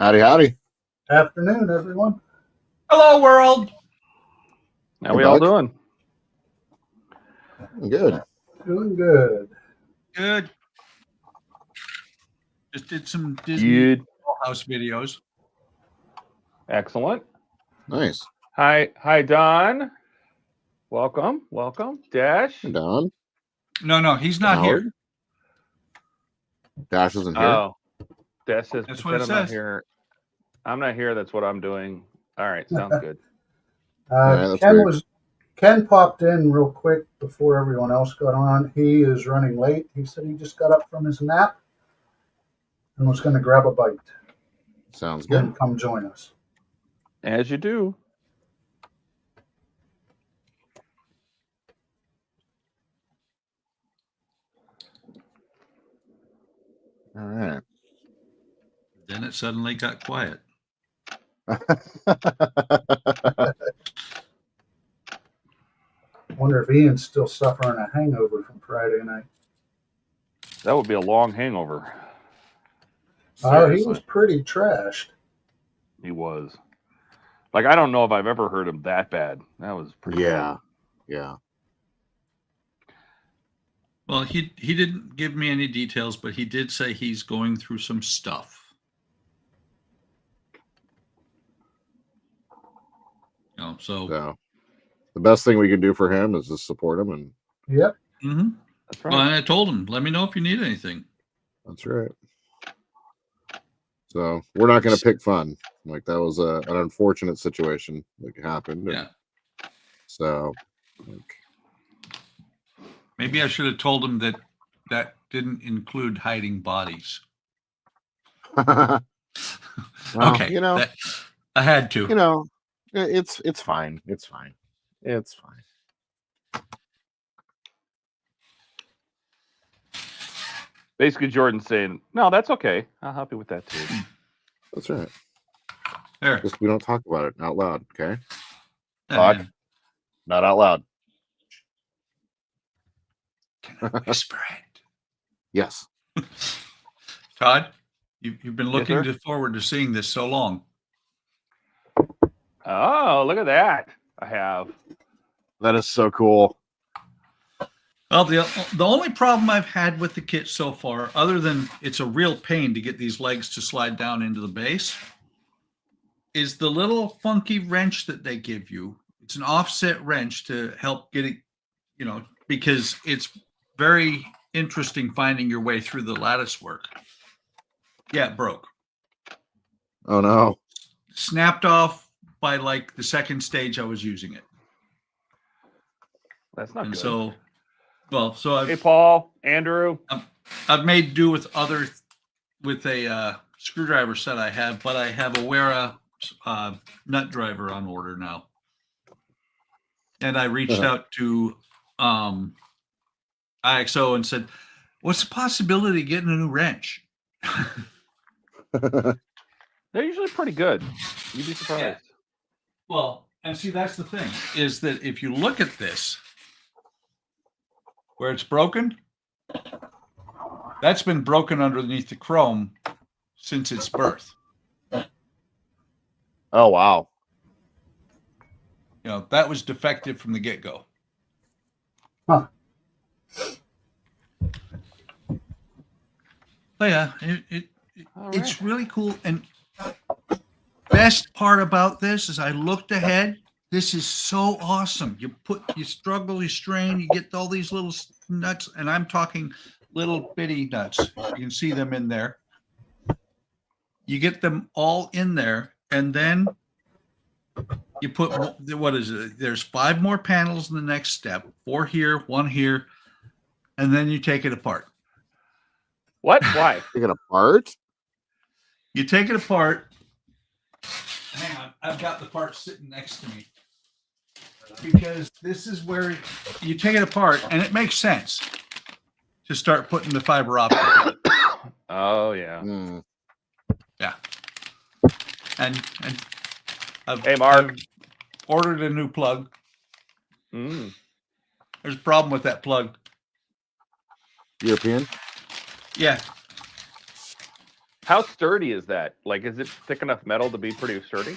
Howdy, howdy. Afternoon, everyone. Hello, world. How we all doing? Good. Doing good. Good. Just did some Disney House videos. Excellent. Nice. Hi, Don. Welcome. Dash. Hey, Don. No, he's not Howard. here. Dash isn't here. Oh, Dash says That's what it I'm says. not here. I'm not here. That's what I'm doing. All right, sounds good. Ken popped in real quick before everyone else got on. He is running late. He said he just got up from his nap and was going to grab a bite. Sounds good. And come join us. As you do. All right. Then it suddenly got quiet. Wonder if Ian's still suffering a hangover from Friday night. That would be a long hangover. Oh, he was pretty trashed. He was. Like, I don't know if I've ever heard him that bad. That was pretty bad. Yeah. Well, he didn't give me any details, but he did say he's going through some stuff. So the best thing we can do for him is just support him. And yep. Mm-hmm. That's right. Well, and I told him, let me know if you need anything. That's right. So we're not going to pick fun. Like, that was an unfortunate situation that happened. Yeah. So maybe I should have told him that didn't include hiding bodies. well, Okay. I had to. It's fine. It's fine. It's fine. Basically, Jordan's saying, no, that's okay. I'll help you with that, too. That's right. There. Just we don't talk about it out loud, okay? Todd, not out loud. Can I whisper it? Yes. Todd, you've been looking sir? forward to seeing this so long. Oh, look at that. I have. That is so cool. Well, the only problem I've had with the kit so far, other than it's a real pain to get these legs to slide down into the base, is the little funky wrench that they give you. It's an offset wrench to help get it, because it's very interesting finding your way through the lattice work. Yeah, it broke. Oh, no. Snapped off by like the second stage I was using it. That's not good. So I've, hey, Paul, Andrew. I've made do with a screwdriver set I have, but I have a Wera nut driver on order now. And I reached out to IXO and said, what's the possibility of getting a new wrench? They're usually pretty good. You'd be surprised. Yeah. Well, and see, that's the thing, is that if you look at this, where it's broken, that's been broken underneath the chrome since its birth. Oh, wow. That was defective from the get-go. Huh. But yeah, it's really cool. And best part about this is I looked ahead. This is so awesome. You struggle, you strain, you get all these little nuts, and I'm talking little bitty nuts. You can see them in there. You get them all in there, and then you put, what is it? There's 5 more panels in the next step. 4 here, 1 here, and then you take it apart. What? Why? Take it apart? You take it apart. Hang on, I've got the part sitting next to me. Because this is where you take it apart, and it makes sense to start putting the fiber optic in. Oh, yeah. Yeah. And hey, Mark. I've ordered a new plug. Mm. There's a problem with that plug. European? Yeah. How sturdy is that? Like, is it thick enough metal to be pretty sturdy?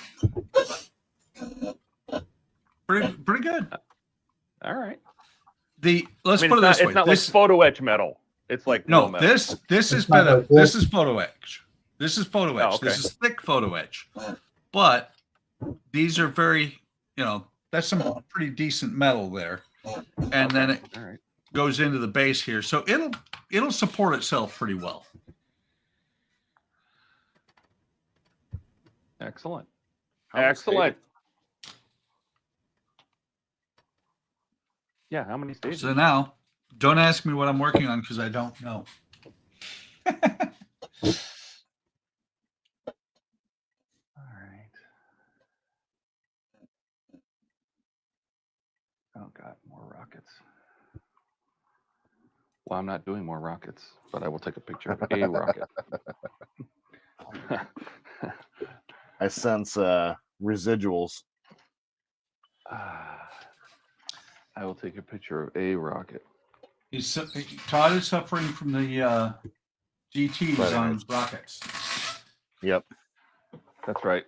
Pretty good. All right. Let's put it this way. It's not like photo etch metal. It's like no. real metal. This is not better. like this. This is photo etch. This is photo etch. okay. This is thick photo etch. But these are very, that's some pretty decent metal there. And then it All right. goes into the base here, so it'll support itself pretty well. Excellent. How many Excellent. Yeah, how many stages? So now, don't ask me what I'm working on because I don't know. All right. Oh God, more rockets. Well, I'm not doing more rockets, but I will take a picture of a rocket. I sense residuals. I will take a picture of a rocket. Todd is suffering from the GTs Right. on rockets. Yep. That's right.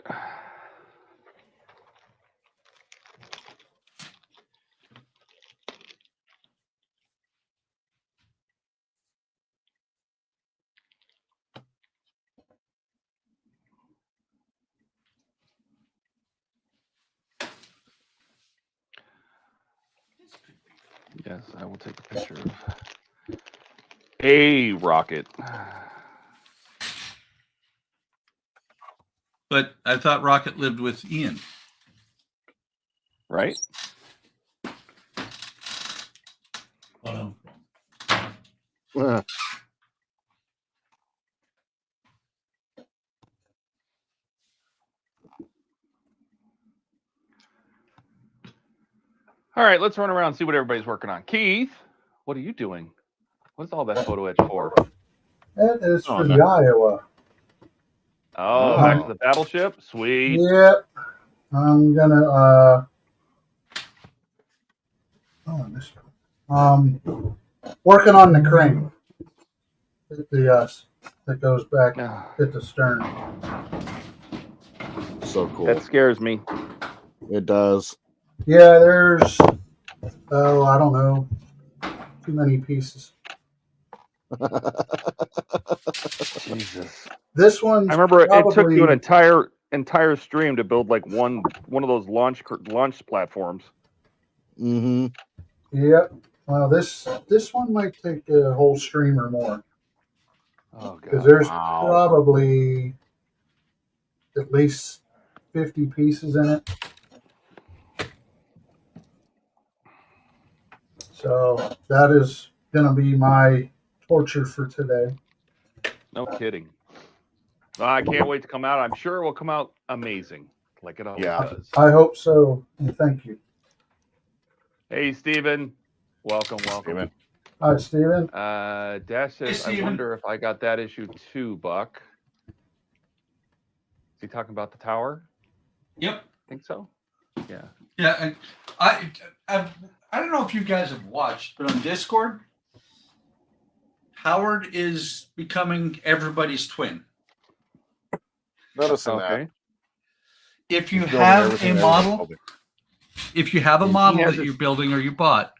Yes, I will take a picture of a rocket. But I thought Rocket lived with Ian. Right? All right, let's run around and see what everybody's working on. Keith, what are you doing? What's all that photo etch for? That is for Oh, the no. Iowa. Oh, back to the battleship? Sweet. Yep. I'm gonna oh, I missed one. Working on the crane. That goes back at the stern. So cool. That scares me. It does. Yeah, there's I don't know, too many pieces. Jesus. This one I remember it took probably, you an entire stream to build like one of those launch platforms. Mm-hmm. Yep. Well, this one might take a whole stream or more Oh because God. there's Wow. probably at least 50 pieces in it. So that is going to be my torture for today. No kidding. I can't wait to come out. I'm sure it will come out amazing, like it always does. I hope so. And thank you. Hey, Steven. Welcome. Steven. Hi, Steven. Dash says, Hey, I Steven. wonder if I got that issue too, Buck. Is he talking about the tower? Yep. Think so? Yeah. Yeah, and I don't know if you guys have watched, but on Discord, Howard is becoming everybody's twin. Noticing that. Okay. If you He's building have everything a that model, building. if you have a He model has that it- you're building or you bought,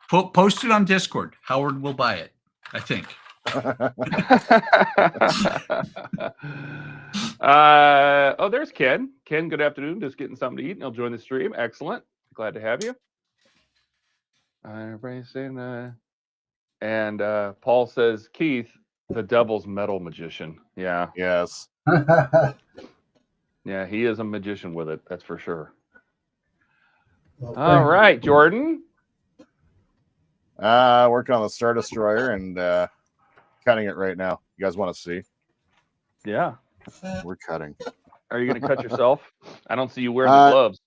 post it on Discord. Howard will buy it, I think. Oh, there's Ken. Ken, good afternoon. Just getting something to eat, and he'll join the stream. Excellent. Glad to have you. Everybody's saying, and Paul says, Keith, the devil's metal magician. Yeah, Yes. yeah, he is a magician with it. That's for sure. Well, All thank you. right, Jordan. Working on the Star Destroyer and cutting it right now. You guys want to see? Yeah. We're cutting. Are you going to cut yourself? I don't see you wearing the gloves.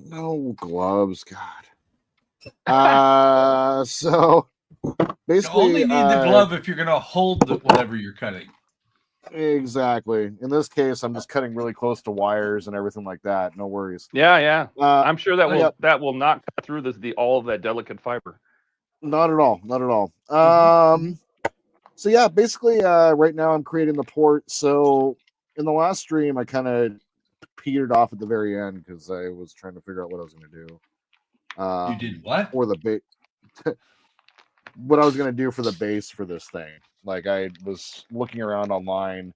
No gloves, God. So You basically, only need the glove if you're going to hold whatever you're cutting. Exactly. In this case, I'm just cutting really close to wires and everything like that. No worries. Yeah. I'm sure that will Yep. that will not cut through all of that delicate fiber. Not at all. Not at all. So yeah, basically, right now I'm creating the port. So in the last stream, I kind of petered off at the very end because I was trying to figure out what I was going to do. You did what? For the base, what I was going to do for the base for this thing. Like I was looking around online,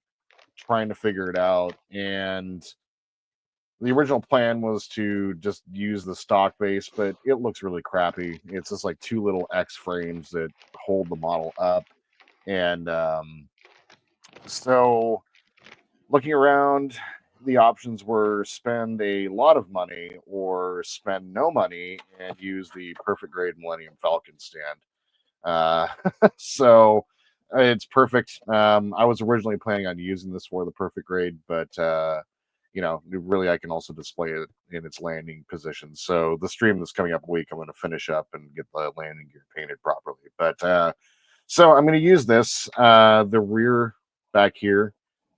trying to figure it out, and the original plan was to just use the stock base, but it looks really crappy. It's just like two little X frames that hold the model up. And so looking around, the options were spend a lot of money or spend no money and use the perfect grade Millennium Falcon stand. So it's perfect. I was originally planning on using this for the perfect grade, but you know, really I can also display it in its landing position. So the stream that's coming up a week, I'm going to finish up and get the landing gear painted properly. But so I'm going to use this. The rear back here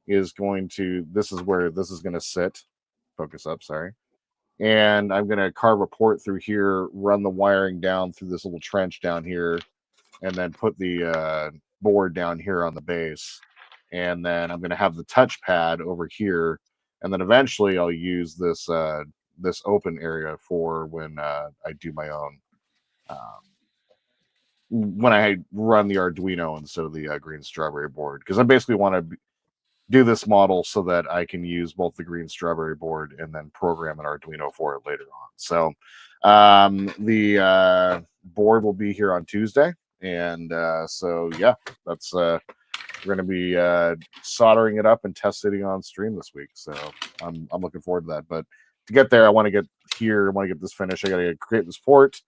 is going to, this is where this is going to sit. Focus up, sorry. And I'm going to carve a port through here, run the wiring down through this little trench down here, and then put the board down here on the base. And then I'm going to have the touchpad over here. And then eventually I'll use this this open area for when I do my own, when I run the Arduino instead of the green strawberry board. Because I basically want to do this model so that I can use both the green strawberry board and then program an Arduino for it later on. So the board will be here on Tuesday. And so, yeah, that's we're going to be soldering it up and testing it on stream this week. So I'm looking forward to that. But to get there, I want to get here. I want to get this finished. I got to create this port.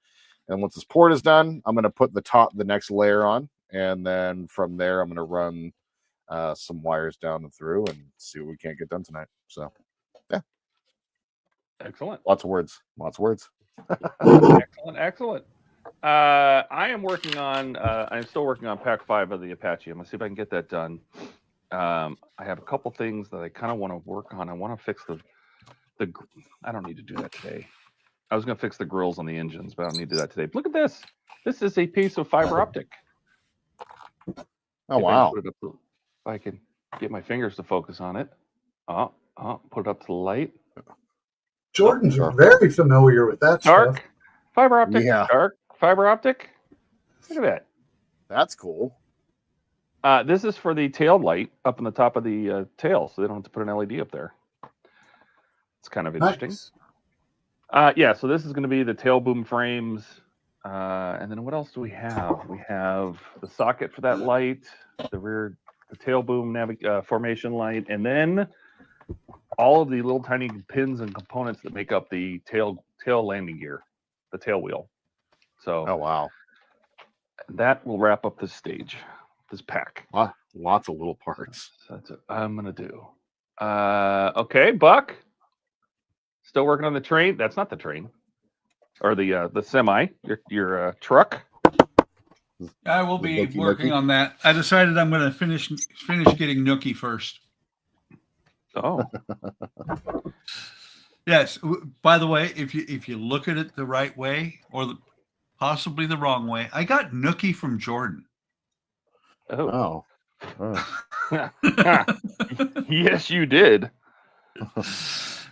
And once this port is done, I'm going to put the next layer on. And then from there, I'm going to run some wires down and through and see what we can't get done tonight. So, yeah. Excellent. Lots of words. Lots of words. Excellent. I am working on, I'm still working on Pack 5 of the Apache. I'm going to see if I can get that done. I have a couple things that I kind of want to work on. I want to fix the, I don't need to do that today. I was going to fix the grills on the engines, but I don't need to do that today. But look at this. This is a piece of fiber optic. Oh, wow. If I can get my fingers to focus on it. Put it up to the light. Jordan's very familiar with that Dark stuff. fiber optic. Yeah. Dark fiber optic. Look at that. That's cool. This is for the tail light up on the top of the tail, so they don't have to put an LED up there. It's kind of interesting. Nice. Yeah, so this is going to be the tail boom frames. And then what else do we have? We have the socket for that light, the tail boom formation light, and then all of the little tiny pins and components that make up the tail landing gear, the tail wheel. So, oh wow, that will wrap up this stage, this pack. Lots of little parts. So that's what I'm gonna do. Okay, Buck. Still working on the train. That's not the train, or the semi. Your truck. I will be working on that. I decided I'm going to finish getting Nookie first. Oh. Yes. By the way, if you look at it the right way or possibly the wrong way, I got Nookie from Jordan. Oh. Yes, you did.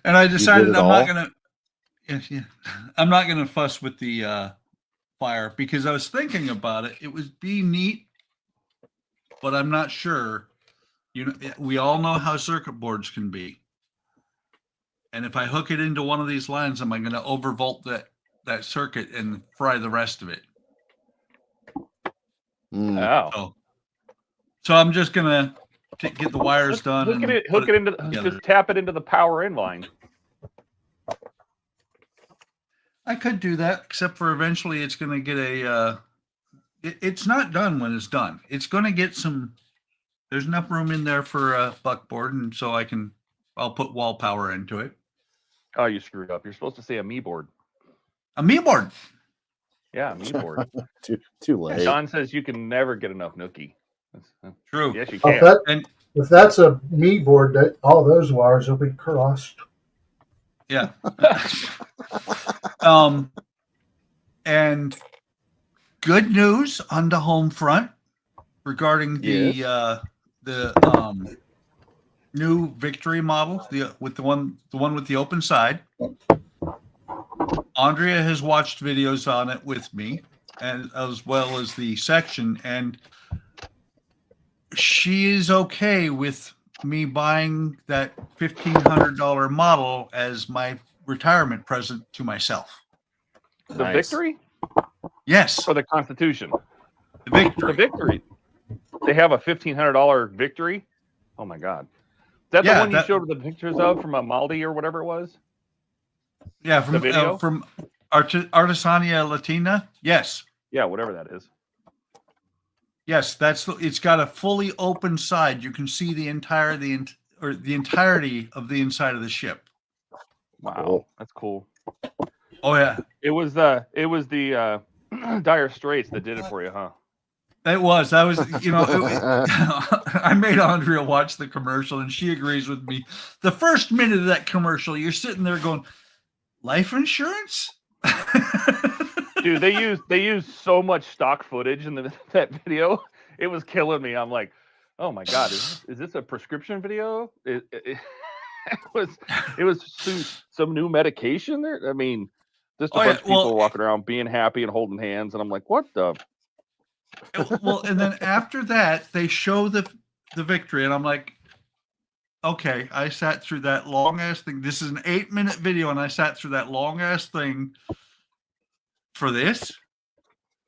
And I decided I'm not going to. I'm not going to fuss with the fire because I was thinking about it. It would be neat, but I'm not sure. You know, we all know how circuit boards can be. And if I hook it into one of these lines, am I going to overvolt that circuit and fry the rest of it? Oh. So I'm just going to get the wires done. Just tap it into the power in line. I could do that, except for eventually it's going to get a. It's not done when it's done. It's going to get some. There's enough room in there for a buckboard, and so I'll put wall power into it. Oh, you screwed up. You're supposed to say a me board. A me board. Yeah, a me board. too late. Don says you can never get enough Nookie. True. Yes, you can. If that's a me board, all those wires will be crossed. Yeah. And good news on the home front. regarding Yes. the new Victory model, the one with the open side. Andrea has watched videos on it with me, and as well as the section, and she is okay with me buying that $1,500 model as my retirement present to myself. The Nice. Victory Yes, or the Constitution? the Victory. The Victory. They have a $1,500 Victory. Oh my God! Is that the Yeah, one you showed the pictures of from a Maldi or whatever it was? Yeah, The video? from Artisania Latina. Yes, Yeah, whatever that is. yes, it's got a fully open side. You can see the entirety of the inside of the ship. Wow, Cool. that's cool. Oh yeah, It was the Dire Straits that did it for you, huh? it was. I was, I made Andrea watch the commercial, and she agrees with me. The first minute of that commercial, you're sitting there going, "Life insurance." Dude, they used so much stock footage in that video. It was killing me. I'm like, oh my God, is this a prescription video? It was some new medication there. I mean, just a bunch of people walking around being happy and holding hands, and I'm like, what the? Well, and then after that, they show the Victory, and I'm like, okay, I sat through that long ass thing. This is an 8-minute video, and I sat through that long ass thing for this.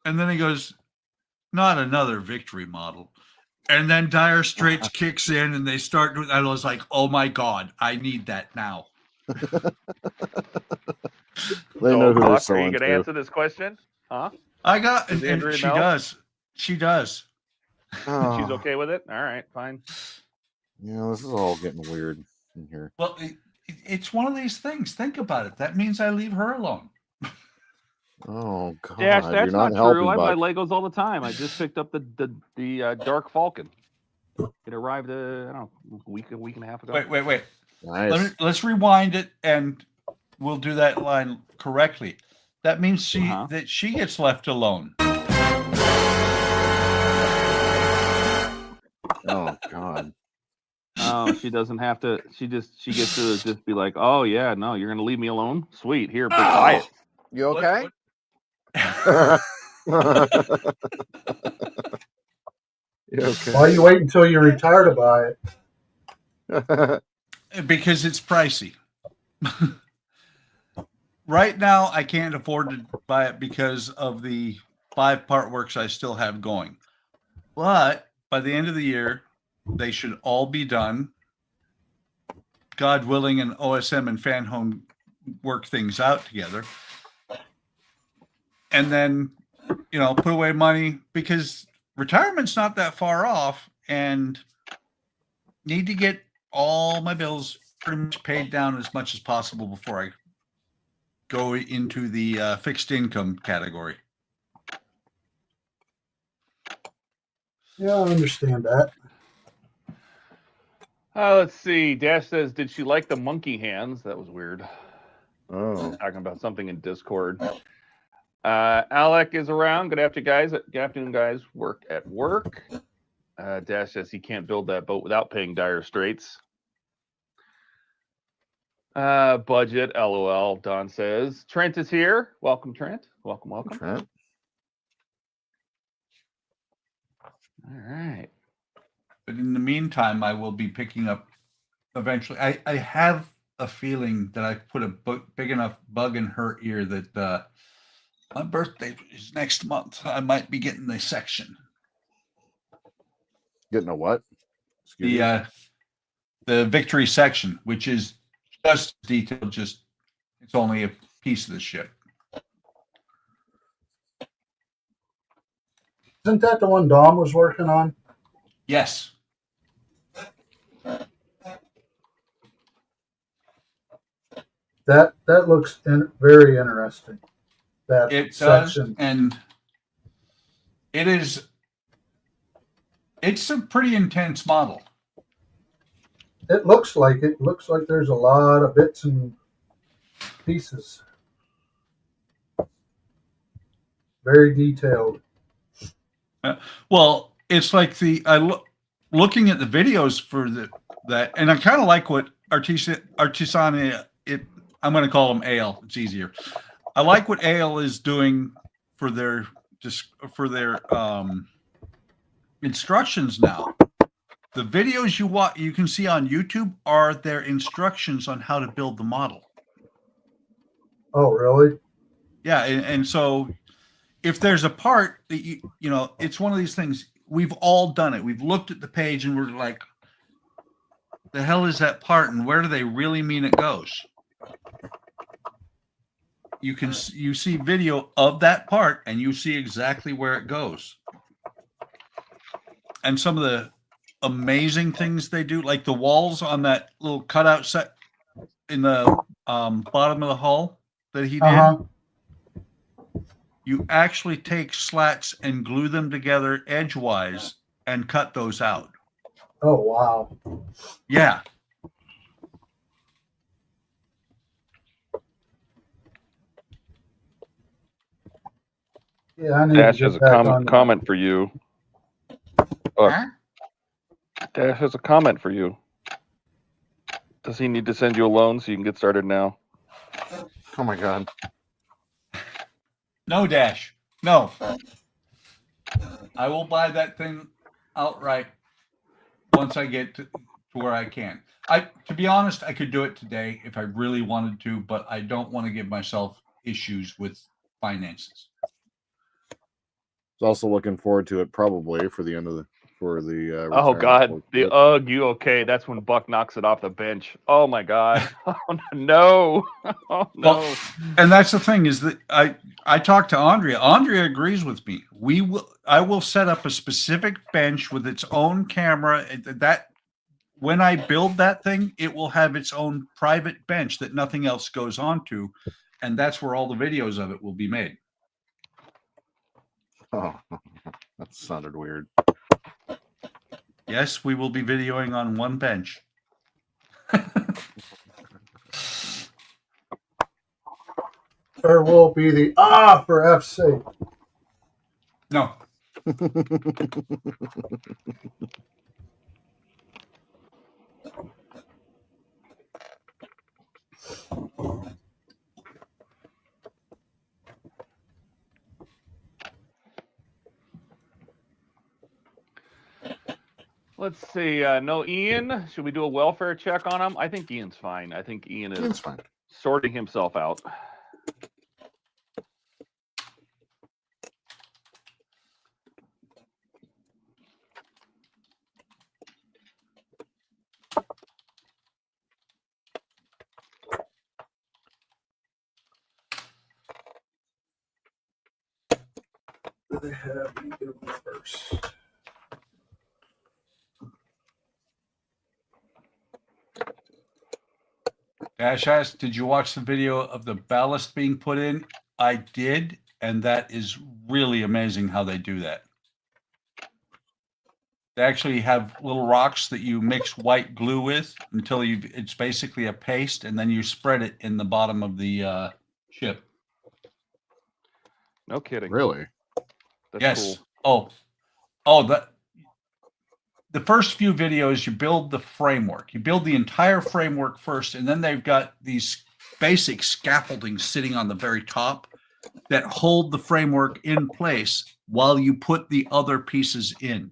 And then he goes, not another Victory model. And then Dire Straits kicks in, and they start doing. I was like, oh my God, I need that now. They know who they're Buck, are you selling going to to. answer this question? Huh? I got, Does and Andrea she know? does. She does. Oh, She's okay with it. All right, fine. Yeah, this is all getting weird in here. Well, it's one of these things. Think about it. That means I leave her alone. Oh God, Dash, you're that's not not helping, true. I buy Buck. Legos all the time. I just picked up the Dark Falcon. It arrived, I don't know, a week and a half ago. Wait. Nice. Let's rewind it, and we'll do that line correctly. That means that she gets left alone. Oh God. Oh, she doesn't have to. She gets to just be like, oh yeah, no, you're gonna leave me alone. Sweet, here, buy it. You okay? You okay? Why you wait until you retire to buy it? Because it's pricey. Right now, I can't afford to buy it because of the 5-part works I still have going. But by the end of the year, they should all be done. God willing, and OSM and Fan Home work things out together. And then, put away money, because retirement's not that far off, and need to get all my bills pretty much paid down as much as possible before I go into the fixed income category. Yeah, I understand that. Let's see. Dash says, did she like the monkey hands? That was weird. Oh. Talking about something in Discord. Alec is around. Good afternoon, guys. Work at work. Dash says he can't build that boat without paying Dire Straits. Budget, LOL. Don says Trent is here. Welcome, Trent. Welcome. Trent. All right. But in the meantime, I will be picking up eventually. I have a feeling that I've put a big enough bug in her ear that my birthday is next month. I might be getting the section. Getting a what? Excuse me? The Victory section, which is just detailed. Just it's only a piece of the ship. Isn't that the one Dom was working on? Yes. That looks very interesting. That It section. does, and it's a pretty intense model. It looks like it. Looks like there's a lot of bits and pieces. Very detailed. Well, it's like looking at the videos for that, and I kind of like what Artisania. I'm going to call them AL. It's easier. I like what AL is doing for their instructions now. The videos you can see on YouTube are their instructions on how to build the model. Oh, really? Yeah, and so if there's a part that you know, it's one of these things. We've all done it. We've looked at the page and we're like, the hell is that part, and where do they really mean it goes? You see video of that part and you see exactly where it goes. And some of the amazing things they do, like the walls on that little cutout set in the bottom of the hull that he did. You actually take slats and glue them together edgewise and cut those out. Oh, wow. Yeah. Yeah, I need Dash to has get a back on comment for you. Dash has a comment for you. Does he need to send you a loan so you can get started now? Oh my God. No, Dash. No. I will buy that thing outright once I get to where I can. To be honest, I could do it today if I really wanted to, but I don't want to give myself issues with finances. I was also looking forward to it probably for the end of the Oh retirement God, work. the UGG UK. That's when Buck knocks it off the bench. Oh my God. Oh no. Oh no. Well, and that's the thing is that I talked to Andrea. Andrea agrees with me. I will set up a specific bench with its own camera. That when I build that thing, it will have its own private bench that nothing else goes onto, and that's where all the videos of it will be made. Oh, that sounded weird. Yes, we will be videoing on one bench. There will be the for F's sake. No. Let's see. No Ian. Should we do a welfare check on him? I think Ian's fine. I think Ian is It's fine. sorting himself out. They have me do it first. Dash asked, did you watch the video of the ballast being put in? I did, and that is really amazing how they do that. They actually have little rocks that you mix white glue with until it's basically a paste, and then you spread it in the bottom of the ship. No kidding. Really? That's Yes. cool. The first few videos, you build the framework. You build the entire framework first, and then they've got these basic scaffolding sitting on the very top that hold the framework in place while you put the other pieces in.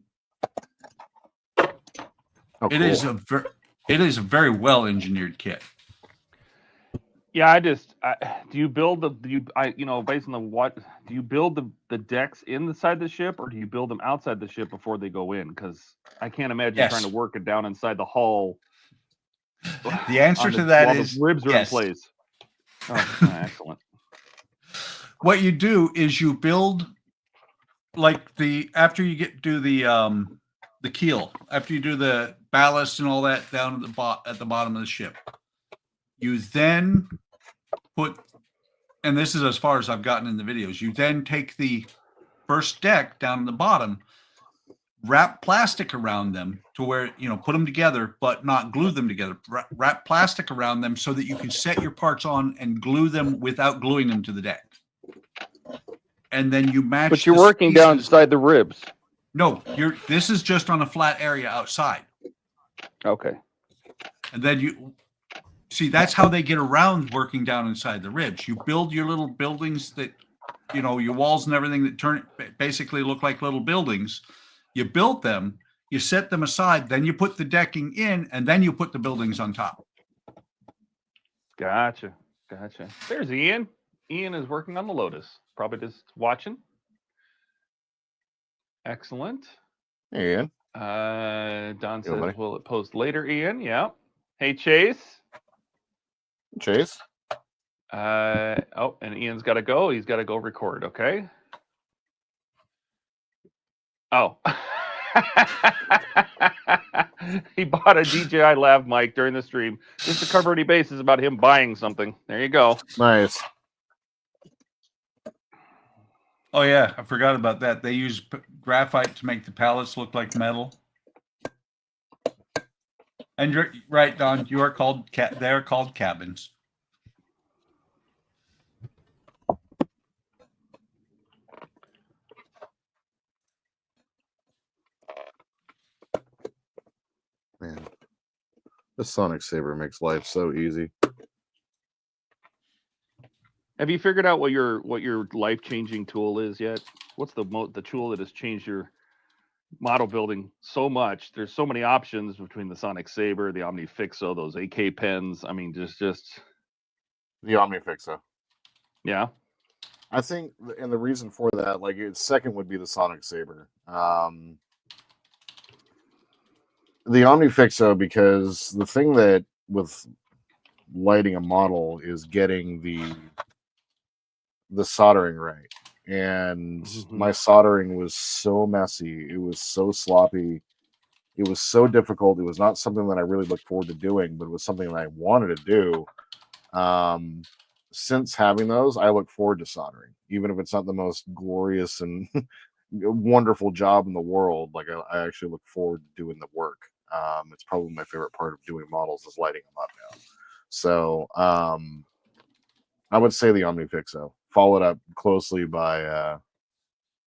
Oh, It cool. is a very well engineered kit. Yeah, do you build based on the what, do you build the decks inside the ship, or do you build them outside the ship before they go in? Because I can't imagine trying to work it down inside the hull. The answer to that is the ribs are yes. in place. Oh, excellent. What you do is you build after you do the keel, after you do the ballast and all that down at the bottom of the ship, you then put, and this is as far as I've gotten in the videos, you then take the first deck down at the bottom, wrap plastic around them to where, put them together, but not glue them together. Wrap plastic around them so that you can set your parts on and glue them without gluing them to the deck. And then you match. But you're working down inside the ribs. No, this is just on a flat area outside. Okay. And then you see, that's how they get around working down inside the ribs. You build your little buildings that, you know, your walls and everything that basically look like little buildings. You build them, you set them aside, then you put the decking in, and then you put the buildings on top. Gotcha. There's Ian. Ian is working on the Lotus. Probably just watching. Excellent. Hey, Ian. Don says, buddy. will it post later, Ian? Yeah. Hey, Chase. Chase. Oh, and Ian's got to go. He's got to go record. Okay. Oh. He bought a DJI Lav mic during the stream just to cover any bases about him buying something. There you go. Nice. Oh yeah, I forgot about that. They use graphite to make the pallets look like metal. And you're right, Don. You are called they're called cabins. Man, the Sonic Saber makes life so easy. Have you figured out what your life-changing tool is yet? What's the tool that has changed your model building so much? There's so many options between the Sonic Saber, the OmniFixo, those AK pens. I mean, just The OmniFixo. yeah. I think, and the reason for that, like, its second would be the Sonic Saber. The OmniFixo, because the thing that with lighting a model is getting the soldering right. And my soldering was so messy. It was so sloppy. It was so difficult. It was not something that I really looked forward to doing, but it was something that I wanted to do. Since having those, I look forward to soldering, even if it's not the most glorious and wonderful job in the world. Like, I actually look forward to doing the work. It's probably my favorite part of doing models is lighting them up now. So I would say the OmniFixo, followed up closely by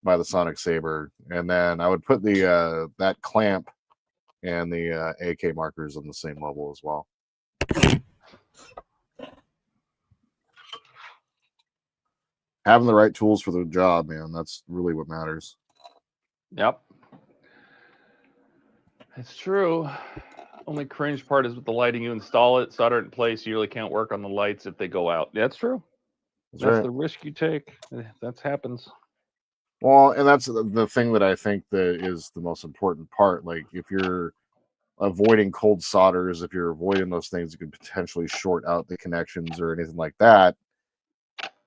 the Sonic Saber, and then I would put the that clamp and the AK markers on the same level as well. Having the right tools for the job, man, that's really what matters. Yep. It's true. Only cringe part is with the lighting. You install it, solder it in place. You really can't work on the lights if they go out. That's true. That's right. the risk you take. That happens. Well, and that's the thing that I think that is the most important part. Like, if you're avoiding cold solders, if you're avoiding those things that could potentially short out the connections or anything like that,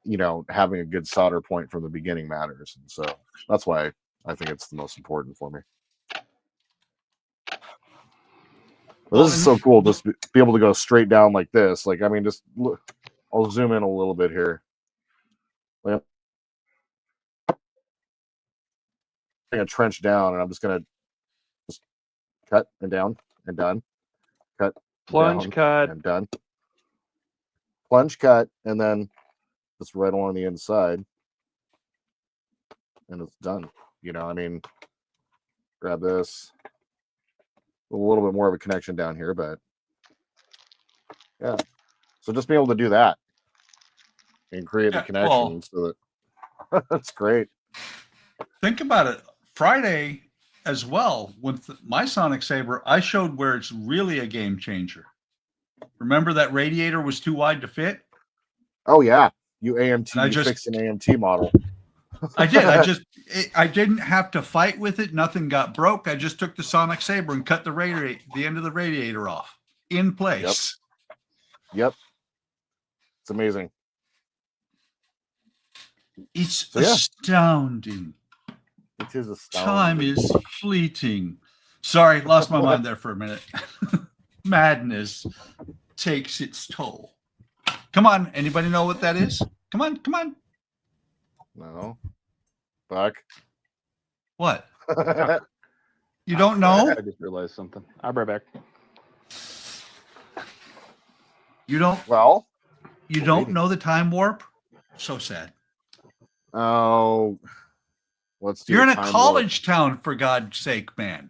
you know, having a good solder point from the beginning matters. And so that's why I think it's the most important for me. Well, this is so cool. Just be able to go straight down like this. Like, I mean, just look, I'll zoom in a little bit here. Like, I'm a trench down, and I'm just gonna just cut and down and done. Cut, plunge, down, cut, and done. Plunge, cut, and then just right along the inside, and it's done. You know, I mean, grab this. A little bit more of a connection down here, but yeah. So just being able to do that and create the connection so that that's great. Think about it. Friday as well with my Sonic Saber, I showed where it's really a game changer. Remember that radiator was too wide to fit? Oh yeah, you fixed an AMT model. I did. I didn't have to fight with it. Nothing got broke. I just took the Sonic Saber and cut the end of the radiator off in place. Yep. It's amazing. It's astounding. It is astounding. Time is fleeting. Sorry, lost my mind there for a minute. Madness takes its toll. Come on. Anybody know what that is? Come on. No. Buck. What? You don't know? I just realized something. I'll be right back. You don't? Well, you don't know the time warp? So sad. Oh, Let's do You're in a time warp. college town, for God's sake, man.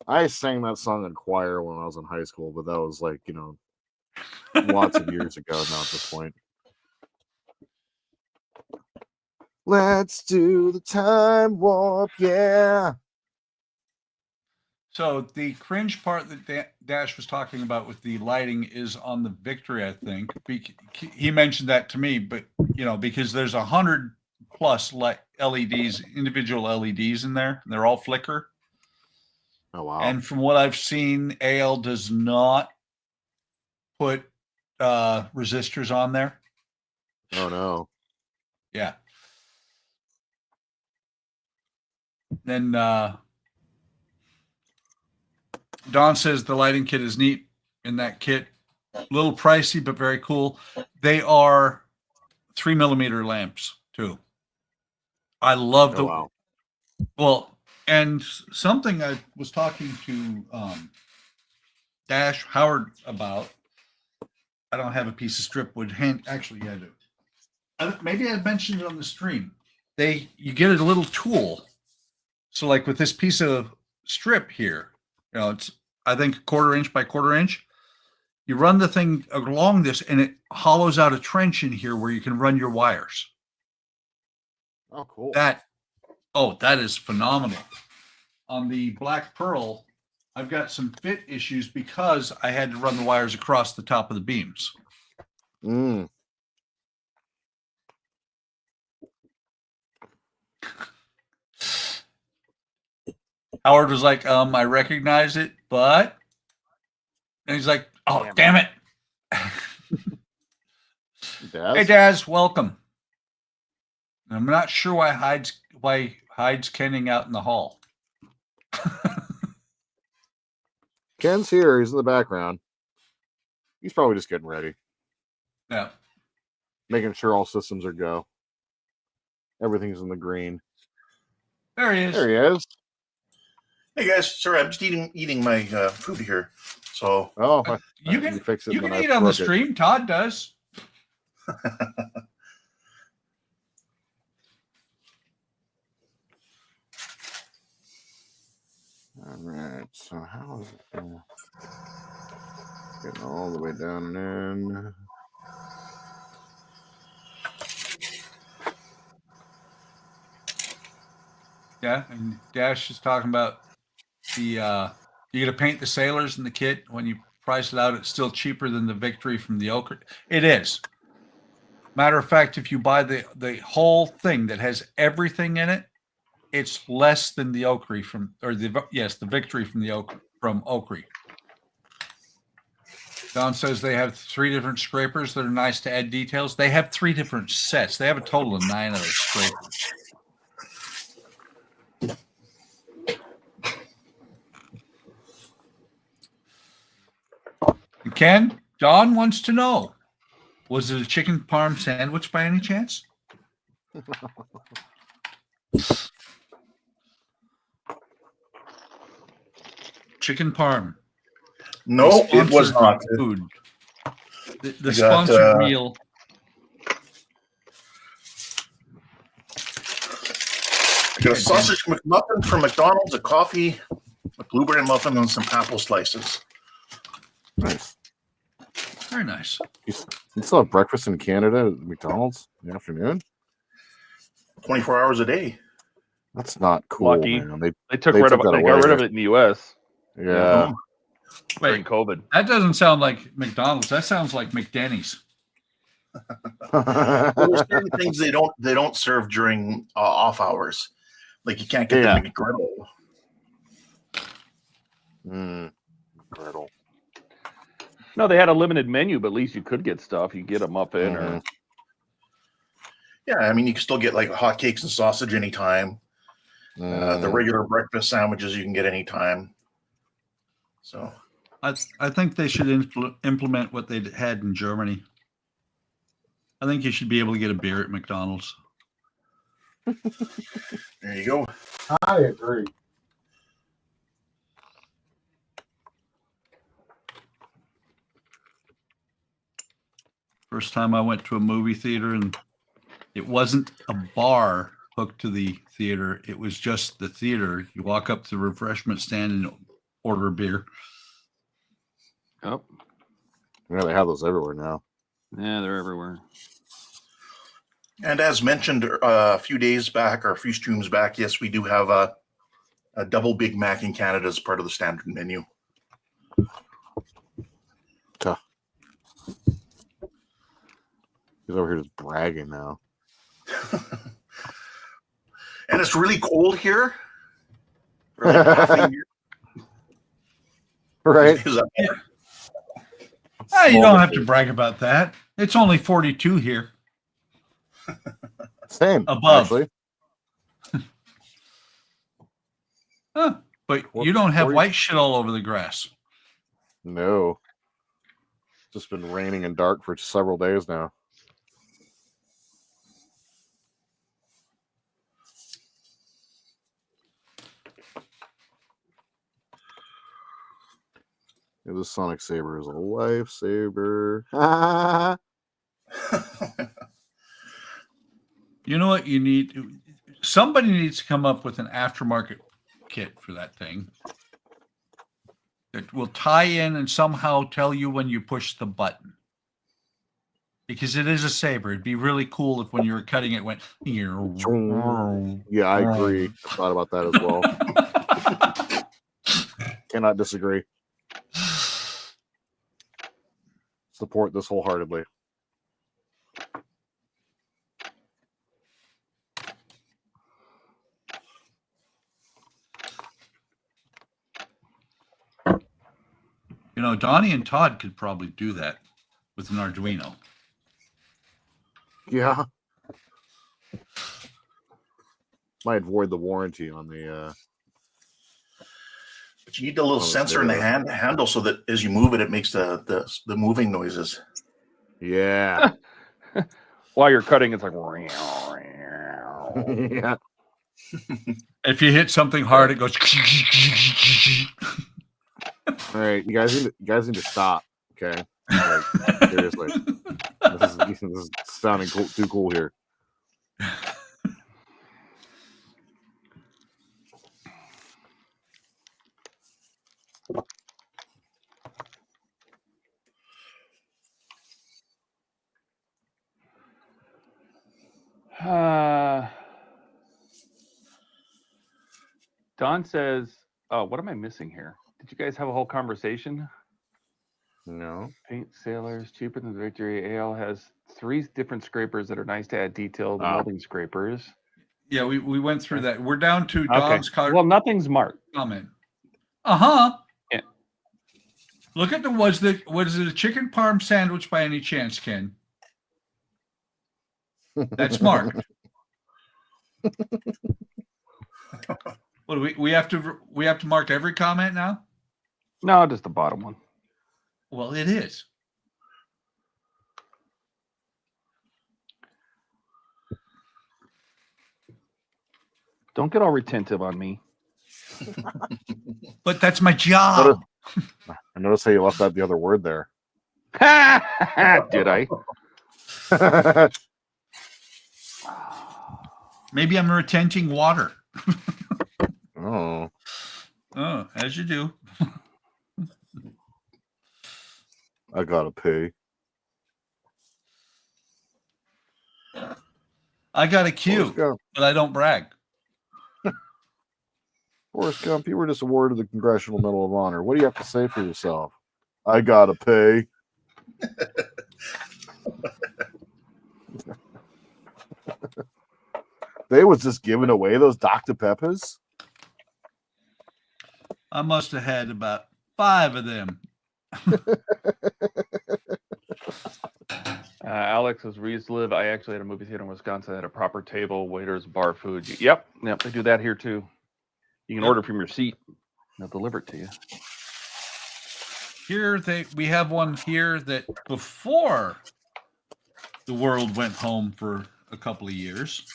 I sang that song in choir when I was in high school, but that was like, lots of years ago now at this point. Let's do the time warp, yeah. So the cringe part that Dash was talking about with the lighting is on the Victory, I think. He mentioned that to me, but because there's 100 plus LEDs, individual LEDs in there, and they're all flicker. Oh wow! And from what I've seen, AL does not put resistors on there. Oh no! Yeah. Then Don says the lighting kit is neat in that kit. A little pricey, but very cool. They are 3mm lamps too. I love the wow. Well, and something I was talking to Dash Howard about. I don't have a piece of strip wood. Actually, yeah, I do. Maybe I mentioned it on the stream. You get a little tool. So like with this piece of strip here, it's I think 1/4 inch by 1/4 inch. You run the thing along this, and it hollows out a trench in here where you can run your wires. Oh, cool. That is phenomenal. On the Black Pearl, I've got some fit issues because I had to run the wires across the top of the beams. Howard was like, I recognize it, but... And he's like, oh, damn it. Daz? Hey, Daz, welcome. I'm not sure why Hyde's kenning out in the hall. Ken's here. He's in the background. He's probably just getting ready. Yeah. Making sure all systems are go. Everything's in the green. There he is. There he is. Hey guys, sorry, I'm just eating my food here. So you can fix it. You can eat on the stream. Todd does. All right. So how is it getting all the way down and in? Yeah, and Dash is talking about the you got to paint the sailors in the kit. When you price it out, it's still cheaper than the Victory from the Ochre. It is. Matter of fact, if you buy the whole thing that has everything in it, it's less than the Ochre the Victory from the Ochre. Don says they have 3 different scrapers that are nice to add details. They have 3 different sets. They have a total of 9 of those scrapers. Ken, Don wants to know, was it a chicken parm sandwich by any chance? Chicken parm. No, it was not. Food. The sponsored meal. I got a sausage McMuffin from McDonald's, a coffee, a blueberry muffin, and some apple slices. Nice. Very nice. You still have breakfast in Canada at McDonald's in the afternoon? 24 hours a day. That's not cool, Lucky. man. They got rid of it in the U.S. Yeah. During COVID. That doesn't sound like McDonald's. That sounds like McDenny's. Well, there's certain things they don't serve during off hours. Like you can't get the McGriddle. Griddle. No, they had a limited menu, but at least you could get stuff. You get a muffin or. Yeah, I mean, you can still get like hotcakes and sausage anytime. The regular breakfast sandwiches you can get anytime. So, I think they should implement what they had in Germany. I think you should be able to get a beer at McDonald's. there you go. I agree. First time I went to a movie theater, and it wasn't a bar hooked to the theater. It was just the theater. You walk up to the refreshment stand and order a beer. Oh, Yeah, they have those everywhere now. yeah, they're everywhere. And as mentioned a few days back or a few streams back, yes, we do have a double Big Mac in Canada as part of the standard menu. He's over here just bragging now. And it's really cold here. For like half a year. Right? Is that better? You don't have to brag about that. It's only 42 here. Same. Above. Actually. Huh. But you don't have white shit all over the grass. No. It's just been raining and dark for several days now. Yeah, this Sonic Saber is a lifesaver. You know what you need? Somebody needs to come up with an aftermarket kit for that thing. It will tie in and somehow tell you when you push the button. Because it is a saber. It'd be really cool if when you were cutting it went. Yeah, I agree. I thought about that as well. Cannot disagree. Support this wholeheartedly. You know, Donnie and Todd could probably do that with an Arduino. Yeah. Might void the warranty on the But you need a little sensor in the handle so that as you move it, it makes the moving noises. yeah. While you're cutting, it's like. Yeah. If you hit something hard, it goes. All right, you guys need to stop. Okay. Like, seriously. This is sounding too cool here. Don says, "Oh, what am I missing here? Did you guys have a whole conversation?" No. Paint sailors cheaper than the Victory. AL has 3 different scrapers that are nice to add detail. The molding scrapers. Yeah, we went through that. We're down to Don's Well, nothing's marked. comment. Yeah. Yeah. Look at was it a chicken parm sandwich by any chance, Ken? That's marked. What do we have to mark every comment now? No, just the bottom one. Well, it is. Don't get all retentive on me. But that's my job. I noticed how you left out the other word there. Did I? Maybe I'm retenting water. Oh. Oh, as you do. I gotta pay. I got a Q, but I don't brag. Forrest Gump, you were just awarded the Congressional Medal of Honor. What do you have to say for yourself? I gotta pay. They was just giving away those Dr. Peppers. I must have had about 5 of them. Alex says, "We used to live. I actually had a movie theater in Wisconsin that had a proper table, waiters, bar food." Yep, they do that here too. You can order from your seat. They'll deliver it to you. Here we have one here that before the world went home for a couple of years,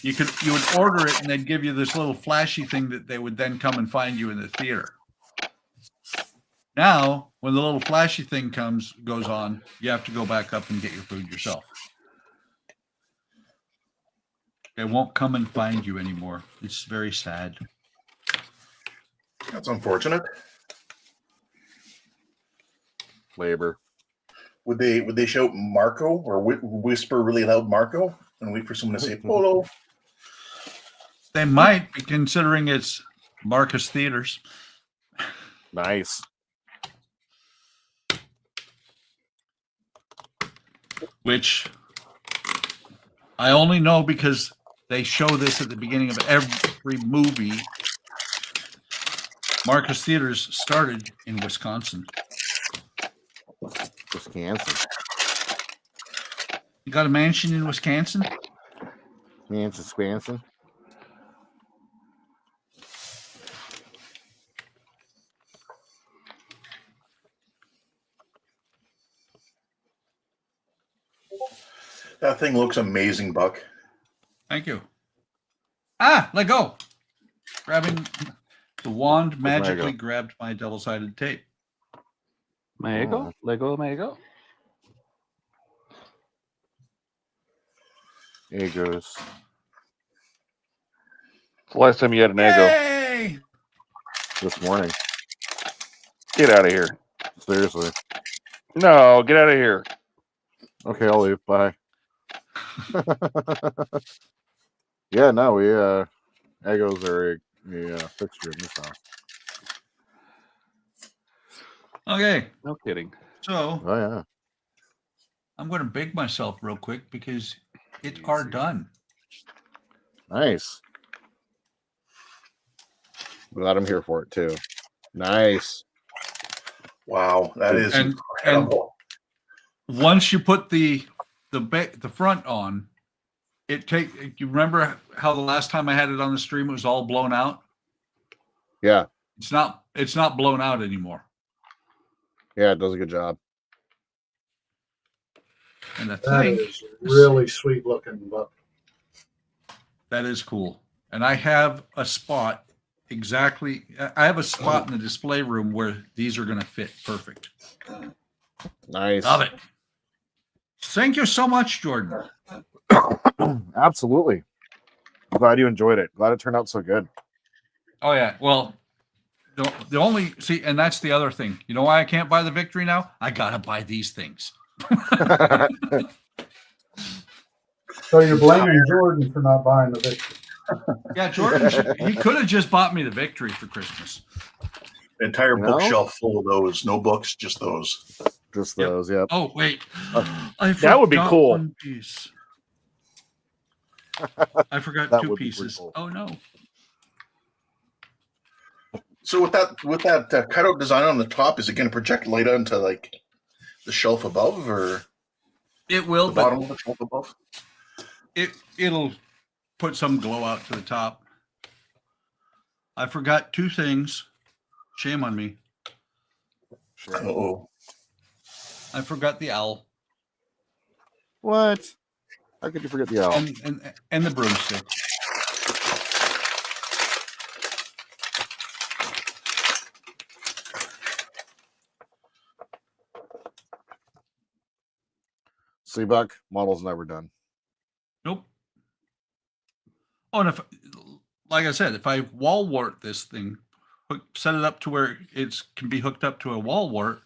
you would order it and they'd give you this little flashy thing that they would then come and find you in the theater. Now, when the little flashy thing goes on, you have to go back up and get your food yourself. They won't come and find you anymore. It's very sad. That's unfortunate. Labor. Would they shout Marco or whisper really loud Marco and wait for someone to say Polo? They might be, considering it's Marcus Theaters. Nice. Which I only know because they show this at the beginning of every movie. Marcus Theaters started in Wisconsin. Wisconsin. You got a mansion in Wisconsin? Wisconsin. That thing looks amazing, Buck. Thank you. Ah, let go. Grabbing the wand magically grabbed my double-sided tape. Lego? Lego, Lego. There it goes. It's the last time you had an Eggo. Hey! This morning. Get out of here. Seriously. No, get out of here. Okay, I'll leave. Bye. Yeah, no, we Eggos are a fixture in this house. Okay, No kidding. so Oh yeah. I'm going to big myself real quick because it are done. Nice. Glad I'm here for it too. Nice. Wow, that is And incredible. once you put the front on, you remember how the last time I had it on the stream it was all blown out? Yeah. It's not blown out anymore. Yeah, it does a good job. And I That think is really sweet looking, but that is cool. And I have a spot exactly. I have a spot in the display room where these are going to fit perfect. Nice. Love it. Thank you so much, Jordan. Absolutely. I'm glad you enjoyed it. Glad it turned out so good. Oh yeah. Well, the only see, and that's the other thing. You know why I can't buy the Victory now? I gotta buy these things. so you're blaming Jordan for not buying the Victory. Yeah, Jordan. He could have just bought me the Victory for Christmas. Entire You know? bookshelf full of those. No books, just those. Just Yep. those, yep. Oh wait, that would be forgot cool. One piece. I forgot That two would be pretty pieces. cool. Oh no. So with that cutout design on the top, is it going to project light onto like the shelf above or It will, the but bottom of the shelf above? it'll put some glow out to the top. I forgot two things. Shame on me. Sure. Oh, I forgot the owl What? How could you forget the owl? and the broomstick. See, Buck, model's never done. Nope. Oh, and if, like I said, if I wall wart this thing, set it up to where it can be hooked up to a wall wart,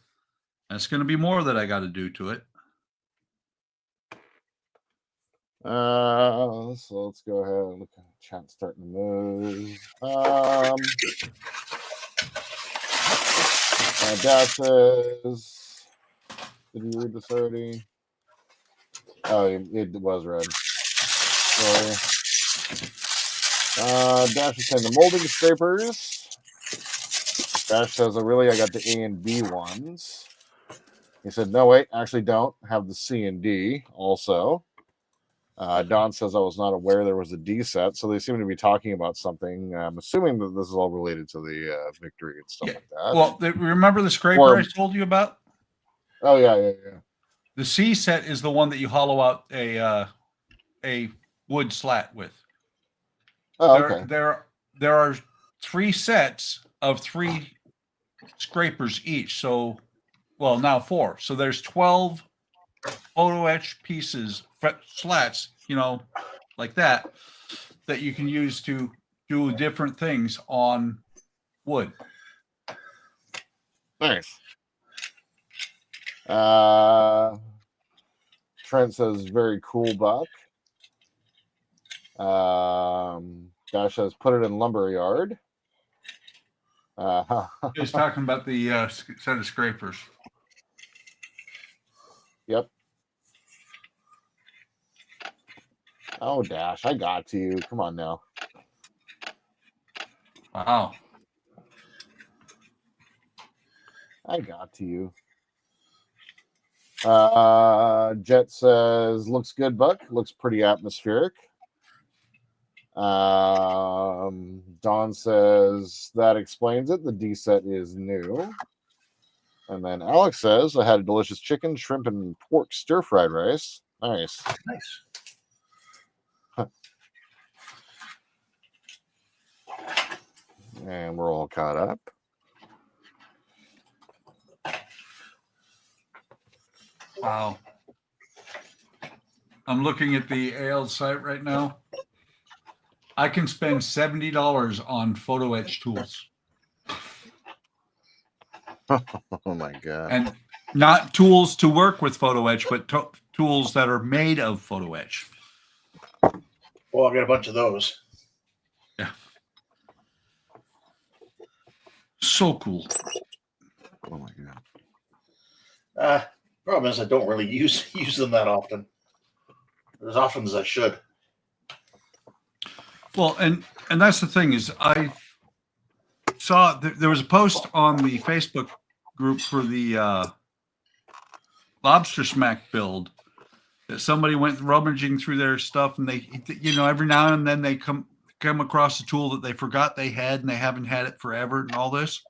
that's going to be more that I got to do to it. So let's go ahead and look at chat starting to move. Dash says, did you read this already? Oh, it was read. Sorry. Dash is saying the molding scrapers. Dash says, oh, really? I got the A and B ones. He said, no, wait, actually don't have the C and D also. Don says, I was not aware there was a D set, so they seem to be talking about something. I'm assuming that this is all related to the Victory and stuff like that. Well, remember the scraper I told you about? Oh, yeah. The C set is the one that you hollow out a wood slat with. Oh, okay. There are 3 sets of 3 scrapers each. So, well, now 4. So there's 12 photo etch pieces, slats, like that you can use to do different things on wood. Nice. Trent says, very cool, Buck. Dash says, put it in lumberyard. He's talking about the set of scrapers. Yep. Oh, Dash, I got to you. Come on now. Wow. I got to you. Jet says, looks good, Buck. Looks pretty atmospheric. Don says, that explains it. The D set is new. And then Alex says, I had a delicious chicken, shrimp, and pork stir-fried rice. Nice. Nice. And we're all caught up. Wow. I'm looking at the AL site right now. I can spend $70 on photo etch tools. Oh my God. And not tools to work with photo etch, but tools that are made of photo etch. Well, I got a bunch of those. Yeah. So cool. Oh my God. Problem is, I don't really use them that often. As often as I should. Well, and that's the thing is, I saw there was a post on the Facebook group for the lobster smack build that somebody went rummaging through their stuff, and they, you know, every now and then they come across a tool that they forgot they had and they haven't had it forever and all this.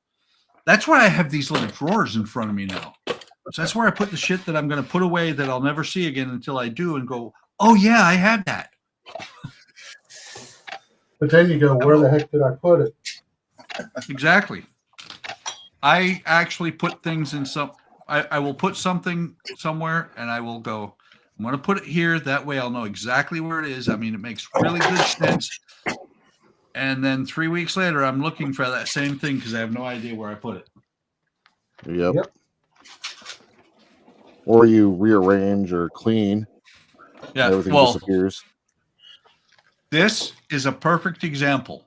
That's why I have these little drawers in front of me now. So that's where I put the shit that I'm going to put away that I'll never see again until I do and go, oh yeah, I have that. But then you go, where the heck did I put it? Exactly. I actually put things in I will put something somewhere and I will go, I'm going to put it here. That way I'll know exactly where it is. I mean, it makes really good sense. And then 3 weeks later, I'm looking for that same thing because I have no idea where I put it. Yep. Or you rearrange or clean. Yeah. Everything Well, disappears. this is a perfect example.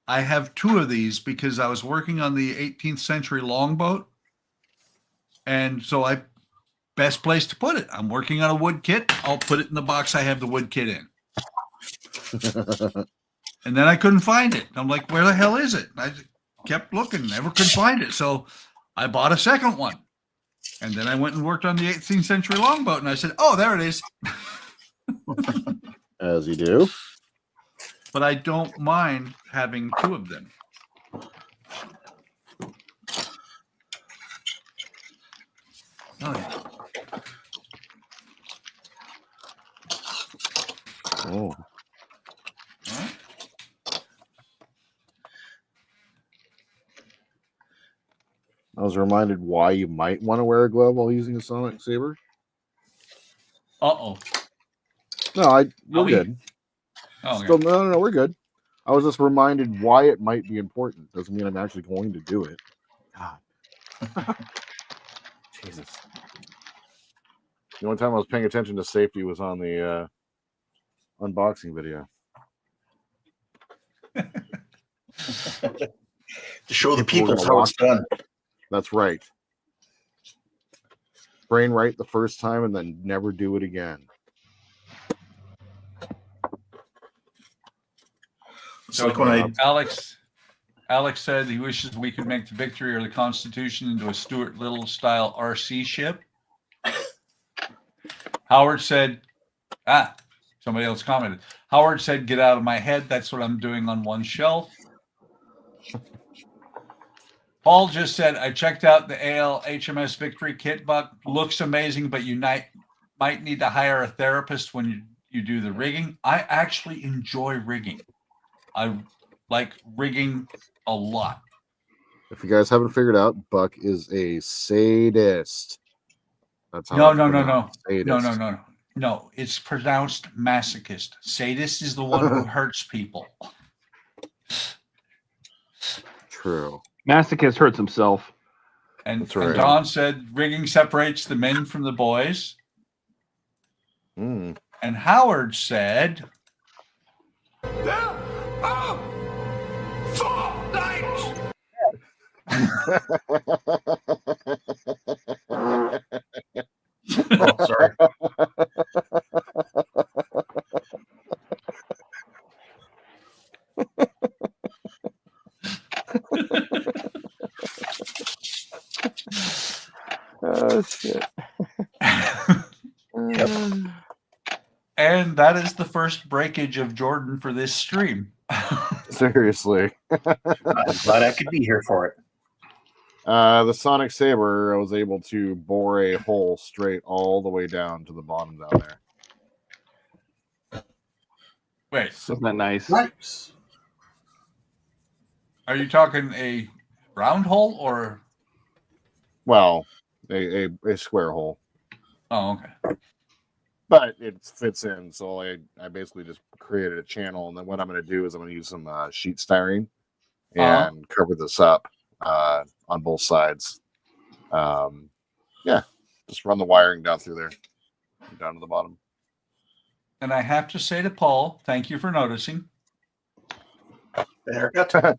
I have 2 of these because I was working on the 18th century longboat. And so best place to put it. I'm working on a wood kit. I'll put it in the box I have the wood kit in. And then I couldn't find it. I'm like, where the hell is it? I kept looking, never could find it. So I bought a second one. And then I went and worked on the 18th century longboat. And I said, oh, there it is. As you do. But I don't mind having 2 of them. Oh, yeah. Oh. Huh? I was reminded why you might want to wear a glove while using a sonic saber. Uh-oh. No, we're good. Oh, okay. Still, no, we're good. I was just reminded why it might be important. Doesn't mean I'm actually going to do it. God. Jesus. The only time I was paying attention to safety was on the unboxing video. To show the people how it's done. That's right. Brain right the first time and then never do it again. It's like when I Alex said he wishes we could make the Victory or the Constitution into a Stuart Little style RC ship. Howard said, somebody else commented. Howard said, get out of my head. That's what I'm doing on one shelf. Paul just said, I checked out the AL HMS Victory kit, Buck. Looks amazing, but you might need to hire a therapist when you do the rigging. I actually enjoy rigging. I like rigging a lot. If you guys haven't figured out, Buck is a sadist. That's how No. Sadist. No, it's pronounced masochist. Sadist is the one who hurts people. True. Masochist hurts himself. And, That's right. and Don said rigging separates the men from the boys. Mm. And Howard said, Oh, sorry. Oh shit. and that is the first breakage of Jordan for this stream. Seriously. I'm glad I could be here for it. The Sonic Saber, I was able to bore a hole straight all the way down to the bottom down there. Wait, Isn't that nice? Nice. are you talking a round hole or? Well, a square hole. Oh, okay. But it fits in, so I basically just created a channel, and then what I'm going to do is I'm going to use some sheet styrene and cover this up on both sides. Yeah, just run the wiring down through there, down to the bottom. And I have to say to Paul, thank you for noticing. The haircut?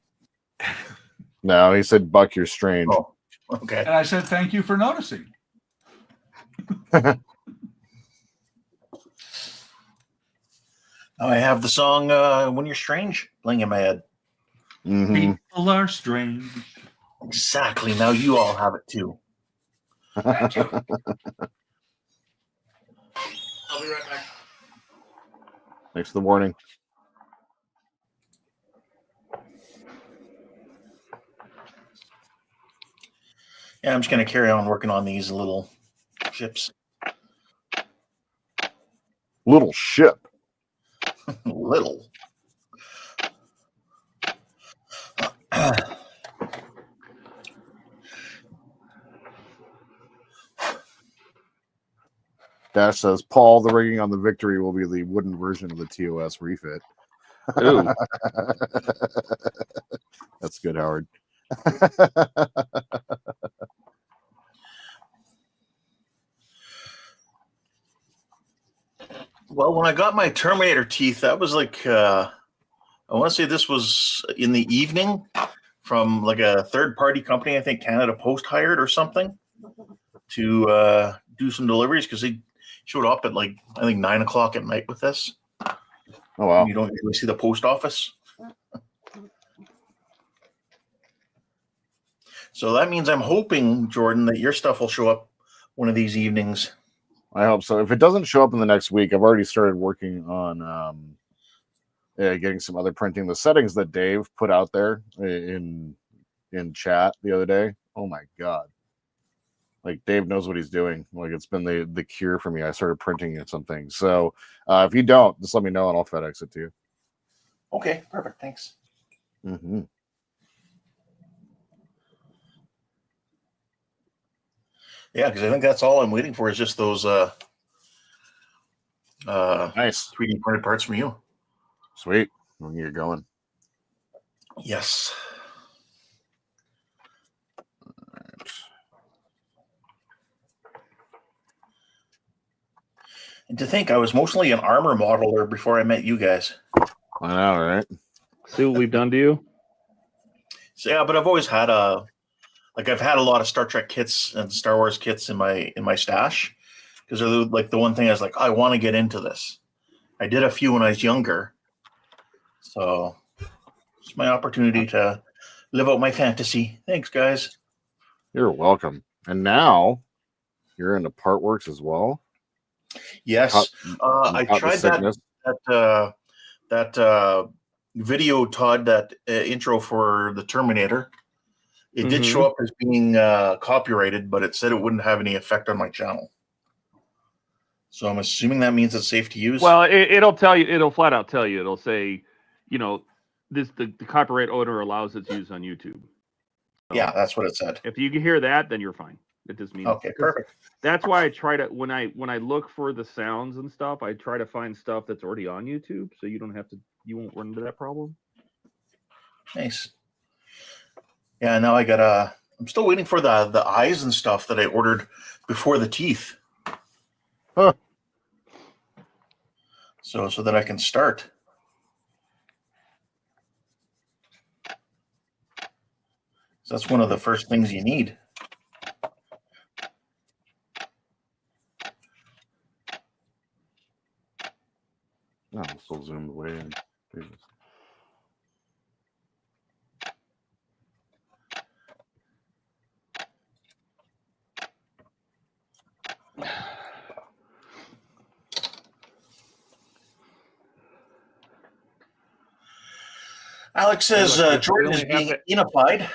No, he said, "Buck, you're strange." Oh, okay. And I said, thank you for noticing. Now I have the song When You're Strange playing in my head. Mhm. People are strange. Exactly. Now you all have it too. Thank you. I'll be right back. Thanks for the warning. Yeah, I'm just going to carry on working on these little ships. Little ship. Little. Dash says, "Paul, the rigging on the Victory will be the wooden version of the TOS refit." Ooh. That's good, Howard. Well, when I got my Terminator teeth, that was like, I want to say this was in the evening from like a third-party company, I think Canada Post hired or something, to do some deliveries because they showed up at like, I think 9 o'clock at night with this. Oh, wow. You don't usually see the post office. So that means I'm hoping, Jordan, that your stuff will show up one of these evenings. I hope so. If it doesn't show up in the next week, I've already started working on getting some other printing. The settings that Dave put out there in chat the other day. Oh my god! Like Dave knows what he's doing. Like it's been the cure for me. I started printing some things. So if you don't, just let me know and I'll FedEx it to you. Okay, perfect. Thanks. Mm-hmm. Yeah, because I think that's all I'm waiting for is just those Nice, 3D printed parts from you. sweet. When you're going. Yes. And to think I was mostly an armor modeler before I met you guys. I know, right? See what we've done to you? So yeah, but I've always had I've had a lot of Star Trek kits and Star Wars kits in my stash because they're like the one thing I was like, I want to get into this. I did a few when I was younger, so it's my opportunity to live out my fantasy. Thanks, guys. You're welcome. And now you're into Partworks as well. Yes, I Caught the tried sickness. that video, Todd, that intro for the Terminator. It did show up as being copyrighted, but it said it wouldn't have any effect on my channel. So I'm assuming that means it's safe to use. Well, it'll tell you. It'll flat out tell you. It'll say, you know, the copyright owner allows its use on YouTube. So yeah, that's what it said. if you can hear that, then you're fine. It just means Okay, perfect. That's why I try to when I look for the sounds and stuff, I try to find stuff that's already on YouTube, so you won't run into that problem. Nice. Yeah, now I got I'm still waiting for the eyes and stuff that I ordered before the teeth. Huh. So that I can start. So that's one of the first things you need. No, I'm still zoomed way in. Jesus. Alex says Look, Jordan we is only have being enified.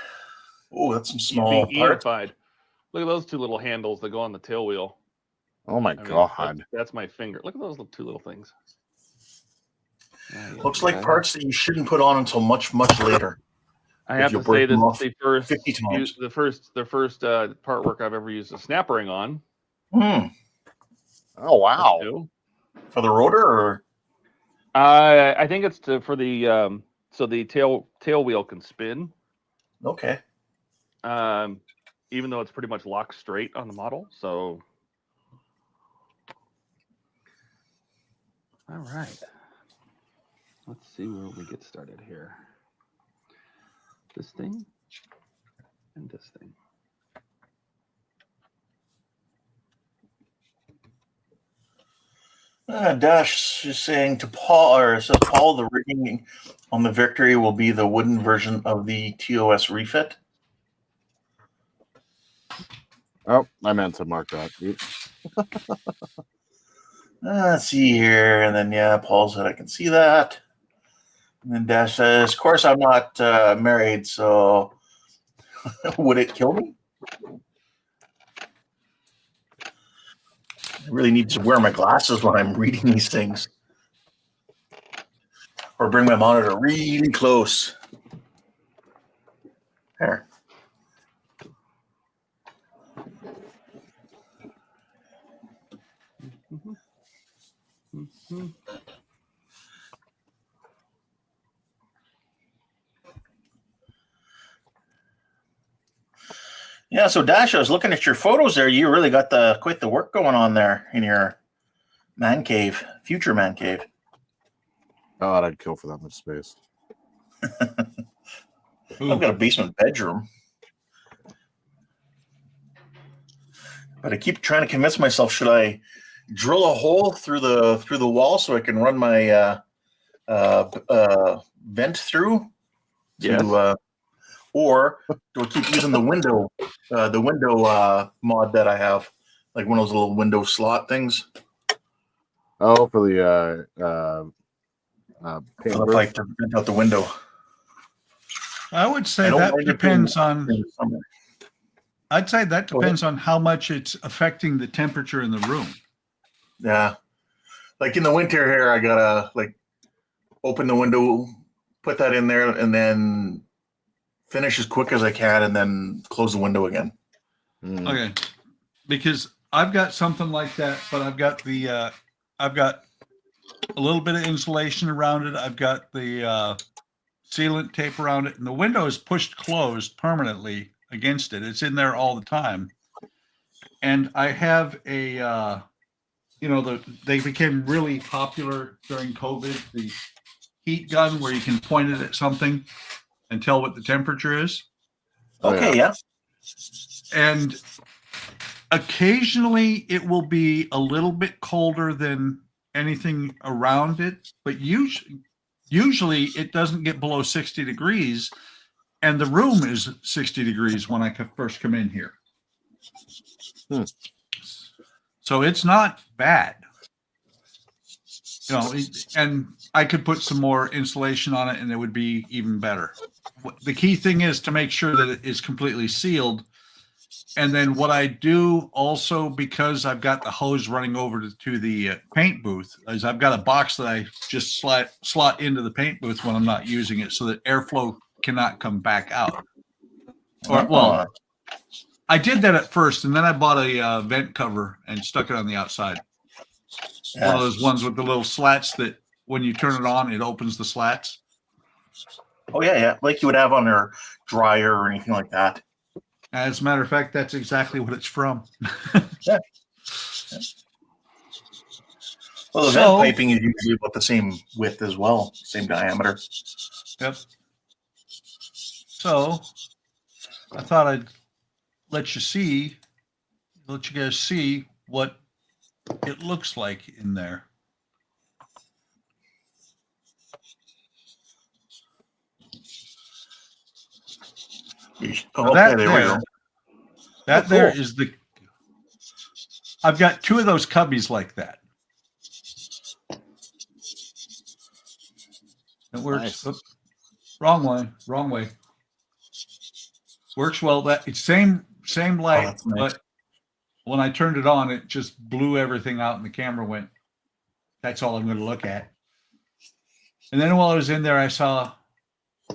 Oh, that's some small being parts. enified. Look at those two little handles that go on the tail wheel. Oh my I mean, god. that's my finger. Look at those two little things. Looks like parts that you shouldn't put on until much later. I have you'll to say break them this off is the first 50 times. the first part work I've ever used a snap ring on. Oh wow. For the rotor, or I think it's for the so the tail wheel can spin. okay. Even though it's pretty much locked straight on the model. So, all right. Let's see where we get started here. This thing and this thing. Dash is saying to Paul, or says Paul, the rigging on the Victory will be the wooden version of the TOS refit. Oh, I meant to mark that. Oops. Let's see here, and then yeah, Paul said I can see that. And then Dash says, "Of course, I'm not married, so would it kill me?" I really need to wear my glasses when I'm reading these things, or bring my monitor really close. There. Yeah, so Dash, I was looking at your photos there. You really got quite the work going on there in your man cave, future man cave. God, I'd kill for that much space. I've got a basement bedroom, but I keep trying to convince myself: should I drill a hole through the wall so I can run my vent through? Yes. Or do I keep using the window mod that I have, like one of those little window slot things? Oh, for the For the pipe to vent out the window. I would say that depends on. Summer. I'd say that depends on how much it's affecting the temperature in the room. Yeah, like in the winter here, I gotta like open the window, put that in there, and then finish as quick as I can, and then close the window again. Okay, because I've got something like that, but I've got the I've got a little bit of insulation around it. I've got the sealant tape around it, and the window is pushed closed permanently against it. It's in there all the time, and I have a they became really popular during COVID. The heat gun where you can point it at something and tell what the temperature is. Okay, yeah. And occasionally it will be a little bit colder than anything around it, but usually it doesn't get below 60 degrees, and the room is 60 degrees when I first come in here. So it's not bad. And I could put some more insulation on it and it would be even better. The key thing is to make sure that it is completely sealed. And then what I do also, because I've got the hose running over to the paint booth, is I've got a box that I just slot into the paint booth when I'm not using it so that airflow cannot come back out. Or, well, I did that at first, and then I bought a vent cover and stuck it on the outside. Yeah. One of those ones with the little slats that when you turn it on, it opens the slats. Oh yeah, like you would have on your dryer or anything like that. As a matter of fact, that's exactly what it's from. Yeah. Well, the vent piping is usually about the same width as well, same diameter. Yep. So I thought I'd let you guys see what it looks like in there. Oh, that okay, there we go. That Oh, there cool. is the. I've got 2 of those cubbies like that. It works. Nice. Oops. Wrong way. Works well. That it's same light, that's nice. but when I turned it on, it just blew everything out, and the camera went. That's all I'm going to look at. And then while I was in there, I saw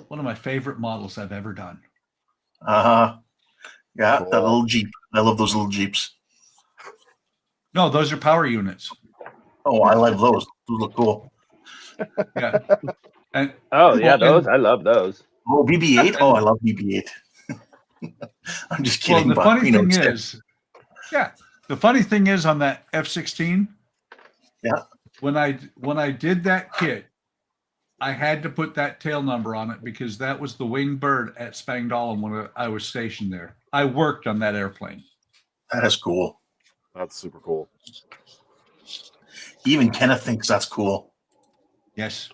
one of my favorite models I've ever done. Yeah, Cool. that little Jeep. I love those little Jeeps. No, those are power units. Oh, I love those. Those look cool. Yeah. And Oh yeah, well, those I love those. Oh, BB-8. Oh, I love BB-8. I'm just well, kidding. the but, funny you know, thing it's- is, the funny thing is on that F-16. Yeah. When I did that kit, I had to put that tail number on it because that was the winged bird at Spangdahlem when I was stationed there. I worked on that airplane. that is cool. That's super cool. Even Kenneth thinks that's cool. Yes,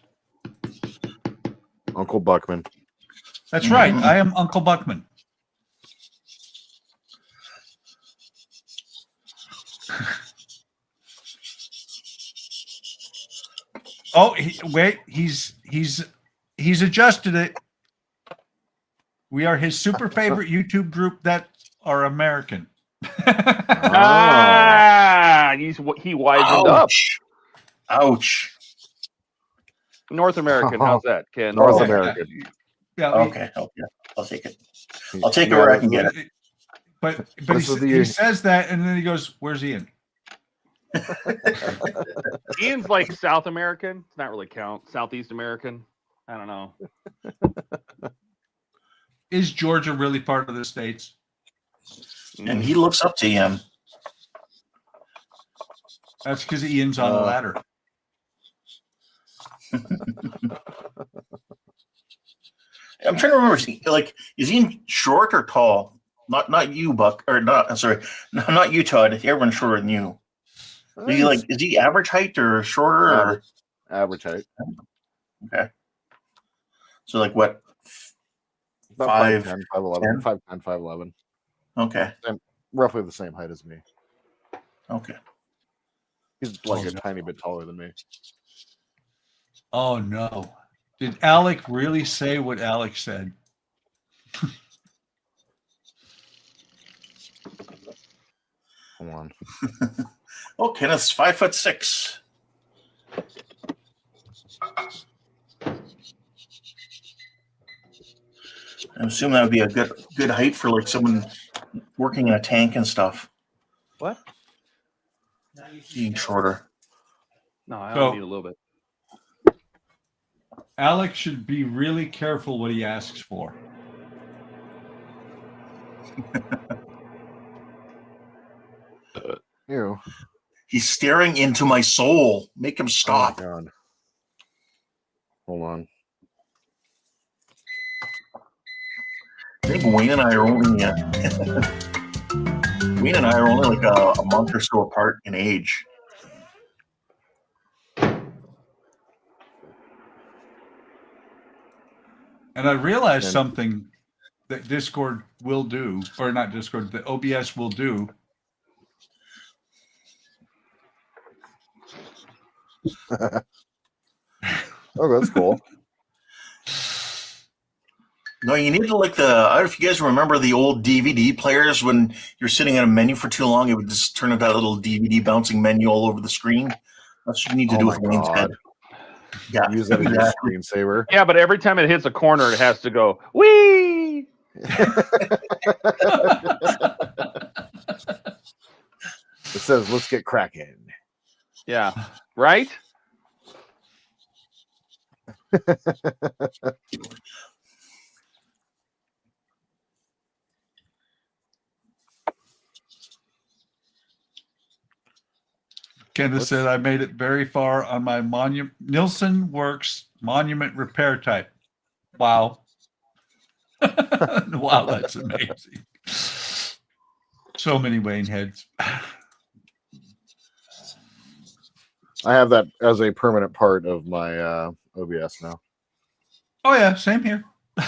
Uncle Buckman. that's right. I am Uncle Buckman. Oh, wait, he's adjusted it. We are his super favorite YouTube group that are American. Ah, he wisened up. Ouch. Ouch. North American, how's that, Ken? North Oh, American. Yeah, Okay. Oh, yeah. I'll take it. I'll take it where I can get it. But This is he says that, and then he goes, "Where's Ian?" Ian's like South American. It's not really count. Southeast American. I don't know. Is Georgia really part of the states? And he looks up to him. That's because Ian's on the ladder. I'm trying to remember. Is he short or tall? Not you, Buck, or not? Sorry, not you, Todd. Everyone's shorter than you. Is he average height or shorter? Or? Average height. Okay. So what? About 5'10", 5'11", 5'10", 5'11". Okay. Roughly the same height as me. Okay. He's like a tiny bit taller than me. Oh no! Did Alec really say what Alec said? Come on. Oh, Kenneth's 5'6". I assume that would be a good height for someone working in a tank and stuff. What? Being shorter. No, I So- only need a little bit. Alec should be really careful what he asks for. Ew. He's staring into my soul. Make him stop. Oh my God. Hold on. I think Wayne and I are only like a month or so apart in age. And I realized something that Discord will do, or not Discord, that OBS will do. Oh, that's cool. No, you need to I don't know if you guys remember the old DVD players when you're sitting at a menu for too long, it would just turn into that little DVD bouncing menu all over the screen. That's what you need to Oh do my with Wayne's head. God. Yeah. Use that as your screensaver. Yeah, but every time it hits a corner, it has to go wee. It says, "Let's get cracking." Yeah. Right? Kenneth said, I made it very far on my Nielsen Works monument repair type. Wow. Wow, that's amazing. So many Wayne heads. I have that as a permanent part of my OBS now. Oh, yeah, same here. I'm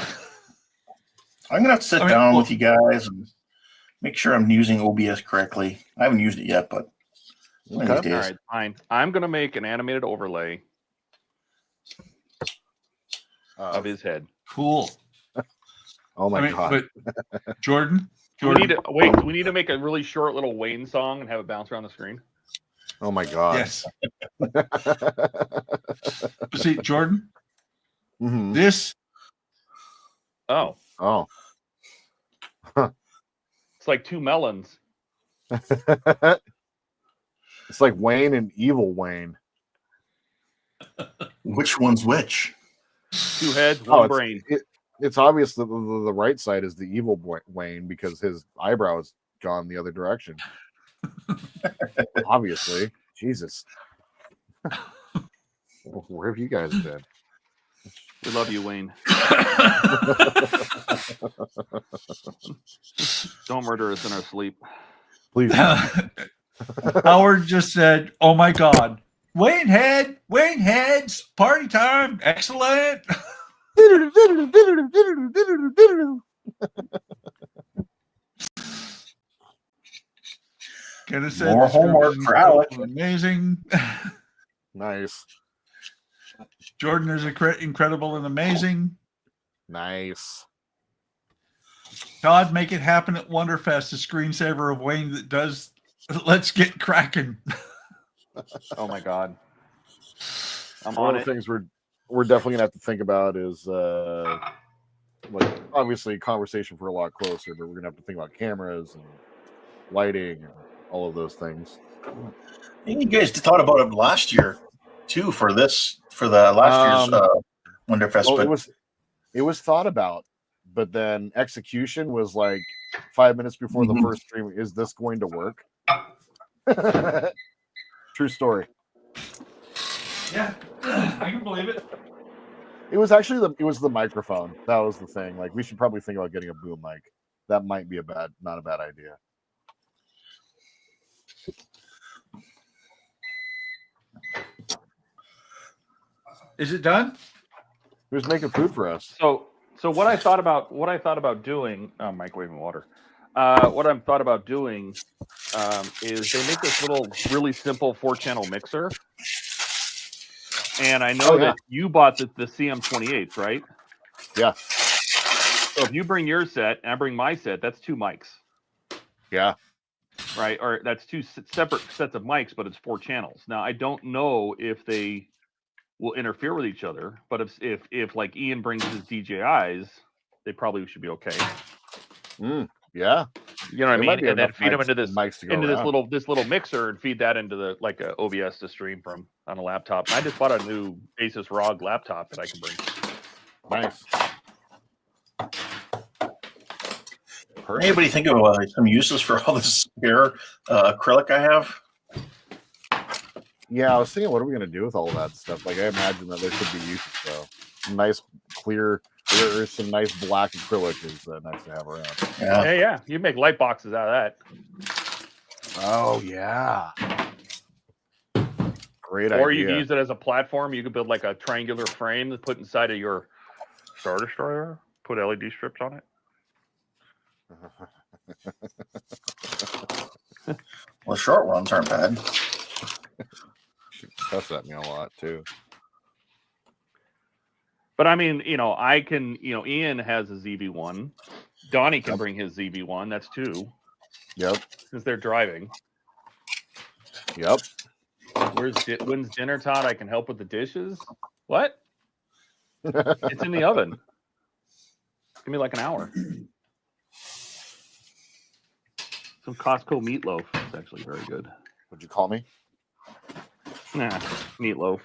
gonna have to sit down with you guys and make sure I'm using OBS correctly. I haven't used it yet, but one of these days. All right, fine. I'm gonna make an animated overlay of his head. Cool. Oh my god! But Jordan, We need to wait. We need to make a really short little Wayne song and have it bounce around the screen. Oh my god! Yes. See, Jordan, Mm-hmm. this. Oh, Huh. It's like two melons. It's like Wayne and Evil Wayne. Which one's which? Two heads, one brain. It's obvious that the right side is the evil Wayne because his eyebrow is gone the other direction. Obviously. Jesus. Where have you guys been? We love you, Wayne. Don't murder us in our sleep. Please. Howard just said, oh my God. Wayne heads, party time. Excellent. Kenneth said, more homework for Alex. Amazing. Nice. Jordan is incredible and amazing. Nice. Todd, make it happen at Wonderfest, a screensaver of Wayne that does Let's Get Cracking. Oh my God. I'm One on of it. the things we're definitely gonna have to think about is like obviously conversation for a lot closer, but we're gonna have to think about cameras and lighting and all of those things. I think you guys thought about it last year too for the last year's Wonderfest. Well, but it was thought about, but then execution was like 5 minutes before the first stream. Is this going to work? True story. Yeah, I can believe it. It was actually the microphone. That was the thing. Like we should probably think about getting a boom mic. That might be not a bad idea. Is it done? Who's making food for us? So what I thought about doing, microwave and water. What I'm thought about doing is they make this little really simple 4-channel mixer. And I know that you bought the CM28s, right? Yeah. So if you bring your set and I bring my set, that's 2 mics. Yeah. Right? Or that's 2 separate sets of mics, but it's 4 channels. Now, I don't know if they will interfere with each other, but if like Ian brings his DJIs, they probably should be okay. Yeah. You know what I mean? And then feed them into this around. this little mixer and feed that into the like a OBS to stream from on a laptop. And I just bought a new Asus ROG laptop that I can bring. Nice. anybody think of some uses for all this spare acrylic I have? Yeah, I was thinking, what are we going to do with all of that stuff? Like, I imagine that there could be uses, though. Some nice, clear, or some nice black acrylic is nice to have around. Yeah. You make light boxes out of that. Oh, yeah. Great idea. Or you can use it as a platform. You could build like a triangular frame to put inside of your Star Destroyer. Put LED strips on it. Well, short ones aren't bad. Cuss at me a lot too. But I mean, I can, Ian has a ZV-1. Donnie can bring his ZV-1. That's 2. Yep. Because they're driving. Yep. When's dinner, Todd? I can help with the dishes. What? It's in the oven. Give me like an hour. Some Costco meatloaf. It's actually very good. What'd you call me? Nah, meatloaf.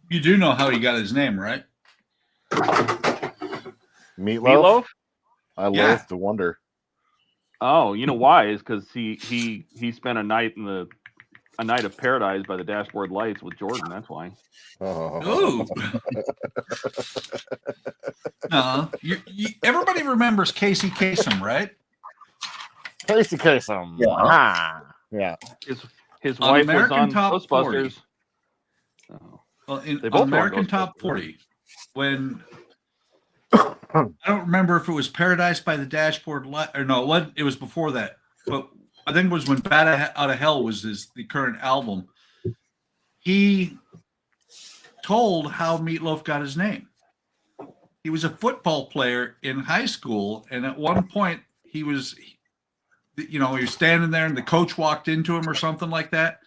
You do know how he got his name, right? Meatloaf? I Yeah. loathe to wonder. Oh, you know why? Is because he spent a night of paradise by the dashboard lights with Jordan. That's why. Ooh. No, everybody remembers Casey Kasem, right? Casey Kasem. Yeah. Ah. Yeah. His On wife American was on Top 40. Ghostbusters. Oh. Well, They both on were on American Top Ghostbusters. 40, when I don't remember if it was Paradise by the Dashboard Light or no, it was before that. But I think it was when Bat Out of Hell was the current album. He told how Meatloaf got his name. He was a football player in high school, and at one point he was standing there, and the coach walked into him or something like that,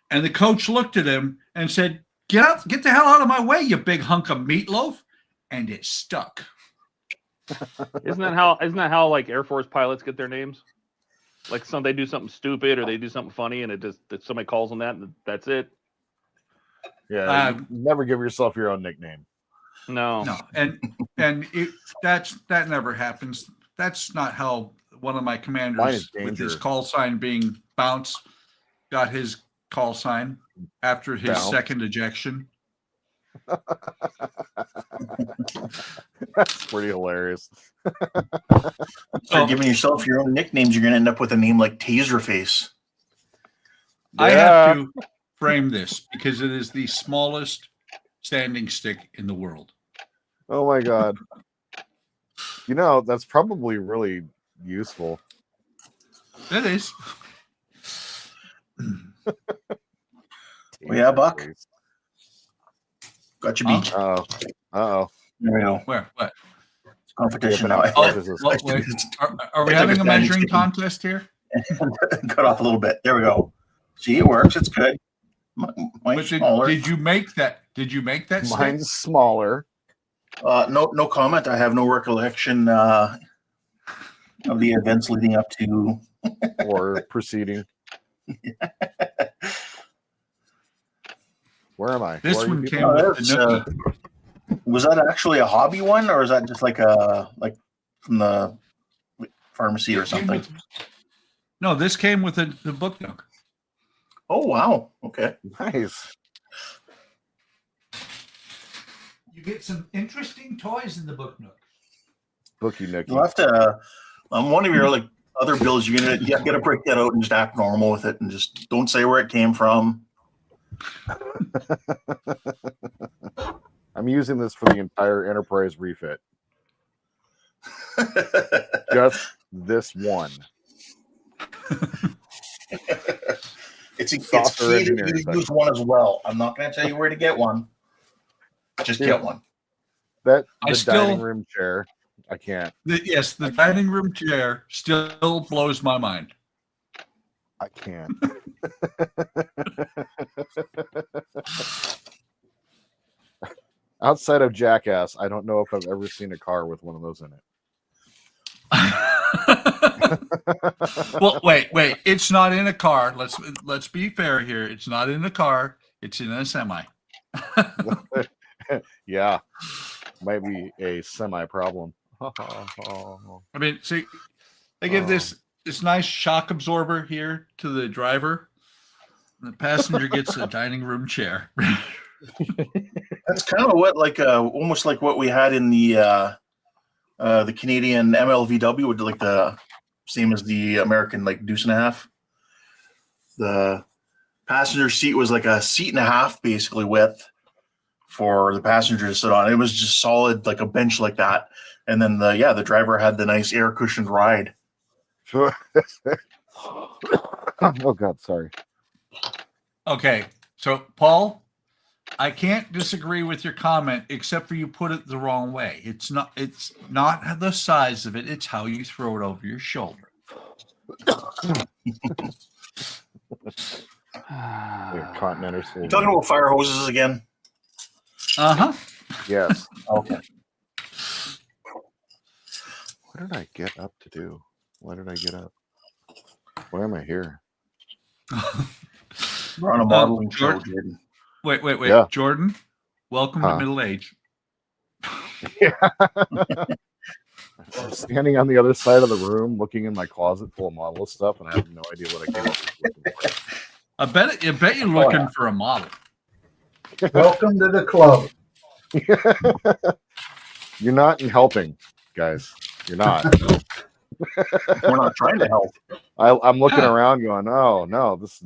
and the coach looked at him and said, "Get the hell out of my way, you big hunk of meatloaf," and it stuck. Isn't that how like Air Force pilots get their names? Like they do something stupid or they do something funny, and somebody calls them that, and that's it. Yeah. You never give yourself your own nickname. No. and that never happens. That's not how one of my Mine is commanders with Danger. his call sign being Bounce got his call sign after his Bounce. second ejection. That's pretty hilarious. Start giving yourself your own nicknames, you're gonna end up with a name like Taserface. I have to frame this because it is the smallest standing stick in the world. Oh my god. You know, that's probably really useful. It is. Well, yeah, Buck. Got you beat. Uh-oh. There we go. Where? What? It's competition Yeah, now. but Wait. Are we It's like having a a standing measuring stick. contest here? Cut off a little bit. There we go. See, it works. It's good. Mine's smaller. Did you make that? Did you make that stick? Mine's smaller. No comment. I have no recollection of the events leading up to. Or proceeding. Where am I? This Who are you one people? came Oh, with that's, the nookie. Was that actually a hobby one, or is that just like from the pharmacy or something? No, this came with the book nook. Oh wow! Okay. Nice. You get some interesting toys in the book nook. Bookie Nookie. You'll have to. On one of your like other bills, you gotta break that out and just act normal with it, and just don't say where it came from. I'm using this for the entire Enterprise refit. Just this one. It's key Software that engineering you section. use one as well. I'm not going to tell you where to get one. Just Yeah. get one. The I still- dining room chair. I can't. Yes, the dining room chair still blows my mind. I can't. Outside of Jackass, I don't know if I've ever seen a car with one of those in it. Well, wait. It's not in a car. Let's be fair here. It's not in a car. It's in a semi. Yeah. Might be a semi problem. I mean, see, they give this nice shock absorber here to the driver. The passenger gets a dining room chair. That's kind of what almost like what we had in the Canadian MLVW, with like the same as the American like deuce and a half. The passenger seat was like a seat and a half basically width for the passenger to sit on. It was just solid, like a bench like that. And then the driver had the nice air cushioned ride. Oh God, sorry. Okay, so Paul, I can't disagree with your comment, except for you put it the wrong way. It's not the size of it; it's how you throw it over your shoulder. Continental. You talking about fire hoses again? Yes. Okay. What did I get up to do? Why did I get up? Why am I here? We're on a modeling show, Jordan. Jordan. Wait. Yeah. Jordan, welcome to middle age. Yeah. I'm standing on the other side of the room looking in my closet full of model stuff, and I have no idea what I came up with. I bet you're looking for a model. Welcome to the club. You're not helping, guys. You're not. We're not trying to help. I'm looking around going, oh, no, this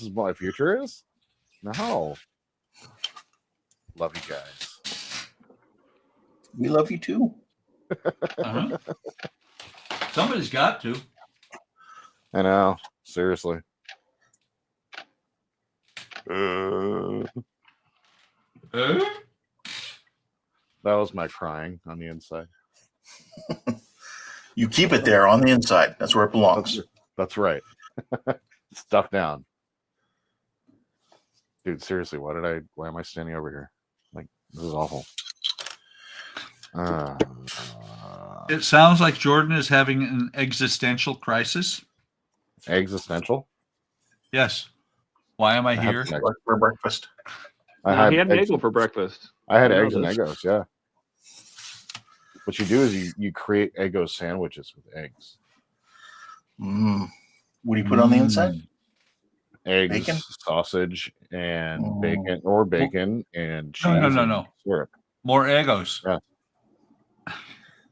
is what my future is? No. Love you guys. We love you too. Uh-huh. Somebody's got to. I know. Seriously. That was my crying on the inside. You keep it there on the inside. That's where it belongs. That's right. Stuff down. Dude, seriously, why am I standing over here? Like, this is awful. It sounds like Jordan is having an existential crisis. Existential? Yes. Why am I here? For breakfast. I had he had an eggs Eggo for breakfast. I had I know eggs and this. Eggos, yeah. What you do is you create Eggo sandwiches with eggs. What do you put on the inside? Eggs, Bacon? sausage, and bacon and cheese. No. And syrup. More Eggos. Yeah.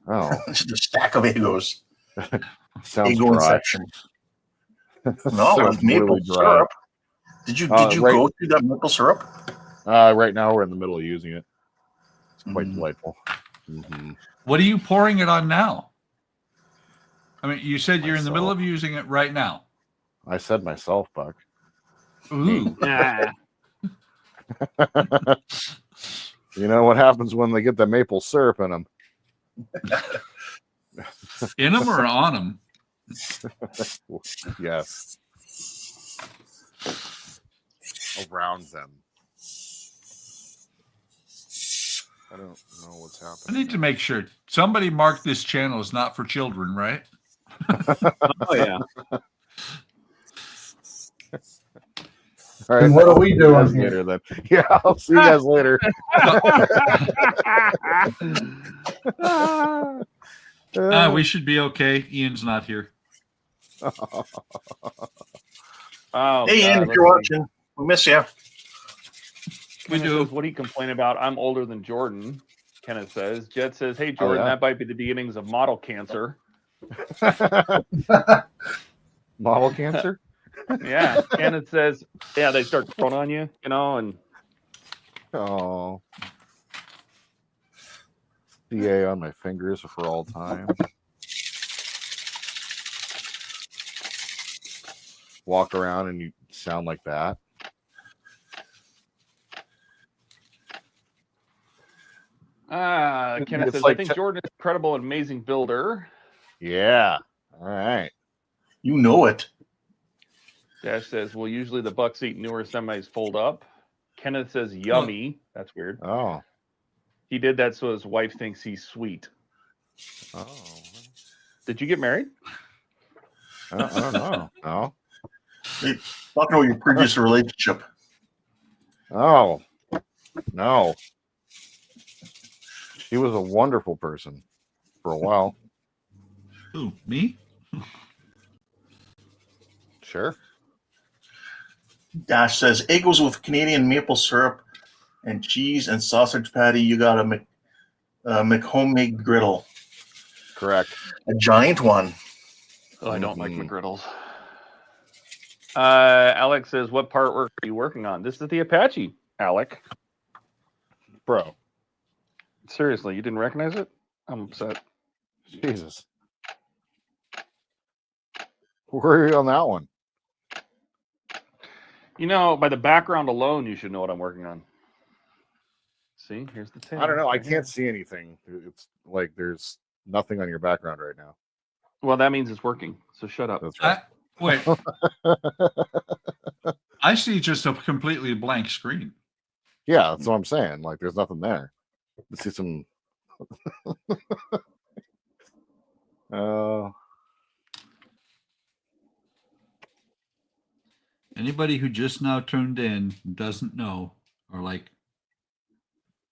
Oh, Just a stack of Eggos. sounds Eggo dry. inception. No, Sounds with maple really dry. syrup. Did you Right. go through that maple syrup? Right now we're in the middle of using it. It's quite delightful. What are you pouring it on now? I mean, you said you're in the middle of using it right now. I said myself, Buck. Ooh. Nah. You know what happens when they get the maple syrup in them? In them or on them? Yes. Around them. I don't know what's I happening. need to make sure somebody marked this channel is not for children, right? Oh yeah. All right, And what are we see you doing guys here? later then? Yeah, I'll see you guys later. We should be okay. Ian's not here. Oh, Hey, God, Ian, if let's you're see. watching, we miss you. We Kenneth do. says, what do you complain about? I'm older than Jordan. Kenneth says. Jet says, hey, Jordan, yeah. that might be the beginnings of model cancer. Model cancer? Yeah. Kenneth says, yeah, they start growing on you, and Oh. CA on my fingers for all time. Walk around and you sound like that. Kenneth It's says, like I think Jordan is an incredible and amazing builder. Yeah. All right. You know it. Dash says, well, usually the Bucks eat newer semis fold up. Kenneth says, yummy. That's weird. Oh. He did that so his wife thinks he's sweet. Oh. Did you get married? I don't know. No. Talking about your previous relationship. Oh. No. She was a wonderful person for a while. Who, me? Sure. Dash says, Eggos with Canadian maple syrup and cheese and sausage patty. You got a homemade griddle. Correct. A giant one. Oh, I don't like McGriddles. Alex says, what part work are you working on? This is the Apache, Alec. Bro. Seriously, you didn't recognize it? I'm upset. Jesus. Where are you on that one? You know, by the background alone, you should know what I'm working on. See, here's the tail. I don't know. I right here. can't see anything. It's like there's nothing on your background right now. Well, that means it's working. So shut up. That's right. Wait. I see just a completely blank screen. Yeah, that's what I'm saying. Like there's nothing there. Let's see some. Anybody who just now tuned in and doesn't know are like,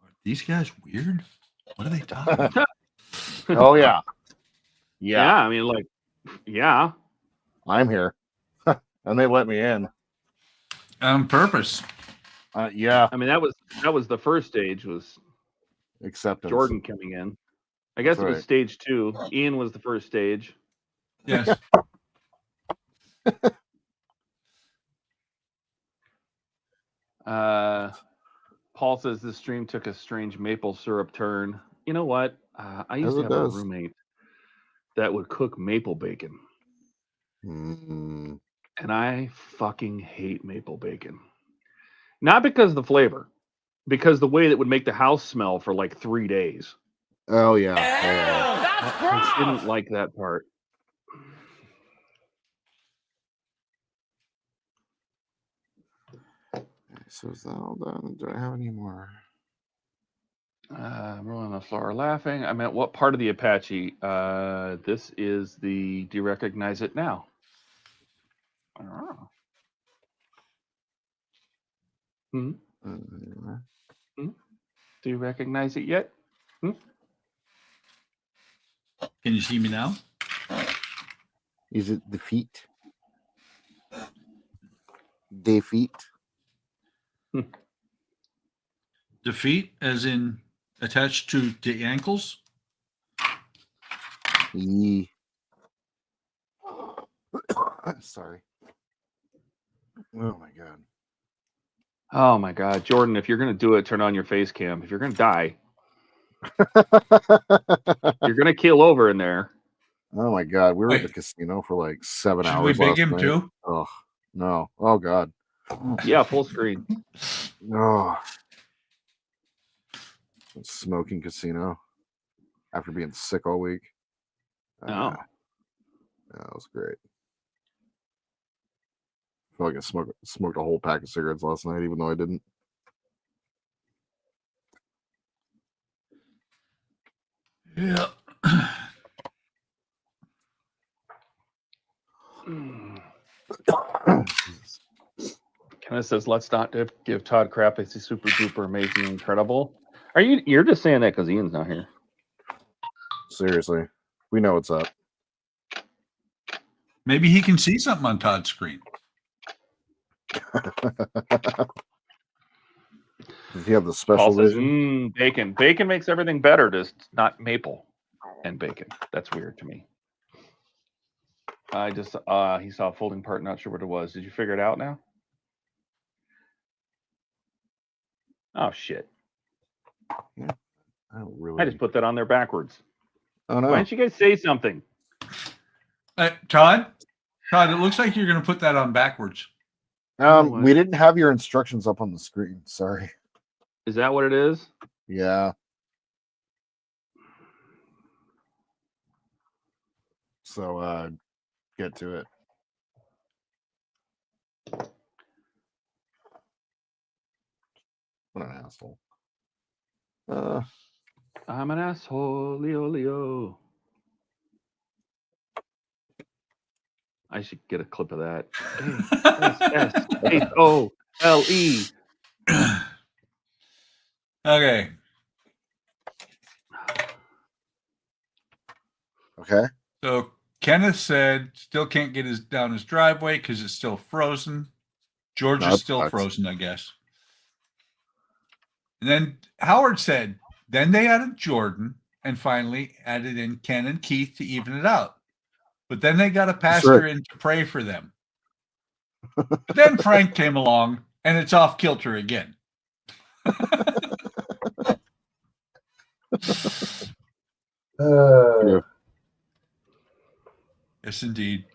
are these guys weird? What are they talking about? Oh yeah. Yeah. Yeah. I mean, like, yeah. I'm here. And they let me in. On purpose. Yeah. I mean, that was the first stage, was Acceptance. Jordan coming in. I guess That's it was right. stage 2. Ian was the first stage. Yes. Paul says this stream took a strange maple syrup turn. You know what? I used As to it have does. a roommate that would cook maple bacon, Mm. and I fucking hate maple bacon. Not because of the flavor, because the way that would make the house smell for like 3 days. Oh yeah. Yeah. I didn't like that part. So is that all done? Do I have any more? I'm rolling on the floor laughing. I meant, what part of the Apache? This is the, do you recognize it now? Oh. Hmm? Do you recognize it yet? Hmm? Can you see me now? Is it defeat? Defeat. Defeat, as in attached to the ankles? Yee. Sorry. Oh my god. Oh my God, Jordan! If you're gonna do it, turn on your face cam. If you're gonna die, you're gonna keel over in there. Oh my god. We were at the Wait. casino for like 7 Should hours. we big last him night. too? Oh no. Oh god. Yeah, full screen. Oh. Smoking casino after being sick all week. Oh. Yeah, that was great. I feel like I smoked a whole pack of cigarettes last night, even though I didn't. Yeah. Kenneth says, "Let's not give Todd crap. It's super duper amazing, incredible." You're just saying that because Ian's not here? Seriously, we know what's up. Maybe he can see something on Todd's screen. Does he have the Paul special says, vision? bacon. Bacon makes everything better, just not maple and bacon. That's weird to me. I just he saw a folding part, not sure what it was. Did you figure it out now? Oh shit. Yeah, I don't really. I just put that on there backwards. Oh no. Why didn't you guys say something? Todd, it looks like you're going to put that on backwards. We didn't have your instructions up on the screen. Sorry. Is that what it is? Yeah. So get to it. What an asshole. I'm an asshole, Leo. I should get a clip of that. ASSHOLE. Okay. Okay. So Kenneth said still can't get down his driveway because it's still frozen. George is still frozen, I guess. And then Howard said, then they added Jordan and finally added in Ken and Keith to even it out. But then they got a pastor in to pray for them. But then Frank came along and it's off kilter again. Yeah. Yes, indeed.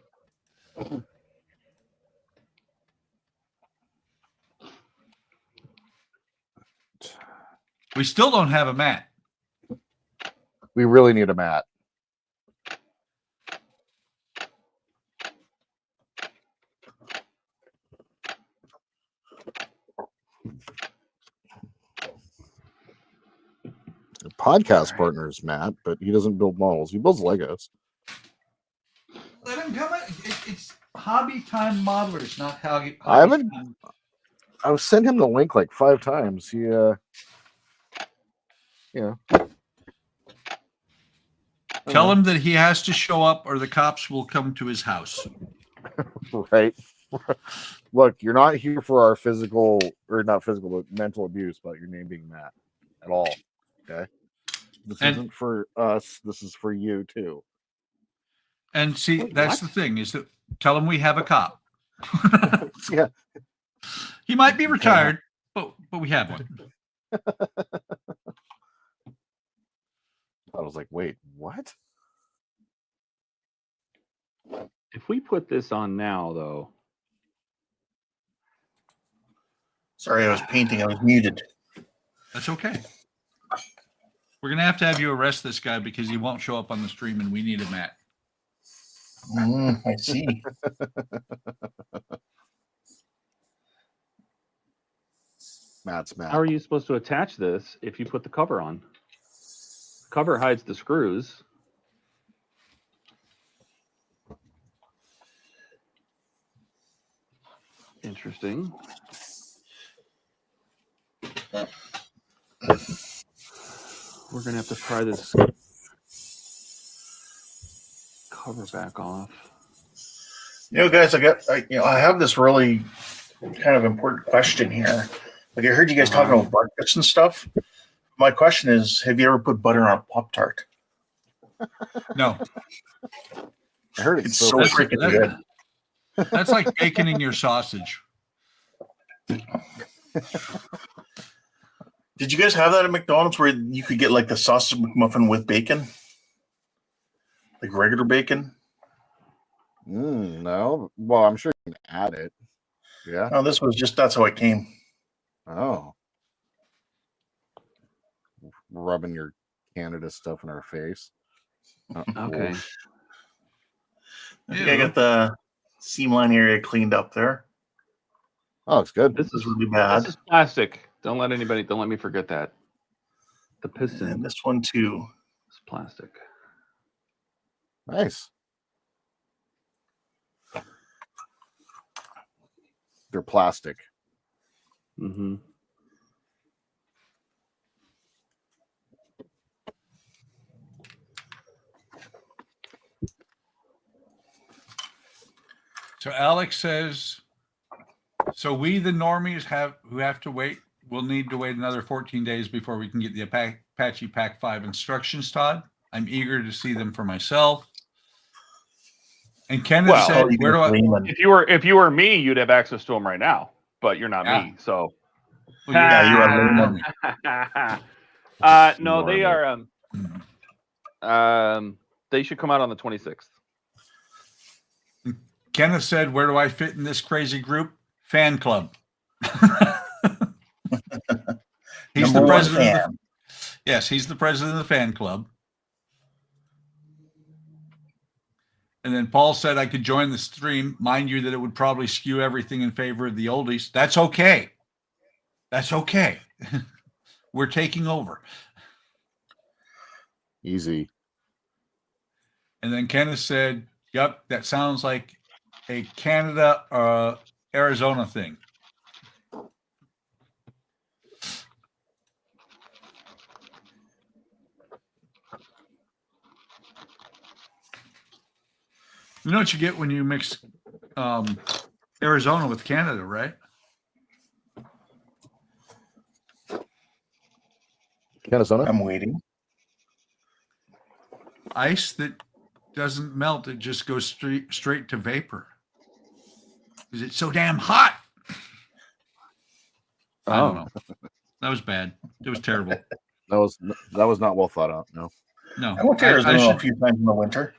We still don't have a mat. We really need a mat. Podcast partners, Matt, but he doesn't build models. He builds Legos. Let him come in. Hobby Time Modelers, not Hobby. I haven't. I've sent him the link like 5 times. He, yeah. Tell him that he has to show up, or the cops will come to his house. Right. Look, you're not here for our physical, or not physical, but mental abuse about your name being Matt at all. Okay. This isn't for us. This is for you too. And see, that's the thing, is that tell him we have a cop. Yeah. He might be retired, but we have one. I was like, wait, what? If we put this on now, though. Sorry, I was painting. I was muted. That's okay. We're going to have you arrest this guy because he won't show up on the stream, and we need him at. I see. Matt's Matt. How are you supposed to attach this if you put the cover on? The cover hides the screws. Interesting. We're gonna have to pry this cover back off. Guys, I have this really kind of important question here. Like, I heard you guys talking about buckets and stuff. My question is, have you ever put butter on a Pop-Tart? No. I heard it's so freaking good. That's like bacon in your sausage. Did you guys have that at McDonald's where you could get like the sausage McMuffin with bacon? Like regular bacon? No. Well, I'm sure you can add it. Yeah. No, this was just, that's how it came. Oh. Rubbing your Canada stuff in our face. Okay. I think I got the seam line area cleaned up there. Oh, it's good. This is really bad. This is plastic. Don't let me forget that. The piston. And this one too. Is plastic. Nice. They're plastic. Mm-hmm. So Alex says, so we, the normies, who have to wait, will need to wait another 14 days before we can get the Apache Pack 5 instructions, Todd. I'm eager to see them for myself. And Kenneth said, where do I... If you were me, you'd have access to them right now, but you're not me, so... Well, yeah, you are no, they are... they should come out on the 26th. Kenneth said, where do I fit in this crazy group? Fan club. He's the president of the, yes, he's the president of the fan club. And then Paul said I could join the stream. Mind you that it would probably skew everything in favor of the oldies. That's okay. That's okay. We're taking over. Easy. And then Kenneth said, yep, that sounds like a Canada, Arizona thing. You know what you get when you mix Arizona with Canada, right? Arizona? I'm waiting. Ice that doesn't melt, it just goes straight to vapor. Because it's so damn hot. I don't know. That was bad. It was terrible. That was not well thought out. No. No. I went to Arizona a few times in the winter.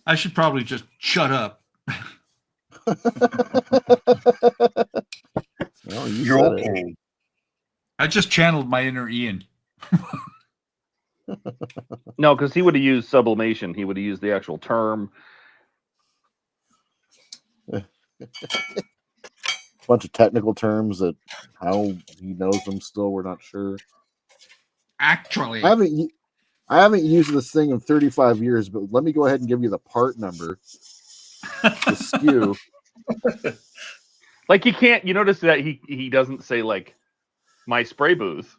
I should probably just shut up. Well, you're okay. I just channeled my inner Ian. No, because he would have used sublimation. He would have used the actual term. Bunch of technical terms that how he knows them still, we're not sure. Actually, I haven't used this thing in 35 years, but let me go ahead and give you the part number. the skew. Like he can't. You notice that he doesn't say like my spray booth.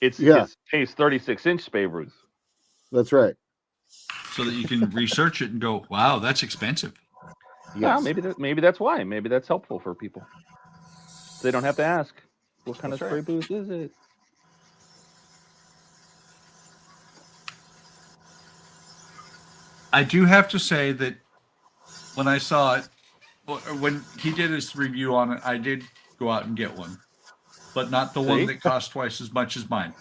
It's Yeah. his 36-inch spray booth. That's right. So that you can research it and go, wow, that's expensive. Yeah, Yes. maybe that's why. Maybe that's helpful for people. They don't have to ask what kind That's of spray right. booth is it. I do have to say that when I saw it, when he did his review on it, I did go out and get one, but not the one See? that cost twice as much as mine.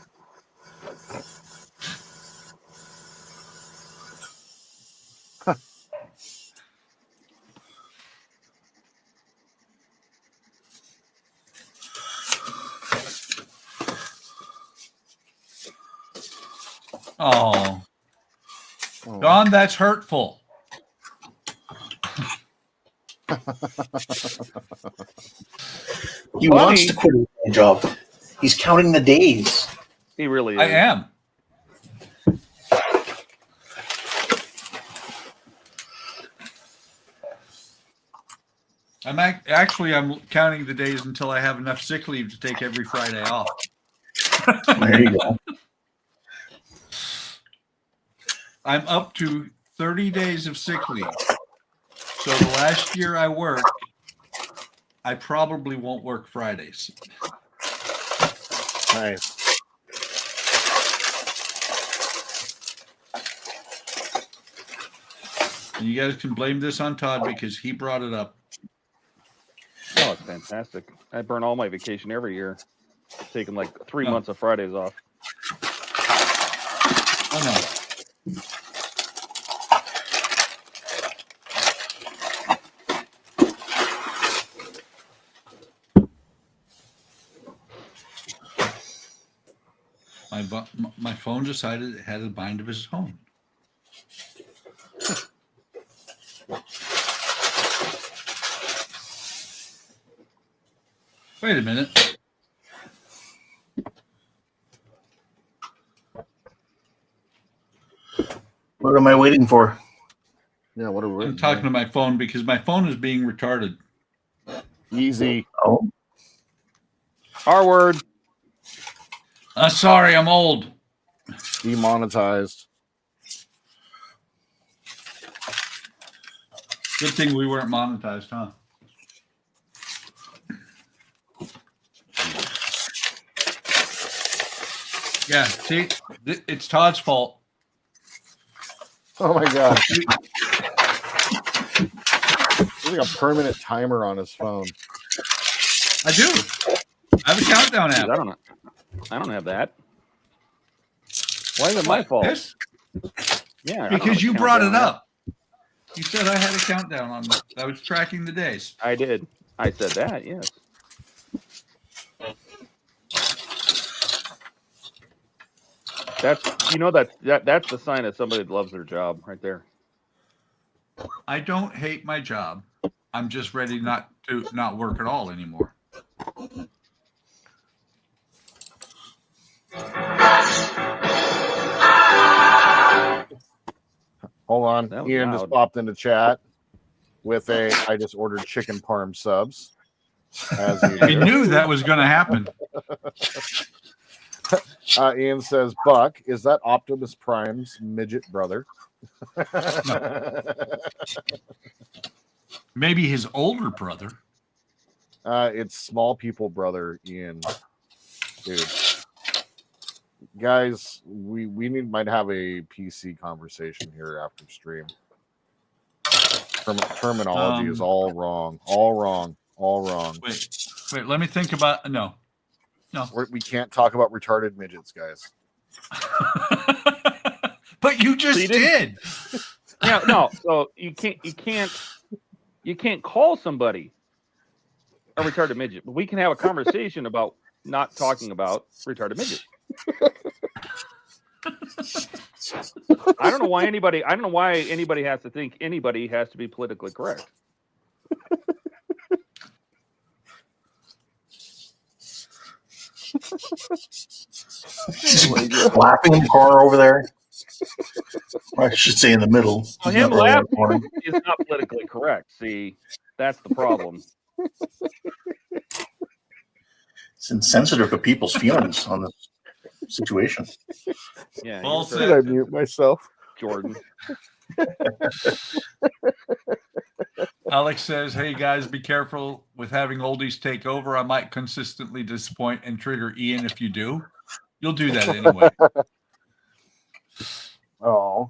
Oh, Oh. Don, that's hurtful. He wants to quit his day job. He's counting the days. He really is. I am. I'm counting the days until I have enough sick leave to take every Friday off. There you go. I'm up to 30 days of sick leave. So the last year I worked, I probably won't work Fridays. Nice. And you guys can blame this on Todd because he brought it up. Oh, it's fantastic. I burn all my vacation every year. Taking like 3 Oh. months of Fridays off. Oh no. My phone decided it had a bind of its own. Wait a minute. What am I waiting for? Yeah, what are we? I'm talking to my phone because my phone is being retarded. Easy. Oh, R word. Sorry, I'm old. Demonetized. Good thing we weren't monetized, huh? Yeah, see, it's Todd's fault. Oh my god. There's like a permanent timer on his phone. I do. I have a countdown app. I don't have that. Why is it my fault? This? Yeah, I don't have Because a you brought it countdown app. up. You said I had a countdown on this. I was tracking the days. I did. I said that. Yes. That's that's the sign of somebody that loves their job right there. I don't hate my job. I'm just ready not to not work at all anymore. Hold on. That was Ian loud. just popped into chat with I just ordered chicken parm subs. As you I do. knew that was going to happen. Ian says, Buck, is that Optimus Prime's midget brother? Maybe his older brother. It's small people brother, Ian. Dude. Guys, we might have a PC conversation here after stream. Terminology is all wrong. All wrong. All wrong. Wait, let me think about no. We can't talk about retarded midgets, guys. But you just did. Yeah, no. So you can't call somebody a retarded midget, but we can have a conversation about not talking about retarded midgets. I don't know why anybody has to think anybody has to be politically correct. laughing in the corner over there. I should say in the middle. Well, He's him not really in laughing the corner. is not politically correct. See, that's the problem. It's insensitive to people's feelings on this situation. Yeah, Paul you're said- Did I mute myself? Jordan. Alex says, "Hey guys, be careful with having oldies take over. I might consistently disappoint and trigger Ian if you do. You'll do that anyway." Oh,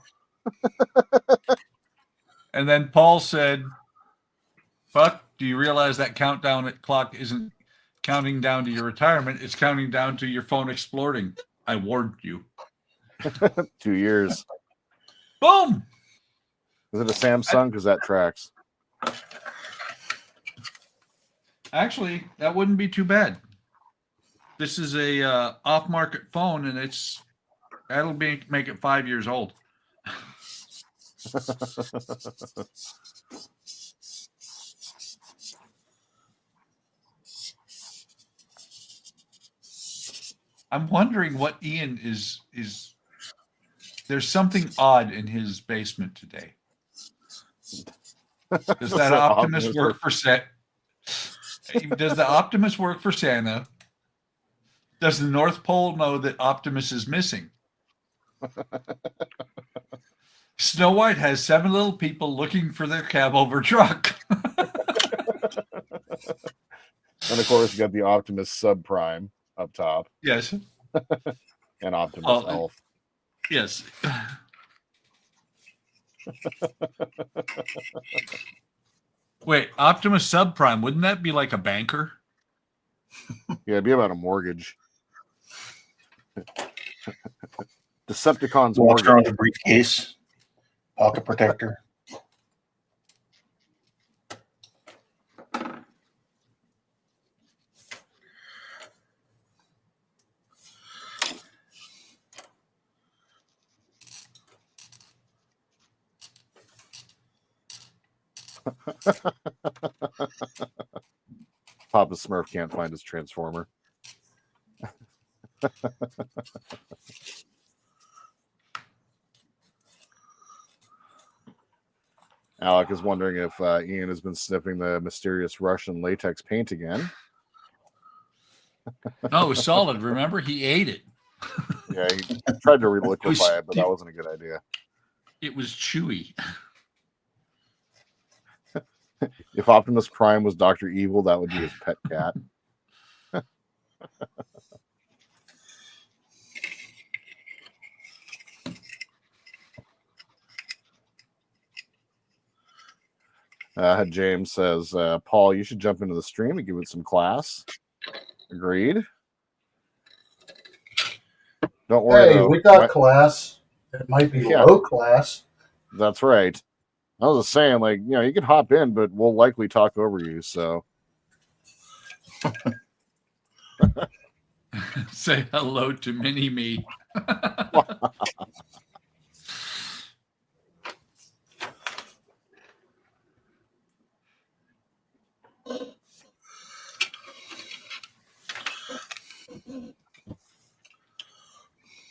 And then Paul said, "Buck, do you realize that countdown clock isn't counting down to your retirement? It's counting down to your phone exploding. I warned you." 2 years. Boom. Is it a Samsung? Because that tracks. Actually, that wouldn't be too bad. This is a off-market phone, and that'll make it 5 years old. I'm wondering what Ian is. There's something odd in his basement today. Does that So Optimus Optimus work for Santa? Does the Optimus work for Santa? Does the North Pole know that Optimus is missing? Snow White has 7 little people looking for their cab over truck. And of course, you got the Optimus subprime up top Yes. and Optimus Oh, Elf. Yes. Wait, Optimus subprime, wouldn't that be like a banker? Yeah, it'd be about a mortgage. Decepticon's Walks mortgage. around with a briefcase, pocket protector. Papa Smurf can't find his transformer. Alec is wondering if Ian has been sniffing the mysterious Russian latex paint again. No, it was solid. Remember, he ate it. Yeah, he tried to reliquify it, but that Steve- wasn't a good idea. It was chewy. If Optimus Prime was Dr. Evil, that would be his pet cat. James says, Paul, you should jump into the stream and give it some class. Agreed. Don't worry, Hey, though. we got class. It might be Yeah. low class. That's right. I was just saying, like, you know, you can hop in, but we'll likely talk over you. So, Say hello to Mini Me.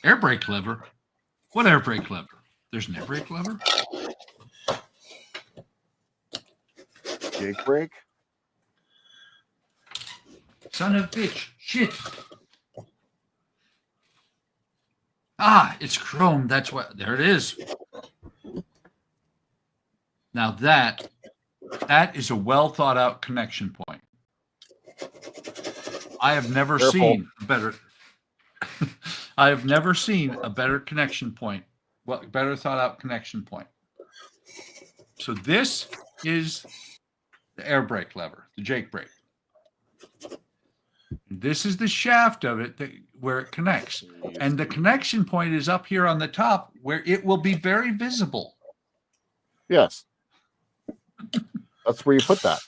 Air brake lever? What air brake lever? There's an air brake lever? Jake break. Son of a bitch. Shit. Ah, it's chrome. That's what. There it is. Now that is a well thought out connection point. I have never Careful. seen a better. I have never seen a better connection point. Well, better thought out connection point. So this is the air brake lever, the Jake brake. This is the shaft of it where it connects. And the connection point is up here on the top where it will be very visible. Yes. That's where you put that.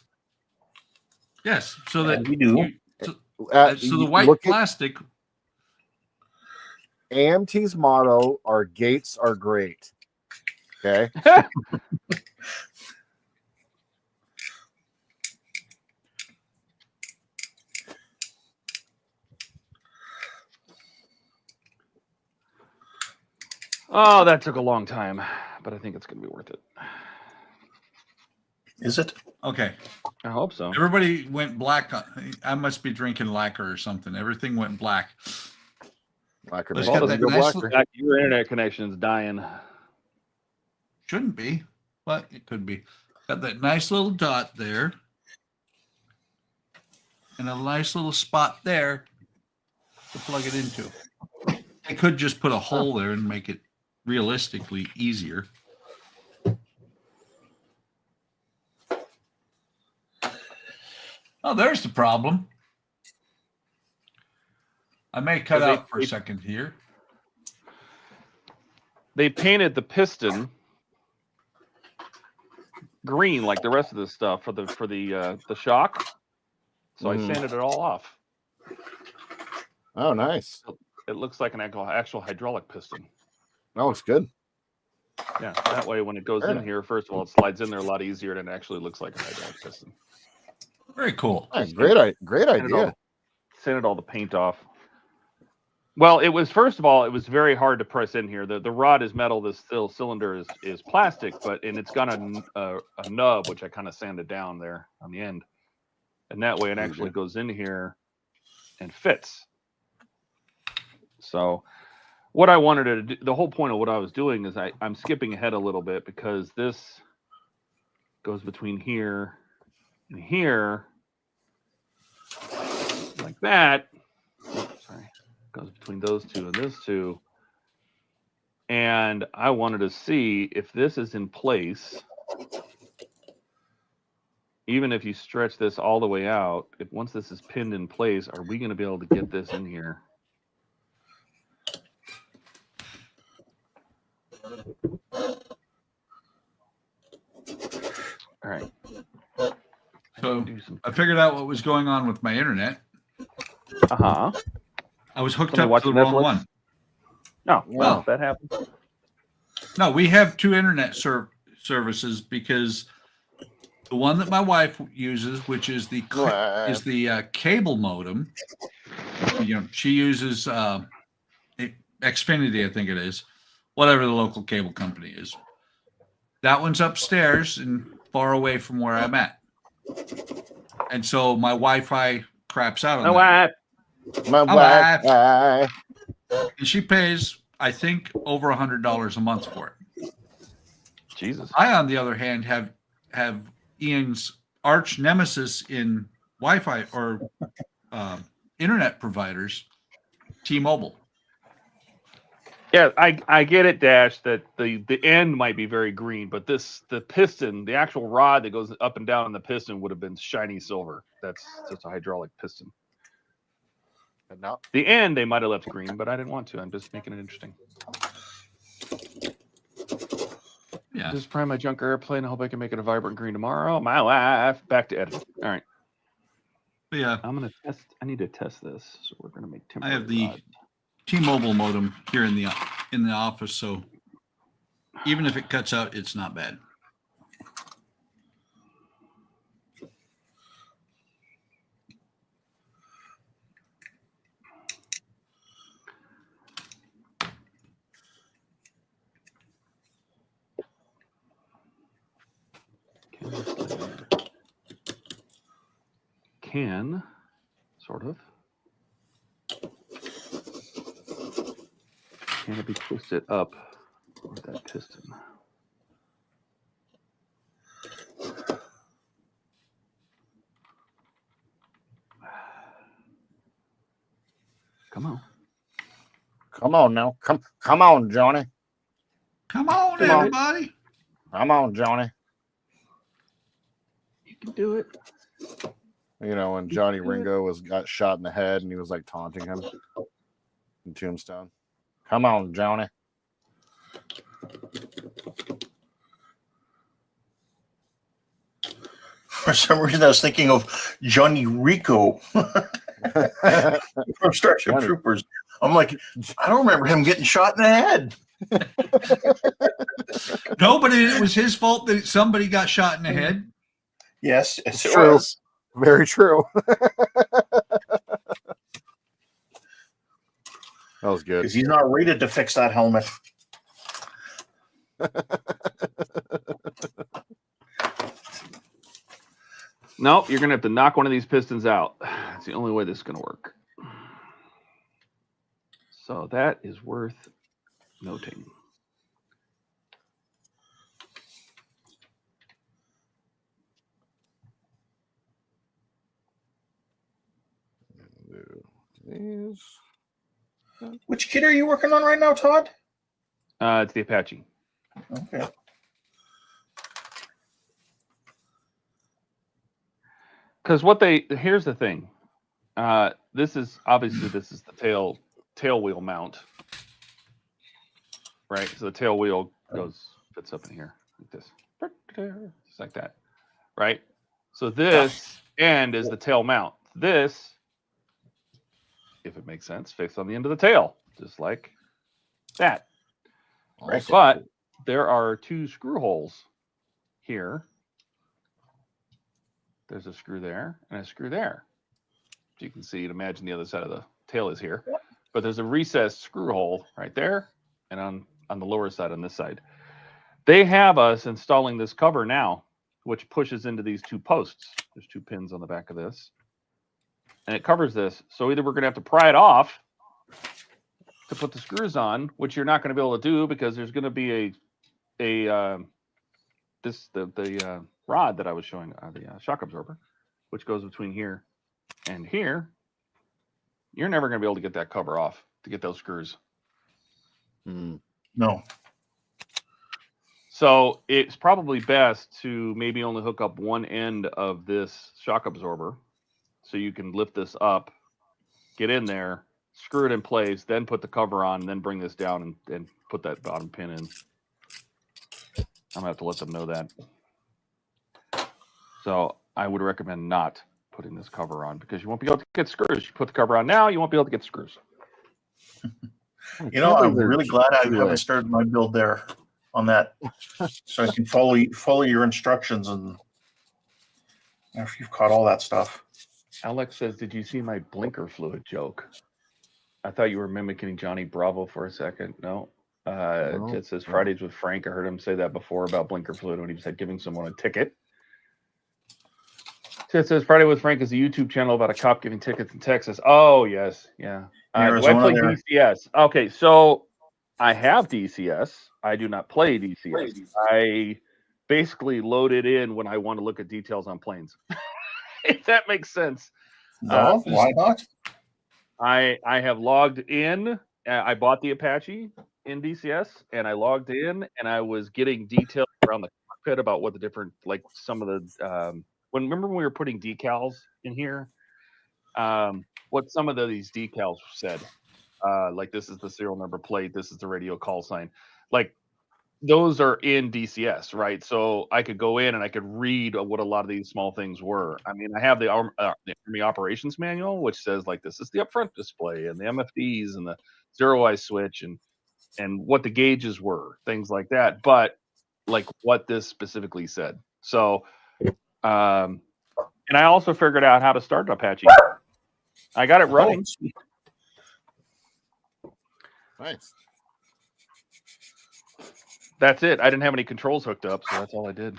Yes. So that And we do. so the white look at plastic. AMT's motto are gates are great. Okay. Oh, that took a long time, but I think it's going to be worth it. Is it? Okay. I hope so. Everybody went black. I must be drinking lacquer or something. Everything went black. Lacquer Let's makes get it that go nice blacker. Your internet connection's dying. Shouldn't be, but it could be. Got that nice little dot there. And a nice little spot there to plug it into. I could just put a hole there and make it realistically easier. Oh, there's the problem. I may cut out for a second here. They painted the piston green like the rest of the stuff for the shock. So I sanded it all off. Oh, nice. It looks like an actual hydraulic piston. That looks good. Yeah, that way when it goes in here, first of all, it slides in there a lot easier and it actually looks like a hydraulic piston. Very cool. Hey, great idea. Sanded all the paint off. Well, it was, first of all, it was very hard to press in here. The rod is metal. The cylinder is plastic, and it's got a nub, which I kind of sanded down there on the end. And that way it actually goes in here and fits. So what I wanted to do, the whole point of what I was doing is I'm skipping ahead a little bit because this goes between here and here like that. Sorry. Goes between those two and this two. And I wanted to see if this is in place. Even if you stretch this all the way out, if once this is pinned in place, are we going to be able to get this in here? All right. So I figured out what was going on with my internet. Uh-huh. I was hooked Somebody up to the wrong Netflix? one. No, Well, that happens. No, we have two internet services because the one that my wife uses, which is the cable modem, she uses Xfinity, I think it is, whatever the local cable company is. That one's upstairs and far away from where I'm at, and so my Wi-Fi craps out on that. My wife. And she pays, I think, over $100 a month for it. Jesus. I, on the other hand, have Ian's arch nemesis in Wi-Fi or internet providers, T-Mobile. Yeah, I get it, Dash, that the end might be very green, but the piston, the actual rod that goes up and down in the piston would have been shiny silver. That's just a hydraulic piston. And now, The end they might have left green, but I didn't want to. I'm just making it interesting. Yeah. Just prime my junk airplane. I hope I can make it a vibrant green tomorrow. My life. Back to editing. All right. Yeah. I'm gonna test. I need to test this. So we're gonna make I temporary have the rod. T-Mobile modem here in the office, so even if it cuts out, it's not bad. Can sort of. Can it be twisted up with that piston? Come on. come on now. Come on, Johnny. Come on, Come on. everybody. Come on, Johnny. You can do it. When Johnny Ringo got shot in the head and he was like taunting him in Tombstone. Come on, Johnny. For some reason, I was thinking of Johnny Rico from Starship Johnny. Troopers. I'm like, I don't remember him getting shot in the head. No, but it was his fault that somebody got shot in the head. Yes, it True. was. Very true. That was good. Because he's not rated to fix that helmet. Nope, you're gonna have to knock one of these pistons out. It's the only way this is gonna work. So that is worth noting. These. Which kit are you working on right now, Todd? It's the Apache. Okay. Because here's the thing. This is the tail wheel mount, right? So the tail wheel fits up in here like this, just like that, right? So this end is the tail mount. This, if it makes sense, fits on the end of the tail, just like that. Right? Awesome. But there are two screw holes here. There's a screw there and a screw there. So you can see and imagine the other side of the tail is here. But there's a recessed screw hole right there and on the lower side on this side. They have us installing this cover now, which pushes into these two posts. There's two pins on the back of this. And it covers this. So either we're going to have to pry it off to put the screws on, which you're not going to be able to do because there's going to be the rod that I was showing, the shock absorber, which goes between here and here. You're never going to be able to get that cover off to get those screws. No. So it's probably best to maybe only hook up one end of this shock absorber so you can lift this up, get in there, screw it in place, then put the cover on, and then bring this down and put that bottom pin in. I'm going to have to let them know that. So I would recommend not putting this cover on because you won't be able to get screws. You put the cover on now, you won't be able to get screws. You know, I'm really glad I haven't started my build there on that, so I can follow your instructions and after you've caught all that stuff. Alex says, "Did you see my blinker fluid joke?" I thought you were mimicking Johnny Bravo for a second. No. It says Fridays with Frank. I heard him say that before about blinker fluid when he said giving someone a ticket. It says Friday with Frank is a YouTube channel about a cop giving tickets in Texas. Oh, yes. Yeah. Do I play DCS? Okay, so I have DCS. I do not play DCS. I basically load it in when I want to look at details on planes. If that makes sense. No, why not? I have logged in. I bought the Apache in DCS, and I logged in, and I was getting details around the cockpit about what the different, like some of the remember when we were putting decals in here, what some of these decals said, like this is the serial number plate, this is the radio call sign, like those are in DCS, right? So I could go in and I could read what a lot of these small things were. I mean, I have the Army Operations Manual, which says like this is the upfront display and the MFDs and the zero-eye switch and what the gauges were, things like that. But like what this specifically said. So, and I also figured out how to start Apache. I got it running. Nice. That's it. I didn't have any controls hooked up, so that's all I did.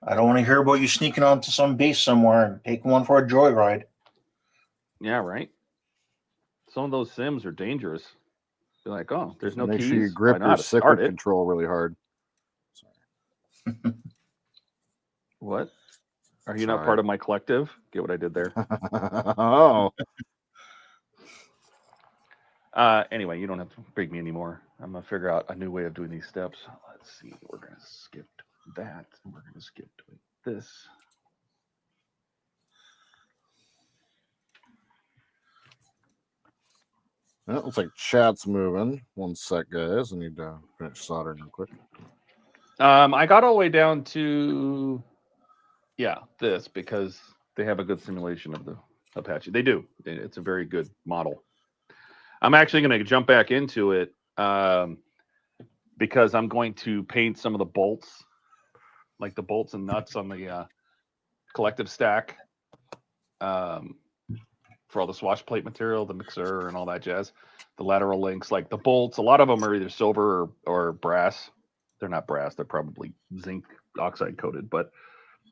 I don't want to hear about you sneaking onto some base somewhere and taking one for a joyride. Yeah, right. Some of those sims are dangerous. You're like, oh, there's no Make keys. sure you grip your cyclic control really hard. What? Are you not part of my collective? Get what I did there? Oh. Anyway, you don't have to break me anymore. I'm going to figure out a new way of doing these steps. Let's see. We're going to skip that. And we're going to skip doing this. It looks like chat's moving. One sec, guys. I need to finish soldering real quick. I got all the way down to, this, because they have a good simulation of the Apache. They do. It's a very good model. I'm actually going to jump back into it because I'm going to paint some of the bolts, like the bolts and nuts on the collective stack. for all the swash plate material, the mixer and all that jazz. The lateral links, like the bolts, a lot of them are either silver or brass. They're not brass, they're probably zinc oxide coated, but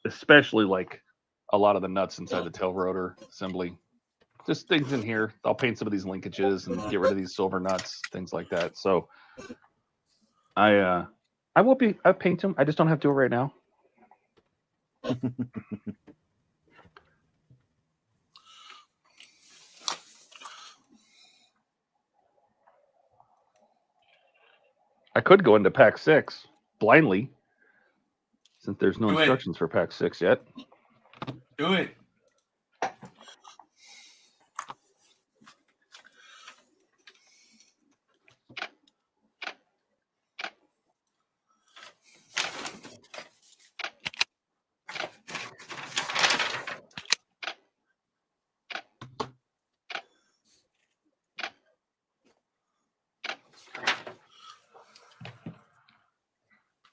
especially like a lot of the nuts inside the tail rotor assembly. Just things in here. I'll paint some of these linkages and get rid of these silver nuts, things like that. So I paint them. I just don't have to do it right now. I could go into pack 6 blindly, since there's no instructions for pack 6 yet. Do it.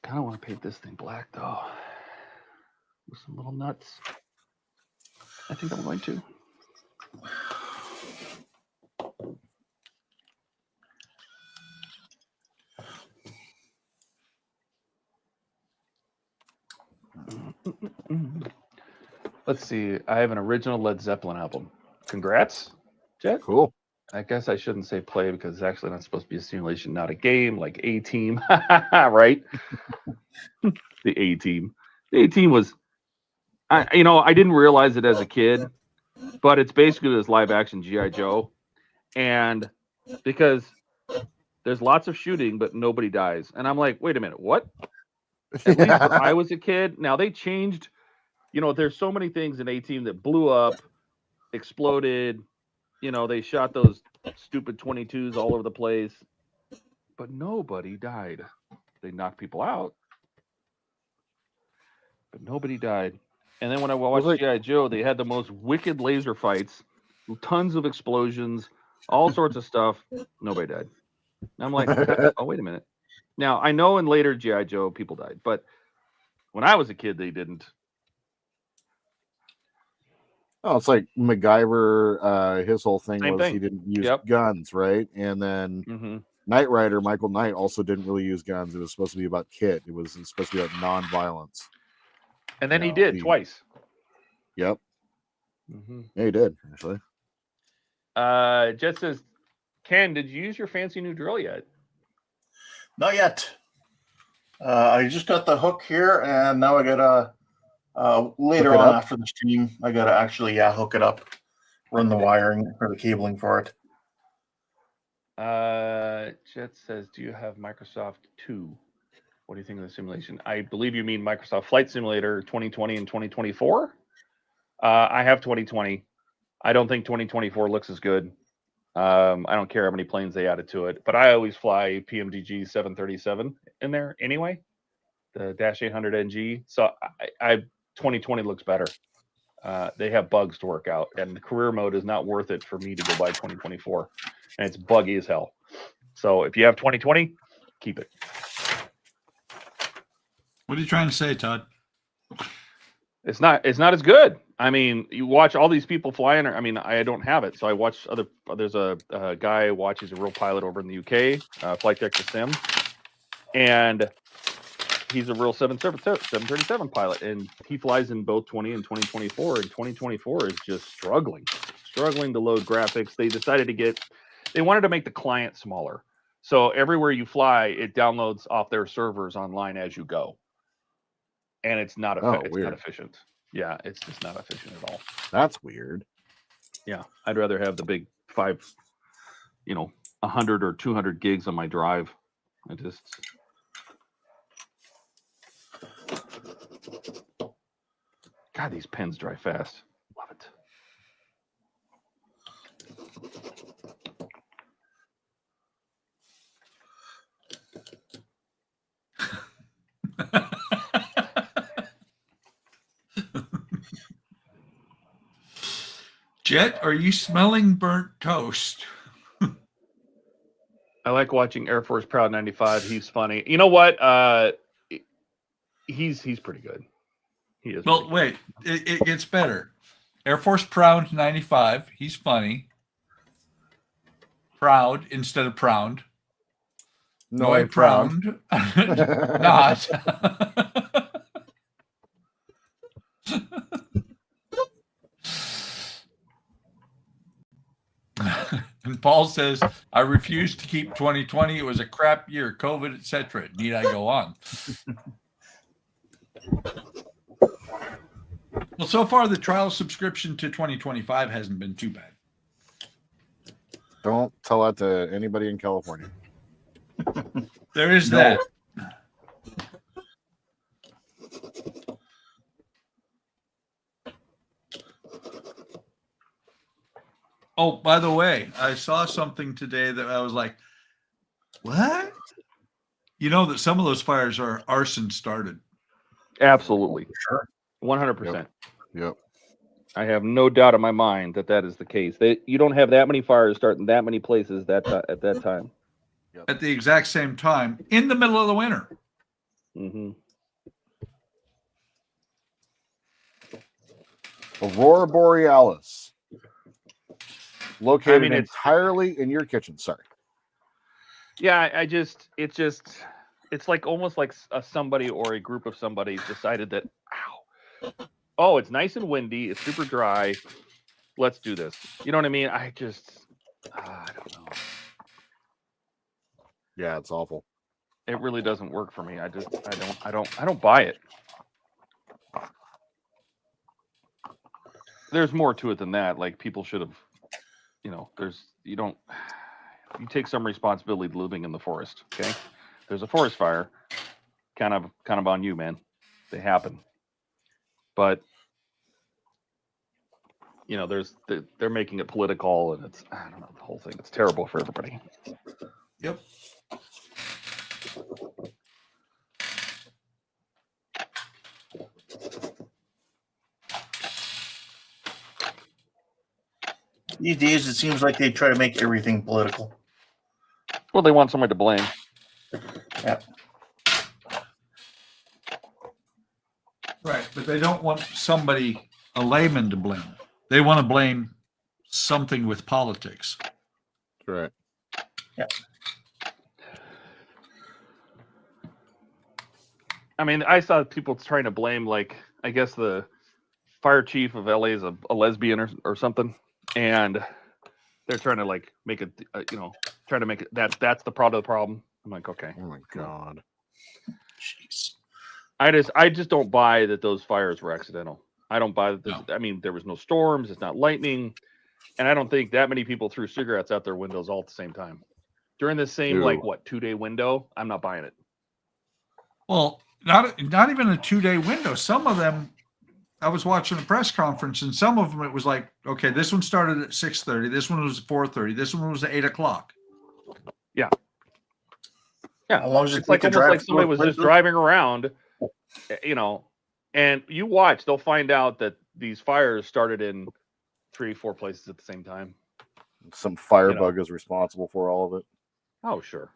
I don't want to paint this thing black though. With some little nuts. I think I'm going to. Let's see. I have an original Led Zeppelin album. Congrats, Jet. Cool. I guess I shouldn't say play because it's actually not supposed to be a simulation, not a game like A-Team, right? The A-Team. The A-Team was, I didn't realize it as a kid, but it's basically this live action G.I. Joe. And because there's lots of shooting, but nobody dies. And I'm like, wait a minute, what? At least when I was a kid. Now they changed, there's so many things in A-Team that blew up, exploded. They shot those stupid 22s all over the place, but nobody died. They knocked people out, but nobody died. And then when I watched G.I. Joe, they had the most wicked laser fights, tons of explosions, all sorts of stuff. Nobody died. And I'm like, oh, wait a minute. Now, I know in later G.I. Joe, people died, but when I was a kid, they didn't. Oh, it's like MacGyver. His whole thing Same was thing. he didn't use Yep. guns, right? And then Knight Rider, Michael Knight, also didn't really use guns. It was supposed to be about Kit. It was supposed to be about non-violence. And then he did twice. Yep. Yeah, he did, actually. Jet says, Ken, did you use your fancy new drill yet? Not yet. I just got the hook here, and now I gotta later on after the stream, I gotta actually hook it up, run the wiring or the cabling for it. Jet says, do you have Microsoft 2? What do you think of the simulation? I believe you mean Microsoft Flight Simulator 2020 and 2024. I have 2020. I don't think 2024 looks as good. I don't care how many planes they added to it, but I always fly PMDG 737 in there anyway, the Dash 800 NG. So I 2020 looks better. They have bugs to work out, and the career mode is not worth it for me to go buy 2024, and it's buggy as hell. So if you have 2020, keep it. What are you trying to say, Todd? It's not as good. I mean, you watch all these people flying. I mean, I don't have it, so I watch other. There's a guy I watch. He's a real pilot over in the UK, Flight Deck to Sim, and he's a real 737 pilot, and he flies in both 20 and 2024. And 2024 is just struggling to load graphics. They wanted to make the client smaller, so everywhere you fly, it downloads off their servers online as you go. And it's not not efficient. Yeah, it's just not efficient at all. That's weird. Yeah, I'd rather have the big 100 or 200 gigs on my drive. God, these pens dry fast. Love it. Jet, are you smelling burnt toast? I like watching Air Force Proud 95. He's funny. You know what? He's pretty good. He is. Well, wait, it gets better. Air Force Proud 95. He's funny. Proud instead of proud. No, Proud. Not. And Paul says, I refuse to keep 2020. It was a crap year, COVID, etc. Need I go on? Well, so far, the trial subscription to 2025 hasn't been too bad. Don't tell that to anybody in California. There is that. Oh, by the way, I saw something today that I was like, what? You know that some of those fires are arson started. Absolutely. Sure. 100%. Yep. I have no doubt in my mind that that is the case. You don't have that many fires starting that many places at that time. At the exact same time, in the middle of the winter. Mm-hmm. Aurora Borealis. Located it's entirely in your kitchen. Sorry. Yeah, it's like almost like somebody or a group of somebody decided that, oh, it's nice and windy, it's super dry, let's do this. You know what I mean? I don't know. Yeah, it's awful. It really doesn't work for me. I don't buy it. There's more to it than that. Like, people should have, you take some responsibility living in the forest. Okay, there's a forest fire, kind of on you, man. They happen, but they're making it political, and it's, I don't know, the whole thing. It's terrible for everybody. Yep. These days, it seems like they try to make everything political. Well, they want somebody to blame. Yeah. Right, but they don't want somebody, a layman, to blame. They want to blame something with politics. Right. Yeah. I mean, I saw people trying to blame, like, I guess the fire chief of LA is a lesbian or something, and they're trying to, like, make it, trying to make it that's the problem. I'm like, okay. Oh my God. Jeez. I just don't buy that those fires were accidental. I don't buy that. No. I mean, there was no storms. It's not lightning, and I don't think that many people threw cigarettes out their windows all at the same time during the same 2-day window. I'm not buying it. Well, not even a 2-day window. Some of them, I was watching a press conference, and some of them it was like, okay, this one started at 6:30, this one was at 4:30, this one was at 8:00. Yeah. How long does it It's like take to almost drive like somebody to was work? just driving around, and you watch, they'll find out that these fires started in 3-4 places at the same time. Some firebug is responsible for all of it. Oh, sure.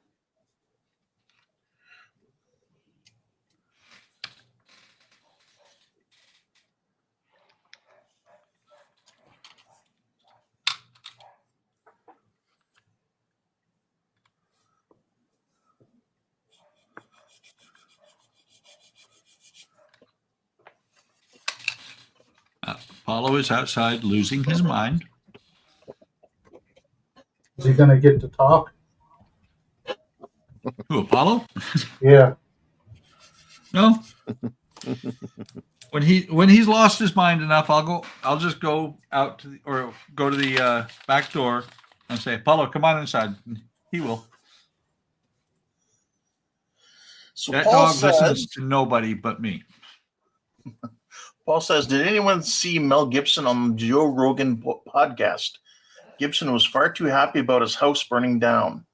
Apollo is outside losing his mind. Is he going to get to talk? Who, Apollo? Yeah. No. When he's lost his mind enough, I'll just go out to go to the back door and say, Apollo, come on inside. He will. So That Paul dog listens says, to nobody but me. Paul says, did anyone see Mel Gibson on the Joe Rogan podcast? Gibson was far too happy about his house burning down.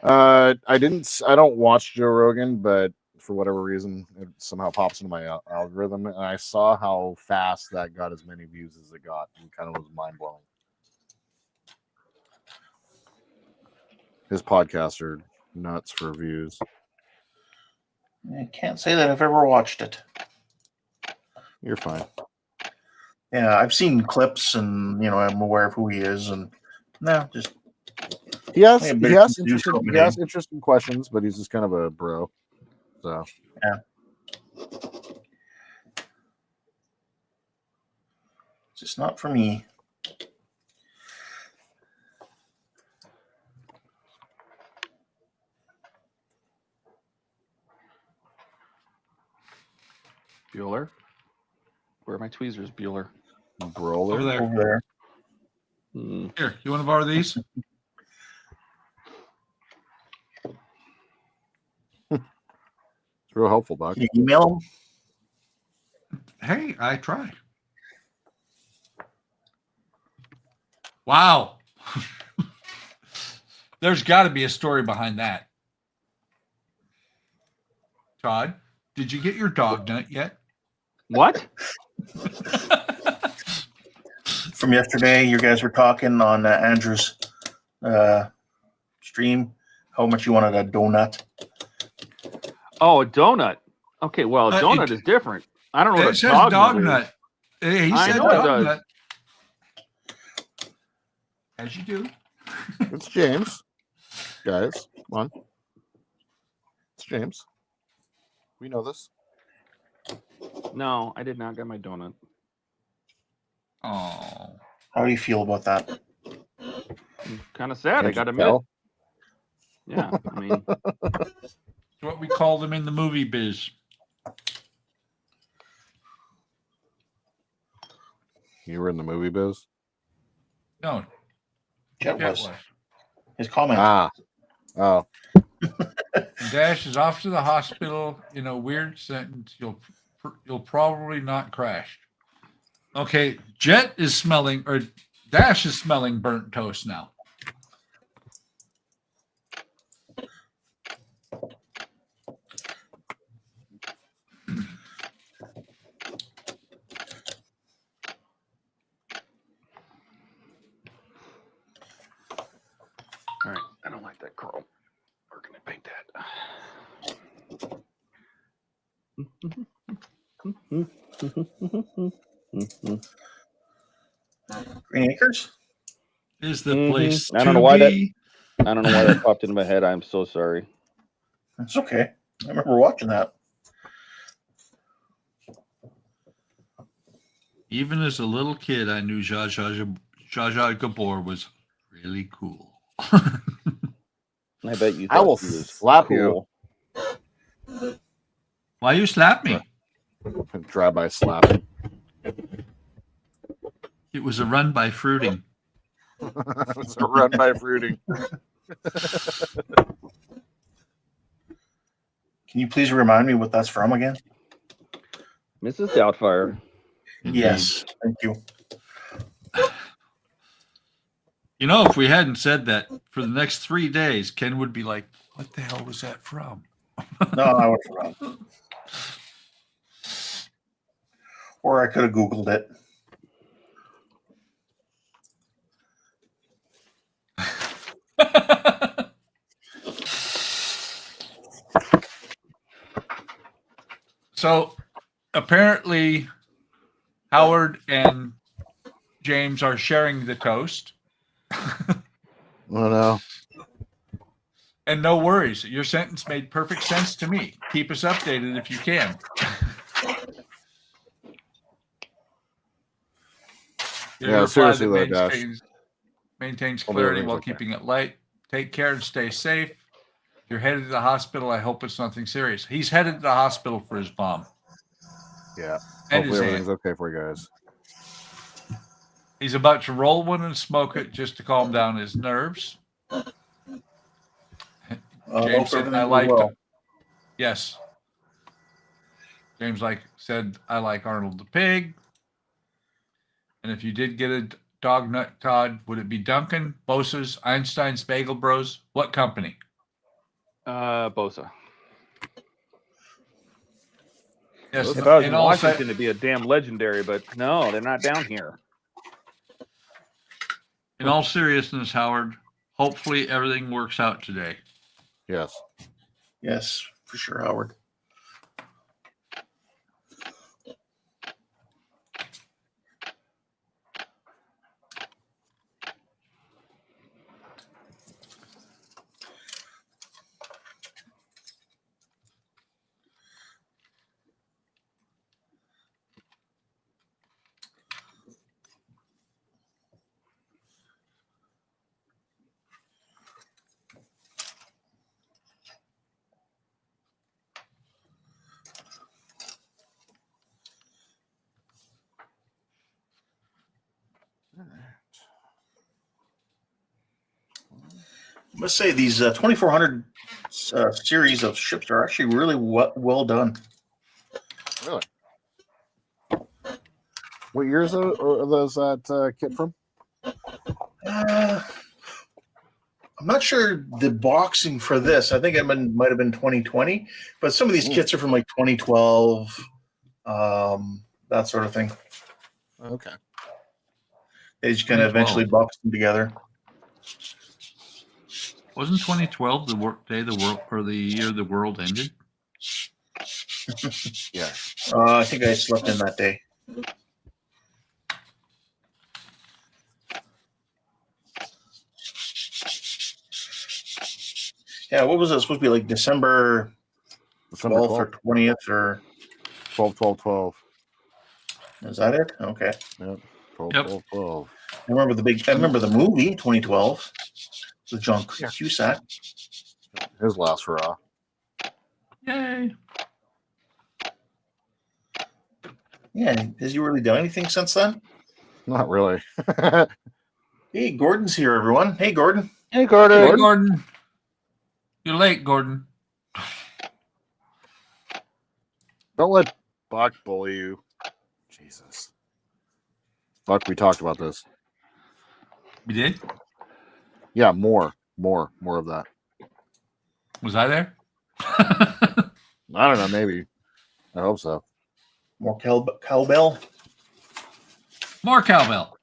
I don't watch Joe Rogan, but for whatever reason, it somehow pops into my algorithm, and I saw how fast that got as many views as it got, and kind of was mind blowing. His podcasts are nuts for views. I can't say that I've ever watched it. You're fine. Yeah, I've seen clips, and I'm aware of who he is, and no, just He has Yeah, he better has do interesting something he has with interesting questions, but he's just kind of a bro. So it's just not for me. Bueller. Where are my tweezers, Bueller? Broler. Over there. Over there. Here, you want to borrow these? It's real helpful, Buck. Can you email him? Hey, I try. Wow. There's got to be a story behind that. Todd, did you get your dog nut yet? What? From yesterday, you guys were talking on Andrew's stream how much you wanted a donut. Oh, a donut. Okay, well, a It- donut is different. I don't know It what a says dog, dog nut is. nut. Hey, he I said know it dog does. nut. As you do. It's James. Guys, come on. It's James. We know this. No, I did not get my donut. Oh. How do you feel about that? I'm kind of sad. I Can't got to you admit. tell? Yeah, I mean, It's what we call them in the movie biz. You were in the movie biz. No, Jet Jet was was. his comment. Ah. Oh. Dash is off to the hospital in a weird sentence. You'll probably not crash. Okay, Jet is smelling, or Dash is smelling burnt toast now. all right. I don't like that curl. Where can I paint that? Green Acres? Is the Mhm. place I don't to know why that- be? I don't know why that popped into my head. I'm so sorry. It's okay. I remember watching that. Even as a little kid, I knew Zsa Zsa Gabor was really cool. I bet you. I will thought he was slap you. cool. Why you slap me? Drive-by slap. It was a run by fruiting. It's a run by fruiting. Can you please remind me what that's from again? Mrs. Doubtfire. Yes, thank you. You know, if we hadn't said that for the next 3 days, Ken would be like, what the hell was that from? No, I would have forgotten. Or I could have Googled it. So apparently Howard and James are sharing the toast. Oh no. And no worries. Your sentence made perfect sense to me. Keep us updated if you can. Your Yeah, reply seriously that though, Dash. maintains I'll do clarity everything while I can. keeping it light. Take care and stay safe. If you're headed to the hospital, I hope it's nothing serious. He's headed to the hospital for his mom. Yeah. And Hopefully his everything's aunt. okay for you guys. He's about to roll one and smoke it just to calm down his nerves. James said, I like yes. James said, I like Arnold the Pig. And if you did get a dog nut, Todd, would it be Duncan, Bosa's, Einstein's, Bagel Bros? What company? Bosa. Yes, If I was in in all Washington, it'd be a damn legendary, but no, they're not down here. in all seriousness, Howard, hopefully everything works out today. Yes. Yes, for sure, Howard. must say these 2400 series of ships are actually really well done. Really? What years are those that kit from? I'm not sure the boxing for this. I think it might have been 2020, but some of these kits are from like 2012, that sort of thing. Okay. They just kind of eventually boxed them together. Wasn't 2012 the year the world ended? Yeah. I think I slept in that day. Yeah, what was it supposed to be, like December 12th or 20th or 12. Is that it? Okay. Yep. 12. I remember the movie 2012 with John Cusack. His last hurrah. Yay. Yeah, has he really done anything since then? Not really. Hey, Gordon's here, everyone. Hey, Gordon. Hey, Gordon. Hey, Gordon. You're late, Gordon. Don't let Buck bully you. Jesus. Buck, we talked about this. We did? Yeah, more of that. Was I there? I don't know, maybe. I hope so. More cowbell. More cowbell.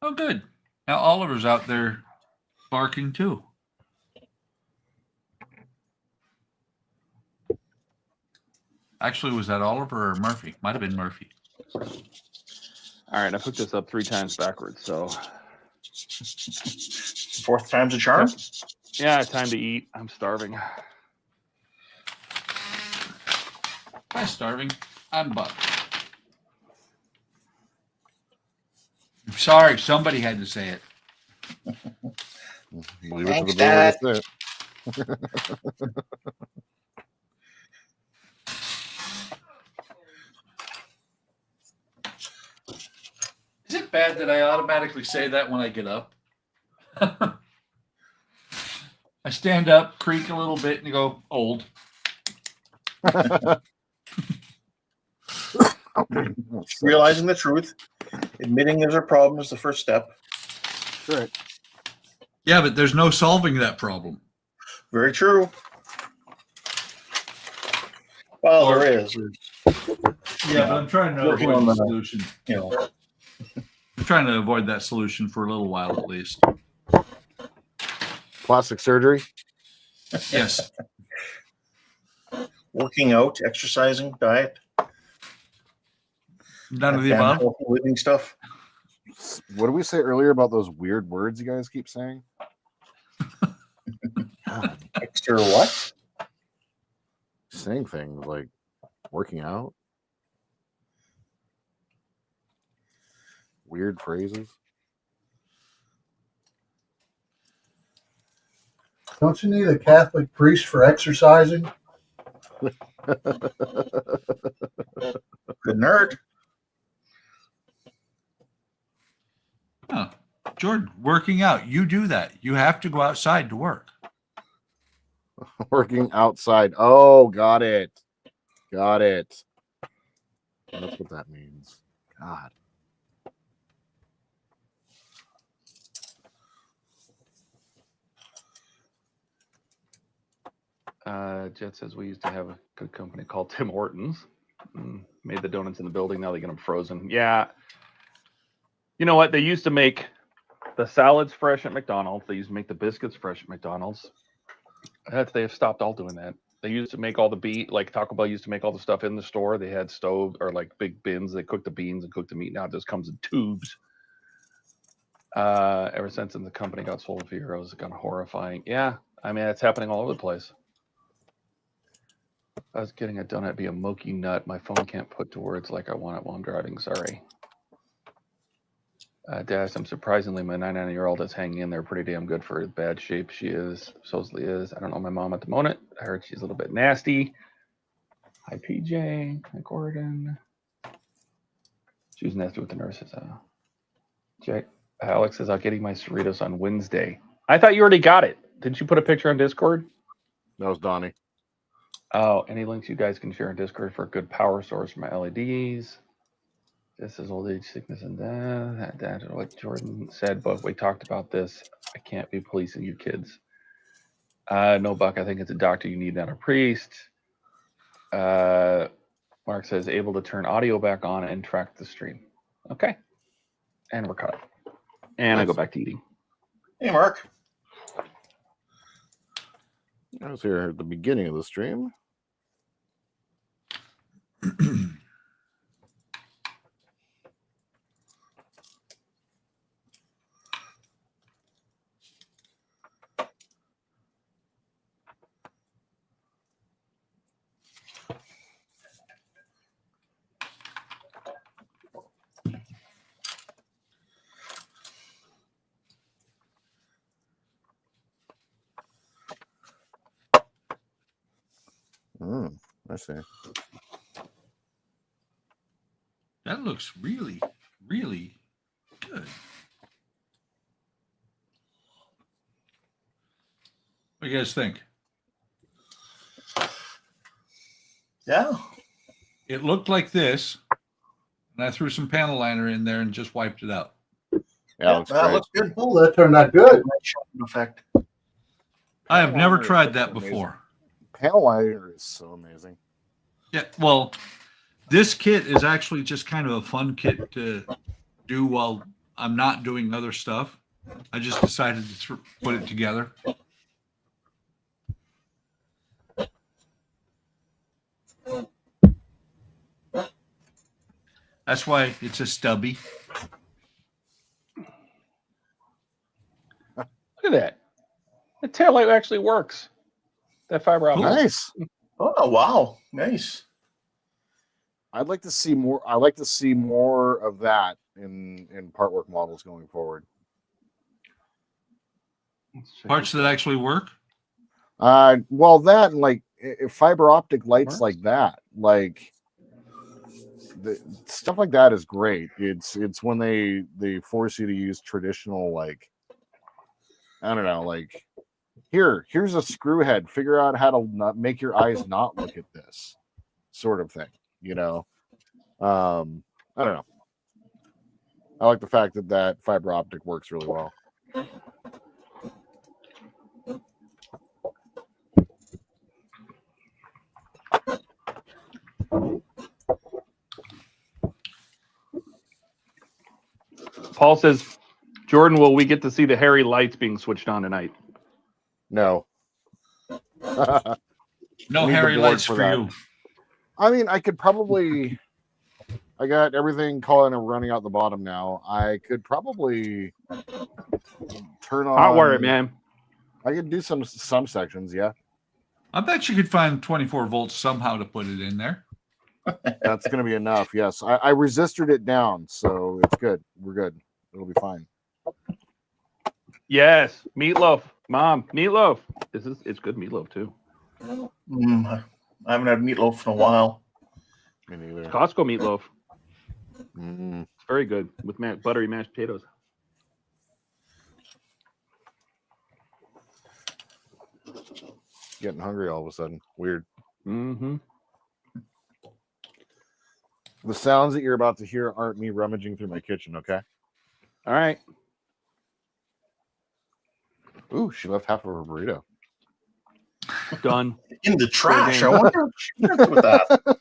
Oh, good. Now Oliver's out there barking too. Actually, was that Oliver or Murphy? Might have been Murphy. All right, I put this up 3 times backwards, so 4th time's a charm. Yeah, time to eat. I'm starving. I'm starving. I'm Buck. I'm sorry, somebody had to say it. Leave it to the Dad. To say it. Is it bad that I automatically say that when I get up? I stand up, creak a little bit, and go, old. Realizing the truth, admitting there's a problem is the first step. Right. Yeah, but there's no solving that problem. Very true. Well, there is. Yeah, but I'm trying to Working avoid on the the- solution. You know, I'm trying to avoid that solution for a little while at least. Plastic surgery? Yes. working out, exercising, diet, None of the damn above. healthy living stuff. What did we say earlier about those weird words you guys keep saying? God, Extra what? saying things like working out. Weird phrases. Don't you need a Catholic priest for exercising? Good nerd. Huh. Jordan, working out. You do that. You have to go outside to work. Working outside. Oh, got it. Got it. That's what that means. God. Jet says we used to have a good company called Tim Hortons. Made the donuts in the building. Now they get them frozen. Yeah. You know what? They used to make the salads fresh at McDonald's. They used to make the biscuits fresh at McDonald's. They have stopped all doing that. They used to make all the like Taco Bell used to make all the stuff in the store. They had stove or like big bins. They cooked the beans and cooked the meat. Now it just comes in tubes. Ever since the company got sold a few years ago, it's kind of horrifying. Yeah. I mean, it's happening all over the place. I was getting a donut be a moky nut. My phone can't put to words like I want it while I'm driving. Sorry. Dash, I'm surprisingly my 99-year-old is hanging in there pretty damn good for the bad shape she supposedly is. I don't know my mom at the moment. I heard she's a little bit nasty. Hi, PJ. Hi, Gordon. She's nasty with the nurses. Jack, Alex says, I'm getting my Cerritos on Wednesday. I thought you already got it. Didn't you put a picture on Discord? That was Donnie. Oh, any links you guys can share on Discord for a good power source for my LEDs. This is old age, sickness, and death. That's what Jordan said, but we talked about this. I can't be policing you kids. No, Buck, I think it's a doctor you need, not a priest. Mark says, able to turn audio back on and track the stream. Okay. And we're cut. And I go back to eating. Hey, Mark. I was here at the beginning of the stream. I see. That looks really, really good. What do you guys think? Yeah. It looked like this, and I threw some panel liner in there and just wiped it out. Yeah, looks that great. looks good. Oh, that turned out good. Effect. I have never liner tried is that amazing. before. Panel liner is so amazing. Yeah, well, this kit is actually just kind of a fun kit to do while I'm not doing other stuff. I just decided to put it together. That's why it's a stubby. Look at that. The taillight actually works. That fiber optic. Nice. Oh, wow. Nice. I'd like to see more. I like to see more of that in part work models going forward. Parts that actually work. Well, that and like fiber optic lights like that, like the stuff like that is great. It's when they force you to use traditional, like, I don't know, like here's a screw head. Figure out how to not make your eyes not look at this sort of thing. You know, I don't know. I like the fact that fiber optic works really well. Paul says, Jordan, will we get to see the hairy lights being switched on tonight? No. No Need the hairy board lights for for that. you. I mean, I could probably. I got everything calling and running out the bottom now. I could probably turn on. Hot wire it, man. I could do some sections, yeah. I bet you could find 24 volts somehow to put it in there. That's going to be enough. Yes, I resisted it down, so it's good. We're good. It'll be fine. Yes, meatloaf, Mom, meatloaf. It's good meatloaf too. I haven't had meatloaf in a while. Me neither. Costco meatloaf. It's very good with buttery mashed potatoes. Getting hungry all of a sudden. Weird. Mm-hmm. The sounds that you're about to hear aren't me rummaging through my kitchen, okay? All right. Ooh, she left half of her burrito. Done. In the trash. I wonder what she did with that.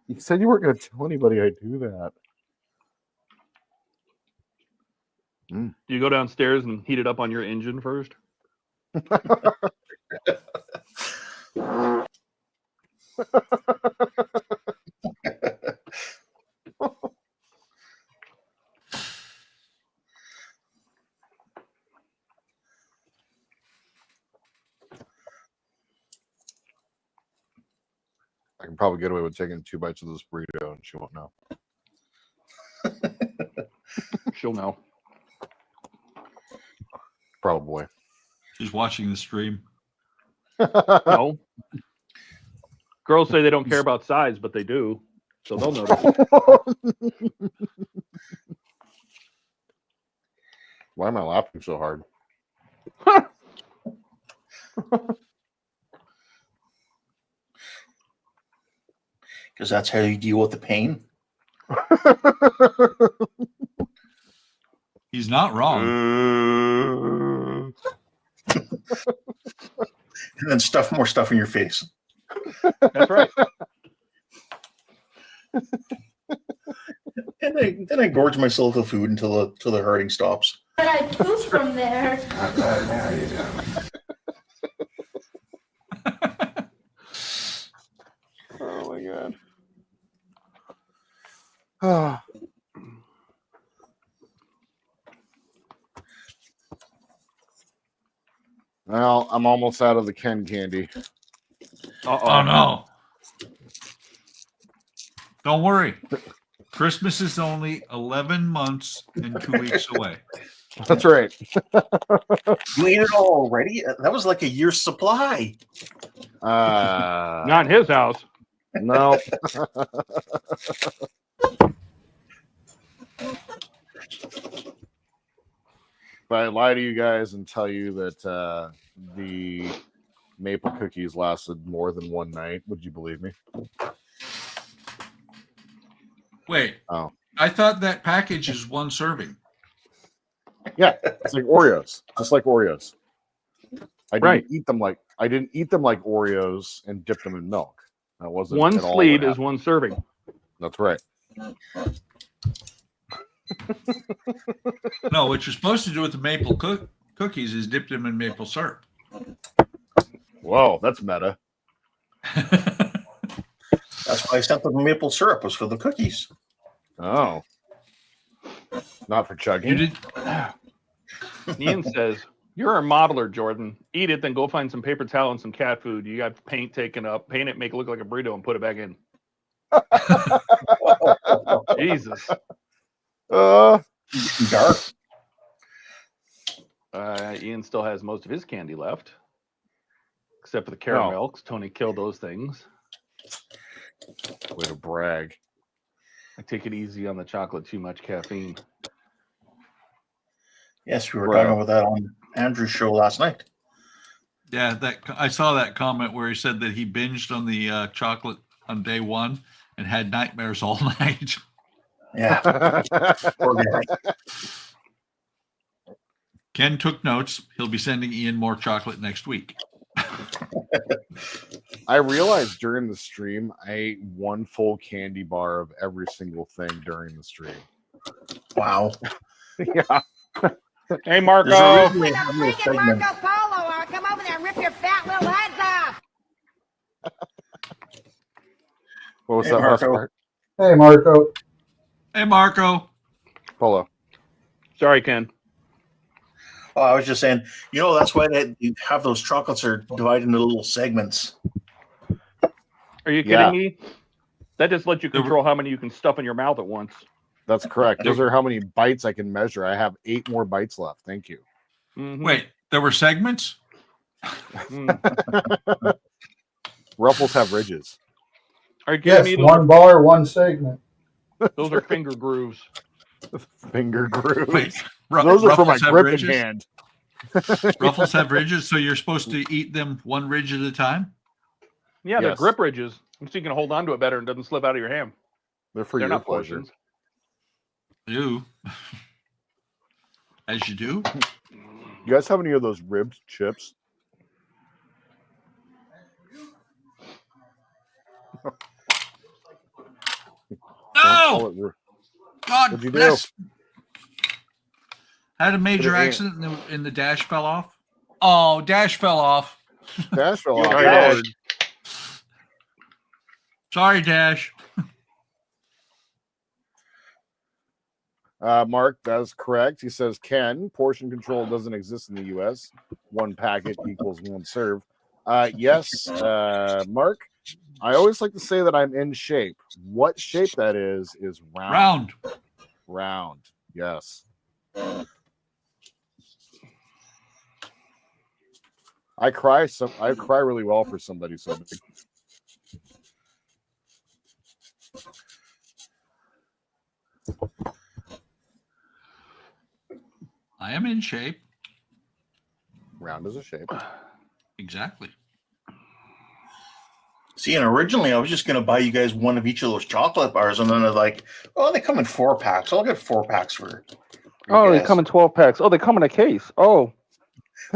You said you weren't going to tell anybody I do that. Do you go downstairs and heat it up on your engine first? I can probably get away with taking 2 bites of this burrito and she won't know. She'll know. Probably. She's watching the stream. No. Girls say they don't care about size, but they do. so they'll notice. Why am I laughing so hard? Because that's how you deal with the pain. He's not wrong. And then more stuff in your face. That's right. And then I gorge myself with food until the hurting stops. But I poop from there. Oh my god. Oh. Well, I'm almost out of the Ken candy. Oh no. Don't worry. Christmas is only 11 months and 2 weeks away. That's right. You ate it all already? That was like a year's supply. Not in his house. No. If I lie to you guys and tell you that the maple cookies lasted more than one night, would you believe me? Wait. Oh. I thought that package is one serving. Yeah, it's like Oreos, just like Oreos. I didn't Right. eat them like Oreos and dip them in milk. That wasn't One at all sleeve what is one serving. That's right. No, what you're supposed to do with the maple cookies is dip them in maple syrup. Whoa, that's meta. That's why I sent them maple syrup, was for the cookies. Oh, not for chugging. You did. Ian says, "You're a modeler, Jordan. Eat it, then go find some paper towel and some cat food. You got paint taken up. Paint it, make it look like a burrito, and put it back in." Jesus. Dark. Ian still has most of his candy left, except for the caramel. 'Cause Tony killed those things. Way to brag. I take it easy on the chocolate. Too much caffeine. Yes, we were Right. talking about that on Andrew's show last night. Yeah, I saw that comment where he said that he binged on the chocolate on day one and had nightmares all night. Yeah. Poor guy. Ken took notes. He'll be sending Ian more chocolate next week. I realized during the stream, I ate one full candy bar of every single thing during the stream. Wow. Yeah. Hey, Marco. There's originally With a a little freaking segment. Marco Polo, I'll come over there and rip your fat little heads off. What was Hey, that last Marco. part? Hey, Marco. Hey, Marco. Polo. Sorry, Ken. Oh, I was just saying, that's why you have those chocolates are divided into little segments. Are you kidding Yeah. me? That just lets you control how many you can stuff in your mouth at once. That's correct. Those are how many bites I can measure. I have 8 more bites left. Thank you. Mhm. Wait, there were segments? Mm. Ruffles have ridges. Are you kidding Yes, me? one bar, one segment. Those are finger grooves. Finger grooves. Wait, Those are for my Ruffles have gripping ridges? hand. Ruffles have ridges, so you're supposed to eat them one ridge at a time? Yeah, they're Yes. grip ridges, so you can hold on to it better and it doesn't slip out of your hand. They're for They're your not pleasure. portions. You. As you do? You guys have any of those ribbed chips? No! God What'd you do? bless. Had a major Put it in. accident and the dash fell off. Oh, dash fell off. Dash fell off. Sorry, Dash. Dad. Sorry, Dash. Mark, that is correct. He says, Ken, portion control doesn't exist in the U.S. One packet equals one serve. Yes, Mark, I always like to say that I'm in shape. What shape that is round. Round. Yes. I cry really well for somebody so big. I'm in shape. Round as a shape. Exactly. See, and originally I was just going to buy you guys one of each of those chocolate bars, and then they're like, "Oh, they come in 4-packs. I'll get 4-packs for." Oh, they guys. come in 12 packs. Oh, they come in a case. Oh,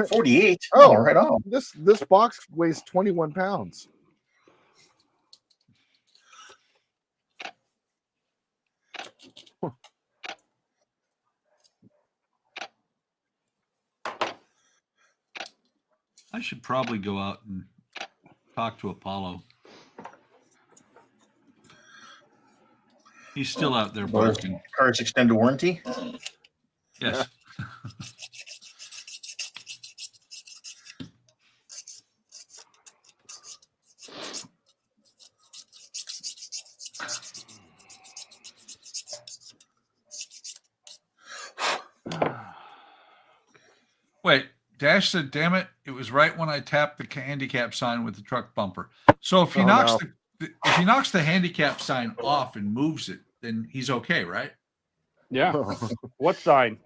48. Oh, right on. This box weighs 21 pounds. I should probably go out and talk to Apollo. He's still out there barking. Car's extended warranty. Yes. Wait, Dash said, "Damn it! It was right when I tapped the handicap sign with the truck bumper." So if he if he knocks the handicap sign off and moves it, then he's okay, right? yeah. What sign?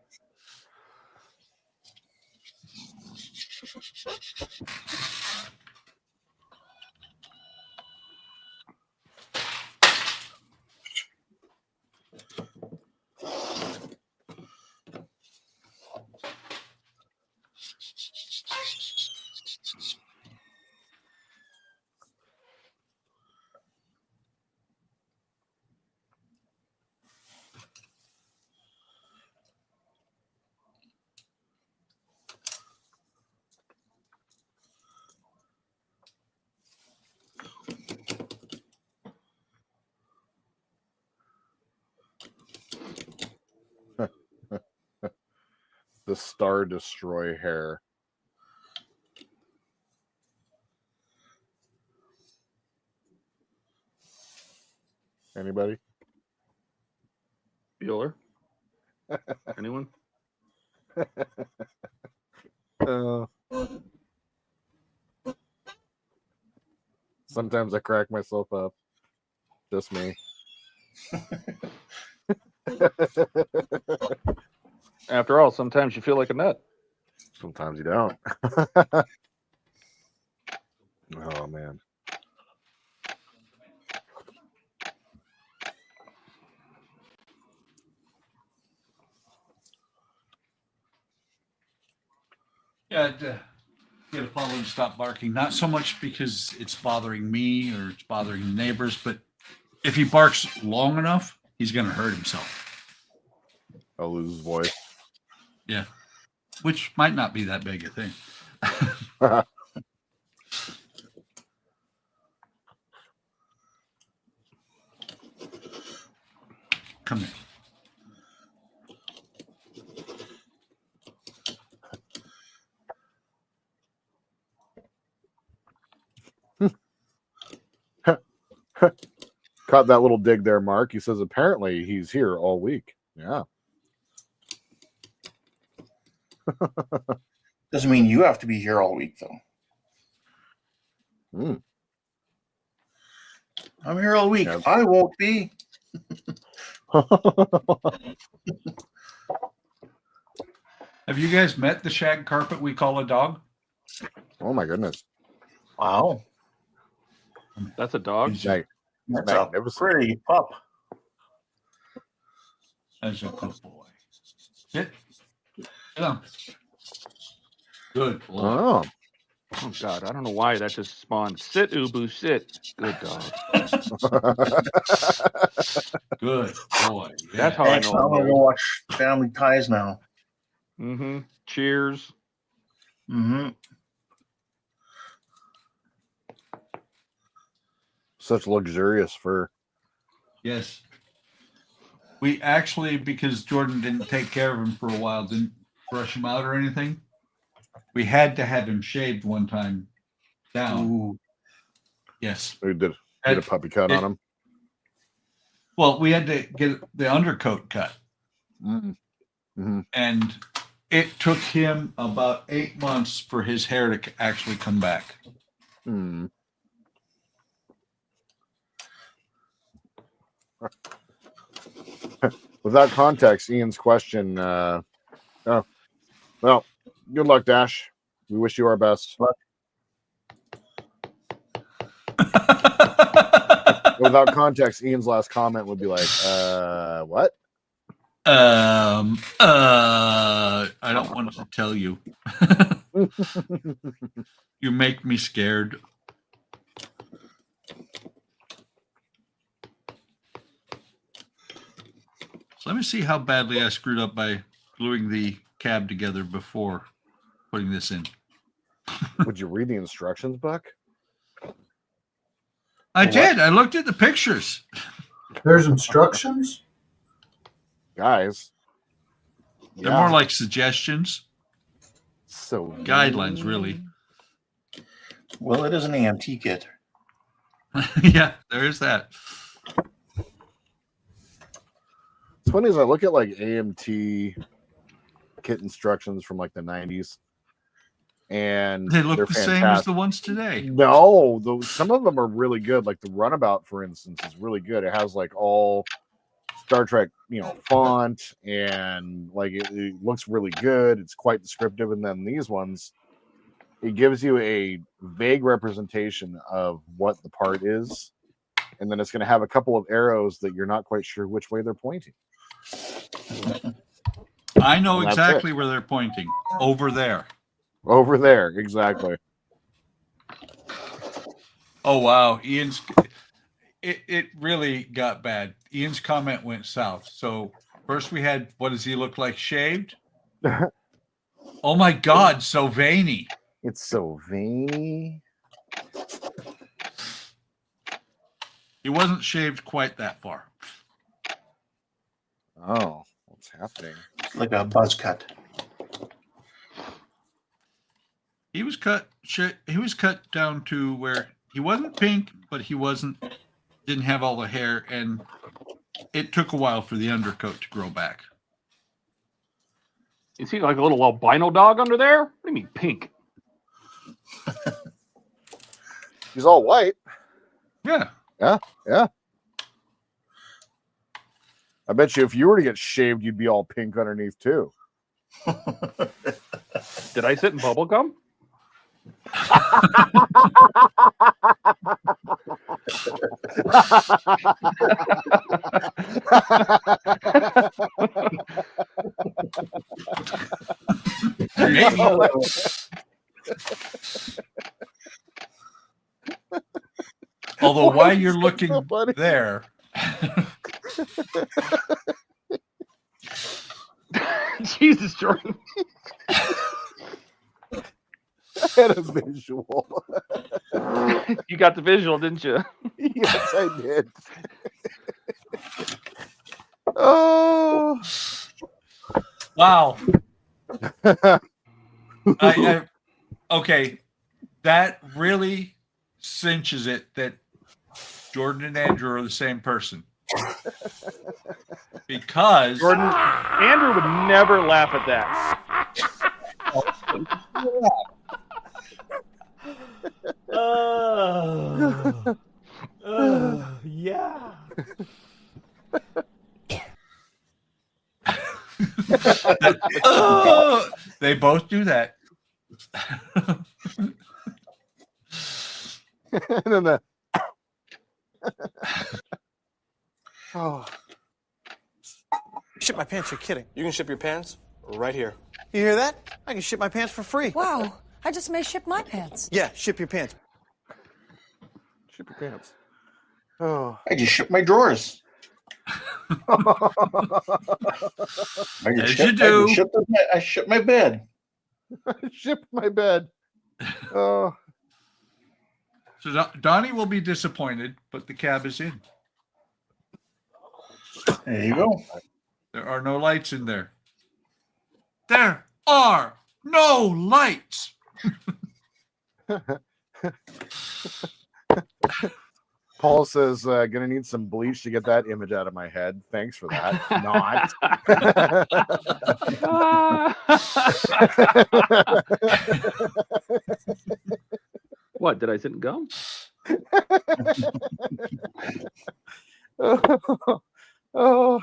The Star Destroy hair. Anybody? Bueller? Anyone? Sometimes I crack myself up. Just me. After all, sometimes you feel like a nut. Sometimes you don't. Oh, man. Yeah, get Apollo to stop barking. Not so much because it's bothering me or it's bothering the neighbors, but if he barks long enough, he's going to hurt himself. I'll lose his voice. Yeah, which might not be that big a thing. Come here. Caught that little dig there, Mark. He says apparently he's here all week. Yeah. Doesn't mean you have to be here all week, though. I'm here all week. Yeah. I won't be. Have you guys met the shag carpet we call a dog? Oh my goodness. Wow. That's a dog. He's Nice. That's a Magnificent. pretty pup. That's a good boy. Sit. Sit down. Good boy. Oh. Oh God, I don't know why that just spawned. Sit, Ubu, sit. Good dog. Good boy. Yeah. That's how I Thanks. know. I'm gonna go watch Family Ties now. Mm-hmm. Cheers. Mm-hmm. Such luxurious fur. Yes. We actually, because Jordan didn't take care of him for a while, didn't brush him out or anything, we had to have him shaved one time down. Ooh. Yes. We did a puppy cut on him. Well, we had to get the undercoat cut. Mm-hmm. And it took him about 8 months for his hair to actually come back. Mm. Without context, Ian's question, Well, good luck, Dash. We wish you our best. Without context, Ian's last comment would be like, what? I don't want to tell you. You make me scared. So let me see how badly I screwed up by gluing the cab together before putting this in. Would you read the instructions, Buck? I What? did. I looked at the pictures. There's instructions. Guys. They're more like suggestions, so guidelines, really. Well, it is an AMT kit. Yeah, there is that. It's funny as I look at like AMT kit instructions from like the 90s, and They look they're the same as fantastic. the ones today. No, some of them are really good. Like the Runabout, for instance, is really good. It has like all Star Trek, font, and like it looks really good. It's quite descriptive. And then these ones, it gives you a vague representation of what the part is, and then it's going to have a couple of arrows that you're not quite sure which way they're pointing. I know And that's exactly it. where they're pointing. Over there. Over there, exactly. Oh wow, Ian's. It really got bad. Ian's comment went south. So first we had, what does he look like, shaved? Oh my God, so veiny. It's so veiny. He wasn't shaved quite that far. Oh, what's happening? It's like a buzz cut. He was cut. He was cut down to where he wasn't pink, but he didn't have all the hair, and it took a while for the undercoat to grow back. You see like a little albino dog under there? What do you mean pink? He's all white. Yeah. Yeah. I bet you if you were to get shaved, you'd be all pink underneath too. Did I sit in bubble gum? Although Why while is you're that looking so funny? there, Jesus, Jordan. I had a visual. You got the visual, didn't you? Yes, I did. Oh. wow. Okay, that really cinches it that Jordan and Andrew are the same person. Because Jordan, Andrew would never laugh at that. Yeah. they both do that. And then the oh. Ship my pants, you're kidding. You can ship your pants right here. You hear that? I can ship my pants for free. Wow, I just may ship my pants. Yeah, ship your pants. Ship your pants. Oh. I just shipped my drawers. As you do. I shipped my bed. Ship my bed. Oh. So Donnie will be disappointed, but the cab is in. There you go. There are no lights in there. There are no lights. Paul says, gonna need some bleach to get that image out of my head. Thanks for that. Not. What, did I sit in gum? Oh.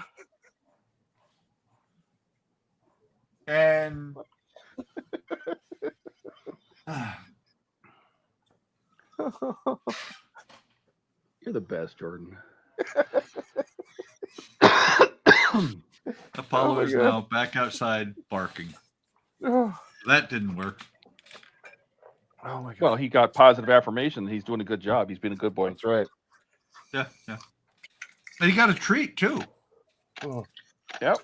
And You're the best, Jordan. Apollo my is God. now back outside barking. That didn't work. Oh my God. Well, he got positive affirmation. He's doing a good job. He's been a good boy. That's right. Yeah. And he got a treat too. Oh. Yep.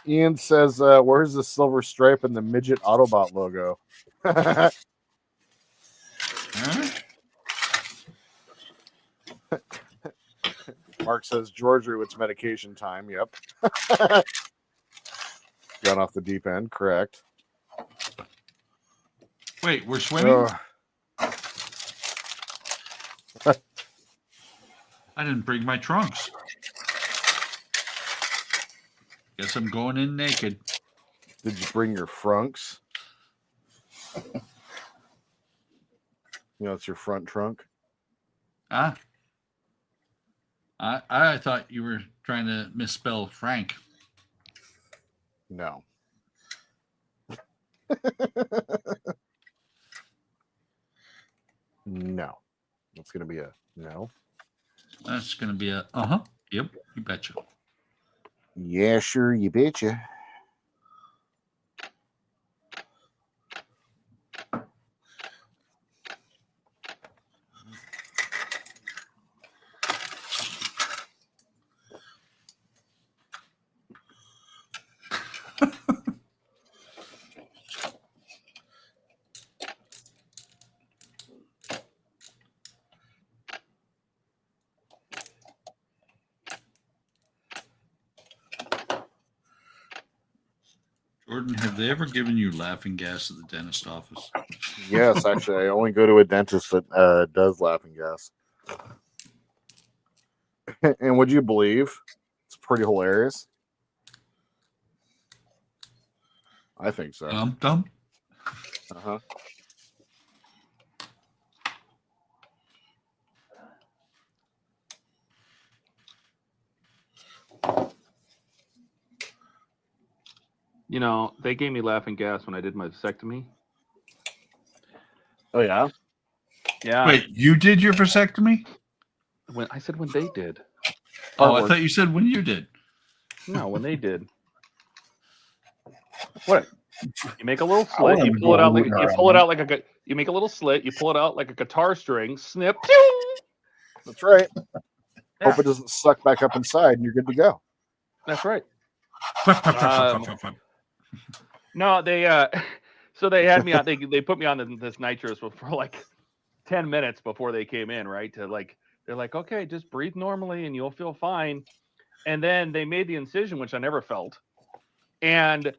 Ian says, where's the silver stripe and the midget Autobot logo? Huh? Mark says, Georgia, it's medication time. Yep. Gone off the deep end. Correct. Wait, we're swimming? I didn't bring my trunks. Guess I'm going in naked. Did you bring your frunks? It's your front trunk. Ah. I thought you were trying to misspell Frank. No. No. It's going to be a no. That's going to be a Yep, you betcha. Yeah, sure, you betcha. Jordan, have they ever given you laughing gas at the dentist office? Yes, actually, I only go to a dentist that does laughing gas. And would you believe it's pretty hilarious? I think so. Dumb. Uh-huh. They gave me laughing gas when I did my vasectomy. Oh, yeah? Yeah. Wait, you did your vasectomy? When I said when they did. Oh, I thought you said when you did. No, when they did. What? You make a little I slit. wanna You pull it go out like rooting you around pull it them. out like a. You make a little slit. You pull it out like a guitar string. Snip. That's right. Yeah. Hope it doesn't suck back up inside and you're good to go. That's right. No, they so they had me on. They put me on this nitrous for like 10 minutes before they came in, right? They're like, okay, just breathe normally and you'll feel fine. And then they made the incision, which I never felt. And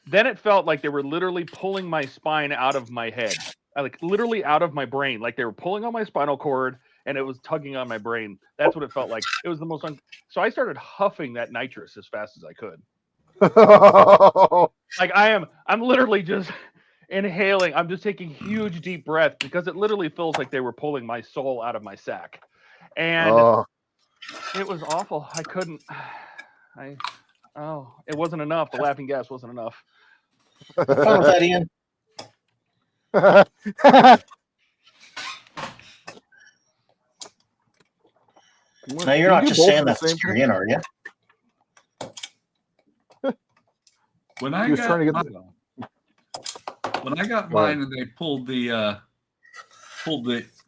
then it felt like they were literally pulling my spine out of my head, like literally out of my brain. Like they were pulling on my spinal cord and it was tugging on my brain. That's what it felt like. It was the most. So I started huffing that nitrous as fast as I could. Like I'm literally just inhaling. I'm just taking huge deep breaths because it literally feels like they were pulling my soul out of my sack. And it was awful. I couldn't. It wasn't enough. The laughing gas wasn't enough. Have fun with that, Ian. Now you're not just saying that to scare Ian, are you? When I He was trying to get when I got mine and they pulled the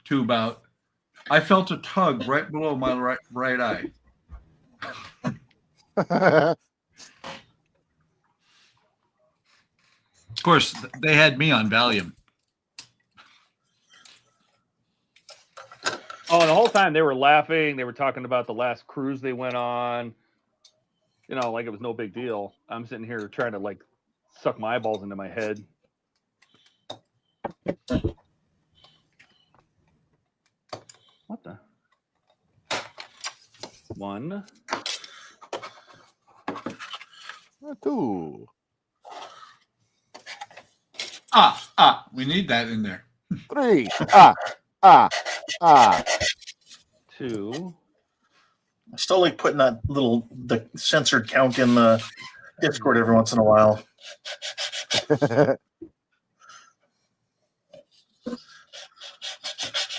tube out, I felt a tug right below my right eye. Of course, they had me on Valium. Oh, the whole time they were laughing. They were talking about the last cruise they went on. Like it was no big deal. I'm sitting here trying to like suck my eyeballs into my head. What the? One. Two. We need that in there. Three. Ah. 2. I still like putting that the censored count in the Discord every once in a while.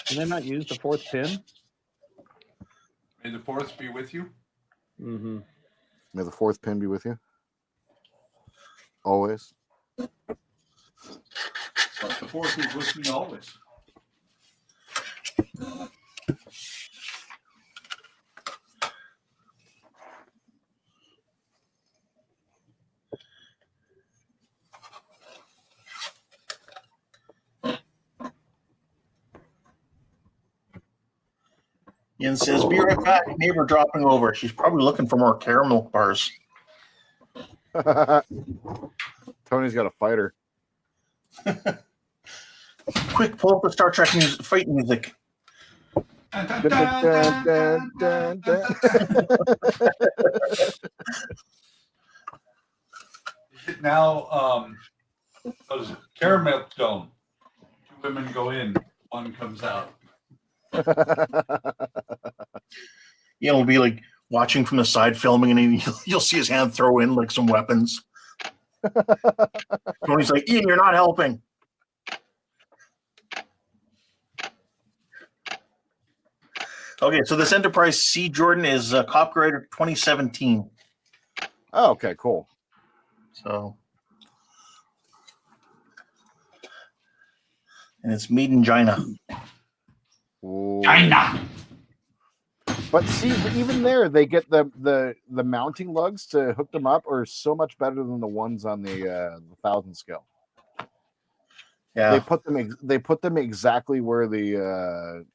Can I not use the 4th pin? May the 4th be with you. Mm-hmm. May the 4th pin be with you. Always. But the 4th is with me always. Ian says, "Be right back. Neighbor dropping over. She's probably looking for more caramel bars." Tony's got a fighter. Quick, pull up the Star Trek fight music. Now, what is it? Caramel Dome. 2 women go in, 1 comes out. Ian will be like watching from the side, filming, and you'll see his hand throw in like some weapons. Tony's like, "Ian, you're not helping." Okay, so this Enterprise C. Jordan is copyrighted 2017. Oh, okay, cool. So, and it's made in China. Ooh. China. But see, even there, they get the mounting lugs to hook them up are so much better than the ones on the 1,000 scale. Yeah, They put them exactly where the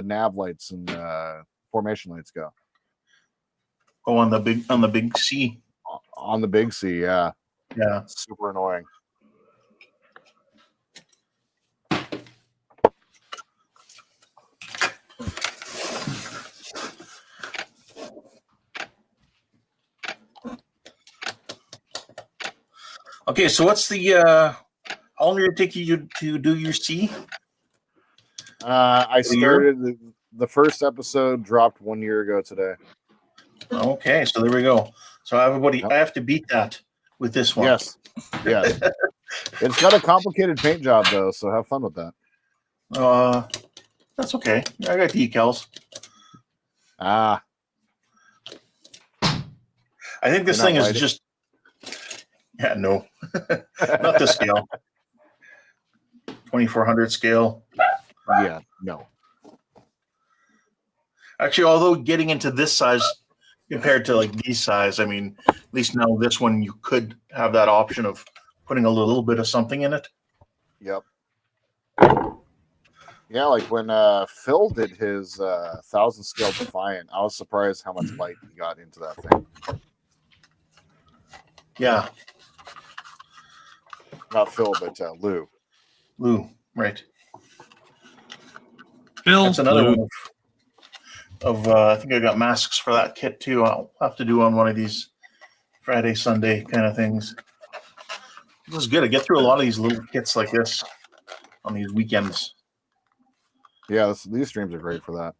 nav lights and formation lights go. Oh, on the big C. On the big C, yeah. Yeah. Super annoying. Okay, so what's the how long did it take you to do your C? I started the first episode dropped 1 year ago today. Okay, so there we go. So everybody, I have to beat that with this one. Yes. It's got a complicated paint job though, so have fun with that. That's okay. I got decals. Ah. I think this thing is just. Yeah, no, not this scale. 2400 scale. Yeah, no. Actually, although getting into this size compared to like these size, I mean, at least now this one you could have that option of putting a little bit of something in it. Yep. Yeah, like when Phil did his 1,000 scale Defiant, I was surprised how much light he got into that thing. Yeah. Not Phil, but Lou. Lou, right. Phil, That's another Lou. one of I think I got masks for that kit too. I'll have to do on one of these Friday, Sunday kind of things. This is good. I get through a lot of these little kits like this on these weekends. Yeah, these streams are great for that.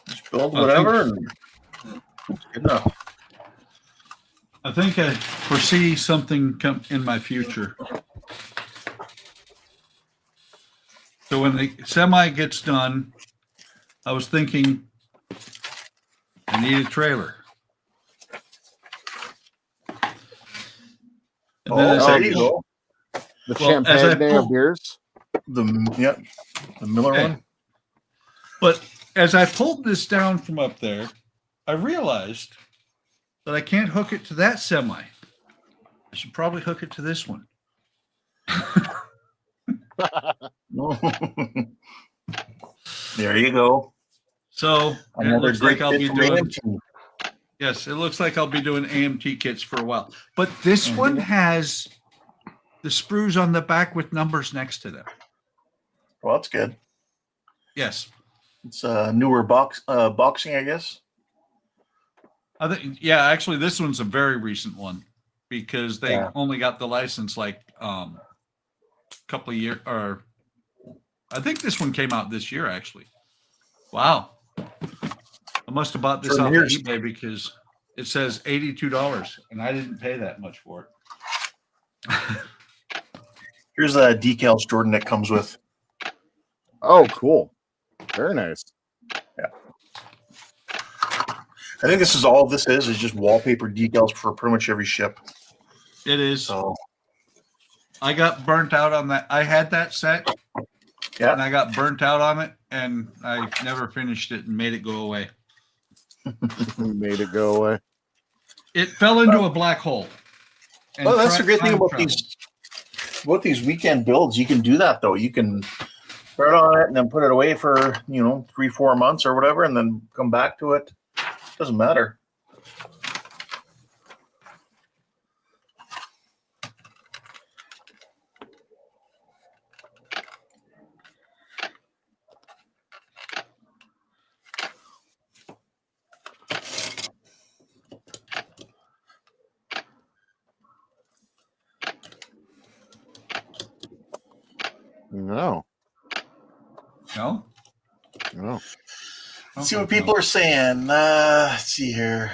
Just build whatever and it's good enough. I think I foresee something come in my future. So when the semi gets done, I was thinking I need a trailer. And then There you go. The Well, as I champagne of pull- beers. The Miller Okay. one. But as I pulled this down from up there, I realized that I can't hook it to that semi. I should probably hook it to this one. There you go. So it Another looks great like I'll fit be from doing. AMT. Yes, it looks like I'll be doing AMT kits for a while. But this one has the sprues on the back with numbers next to them. Well, that's good. Yes. It's newer boxing, I guess. I think, yeah, actually, this one's a very recent one because they Yeah. only got the license like a couple of years, or I think this one came out this year, actually. Wow. I must have bought this For off of years. eBay because it says $82 and I didn't pay that much for it. Here's the decals, Jordan, that comes with. Oh, cool. Very nice. I think this is all this is just wallpaper decals for pretty much every ship. It is. So I got burnt out on that. I had that set and yeah, I got burnt out on it and I never finished it and made it go away. Made it go away. It fell into a black hole. And well, that's the great thing time about traveled. these weekend builds. You can do that though. You can start on it and then put it away for 3-4 months or whatever, and then come back to it. Doesn't matter. No. No? No. Let's see what people are saying. Let's see here.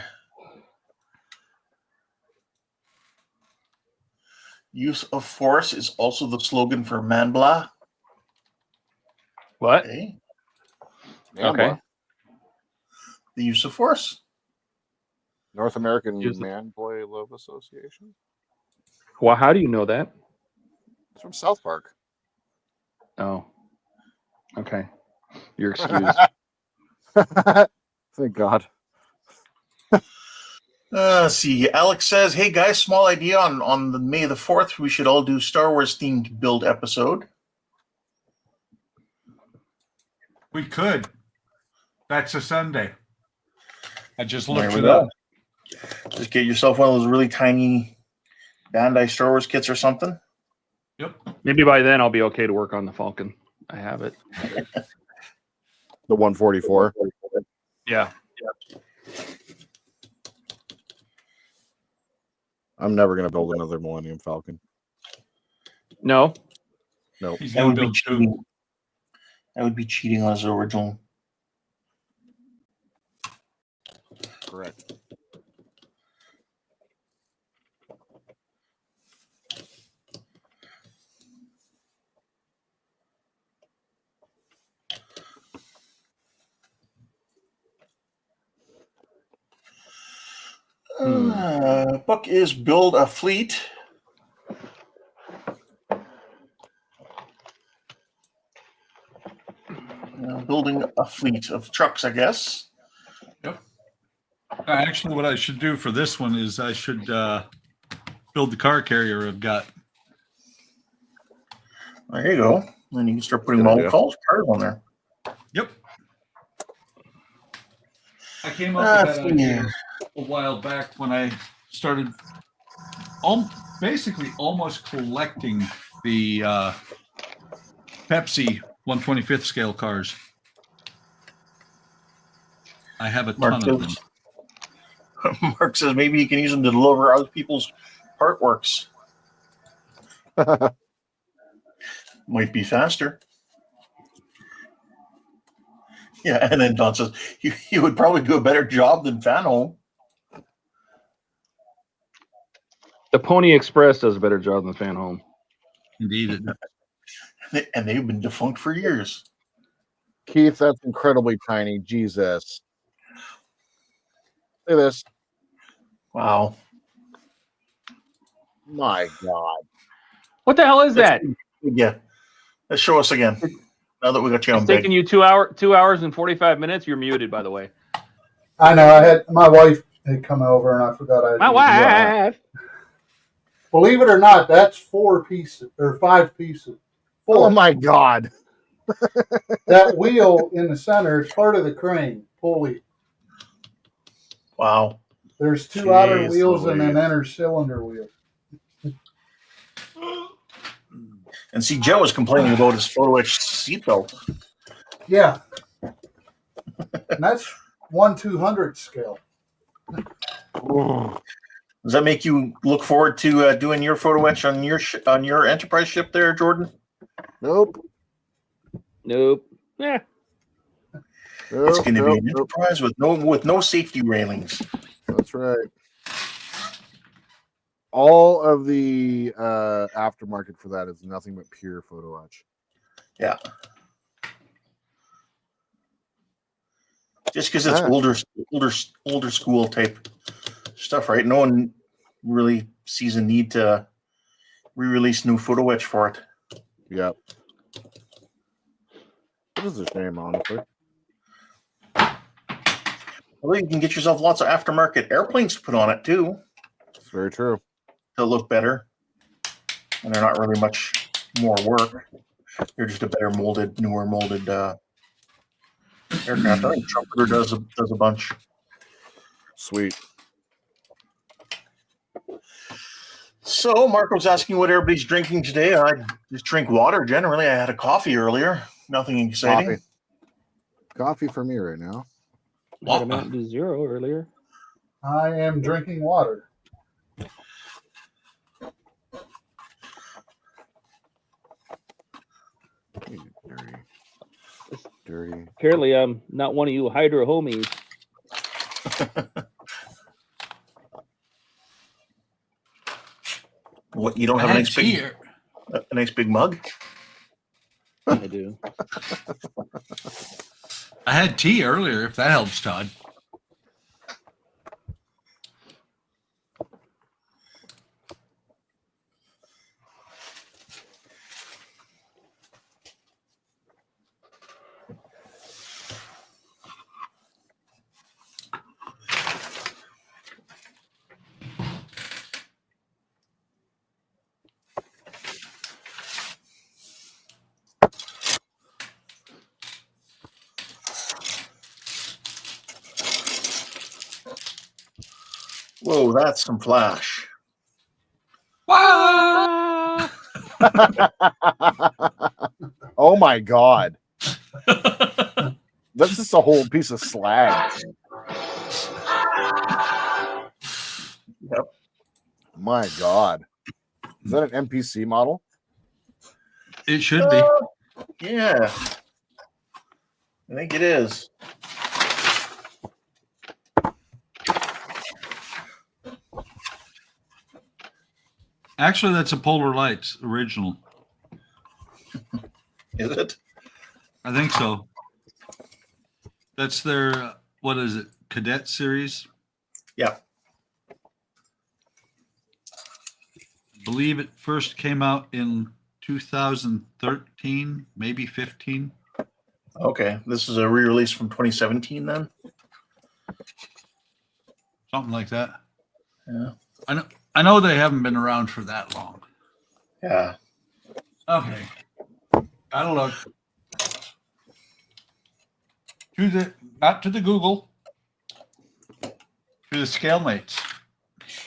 Use of force is also the slogan for Manbla. What? Okay. Okay. The use of force. North American Use the- Man Boy Love Association. Well, how do you know that? It's from South Park. Oh. Okay. You're excused. Thank God. Let's see. Alex says, "Hey guys, small idea on the May the 4th. We should all do Star Wars themed build episode." We could. That's a Sunday. I just There looked we it go. up. Just get yourself one of those really tiny Bandai Star Wars kits or something. Yep. Maybe by then I'll be okay to work on the Falcon. I have it. The 144. Yeah. I'm never going to build another Millennium Falcon. No. No. He's That going would to be build two. cheating. That would be cheating on his original. Correct. Book is build a fleet. Building a fleet of trucks, I guess. Yep. Actually, what I should do for this one is I should build the car carrier I've got. There you go. Then you can start putting Good all idea. cars on there. Yep. I came up with that Yeah. idea a while back when I started basically almost collecting the Pepsi 125th scale cars. I have a ton of them. Mark says maybe you can use them to deliver other people's artworks. Might be faster. Yeah, and then Don says you would probably do a better job than Fanholm. The Pony Express does a better job than Fan Home. Indeed. It does. And they've been defunct for years. Keith, that's incredibly tiny. Jesus. Look at this. Wow. My God. What the hell is that? Yeah. Let's show us again. Now that we got you on It's big. taking you 2 hours and 45 minutes. You're muted, by the way. I know. I had my wife had come over and I forgot I. My wife. Believe it or not, that's 4 pieces or 5 pieces. Oh my God. That wheel in the center is part of the crane pulley. Wow. There's 2 outer Jeez wheels and an Louise. inner cylinder wheel. And see, Joe was complaining about his photo etched seatbelt. Yeah. And that's 1/200 scale. Does that make you look forward to doing your photo etch on your Enterprise ship there, Jordan? Nope. Nope. Yeah. It's going to be an Nope. Enterprise with no safety railings. That's right. All of the aftermarket for that is nothing but pure photo etch. Yeah. Just because it's older school type stuff, right? No one really sees a need to re-release new photo etch for it. Yep. It is a shame, honestly. Well, you can get yourself lots of aftermarket airplanes to put on it too. It's very true. They'll look better, and they're not really much more work. They're just a better molded, newer molded aircraft. I think Trumpeter does a bunch. Sweet. So Mark was asking what everybody's drinking today. I just drink water generally. I had a coffee earlier. Nothing exciting. Coffee for me right now. I had a Mountain Dew Zero earlier. I am drinking water. Dirty. Apparently, I'm not one of you Hydra homies. What, you don't have a nice big mug? I do. I had tea earlier, if that helps, Todd. Whoa, that's some flash. Wow! Oh my god. That's just a whole piece of slag. Yep. My god. Is that an NPC model? It should be. Yeah. I think it is. Actually, that's a Polar Lights original. Is it? I think so. That's their, what is it, Cadet series? Yeah. I believe it first came out in 2013, maybe 15. Okay. This is a re-release from 2017 then? Something like that. Yeah. I know they haven't been around for that long. Yeah. Okay. Gotta look. Not to the Google. To the Scalemates.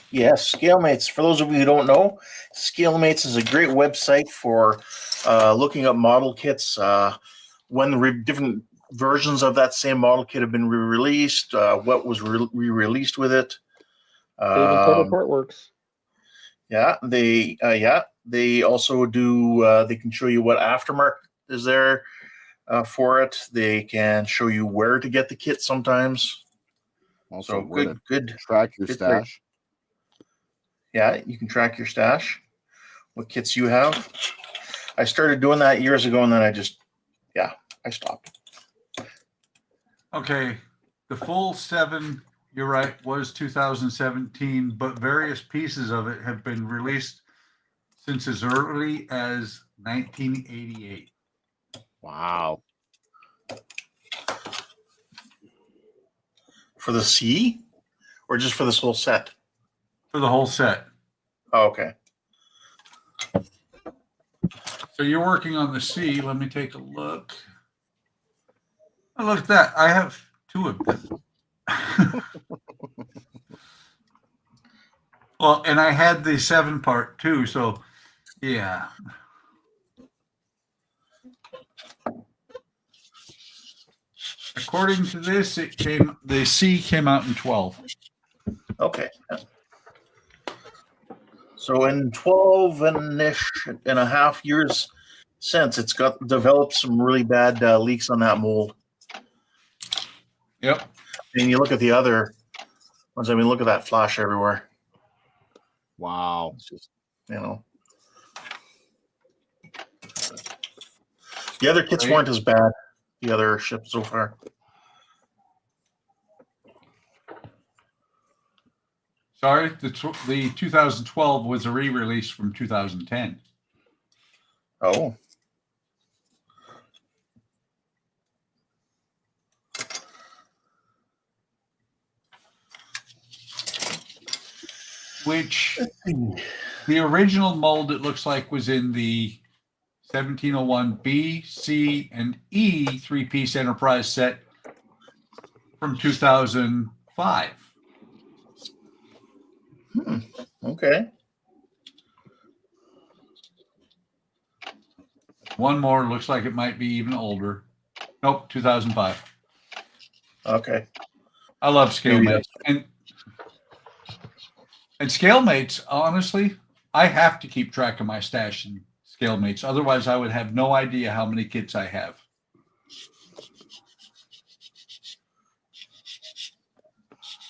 Yes, Scalemates. For those of you who don't know, Scalemates is a great website for looking up model kits, when the different versions of that same model kit have been re-released, what was re-released with it. Even Total Port works. Yeah, they also do. They can show you what aftermarket is there for it. They can show you where to get the kit sometimes. Also, So good. Track your good stash. Yeah, you can track your stash, what kits you have. I started doing that years ago, and then I stopped. Okay. The full 7, you're right, was 2017, but various pieces of it have been released since as early as 1988. Wow. For the C, or just for this whole set? For the whole set. Oh, okay. So you're working on the C. Let me take a look. Oh, look at that. I have 2 of them. Well, and I had the 7 part too. So, yeah. According to this, the C came out in 12. Okay. So in 12 and a half years since, it's got developed some really bad leaks on that mold. Yep. And you look at the other ones. I mean, look at that flash everywhere. Wow. It's just, you know. The other kits weren't as bad. The other ships so far. Sorry, the 2012 was a re-release from 2010. Oh. Which the original mold, it looks like, was in the 1701 B, C, and E three-piece Enterprise set from 2005. Okay. One more looks like it might be even older. Nope, 2005. Okay. I love scale Maybe mates. And scale mates, honestly, I have to keep track of my stash in scale mates. Otherwise, I would have no idea how many kits I have.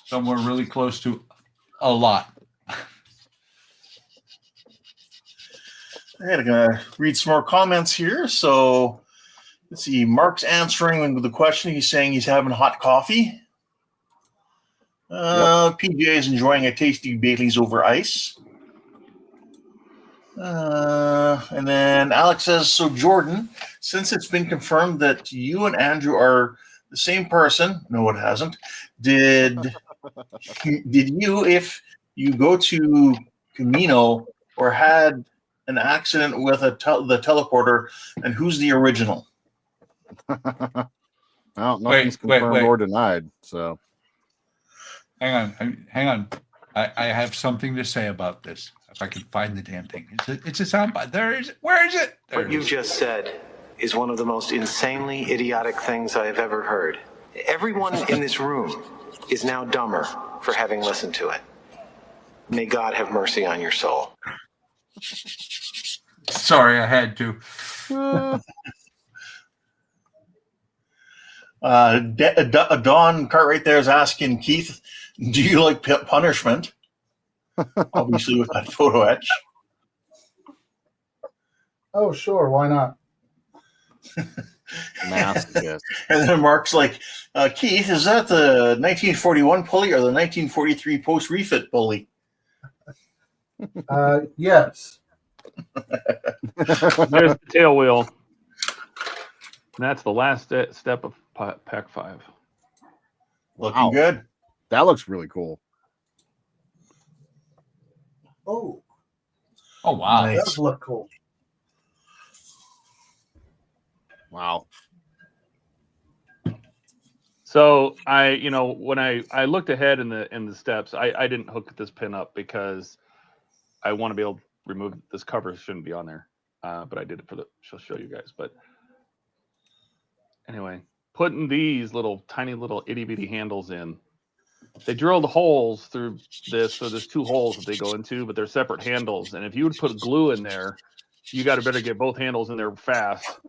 Somewhere really close to a lot. I'm gonna read some more comments here. So let's see. Mark's answering the question. He's saying he's having hot coffee. PJ is enjoying a tasty Bailey's over ice. And then Alex says, so Jordan, since it's been confirmed that you and Andrew are the same person, no, it hasn't. Did you, if you go to Camino or had an accident with the teleporter, and who's the original? Well, nothing's confirmed or denied. So, hang on. I have something to say about this. If I can find the damn thing, it's a soundbite. Where is it? What you just said is one of the most insanely idiotic things I have ever heard. Everyone in this room is now dumber for having listened to it. May God have mercy on your soul. Sorry, I had to. Don Cartwright there is asking Keith, do you like punishment? Obviously with that photo etch. Oh, sure. Why not? masochist. And then Mark's like, Keith, is that the 1941 pulley or the 1943 post-refit pulley? Yes. There's the tail wheel. And that's the last step of Pack 5. Looking good. That looks really cool. Oh. Oh, wow. That does look cool. Wow. So when I looked ahead in the steps, I didn't hook this pin up because I want to be able to remove this cover. Shouldn't be on there, but I did it she'll show you guys. But anyway, putting these tiny little itty bitty handles in, they drilled holes through this, so there's 2 holes that they go into, but they're separate handles. And if you would put glue in there, you got to better get both handles in there fast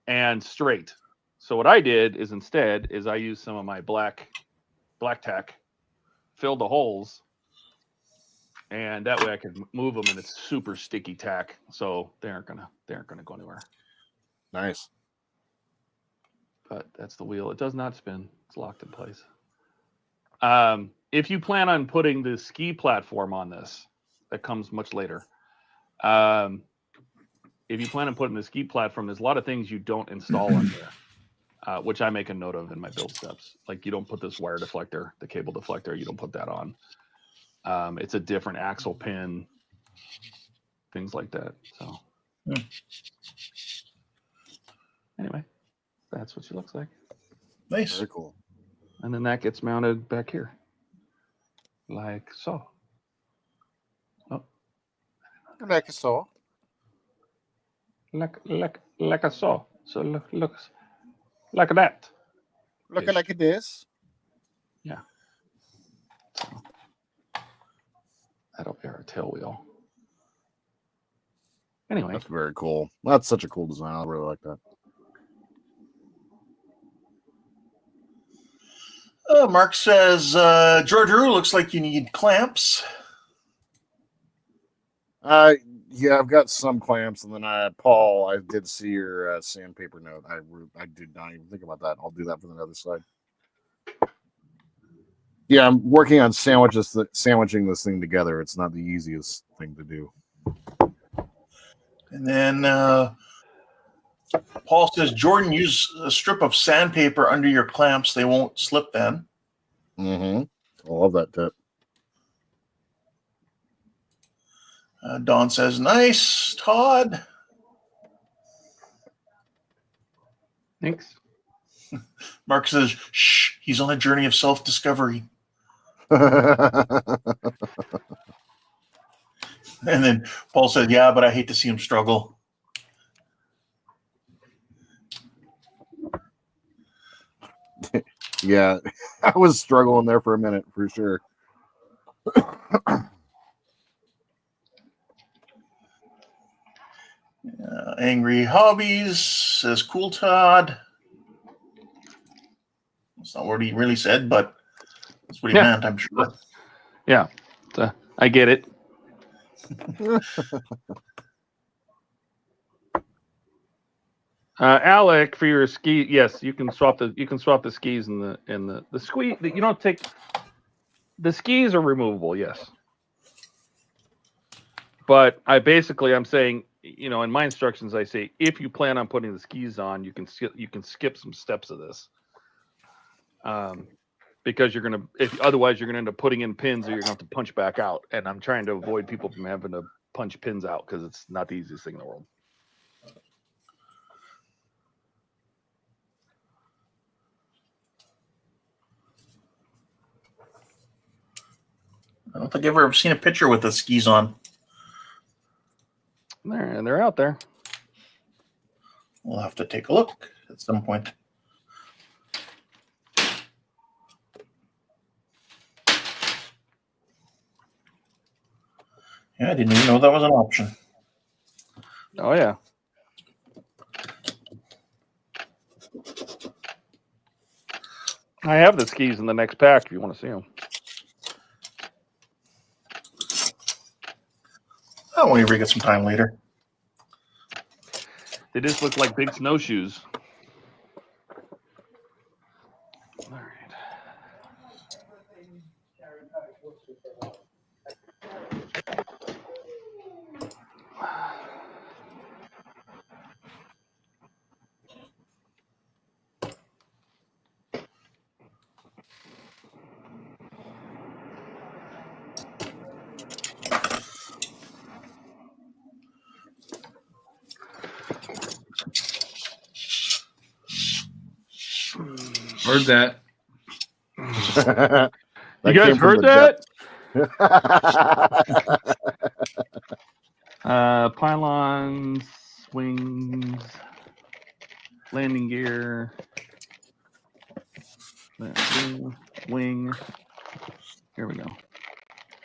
and straight. So what I did is I used some of my black tack, filled the holes, and that way I could move them, and it's super sticky tack, so they aren't gonna go anywhere. Nice. But that's the wheel. It does not spin. It's locked in place. If you plan on putting the ski platform on this, that comes much later. If you plan on putting the ski platform, there's a lot of things you don't install on there, which I make a note of in my build steps. Like, you don't put this wire deflector, the cable deflector, you don't put that on. It's a different axle pin, things like that. So anyway, that's what she looks like. Nice. Very cool. And then that gets mounted back here, like so. Oh, Like a saw. like a saw. So looks like that. Looking like this. Yeah. So, tail wheel. Anyway, That's very cool. That's such a cool design. I really like that. Mark says, George Rue, looks like you need clamps. Yeah, I've got some clamps, and then Paul, I did see your sandpaper note. I did not even think about that. I'll do that for the other side. Yeah, I'm working on sandwiching this thing together. It's not the easiest thing to do. And then Paul says, Jordan, use a strip of sandpaper under your clamps. They won't slip then. Mm-hmm. I love that tip. Don says, nice, Todd. thanks. Mark says, shh, he's on a journey of self-discovery. And then Paul said, yeah, but I hate to see him struggle. Yeah, I was struggling there for a minute, for sure. Angry Hobbies says, cool, Todd. That's not what he really said, but that's what he meant, I'm sure. Yeah, I get it. Alec, for your ski, yes, you can swap the skis and the squeeze. You don't take the skis are removable, yes. But I'm saying, in my instructions, I say if you plan on putting the skis on, you can skip some steps of this, because otherwise you're gonna end up putting in pins, or you're gonna have to punch back out. And I'm trying to avoid people from having to punch pins out because it's not the easiest thing in the world. I don't think I've ever seen a picture with the skis on. They're out there. We'll have to take a look at some point. Yeah, I didn't even know that was an option. Oh, yeah. I have the skis in the next pack if you want to see them. Oh, whenever you get some time later. They just look like big snowshoes. All right. Heard that. You guys heard that? Pylons, wings, landing gear, wing. Here we go.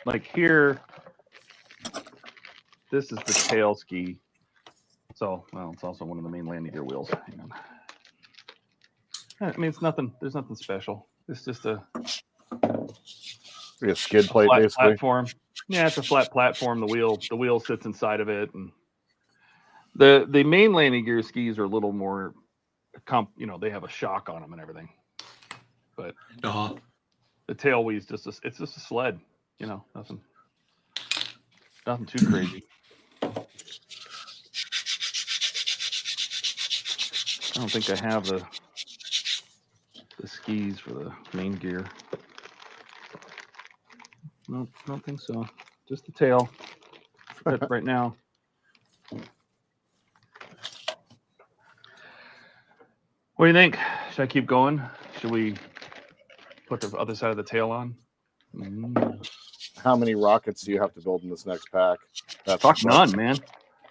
Like here, this is the tail ski. So, well, it's also one of the main landing gear wheels. Hang on. I mean, it's nothing. There's nothing special. It's just a skid plate, flat basically. platform. Yeah, it's a flat platform. The wheel sits inside of it, and the main landing gear skis are a little more, they have a shock on them and everything. But the tail wheel's it's just a sled. Nothing too crazy. I don't think I have the skis for the main gear. Nope, I don't think so. Just the tail right now. What do you think? Should I keep going? Should we put the other side of the tail on? How many rockets do you have to build in this next pack? Fuck none, man.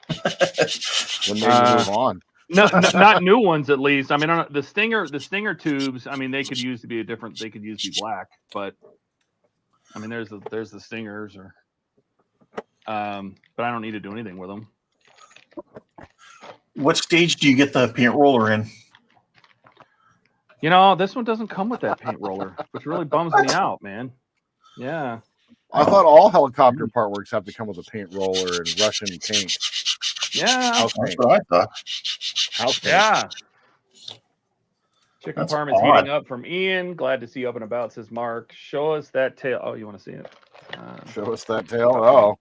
Then maybe move on. No, not new ones at least. I mean, the stinger tubes. I mean, they could use to be They could use to be black, but I mean, there's the stingers. Or but I don't need to do anything with them. What stage do you get the paint roller in? You know, this one doesn't come with that paint roller, which really bums me out, man. Yeah. I thought all helicopter part works have to come with a paint roller and Russian paint. Yeah. House That's paint. what I thought. House paint. Yeah. Chicken That's parm is odd. heating up from Ian. Glad to see you up and about, says Mark. Show us that tail. Oh, you want to see it? Show us that tail. Oh,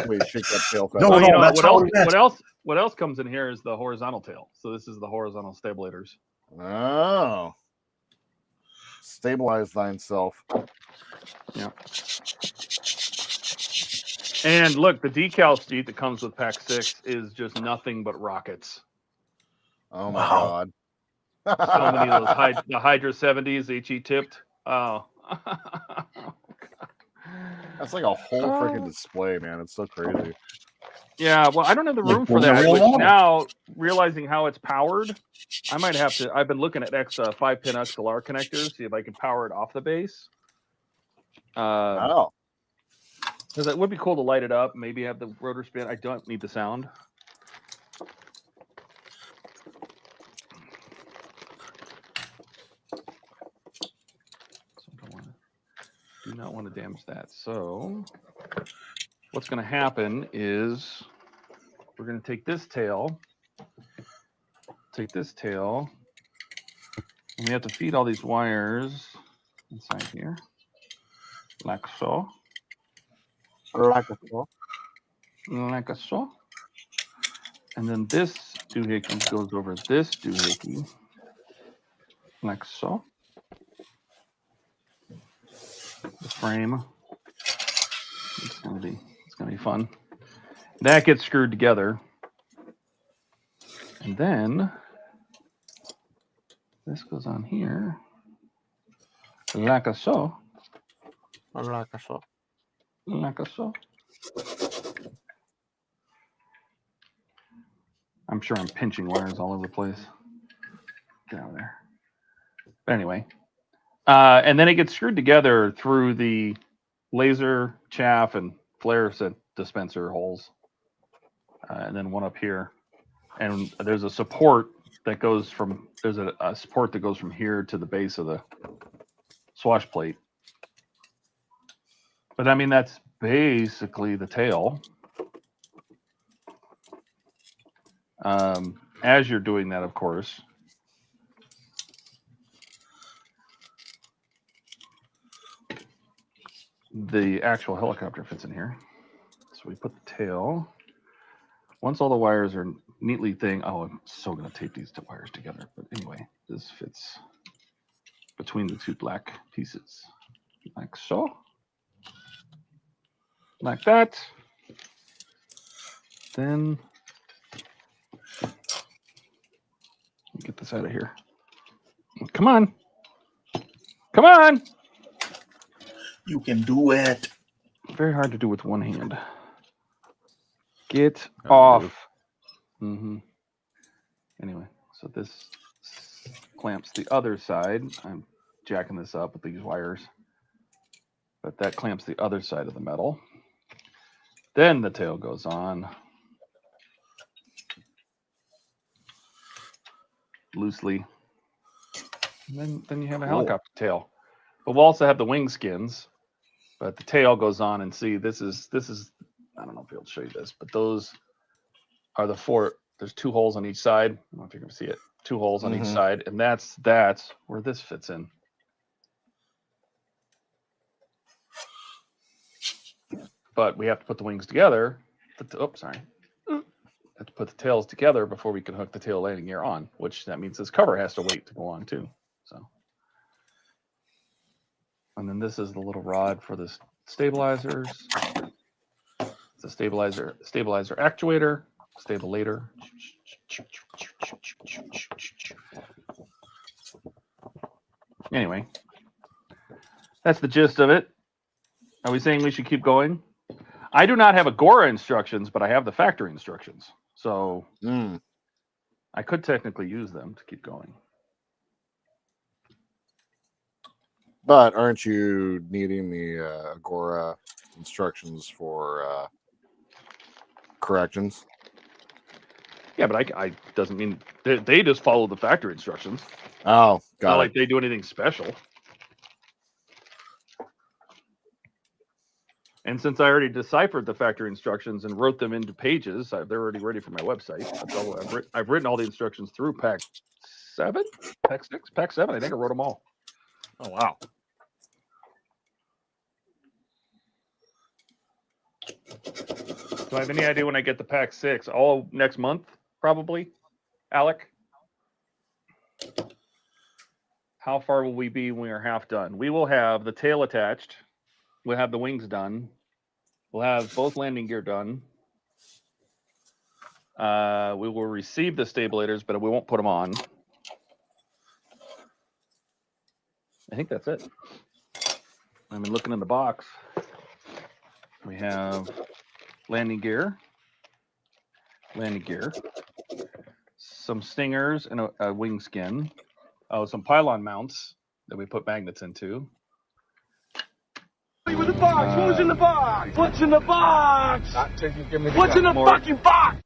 wait, shake that tail. No, Oh, no, you know that's what not else? what it is. What else comes in here is the horizontal tail. So this is the horizontal stabilators. Oh, stabilize thyself. Yeah. And look, the decal sheet that comes with Pack 6 is just nothing but rockets. Oh my God. So many of those the Hydra 70s HE tipped. Oh. That's like a whole freaking display, man. It's so crazy. Yeah, well, I don't have the room for that. Which now, realizing how it's powered, I might have to. I've been looking at 5-pin XLR connectors, see if I can power it off the base. Oh. Because it would be cool to light it up, maybe have the rotor spin. I don't need the sound. Do not want to damage that. So what's going to happen is we're going to take this tail, and we have to feed all these wires inside here, like so. Like so. And then this doohickey goes over this doohickey, like so. The frame. It's gonna be fun. That gets screwed together, and then this goes on here, like so. Like so. Like so. I'm sure I'm pinching wires all over the place. Get out of there. But anyway. And then it gets screwed together through the laser, chaff, and flare dispenser holes. And then one up here. And there's a support that goes from, there's a support that goes from here to the base of the swash plate. But I mean, that's basically the tail. As you're doing that, of course, the actual helicopter fits in here. So we put the tail. Once all the wires are neatly I'm so going to tape these two wires together. But anyway, this fits between the two black pieces, like so. Like that. Then get this out of here. Come on. Come on. You can do it. Very hard to do with one hand. Get off. Anyway, so this clamps the other side. I'm jacking this up with these wires. But that clamps the other side of the metal. Then the tail goes on. Loosely. And then you have a helicopter tail. But we'll also have the wing skins. But the tail goes on, and see, this is I don't know if I'll show you this, but those are the four. There's 2 holes on each side. I don't know if you can see it. 2 holes on each side, and that's where this fits in. But we have to put the wings together. Sorry. Have to put the tails together before we can hook the tail landing gear on, which that means this cover has to wait to go on too. So. And then this is the little rod for the stabilizers. It's a stabilizer actuator, stabilator. Anyway, that's the gist of it. Are we saying we should keep going? I do not have Agora instructions, but I have the factory instructions. So I could technically use them to keep going. But aren't you needing the Agora instructions for corrections. Yeah, but I doesn't mean they just follow the factory instructions. Oh, It's not got like it. they do anything special. And since I already deciphered the factory instructions and wrote them into pages, they're already ready for my website. That's all I've written all the instructions through Pack 7, Pack 6, Pack 7. I think I wrote them all. Oh, wow. Do I have any idea when I get the Pack 6? All next month, probably. Alec? How far will we be when we are half done? We will have the tail attached. We'll have the wings done. We'll have both landing gear done. We will receive the stabilators, but we won't put them on. I think that's it. I've been looking in the box. We have landing gear, some stingers, and a wing skin. Oh, some pylon mounts that we put magnets into. What's in the box? What's in the box? What's in the box? What's in the fucking box?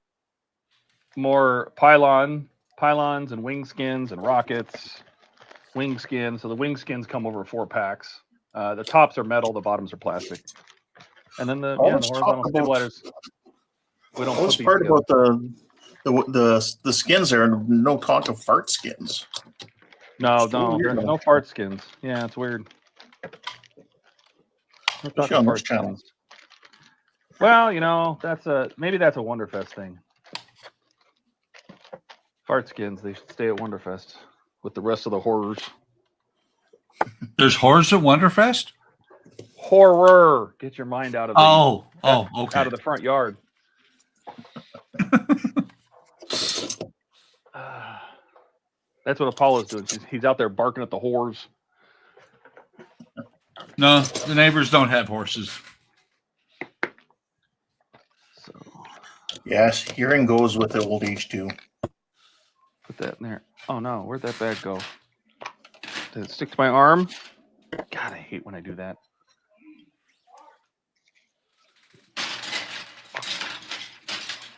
More pylons and wing skins and rockets. Wing skins. So the wing skins come over 4 packs. The tops are metal, the bottoms are plastic. And then the horizontal stabilizers. We don't. What's part about the skins there? No talk of fart skins. No, there's no fart skins. Yeah, it's weird. No talk of fart skins. Well, you know, maybe that's a Wonderfest thing. Fart skins, they should stay at Wonderfest with the rest of the horrors. There's horrors at Wonderfest? Horror. Get your mind out of okay. Out of the front yard. That's what Apollo's doing. He's out there barking at the whores. No, the neighbors don't have horses. So, yes, hearing goes with the old age too. Put that in there. Oh no, where'd that bag go? Did it stick to my arm? God, I hate when I do that.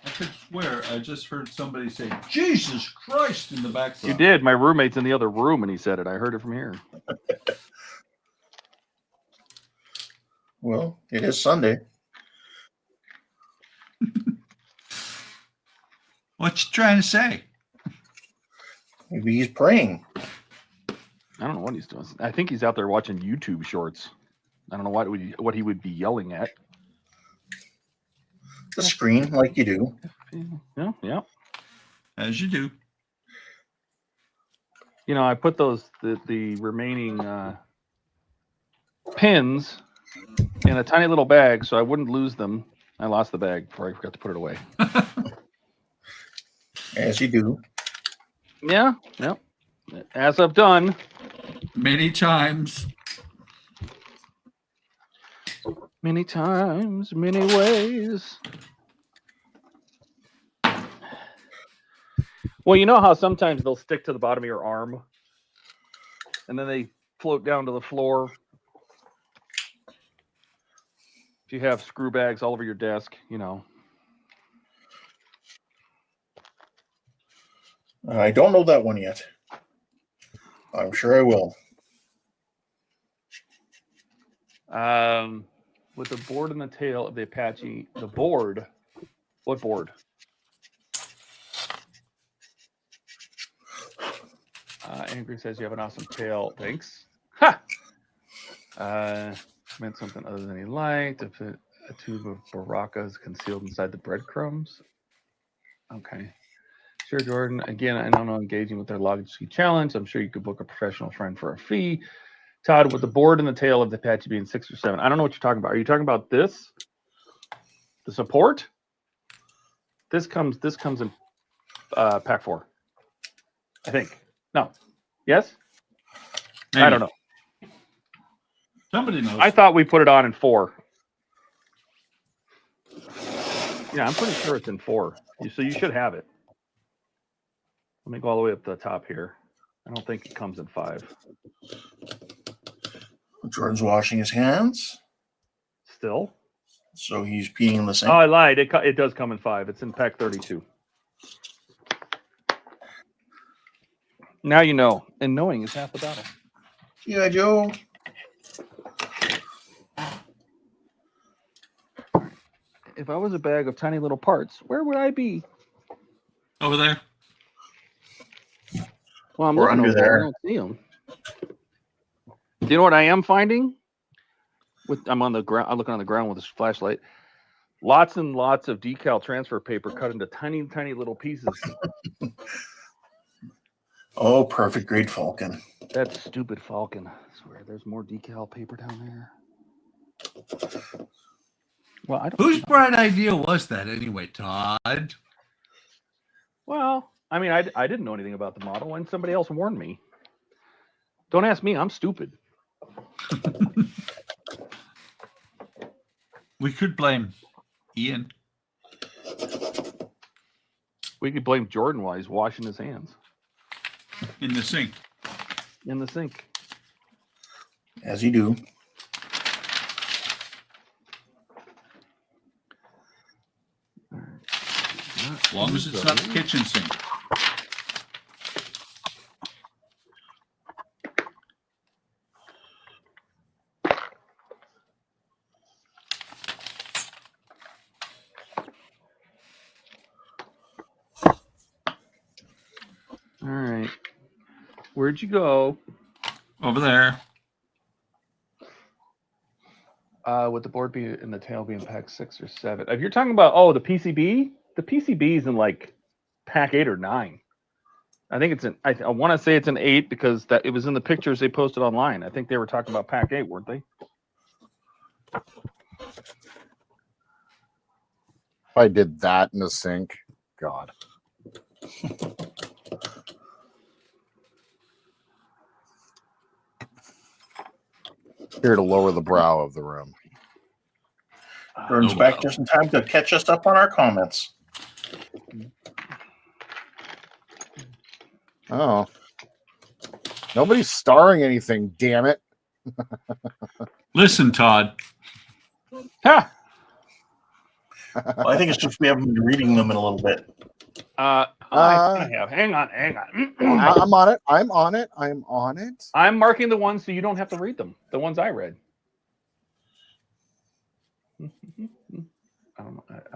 I could swear I just heard somebody say, Jesus Christ, in the background. You did. My roommate's in the other room and he said it. I heard it from here. Well, it is Sunday. What you trying to say? Maybe he's praying. I don't know what he's doing. I think he's out there watching YouTube shorts. I don't know what he would be yelling at. The screen, like you do. Yeah. As you do. You know, I put the remaining pins in a tiny little bag so I wouldn't lose them. I lost the bag before I forgot to put it away. As you do. Yeah. As I've done. Many times. Many times, many ways. Well, you know how sometimes they'll stick to the bottom of your arm and then they float down to the floor. If you have screw bags all over your desk, you know. I don't know that one yet. I'm sure I will. With the board and the tail of the Apache, the board. What board? Angry says you have an awesome tail. Thanks. Ha! Meant something other than he liked. If a tube of Baraka is concealed inside the breadcrumbs. Okay. Sure, Jordan. Again, I don't know engaging with their logic challenge. I'm sure you could book a professional friend for a fee. Todd, with the board and the tail of the Apache being 6 or 7. I don't know what you're talking about. Are you talking about this? The support? This comes in pack 4. I think. No. Yes? Maybe. I don't know. Somebody knows. I thought we put it on in 4. Yeah, I'm pretty sure it's in 4. So you should have it. Let me go all the way up to the top here. I don't think it comes in 5. Jordan's washing his hands. Still? So he's peeing in the sink. Oh, I lied. It does come in 5. It's in pack 32. Now you know, and knowing is half the battle. Yeah, Joe. If I was a bag of tiny little parts, where would I be? Over there. Well, I'm Or looking under over there. I there. don't see them. Do you know what I am finding? I'm on the ground. I'm looking on the ground with this flashlight. Lots and lots of decal transfer paper cut into tiny, tiny little pieces. Oh, perfect grade Falcon. That stupid Falcon. I swear, there's more decal paper down there. Well, I don't. Whose bright idea was that anyway, Todd? Well, I mean, I didn't know anything about the model, and somebody else warned me. Don't ask me. I'm stupid. We could blame Ian. We could blame Jordan while he's washing his hands In the sink. in the sink. As you do. As long as it's not the kitchen sink. All right. Where'd you go? Over there. Would the board be in the tail be in pack 6 or 7? If you're talking about the PCB is in like pack 8 or 9. I think it's in. I want to say it's an 8 because it was in the pictures they posted online. I think they were talking about pack 8, weren't they? If I did that in the sink, God. Here to lower the brow of the room. Burns back just in time to catch us up on our comments. Oh. Nobody's starring anything, damn it. Listen, Todd. Ha! Well, I think it's just we haven't been reading them in a little bit. I have. Hang on. I'm on it. I'm on it. I'm on it. I'm marking the ones so you don't have to read them. The ones I read. I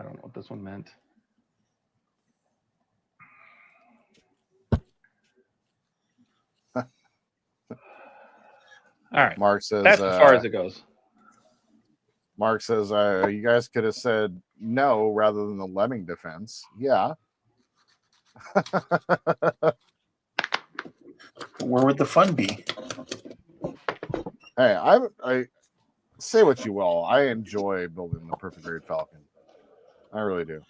don't know what this one meant. All right. Mark says that's as far as it goes. Mark says you guys could have said no rather than the lemming defense. Yeah. Where would the fun be? Hey, I say what you will. I enjoy building the perfect grade Falcon. I really do.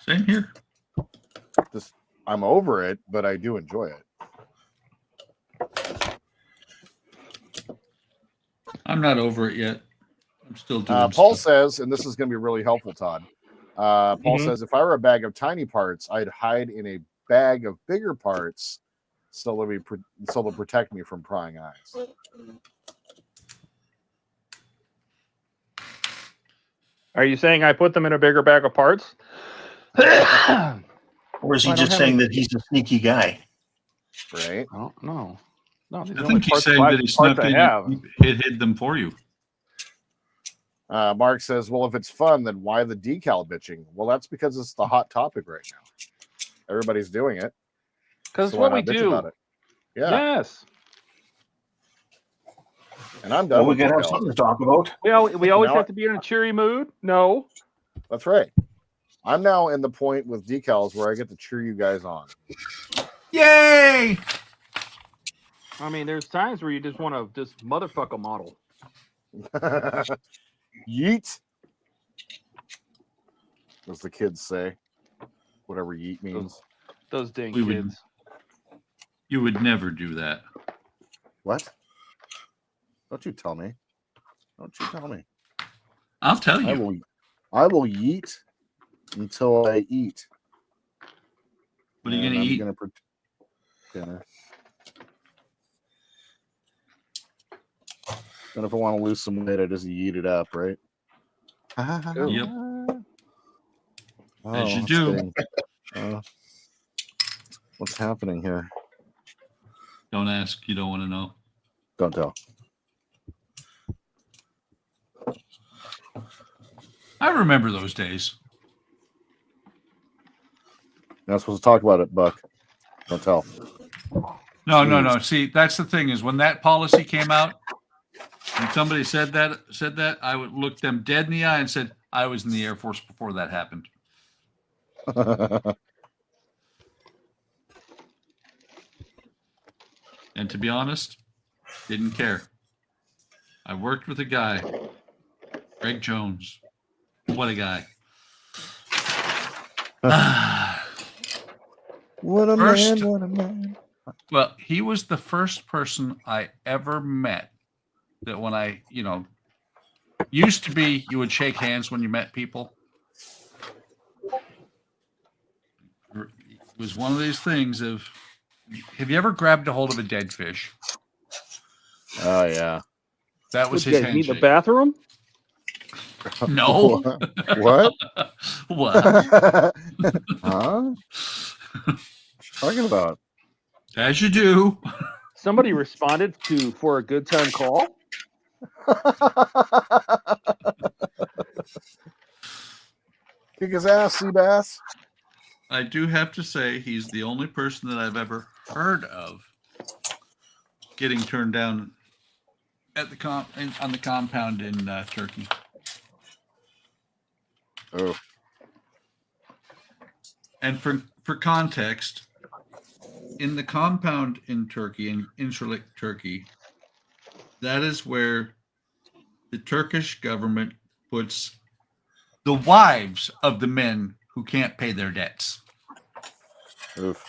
Same here. Just I'm over it, but I do enjoy it. I'm not over it yet. I'm still doing Paul stuff. says, and this is going to be really helpful, Todd. Paul says, if I were a bag of tiny parts, I'd hide in a bag of bigger parts so they'll protect me from prying eyes. Are you saying I put them in a bigger bag of parts? Or is he just saying that he's a sneaky guy? Right? Oh, no. No, I think he's saying that he snuck in and hid them for you. Mark says, well, if it's fun, then why the decal bitching? Well, that's because it's the hot topic right now. Everybody's doing it. Because so what why we not bitch do. about it? Yeah. Yes. And I'm done. Well, we with gotta have decals. something to talk about. We always Now have to be in a cheery mood? No. That's right. I'm now in the point with decals where I get to cheer you guys on. Yay! I mean, there's times where you just want to just motherfuck a model. Yeet. As the kids say. Whatever yeet means. Those dang We would- kids. You would never do that. What? Don't you tell me. Don't you tell me. I'll tell you. I will yeet until I eat. What are you going to eat? Dinner. And if I want to lose some weight, I just eat it up, right? Yep. Oh, As you do. What's happening here? Don't ask. You don't want to know. Don't tell. I remember those days. You're not supposed to talk about it, Buck. Don't tell. No. See, that's the thing is when that policy came out, when somebody said that, I would look them dead in the eye and said, I was in the Air Force before that happened. And to be honest, didn't care. I worked with a guy, Greg Jones. What a guy. What a man, what a man. Well, he was the first person I ever met that when I, used to be you would shake hands when you met people. It was one of these things of, have you ever grabbed a hold of a dead fish? Oh, yeah. That was What, his you guys meet in handshake. the bathroom? No. What? What? Huh? What you talking about? As you do. Somebody responded for a good time call. Kick his ass, Seabass. I do have to say he's the only person that I've ever heard of getting turned down at the on the compound in Turkey. Oh. And for context, in the compound in Turkey, in Incirlik, Turkey, that is where the Turkish government puts the wives of the men who can't pay their debts. Oof.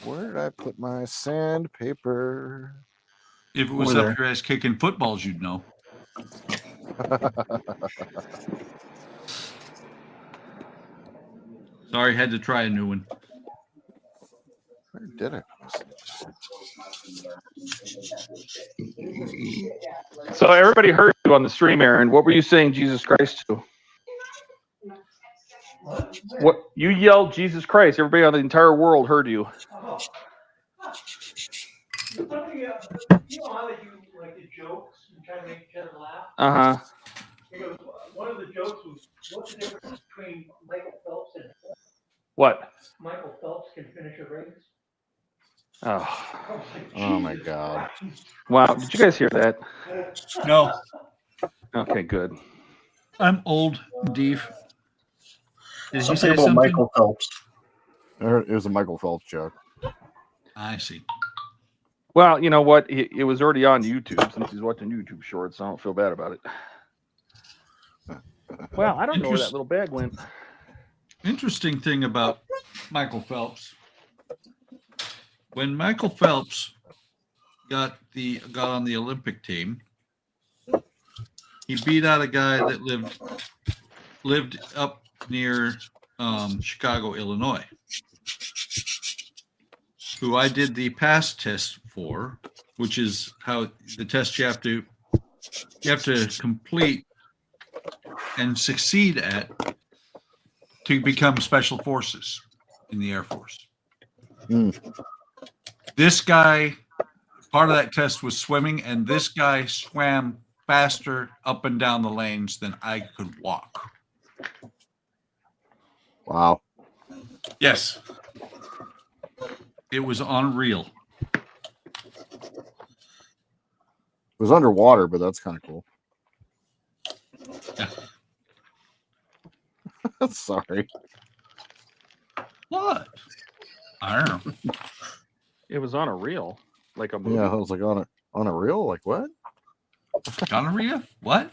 Where did I put my sandpaper? If it was up your ass kicking footballs, you'd know. Sorry, had to try a new one. Where did I? So everybody heard you on the stream, Aaron. What were you saying Jesus Christ to? What you yelled Jesus Christ. Everybody on the entire world heard you. You know how they do like the jokes and try to make each other laugh? Uh-huh. Because one of the jokes was, what's the difference between Michael Phelps and What? Michael Phelps can finish a race? Oh. Oh my God. Wow. Did you guys hear that? No. Okay, good. I'm old, Dave. Did you Something say about something? Michael Phelps. I heard it was a Michael Phelps joke. I see. Well, you know what? It was already on YouTube since he's watching YouTube shorts. So I don't feel bad about it. Well, I don't know where that little bag went. Interesting thing about Michael Phelps. When Michael Phelps got on the Olympic team, he beat out a guy that lived up near Chicago, Illinois, who I did the pass test for, which is how the test you have to complete and succeed at to become special forces in the Air Force. This guy, part of that test was swimming, and this guy swam faster up and down the lanes than I could walk. Wow. Yes. It was unreal. It was underwater, but that's kind of cool. Yeah. Sorry. What? I don't know. It was on a reel, like a movie. Yeah, I was like on a reel. Like what? Gonorrhea? What?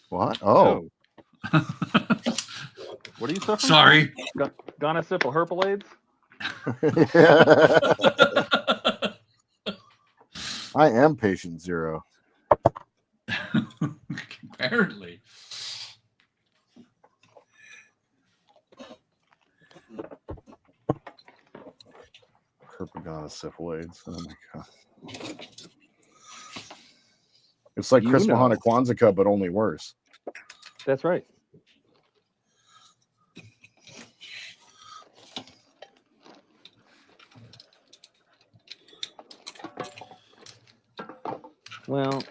What? Oh. What are you suffering? Sorry. Gonosyphil herpelades? I am patient zero. Apparently. Herpagonosyphilides. Oh my god. It's like You Chris know. Mahana Kwanzaa, but only worse. That's right. Well,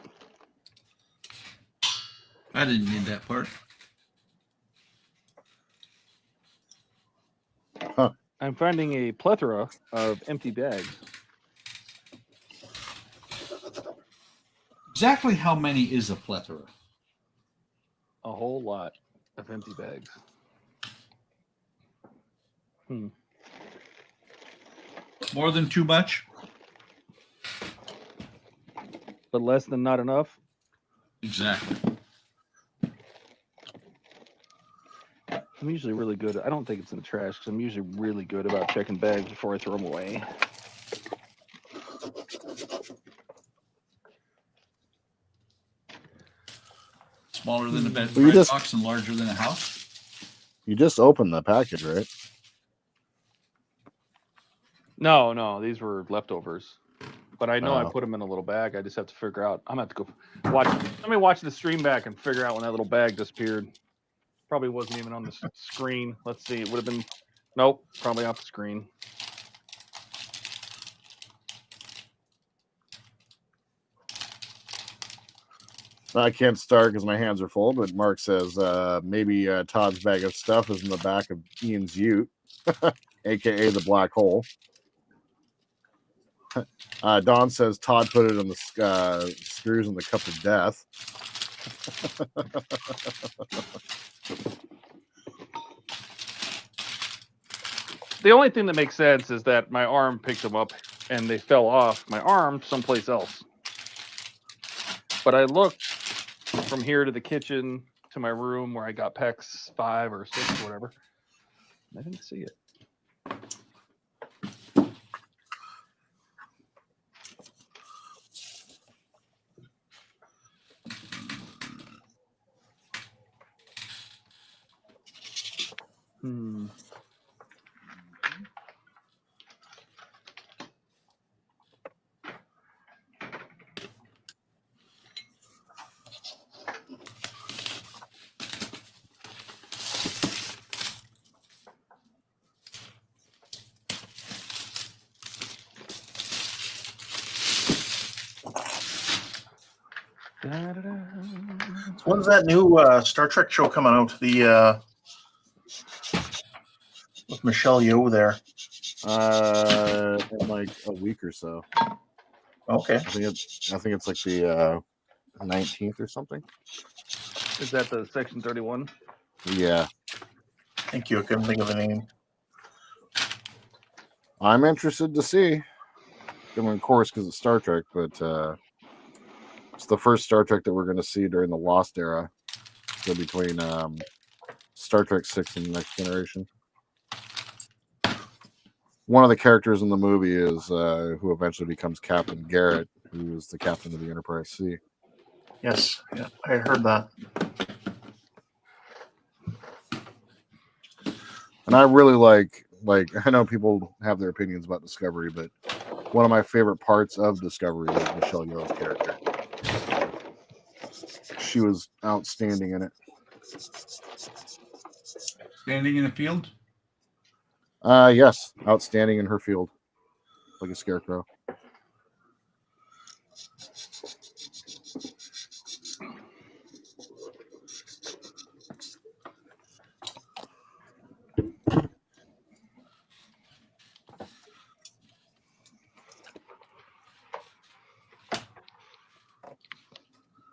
I didn't need that part. Huh. I'm finding a plethora of empty bags. Exactly how many is a plethora? A whole lot of empty bags. More than too much? But less than not enough? Exactly. I'm usually really good. I don't think it's in the trash because I'm usually really good about checking bags before I throw them away. Smaller than a bed Well, you just- box and larger than a house? You just opened the package, right? No, these were leftovers. But I know I Oh. put them in a little bag. I just have to figure out. I'm going to have to go watch. Let me watch the stream back and figure out when that little bag disappeared. Probably wasn't even on the screen. Let's see. It would have been. Nope. Probably off the screen. I can't start because my hands are full, but Mark says maybe Todd's bag of stuff is in the back of Ian's ute, aka the black hole. Don says Todd put it on the screws in the cup of death. The only thing that makes sense is that my arm picked them up and they fell off my arm someplace else. But I looked from here to the kitchen to my room where I got PEX 5 or 6 or whatever. I didn't see it. When's that new Star Trek show coming out? The with Michelle Yeoh there. In like a week or so. Okay. I think it's like the 19th or something. Is that the Section 31? Yeah. Thank you. I couldn't think of the name. I'm interested to see. I mean, of course, because it's Star Trek, but it's the first Star Trek that we're going to see during the Lost era. So between Star Trek 6 and the Next Generation. One of the characters in the movie is who eventually becomes Captain Garrett, who is the captain of the Enterprise C. Yes, yeah, I heard that. And I really like I know people have their opinions about Discovery, but one of my favorite parts of Discovery was Michelle Yeoh's character. She was outstanding in it. Standing in the field? Yes, outstanding in her field, like a scarecrow.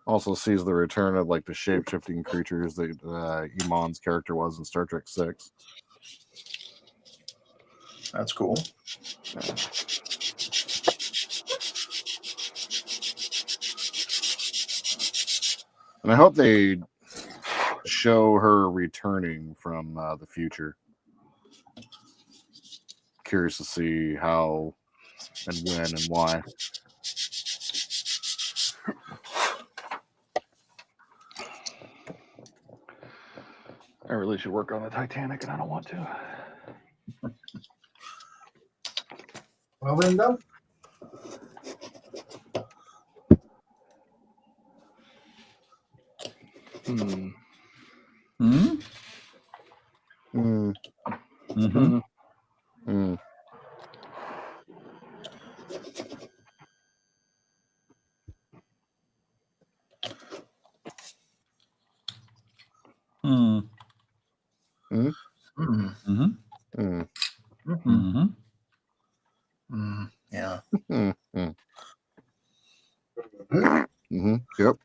Also sees the return of like the shape-shifting creatures that Iman's character was in Star Trek 6. That's cool. And I hope they show her returning from the future. Curious to see how and when and why. I really should work on the Titanic, and I don't want to. Well, Linda. Hmm. Hmm? Mm. Mm-hmm. Mm. Hmm. Mm. Mm. Mm-hmm. Mm. Mhm. Mm-hmm. Yeah. Mm. Mm. Mm-hmm. Yep.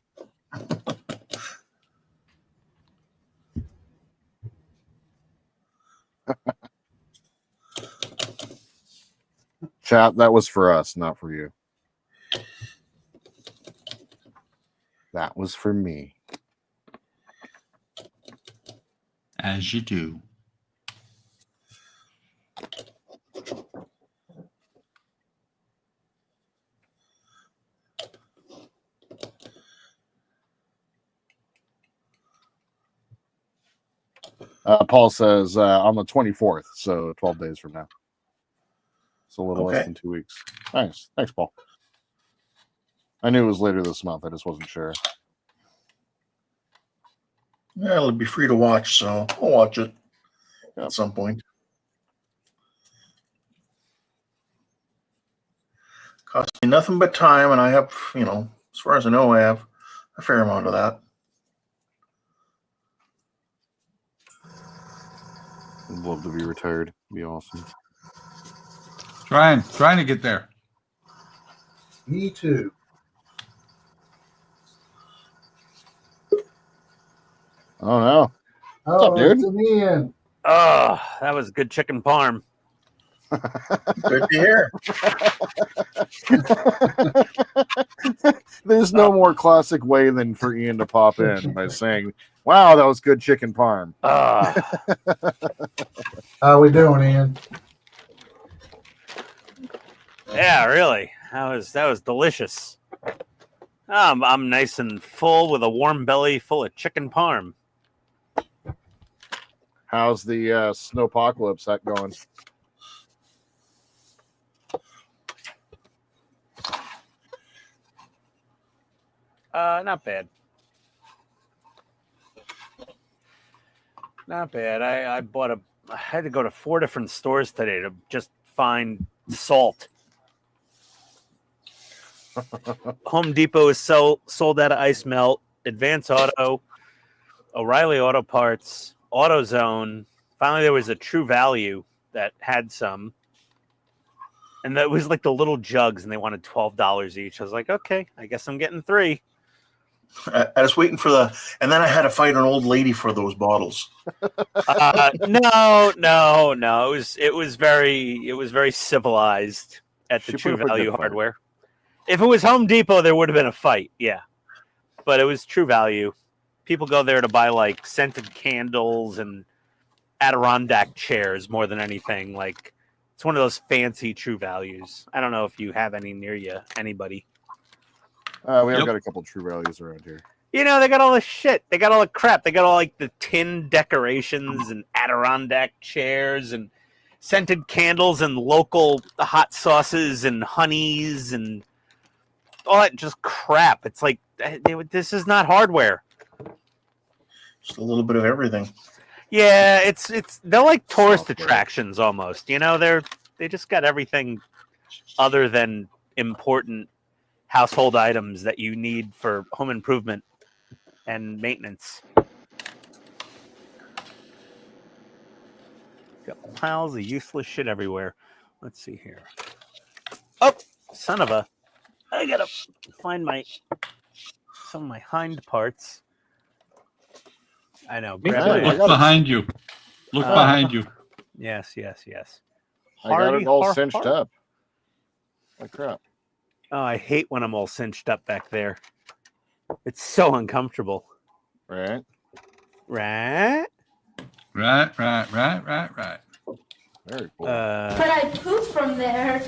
Chat, that was for us, not for you. That was for me. As you do. Paul says on the 24th, so 12 days from now. It's a little less Okay. than 2 weeks. Nice. Thanks, Paul. I knew it was later this month. I just wasn't sure. Yeah, it'll be free to watch, so I'll watch it at some point. Costs me nothing but time, and I have, as far as I know, I have a fair amount of that. I'd love to be retired. Be awesome. Trying to get there. Me too. Oh no. What's Oh, up, dude? it's an Ian. Oh, that was good chicken parm. Good to hear. There's no more classic way than for Ian to pop in by saying, "Wow, that was good chicken parm." How we doing, Ian? Yeah, really. That was delicious. I'm nice and full with a warm belly full of chicken parm. How's the snowpocalypse that going? Not bad. Not bad. I had to go to 4 different stores today to just find salt. Home Depot is sold out of ice melt. Advance Auto, O'Reilly Auto Parts, AutoZone. Finally, there was a True Value that had some. And that was like the little jugs, and they wanted $12 each. I was like, okay, I guess I'm getting 3. I was waiting for and then I had to fight an old lady for those bottles. No. It was very civilized at the True Value Hardware. If it was Home Depot, there would have been a fight, yeah. But it was True Value. People go there to buy like scented candles and Adirondack chairs more than anything. Like it's one of those fancy True Values. I don't know if you have any near you, anybody. We have got a couple True Values around here. You know, they got all the shit. They got all the crap. They got all like the tin decorations and Adirondack chairs and scented candles and local hot sauces and honeys and all that just crap. It's like this is not hardware. Just a little bit of everything. Yeah, they're like tourist attractions almost. You know, they just got everything other than important household items that you need for home improvement and maintenance. Got piles of useless shit everywhere. Let's see here. Oh, son of a! I gotta find some of my hind parts. I know. Look behind you. Look behind you. Yes. I got it all cinched up. Like crap. Oh, I hate when I'm all cinched up back there. It's so uncomfortable. Right. Right. Right. Very cool. But I poop from there.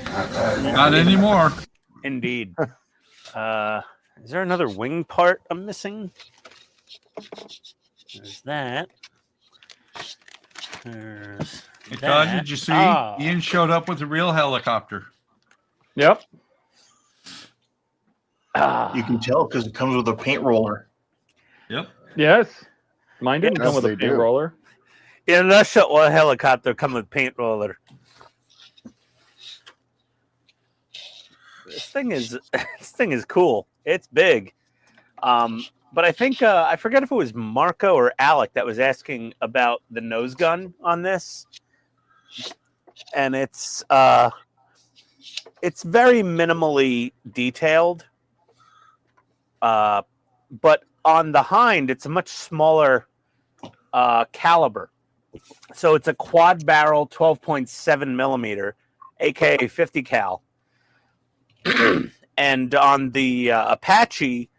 Not anymore. Indeed. Is there another wing part I'm missing? There's that. There's Hey, Todd, that. did you see? Ah. Ian showed up with a real helicopter. Yep. You can tell because it comes with a paint roller. Yep. Yes. Mine didn't Yes, come with they a paint do. roller. In Russia, or helicopter come with paint roller. This thing is cool. It's big. But I think I forget if it was Marco or Alec that was asking about the nose gun on this, and it's very minimally detailed. But on the hind, it's a much smaller caliber. So it's a quad barrel 12.7 millimeter, aka 50 cal. And on the Apache,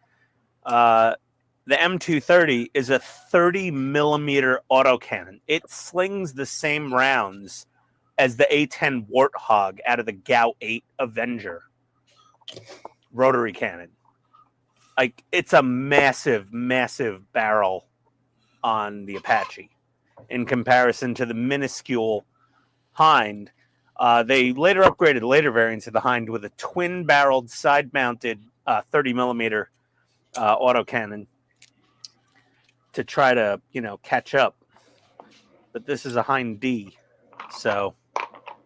the M230 is a 30 millimeter autocannon. It slings the same rounds as the A10 Warthog out of the GAU-8 Avenger rotary cannon. Like, it's a massive, massive barrel on the Apache in comparison to the minuscule Hind. They later upgraded later variants of the Hind with a twin-barreled, side-mounted 30 millimeter autocannon to try to, catch up. But this is a Hind D, so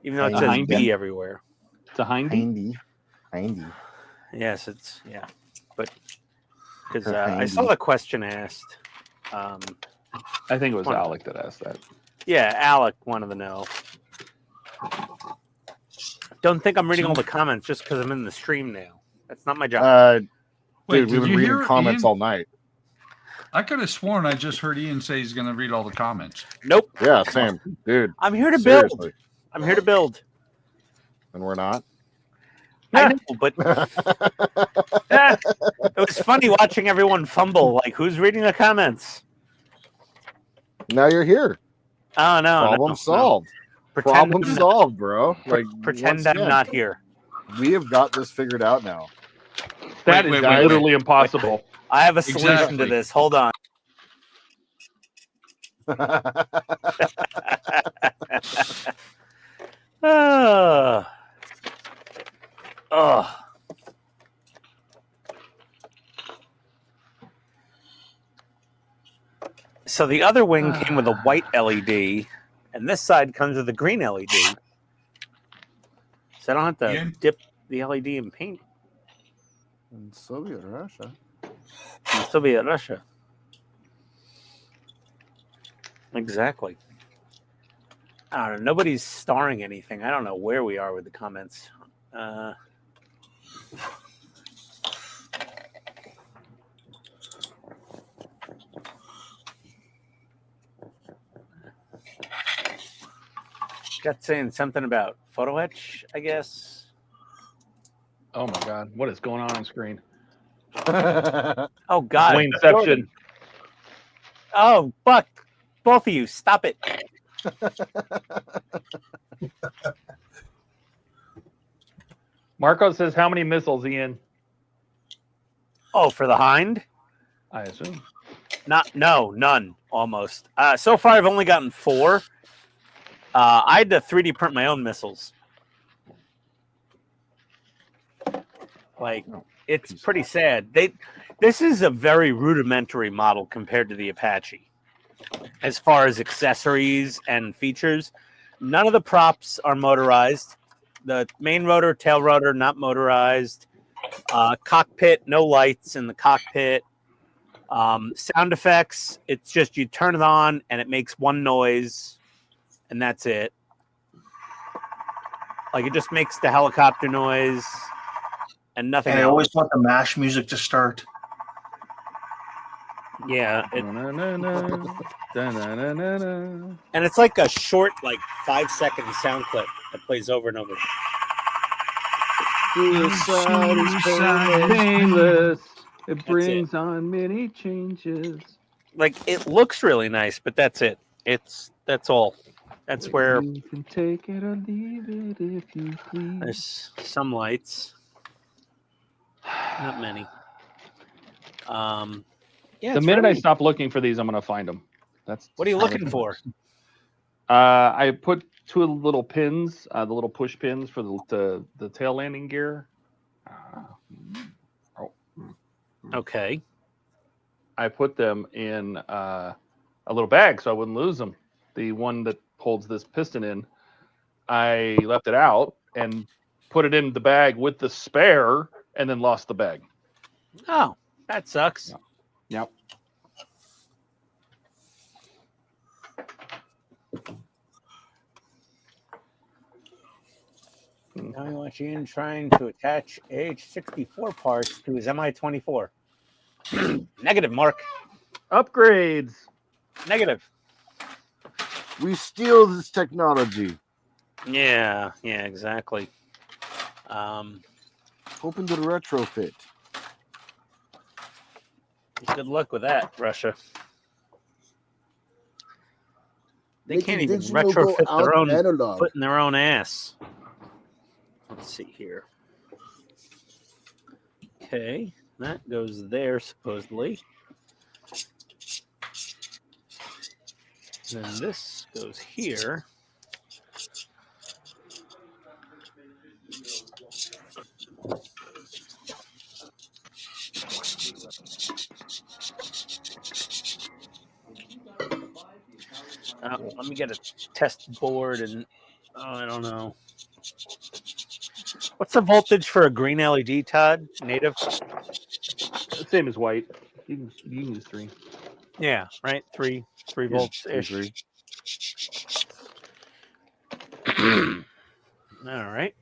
even though it says Hind B D? everywhere, it's a Hindy. Hindy. Yes, it's but because I saw the question asked. I think it was Alec that asked that. Yeah, Alec wanted to know. Don't think I'm reading all the comments just because I'm in the stream now. That's not my job. Wait, Dude, we've did been you reading hear comments Ian? all night. I could have sworn I just heard Ian say he's going to read all the comments. Nope. Yeah, same. Dude. I'm here to build. Seriously. I'm here to build. And we're not. I know, but it was funny watching everyone fumble. Like, who's reading the comments? Now you're here. Oh no! Problem no, solved. No. Problem solved, bro. Like, pretend once I'm again, not here. We have got this figured out now. That is literally impossible. I have a solution to this. Hold on. Oh. So the other wing came with a white LED, and this side comes with a green LED. So I don't have to dip the LED in paint. In Soviet Russia. In Soviet Russia. Exactly. I don't know. Nobody's starring anything. I don't know where we are with the comments. Got saying something about photo etch, I guess. Oh my God, what is going on screen? Oh God, Wayneception. Oh, Buck, both of you, stop it. Marco says, how many missiles, Ian? Oh, for the Hind? I assume. None, almost. So far, I've only gotten 4. I had to 3D print my own missiles. Like, it's pretty sad. This is a very rudimentary model compared to the Apache. As far as accessories and features, none of the props are motorized. The main rotor, tail rotor, not motorized. Cockpit, no lights in the cockpit. Sound effects, it's just you turn it on and it makes one noise, and that's it. Like, it just makes the helicopter noise and nothing And I else. always want the MASH music to start. Yeah. And it's like a short, like 5-second sound clip that plays over and over. Suicide is painless. It brings on many changes. Like it looks really nice, but that's it. That's all. That's where You can take it or leave it if you please. there's some lights. Not many. Yeah. The minute I stop looking for these, I'm gonna find them. That's what are you how looking it for? works. I put 2 little pins, the little push pins for the tail landing gear. Okay. I put them in a little bag so I wouldn't lose them. The one that holds this piston in, I left it out and put it in the bag with the spare, and then lost the bag. Oh, that sucks. Yep. Now we want Ian trying to attach AH-64 parts to his Mi-24. Negative, Mark. Upgrades. Negative. We steal this technology. Yeah, exactly. Open to the retrofit. Good luck with that, Russia. They Make can't even digital go retrofit their out own analog. foot in their own ass. Let's see here. Okay, that goes there supposedly. Then this goes here. Let me get a test board and I don't know. What's the voltage for a green LED, Todd? Native? Same as white. You can use 3. Yeah, right. 3 volts ish. All right.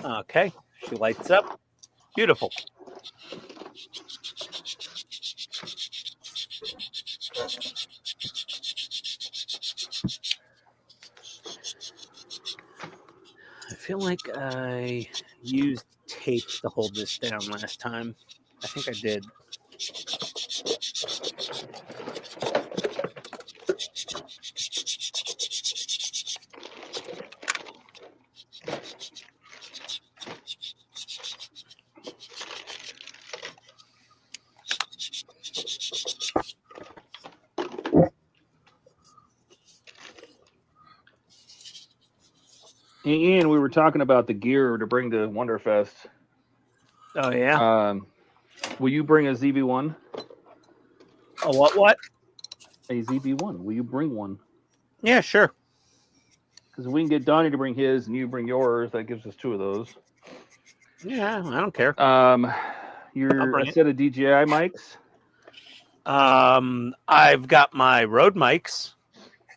Okay, she lights up. Beautiful. I feel like I used tape to hold this down last time. I think I did. Ian, we were talking about the gear to bring to Wonderfest. Oh yeah. Will you bring a ZB1? A what? A ZB1. Will you bring one? Yeah, sure. Because if we can get Donnie to bring his and you bring yours, that gives us 2 of those. Yeah, I don't care. Your a set of DJI mics. I've got my Rode mics.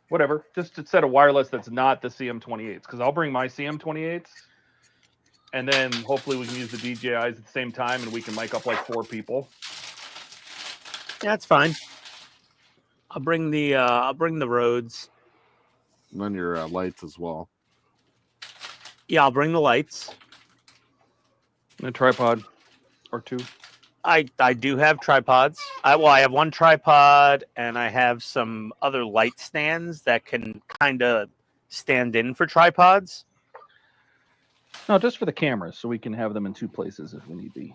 Whatever, just a set of wireless that's not the CM28s. Because I'll bring my CM28s, and then hopefully we can use the DJIs at the same time, and we can mic up like 4 people. Yeah, that's fine. I'll bring the Rodes. And then your lights as well. Yeah, I'll bring the lights. And a tripod or 2. I do have tripods. I have one tripod and I have some other light stands that can kind of stand in for tripods. No, just for the cameras, so we can have them in 2 places if we need be.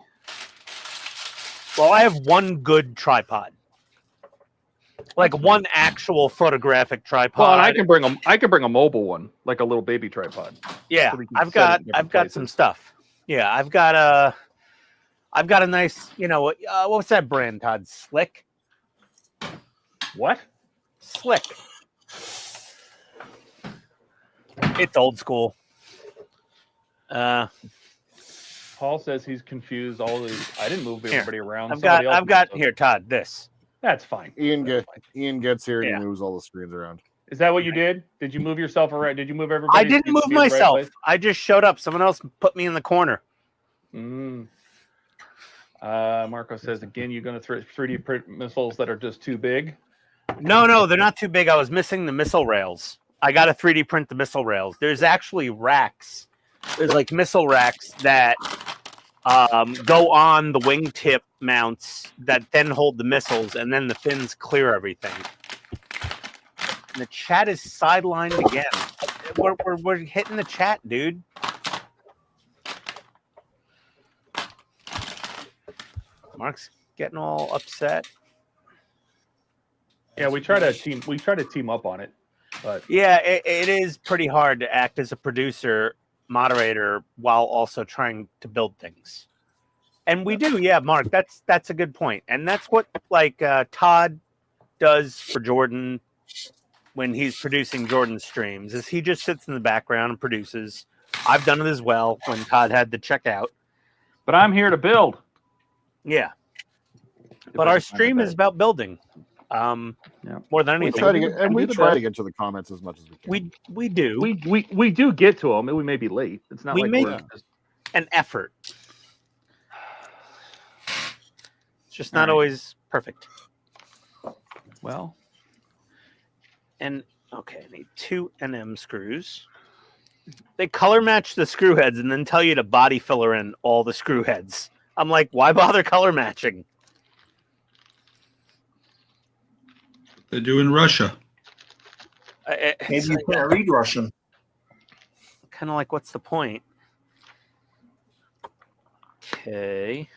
Well, I have one good tripod, like one actual photographic tripod. Well, and I can bring a mobile one, like a little baby tripod. Yeah, So we can I've set it in got different some places. stuff. Yeah, I've got a nice, what's that brand, Todd? Slick? What? Slick. It's old school. Paul says he's confused. All these, I didn't move everybody around. I've got here, Todd. This. That's fine. Ian gets here and he moves all the screens around. Is that what you did? Did you move yourself around? Did you move everybody? I didn't move myself. I just showed up. Someone else put me in the corner. Marco says again, you're going to 3D print missiles that are just too big. No, they're not too big. I was missing the missile rails. I got to 3D print the missile rails. There's actually racks. There's like missile racks that go on the wingtip mounts that then hold the missiles, and then the fins clear everything. And the chat is sidelined again. We're hitting the chat, dude. Mark's getting all upset. Yeah, we try to team up on it, but yeah, it is pretty hard to act as a producer, moderator, while also trying to build things. And we do, yeah, Mark. That's a good point, and that's what like Todd does for Jordan when he's producing Jordan's streams. Is he just sits in the background and produces. I've done it as well when Todd had the checkout. But I'm here to build. Yeah, but our stream is about building. More than anything, we try to get to the comments as much as we can. We do. We do get to them, and we may be late. It's not we like make we're an effort. It's just not always perfect. Well, and okay, I need 2 NM screws. They color match the screw heads and then tell you to body filler in all the screw heads. I'm like, why bother color matching? They do in Russia. Maybe you can't read Russian. Kind of like, what's the point? Okay.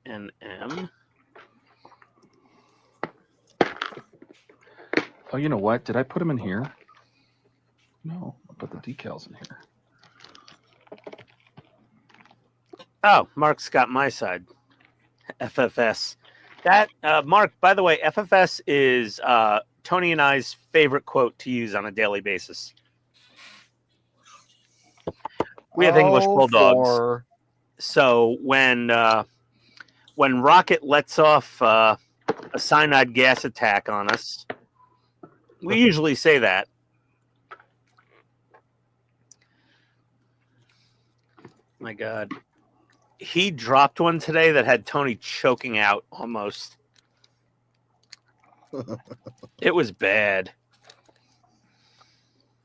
NM. Oh, you know what? Did I put them in here? No, I put the decals in here. Oh, Mark's got my side. FFS. That Mark, by the way, FFS is Tony and I's favorite quote to use on a daily basis. We have English bulldogs, so when Rocket lets off a cyanide gas attack on us, we usually say that. My God. He dropped one today that had Tony choking out almost. It was bad.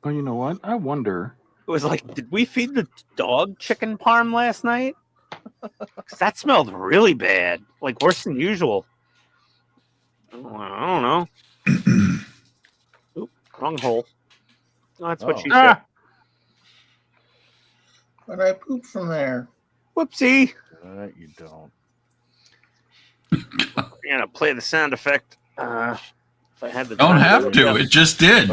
Oh, you know what? I wonder. It was like, did we feed the dog chicken parm last night? 'Cause that smelled really bad. Like worse than usual. I don't know. Oop, wrong hole. Oh, that's what she said. But I pooped from there. Whoopsie. You don't. I'm gonna play the sound effect. If I had the Don't have to. It just did.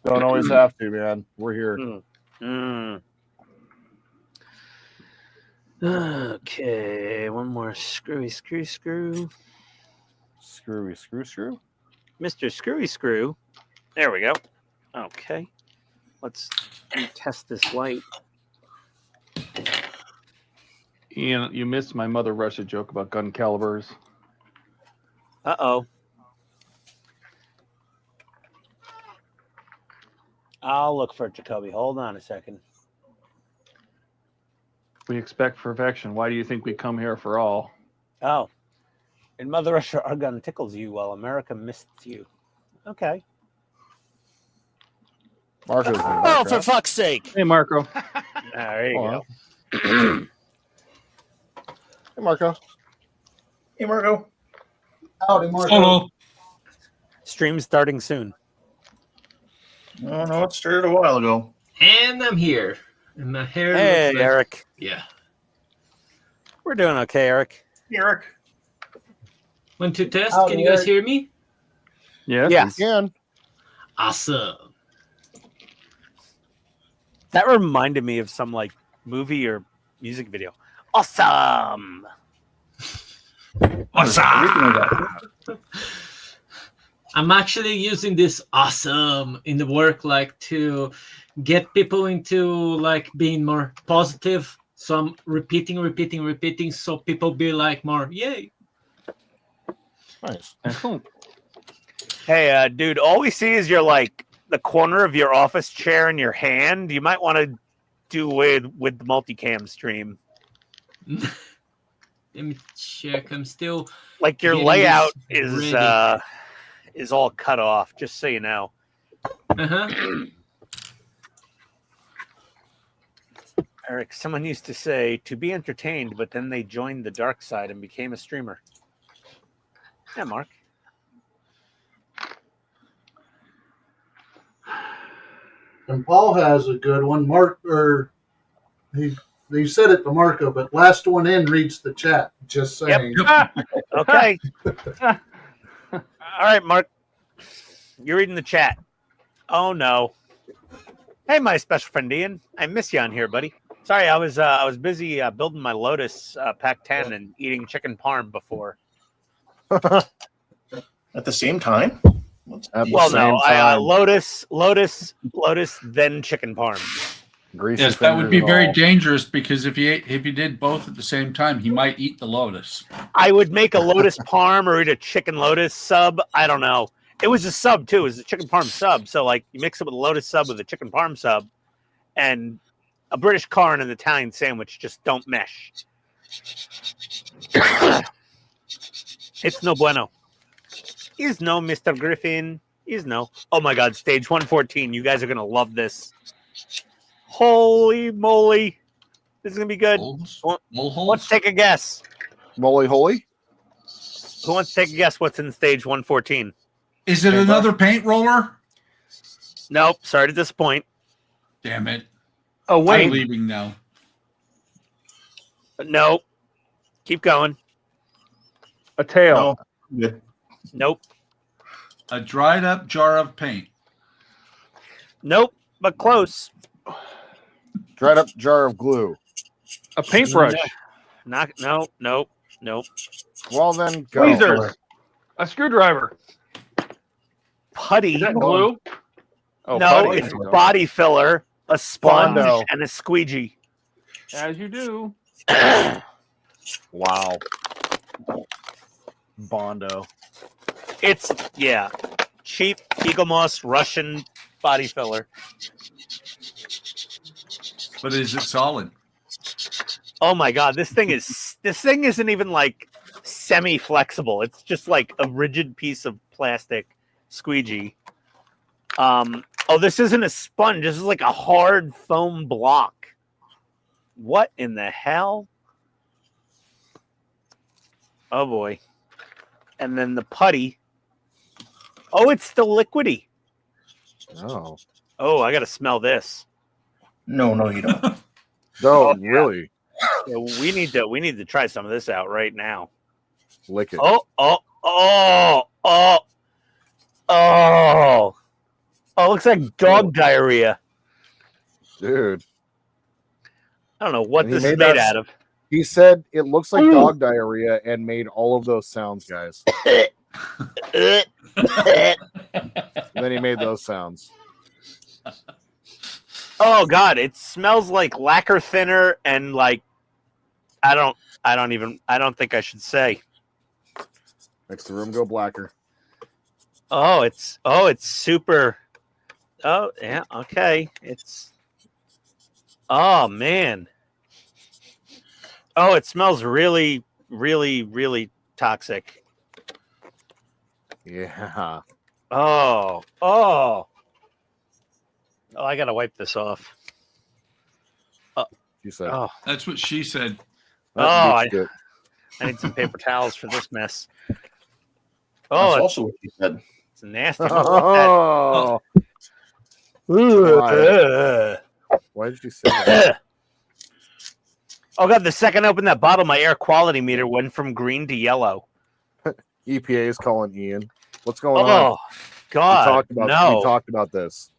Don't always have to, man. We're here. Okay, one more screwy screw. Screwy screw. Mr. Screwy Screw. There we go. Okay. Let's test this light. Ian, you missed my Mother Russia joke about gun calibers. Uh-oh. I'll look for it, Jacoby. Hold on a second. We expect perfection. Why do you think we come here for all? Oh. In Mother Russia, our gun tickles you while America mists you. Okay. Marco's Oh, for fuck's sake. Hey, Marco. There you go. Hey, Marco. Hey, Marco. Howdy, Marco. Hello. Stream starting soon. Oh, no, it started a while ago. And I'm here. And my hair Hey, looks like... Eric. Yeah. We're doing okay, Eric. Eric. 1, 2 test. Howdy, Can you guys Eric. hear me? Yes. You can. Awesome. That reminded me of some like movie or music video. Awesome. I'm actually using this awesome in the work, like to get people into like being more positive. So I'm repeating, so people be like more, yay. Nice. Excellent. Hey, dude, all we see is your like the corner of your office chair in your hand. You might want to do away with the multicam stream. Let me check. I'm still like your getting layout this is ready. is all cut off. Just so you know, Eric, someone used to say to be entertained, but then they joined the dark side and became a streamer. Yeah, Mark. And Paul has a good one. Mark, or he said it to Marco, but last one in reads the chat. Just saying. Yep. Okay. All right, Mark. You're reading the chat. Oh no. Hey, my special friend Ian. I miss you on here, buddy. Sorry, I was busy building my Lotus Pack 10 and eating chicken parm before. At the same time? Well, no, Lotus, then chicken parm. Yes, that would be very dangerous because if you did both at the same time, he might eat the Lotus. I would make a Lotus parm or eat a chicken Lotus sub. I don't know. It was a sub too. It was a chicken parm sub. So like you mix it with a Lotus sub with a chicken parm sub, and a British car and an Italian sandwich just don't mesh. It's no bueno. Is no, Mr. Griffin. Is no. Oh my God, stage 114. You guys are gonna love this. Holy moly. This is gonna be good. Who wants to take a guess? Moly holy? Who wants to take a guess what's in stage 114? Is it another paint roller? Nope. Sorry to disappoint. Damn it. Oh, wait. I'm leaving now. Nope. Keep going. A tail. No. Nope. A dried up jar of paint. Nope, but close. Dried up jar of glue. A paintbrush. Nope. Well, then go. Tweezers. A screwdriver. Putty. Is that glue? Oh, no, putty. it's body filler, a sponge, Bondo. and a squeegee. As you do. Wow. Bondo. It's, yeah, cheap Eagle Moss Russian body filler. But is it solid? Oh my God, this thing isn't even like semi-flexible. It's just like a rigid piece of plastic squeegee. Oh, this isn't a sponge. This is like a hard foam block. What in the hell? Oh boy. And then the putty. Oh, it's still liquidy. Oh. Oh, I gotta smell this. No, you don't. No, Oh, yeah. really. Yeah, we need to try some of this out right now. Lick it. Oh, looks like dog diarrhea. Dude. I don't know what And he this is made made that- out of. He said it looks like dog diarrhea and made all of those sounds, guys. And then he made those sounds. Oh God, it smells like lacquer thinner and like I don't think I should say. Makes the room go blacker. Oh, it's super. Oh yeah, okay. Oh man. Oh, it smells really, really, really toxic. Yeah. Oh, I gotta wipe this off. You said. Oh, That's what she said. I need some paper towels for this mess. Oh, That's also what you said. it's nasty. Oh. Why did you say that? Oh God, the second I opened that bottle, my air quality meter went from green to yellow. EPA is calling Ian. What's going on? Oh God, We no. talked about this.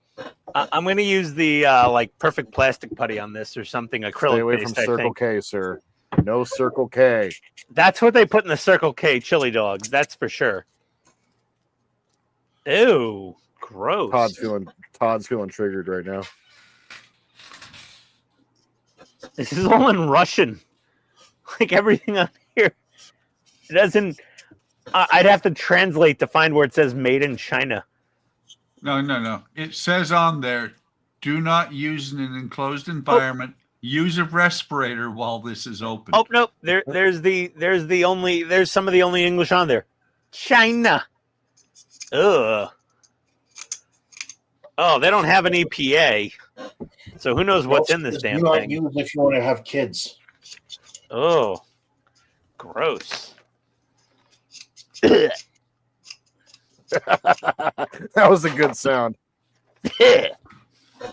I'm going to use the like perfect plastic putty on this or something acrylic Stay away from based, I Circle think. K, sir. No Circle K. That's what they put in the Circle K chili dogs. That's for sure. Ew, gross. Todd's feeling triggered right now. This is all in Russian. Like everything on here. It doesn't. I'd have to translate to find where it says "Made in China." No. It says on there, do not use in an enclosed environment. Use a respirator while this is open. Oh no, there's some of the only English on there. China. Ugh. Oh, they don't have an EPA, so who knows what's in this damn you might thing? use if you want to have kids. Oh, gross. That was a good sound.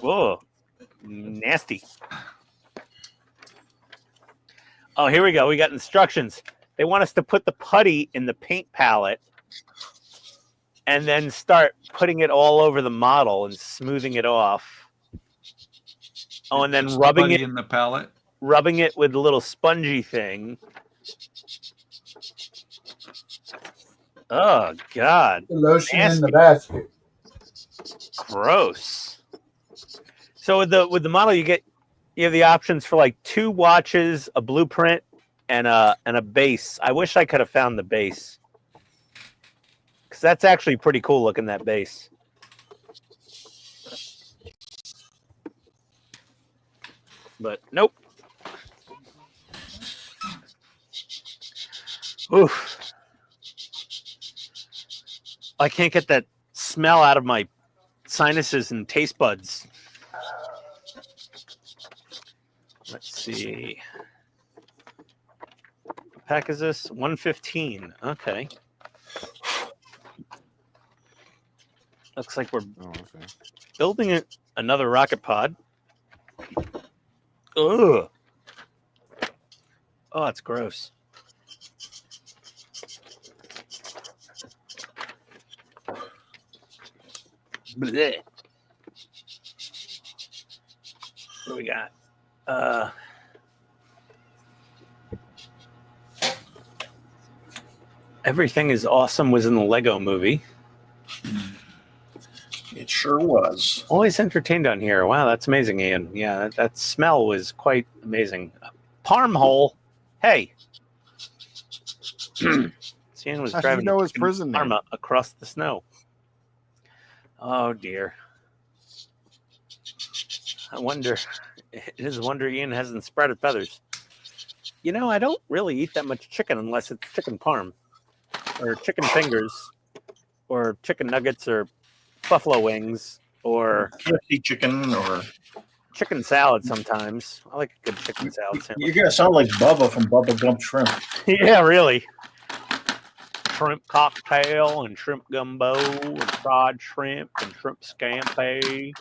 Whoa, nasty. Oh, here we go. We got instructions. They want us to put the putty in the paint palette and then start putting it all over the model and smoothing it off. Oh, and then Just rubbing putty it in the palette. Rubbing it with a little spongy thing. Oh God! The lotion in the Nasty. basket. Gross. So with the model, you have the options for like 2 watches, a blueprint, and a base. I wish I could have found the base, because that's actually pretty cool looking, that base. But nope. Oof. I can't get that smell out of my sinuses and taste buds. Let's see. What pack is this? 115. Okay. Looks like we're building another rocket pod. Ugh. Oh, it's gross. Blech. What do we got? Everything is Awesome was in the Lego movie. It sure was. Always entertained on here. Wow, that's amazing, Ian. Yeah, that smell was quite amazing. Parm hole. Hey. Ian was How do driving you know his prison name? Parma across the snow. Oh dear. I wonder. It is a wonder Ian hasn't sprouted feathers. You know, I don't really eat that much chicken unless it's chicken parm, or chicken fingers, or chicken nuggets, or buffalo wings, or KFC chicken, or chicken salad sometimes. I like a good chicken salad sandwich. You're gonna sound like Bubba from Bubba Gump Shrimp. Yeah, really. Shrimp cocktail and shrimp gumbo and fried shrimp and shrimp scampi.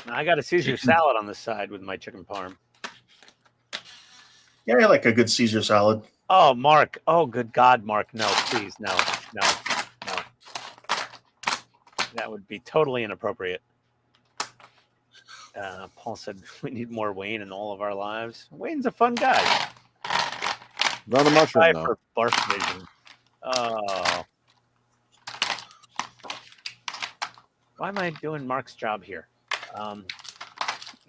Now, I got a Caesar salad on the side with my chicken parm. Yeah, I like a good Caesar salad. Oh, Mark. Oh, good God, Mark. No, please. No. That would be totally inappropriate. Paul said we need more Wayne in all of our lives. Wayne's a fun guy. Not a mushroom, Try though. for barf vision. Oh. Why am I doing Mark's job here?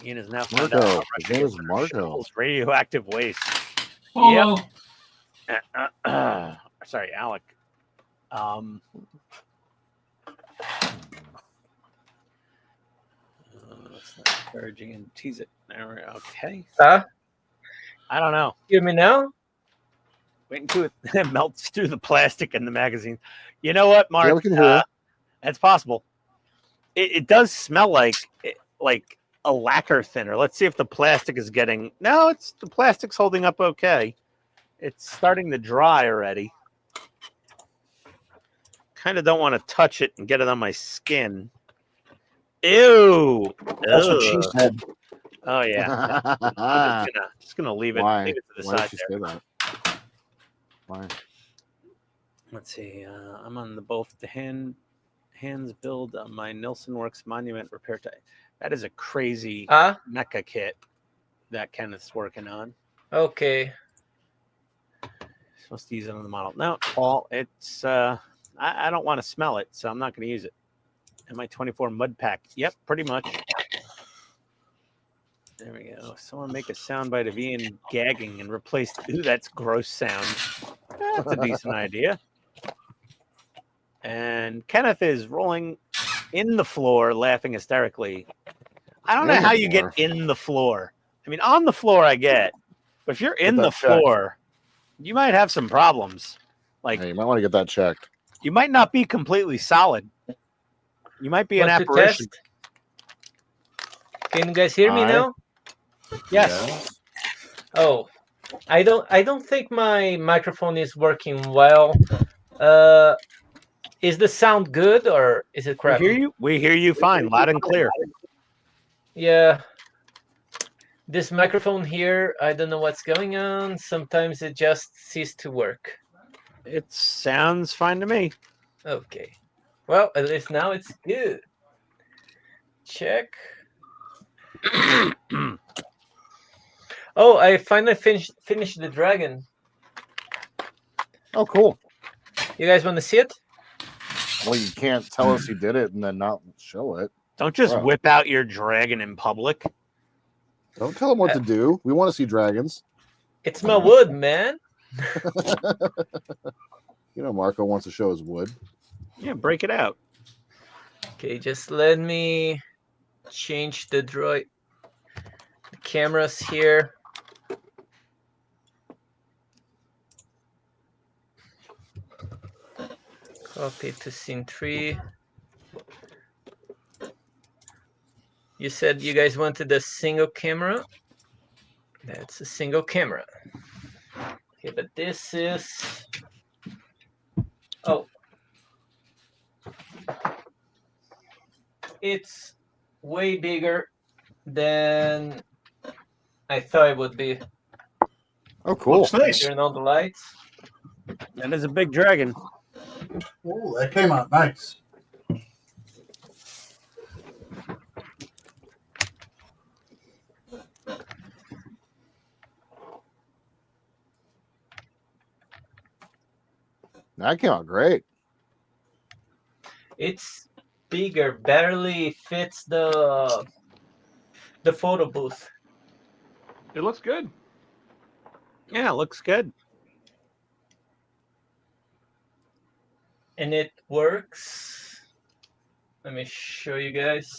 Ian is now found out Marco. how His name is Marco. shovels radioactive waste. Oh, Yep. Sorry, Alec. Let's not encouraging and tease it. There we go. Okay. Huh? I don't know. Hear me now? Wait until it melts through the plastic in the magazine. You know what, Mark? Yeah, we can hear it. That's possible. It does smell like a lacquer thinner. Let's see if the plastic is getting. No, the plastic's holding up okay. It's starting to dry already. Kind of don't want to touch it and get it on my skin. Ew. That's what she said. Oh yeah. I'm just gonna leave it. Why? Leave it to the Why side did she there. say that? Why? Let's see. I'm on both the hands build on my Nilsson Works monument repair type. That is a crazy mecha kit that Kenneth's working on. Okay. Supposed to use it on the model. No, Paul, it's I don't want to smell it, so I'm not going to use it. MI24 mud pack. Yep, pretty much. There we go. Someone make a soundbite of Ian gagging and replace. Ooh, that's gross sound. That's a decent idea. And Kenneth is rolling in the floor, laughing hysterically. I don't know how you get in the floor. I mean, on the floor, I get. But if you're in the floor, you might have some problems. Like, hey, you might want to get that checked. You might not be completely solid. You might be an Want to apparition. test? Can you guys hear me now? Yes. Oh, I don't think my microphone is working well. Is the sound good or is it crappy? We hear you fine, loud and clear. Yeah. This microphone here, I don't know what's going on. Sometimes it just ceases to work. It sounds fine to me. Okay. Well, at least now it's good. Check. Oh, I finally finished the dragon. Oh, cool. You guys want to see it? Well, you can't tell us you did it and then not show it. Don't just Wow. whip out your dragon in public. Don't tell them what to do. We want to see dragons. It's my wood, man. You know, Marco wants to show his wood. Yeah, break it out. Okay, just let me change the cameras here. Copy to scene 3. You said you guys wanted a single camera. That's a single camera. Okay, but this is... Oh. It's way bigger than I thought it would be. Oh, cool. Looks nice. Turn on the lights. That is a big dragon. Oh, that came out nice. That came out great. It's bigger, barely fits the photo booth. It looks good. Yeah, it looks good. And it works. Let me show you guys.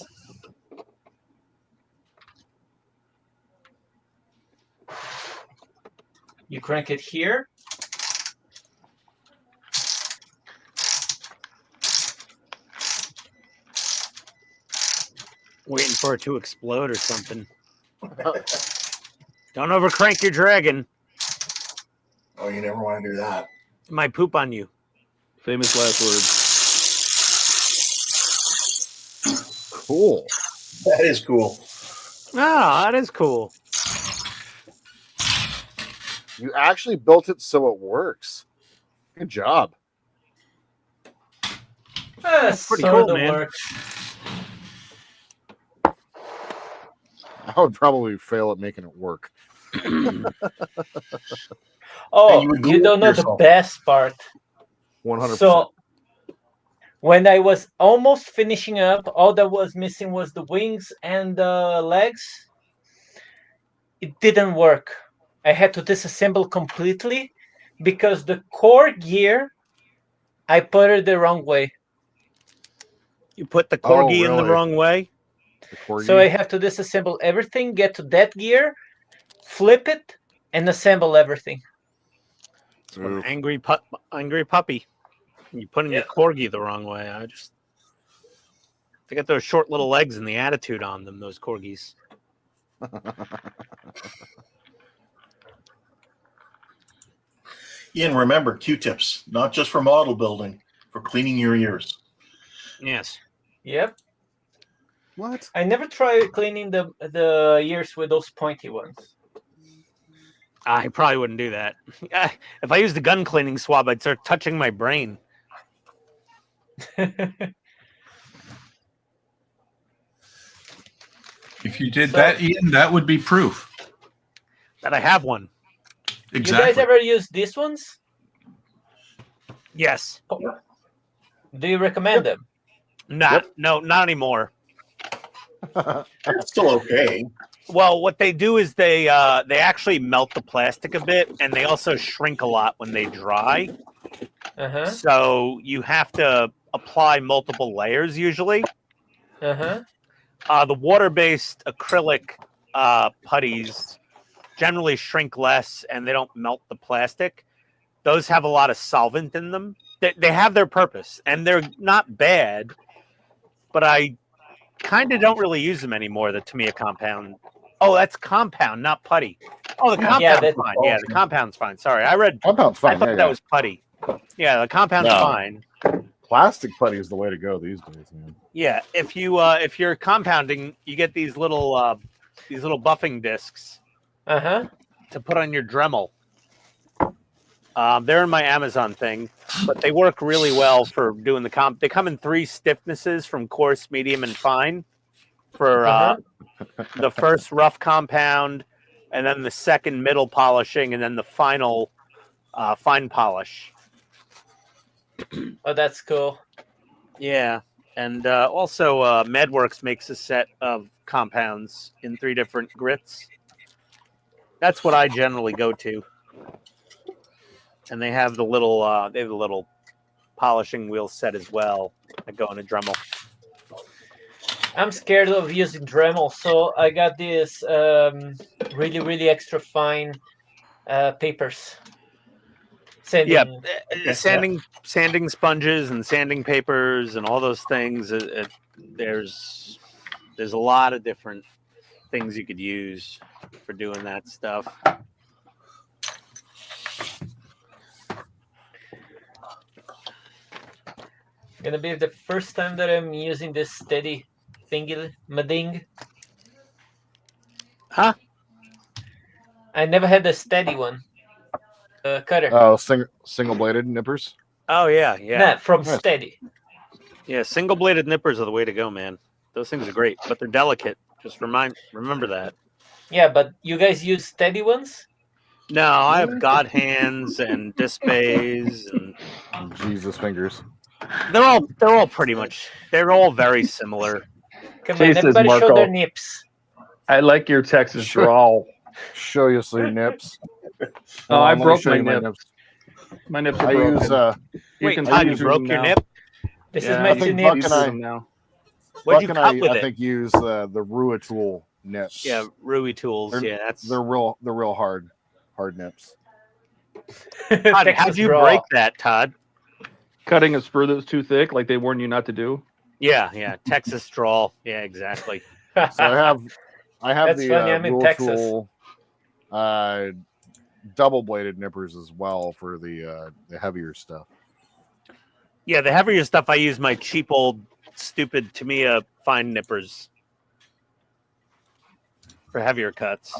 You crank it here. Waiting for it to explode or something. Don't overcrank your dragon. Oh, you never want to do that. It might poop on you. Famous last words. Cool. That is cool. Ah, that is cool. You actually built it so it works. Good job. That's pretty sort cool, of man. works. I would probably fail at making it work. Oh, you would you do don't it know the yourself. best part. 100%. So when I was almost finishing up, all that was missing was the wings and the legs. It didn't work. I had to disassemble completely because the core gear, I put it the wrong way. You put the corgi in the really? wrong way. The corgi? So I have to disassemble everything, get to that gear, flip it, and assemble everything. It's an angry puppy. You put in your corgi the wrong way. They got those short little legs and the attitude on them, those corgis. Ian, remember Q-tips, not just for model building, for cleaning your ears. Yes. Yep. What? I never tried cleaning the ears with those pointy ones. I probably wouldn't do that. If I used the gun cleaning swab, I'd start touching my brain. If you did that, Ian, that would be proof that I have one. Exactly. You guys ever use these ones? Yes. Do you recommend them? No, not anymore. It's still okay. Well, what they do is they actually melt the plastic a bit, and they also shrink a lot when they dry. Uh-huh. So you have to apply multiple layers usually. Uh-huh. The water-based acrylic putties generally shrink less, and they don't melt the plastic. Those have a lot of solvent in them, they have their purpose, and they're not bad, but I kind of don't really use them anymore. The Tamiya compound. Oh, that's compound, not putty. Oh, the compound's fine. Yeah, the compound's fine. Sorry, I read Compound's fine. I thought that was putty. Yeah, the compound's No. fine. Plastic putty is the way to go these days, man. Yeah, if you're compounding, you get these little buffing discs. Uh-huh. To put on your Dremel. They're in my Amazon thing, but they work really well for doing the comp. They come in 3 stiffnesses from coarse, medium, and fine for the first rough compound, and then the second middle polishing, and then the final fine polish. Oh, that's cool. Yeah, and also MedWorks makes a set of compounds in 3 different grits. That's what I generally go to. And they have the little polishing wheel set as well that go in a Dremel. I'm scared of using Dremel, so I got these really, really extra fine papers. Sanding. Yeah, sanding sponges and sanding papers and all those things. There's a lot of different things you could use for doing that stuff. Gonna be the first time that I'm using this steady thingy mading. Huh? I never had the steady one. Cutter. Oh, single bladed nippers. Oh yeah. Nah, from steady. Yeah, single bladed nippers are the way to go, man. Those things are great, but they're delicate. Just remember that. Yeah, but you guys use steady ones? No, I have God hands and displays and Jesus fingers. They're all pretty much. They're all very similar. Come on, everybody show their nips. I like your Texas drawl. Show you some nips. Oh, I let me broke show my you nips. My nips are I broken. use Wait, can Todd, you use broke them your now. nip? This Yeah, is I my two think nips. Buck and I- now. What'd you Buck cut and with I it? think use the Rua tool nips. Yeah, Rui tools. They're, That's they're real hard nips. Todd, how'd you break that, Todd? Cutting a spur that's too thick, like they warned you not to do. Yeah, Texas drawl. Yeah, exactly. So I have That's the funny, I'm in Rua Texas. tool double bladed nippers as well for the heavier stuff. Yeah, the heavier stuff, I use my cheap old stupid Tamiya fine nippers for heavier cuts.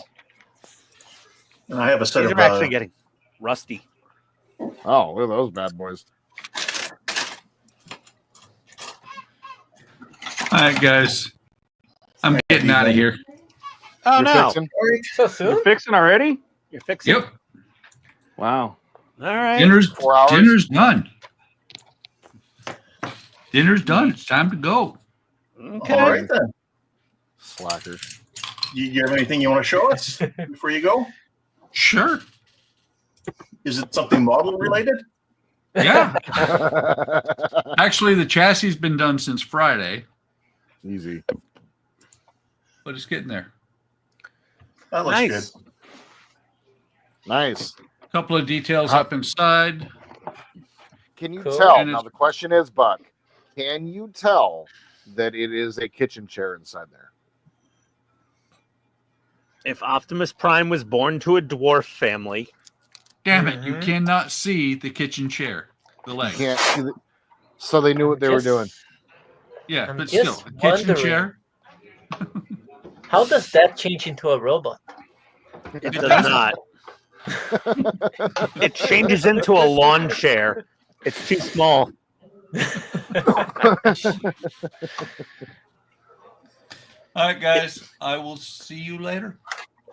And I have a set These of are actually getting rusty. Oh, look at those bad boys. All right, guys. I'm getting out of here. Oh, You're no. fixing? So soon? You're fixing already? You're fixing? Yep. Wow. All right. Dinner's 4 hours? Dinner's done. Dinner's done. It's time to go. Okay. All right then. Slacker. You have anything you want to show us before you go? Sure. Is it something model related? Yeah. Actually, the chassis has been done since Friday, Easy. but it's getting there. That looks Nice. good. Nice. A couple of details up inside. Can you Cool. tell? And Now it's- the question is, Buck, can you tell that it is a kitchen chair inside there? If Optimus Prime was born to a dwarf family, Damn it! You cannot see the kitchen chair, the You legs. can't see so they knew what they were doing. Yeah, I'm but just still, a kitchen wondering. chair. How does that change into a robot? it does not. It changes into a lawn chair. It's too small. All right, guys. I will see you later.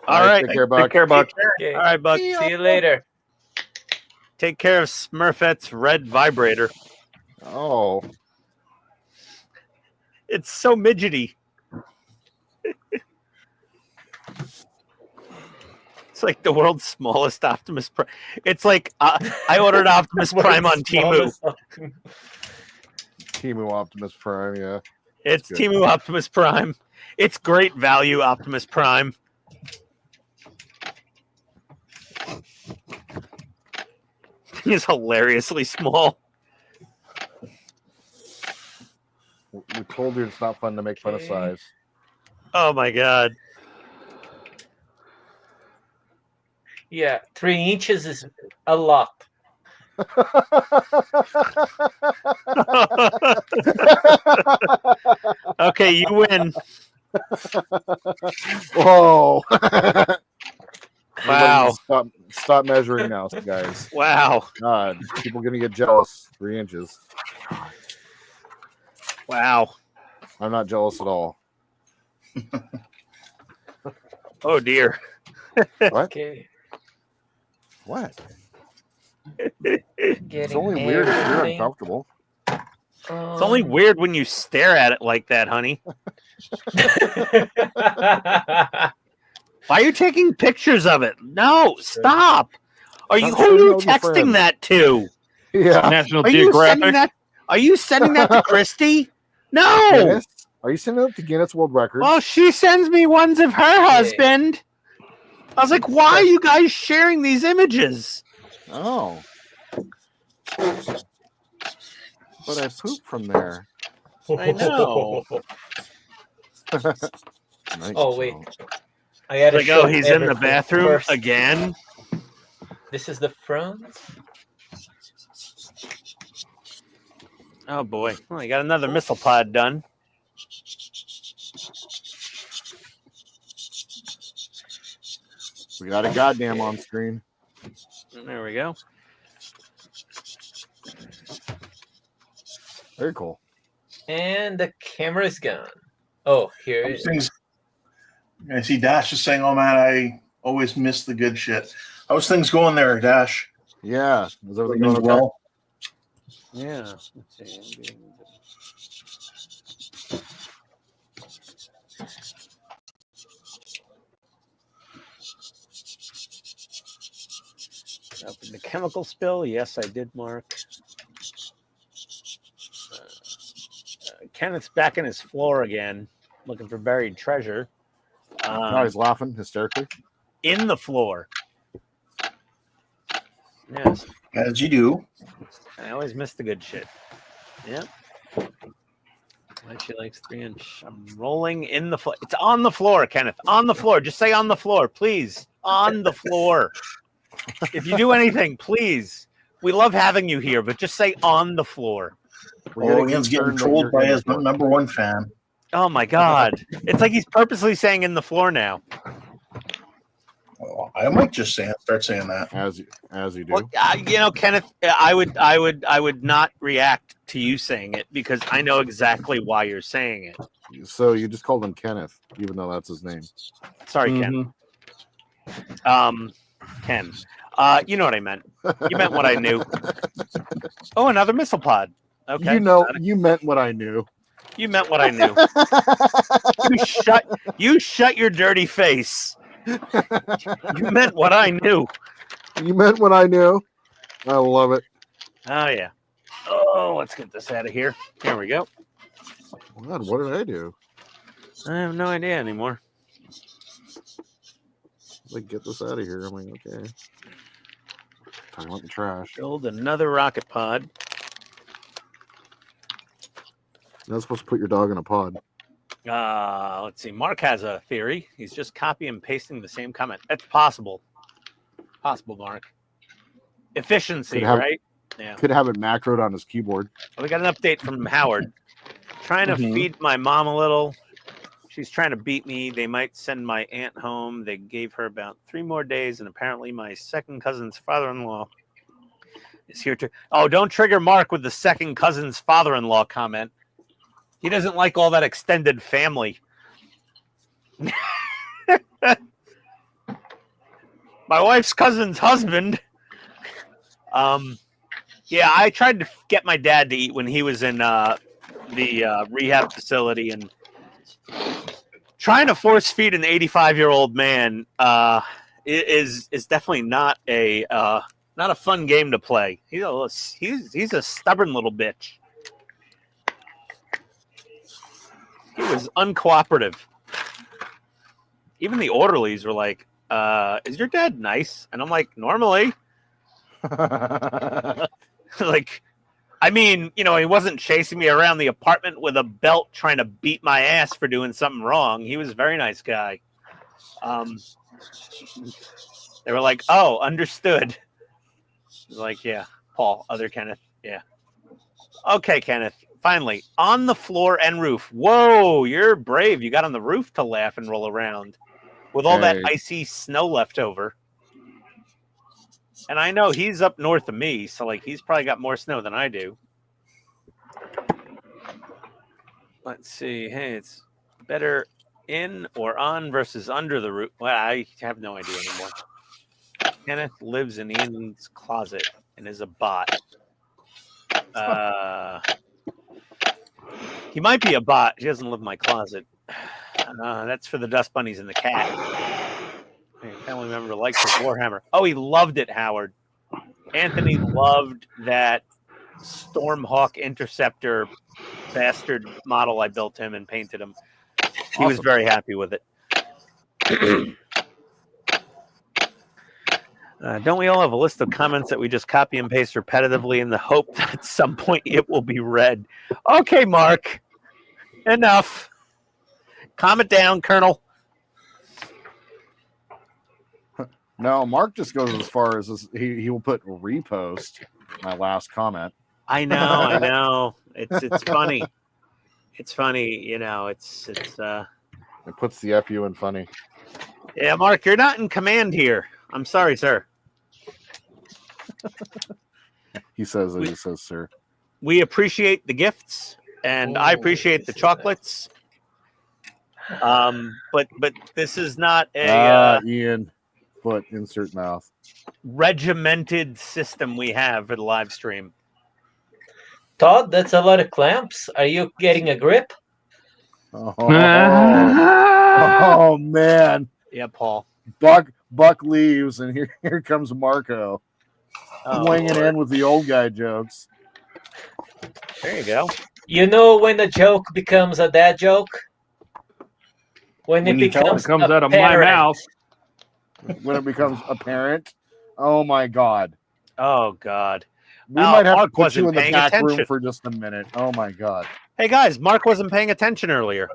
All right. Take care, Buck. Take care, Buck. Okay. All right, Buck. See you later. Take care of Smurfette's red vibrator. Oh, It's so midgety. It's like the world's smallest Optimus Prime. It's like I ordered Optimus Prime on Temu. Temu Optimus Prime, yeah. It's good. Temu Optimus Prime. It's great value Optimus Prime. He's hilariously small. told you it's not fun to make fun of size. Oh my god. Yeah, 3 inches is a lot. Okay, you win. Whoa. Wow. Stop measuring now, guys. Wow. God, people gonna get jealous. 3 inches. Wow. I'm not jealous at all. Oh dear. What? Okay. What? Getting It's only weird if you're everything. uncomfortable. It's only weird when you stare at it like that, honey. Why are you taking pictures of it? No, stop. Who are you texting that to? Yeah. National Are you Geographic. sending that? Are you sending that to Christy? No. Guinness? Are you sending it to Guinness World Records? Well, she sends me ones of her husband. I was like, why are you guys sharing these images? Oh. But I pooped from there. I know. Oh wait, I gotta Like, show oh, he's in the everything bathroom first. again. This is the front. Oh boy, well, I got another missile pod done. We got a goddamn on screen. There we go. Very cool. And the camera is gone. Oh, here it is. I see Dash is saying, "Oh man, I always miss the good shit." How's things going there, Dash? Yeah, is everything Everything's going okay? well? Yeah. Let's see. Open the chemical spill. Yes, I did, Mark. Kenneth's back in his floor again, looking for buried treasure. Now he's laughing hysterically. In the floor. Yes. As you do. I always miss the good shit. Yep. She likes 3-inch. I'm rolling in the floor. It's on the floor, Kenneth. On the floor. Just say on the floor, please. On the floor. If you do anything, please. We love having you here, but just say on the floor. Oh, he's getting trolled by his #1 fan. Oh my god. It's like he's purposely saying in the floor now. Oh, I might just start saying that as you do. Well, you know, Kenneth, I would not react to you saying it because I know exactly why you're saying it. So you just called him Kenneth, even though that's his name. Sorry, Ken. Ken. You know what I meant. You meant what I knew. Oh, another missile pod. Okay. You meant what I knew. You meant what I knew. You shut your dirty face. You meant what I knew. You meant what I knew. I love it. Oh yeah. Oh, let's get this out of here. Here we go. God, what did I do? I have no idea anymore. Like, get this out of here. I'm like, okay. Talking about the trash. Build another rocket pod. You're not supposed to put your dog in a pod. Let's see. Mark has a theory. He's just copy and pasting the same comment. That's possible. Possible, Mark. Efficiency, right? Yeah. Could have it macroed on his keyboard. We got an update from Howard. Trying to feed my mom a little. She's trying to beat me. They might send my aunt home. They gave her about 3 more days, and apparently my second cousin's father-in-law is here to... Oh, don't trigger Mark with the second cousin's father-in-law comment. He doesn't like all that extended family. My wife's cousin's husband. Yeah, I tried to get my dad to eat when he was in the rehab facility, and trying to force feed an 85-year-old man is definitely not a fun game to play. He's a stubborn little bitch. He was uncooperative. Even the orderlies were like, is your dad nice? And I'm like, normally. Like, I mean, you know, he wasn't chasing me around the apartment with a belt trying to beat my ass for doing something wrong. He was a very nice guy. They were like, "Oh, understood." Like, yeah, Paul, other Kenneth, yeah. Okay, Kenneth, finally on the floor and roof. Whoa, you're brave. You got on the roof to laugh and roll around with all that icy snow left over. And I know he's up north of me, so like he's probably got more snow than I do. Let's see. Hey, it's better in or on versus under the roof. Well, I have no idea anymore. Kenneth lives in Ian's closet and is a bot. He might be a bot. He doesn't live in my closet. That's for the dust bunnies and the cat. A family member likes his Warhammer. Oh, he loved it, Howard. Anthony loved that Stormhawk Interceptor bastard model I built him and painted him. He was very happy with it. Don't we all have a list of comments that we just copy and paste repetitively in the hope that at some point it will be read? Okay, Mark. Enough. Calm it down, Colonel. No, Mark just goes as far as he will put repost my last comment. I know. It's funny. It's funny, you know. It puts the FU in funny. Yeah, Mark, you're not in command here. I'm sorry, sir. He says, sir. We appreciate the gifts, and I appreciate the chocolates. But this is not a Ian, foot insert mouth. Regimented system we have for the live stream. Todd, that's a lot of clamps. Are you getting a grip? Oh man. Yeah, Paul. Buck leaves, and here comes Marco. Winging in with the old guy jokes. There you go. You know when a joke becomes a dad joke? When it becomes comes out of my parent. mouth. When it becomes apparent. Oh my God. Oh God. We might have Mark to put you in wasn't the paying back attention. room for just a minute. Oh my God. Hey guys, Mark wasn't paying attention earlier.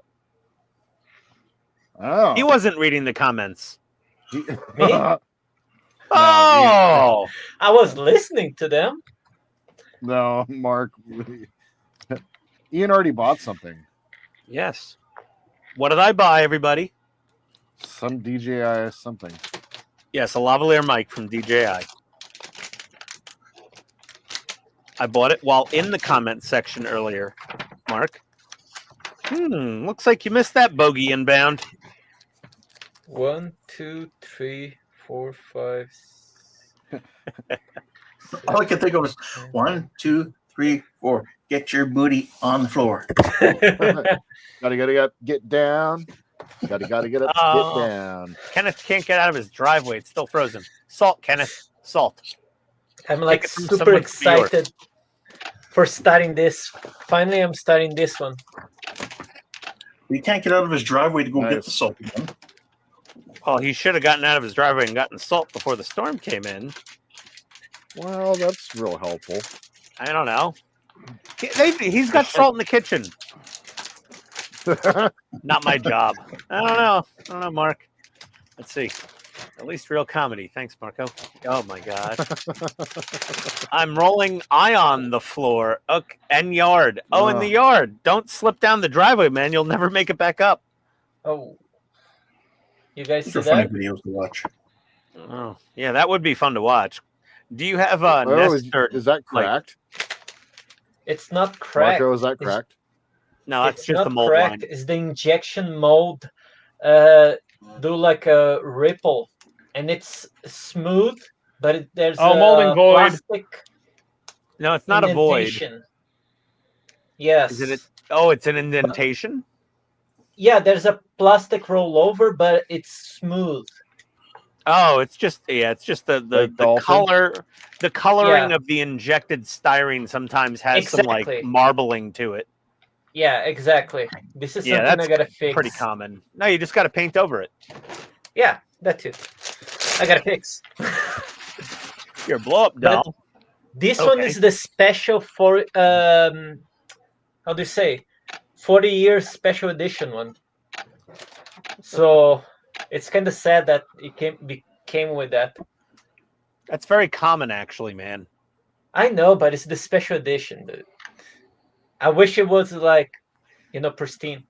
Oh. He wasn't reading the comments. Me? Oh, I was listening to them. No, Mark. Ian already bought something. Yes. What did I buy, everybody? Some DJI something. Yes, a lavalier mic from DJI. I bought it while in the comment section earlier, Mark. Looks like you missed that bogey inbound. 1, 2, 3, 4, 5. All I can think of is 1, 2, 3, 4. Get your booty on the floor. Gotta get down. Gotta get up. Get down. Kenneth can't get out of his driveway. It's still frozen. Salt, Kenneth. Salt. I'm like super excited for starting this. Finally, I'm starting this one. He can't get out of his driveway to go get the salt again. Well, he should have gotten out of his driveway and gotten salt before the storm came in. Well, that's real helpful. I don't know. He's got salt in the kitchen. Not my job. I don't know, Mark. Let's see. At least real comedy. Thanks, Marco. Oh my God. I'm rolling eye on the floor. Okay, and yard. Oh, in the yard. Don't slip down the driveway, man. You'll never make it back up. Oh. You guys see These are funny that? videos to watch. Oh, yeah, that would be fun to watch. Do you have a Nest or, is that cracked? It's not cracked. Marco, is that cracked? No, it's just not the mold cracked. line. It's the injection mold. Do like a ripple, and it's smooth, but there's a molding void. plastic. No, it's not a void. indentation. Yes. Is it? Oh, it's an indentation. Yeah, there's a plastic rollover, but it's smooth. Oh, it's just the color, the coloring of the injected styrene sometimes has some like marbling to it. Yeah, exactly. This is something that's I gotta fix. pretty common. No, you just got to paint over it. Yeah, that too. I gotta fix. You're a blow up doll. This one is the special for how do you say 40 years special edition one. So it's kind of sad that it came with that. That's very common, actually, man. I know, but it's the special edition, dude. I wish it was like, pristine.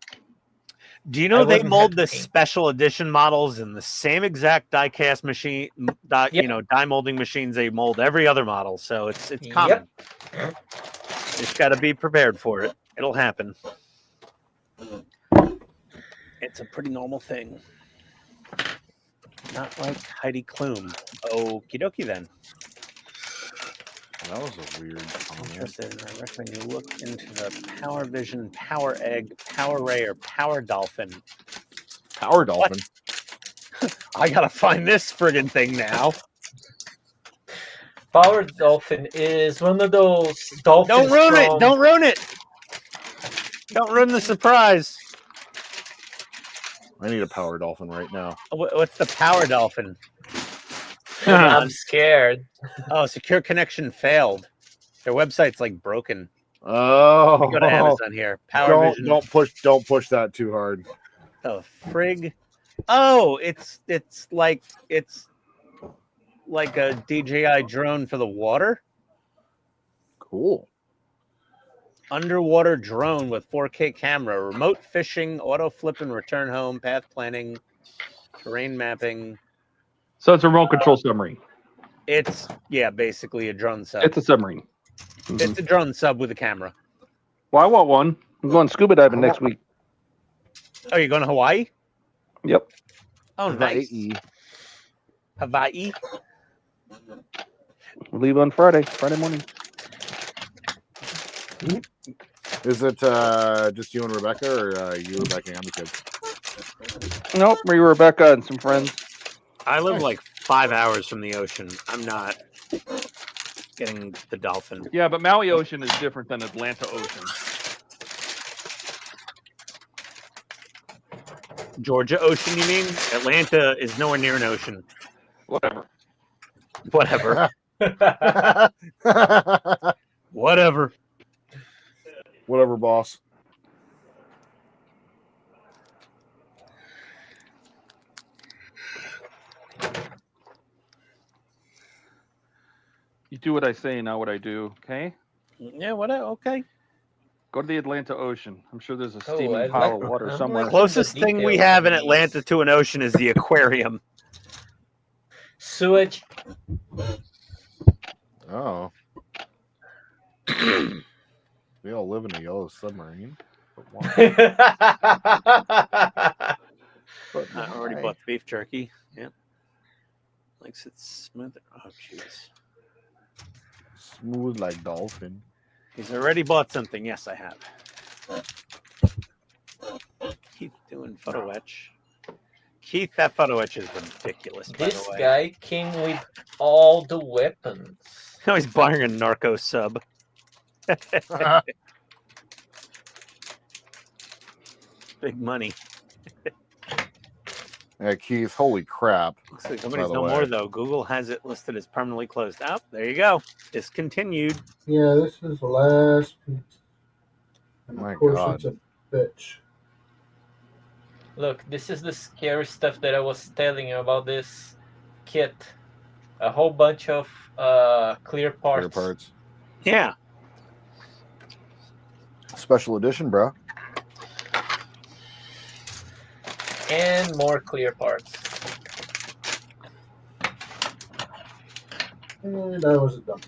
Do you know they mold the special edition models in the same exact die-cast machine, die molding machines they mold every other model? So it's common. Yep. Just got to be prepared for it. It'll happen. It's a pretty normal thing. Not like Heidi Klum. Okie dokie then. That was a weird comment. I recommend you look into the Power Vision, Power Egg, Power Ray, or Power Dolphin. Power Dolphin? I gotta find this friggin' thing now. Power Dolphin is one of those dolphins. Don't ruin it! Don't ruin it! Don't ruin the surprise. I need a Power Dolphin right now. What's the Power Dolphin? I'm scared. Oh, secure connection failed. Their website's like broken. Oh, go to Amazon here. Power Vision. Don't push that too hard. The frig. Oh, it's like a DJI drone for the water. Cool. Underwater drone with 4K camera, remote fishing, auto flip and return home, path planning, terrain mapping. So it's a remote control submarine. It's basically a drone sub. It's a submarine. It's a drone sub with a camera. Well, I want one. I'm going scuba diving next week. Oh, you're going to Hawaii? Yep. Oh, nice. Hawaii. We'll leave on Friday morning. Is it just you and Rebecca, or you, Rebecca, and the kids? Nope, me, Rebecca, and some friends. I live like 5 hours from the ocean. I'm not getting the dolphin. Yeah, but Maui Ocean is different than Atlanta Ocean. Georgia Ocean, you mean? Atlanta is nowhere near an ocean. Whatever. Whatever. Whatever, boss. You do what I say, not what I do, okay? Yeah, okay. Go to the Atlanta Ocean. I'm sure there's a steaming pile of water somewhere. Closest thing we have in Atlanta to an ocean is the aquarium. Sewage. Oh. We all live in a yellow submarine. But why? I already bought the beef jerky. Yeah. Likes it smooth. Oh, jeez. Smooth like dolphin. He's already bought something. Yes, I have. Keith doing photo etch. Keith, that photo etch is ridiculous. This guy came with all the weapons. Now he's buying a narco sub. Big money. Yeah, Keith, holy crap. Looks like nobody's no more, though. Google has it listed as permanently closed. Oh, there you go. Discontinued. Yeah, this is the last piece. And My of course, God. it's a bitch. Look, this is the scary stuff that I was telling you about this kit. A whole bunch of clear parts. Clear parts. Yeah. Special edition, bro. And more clear parts. And that was a dump.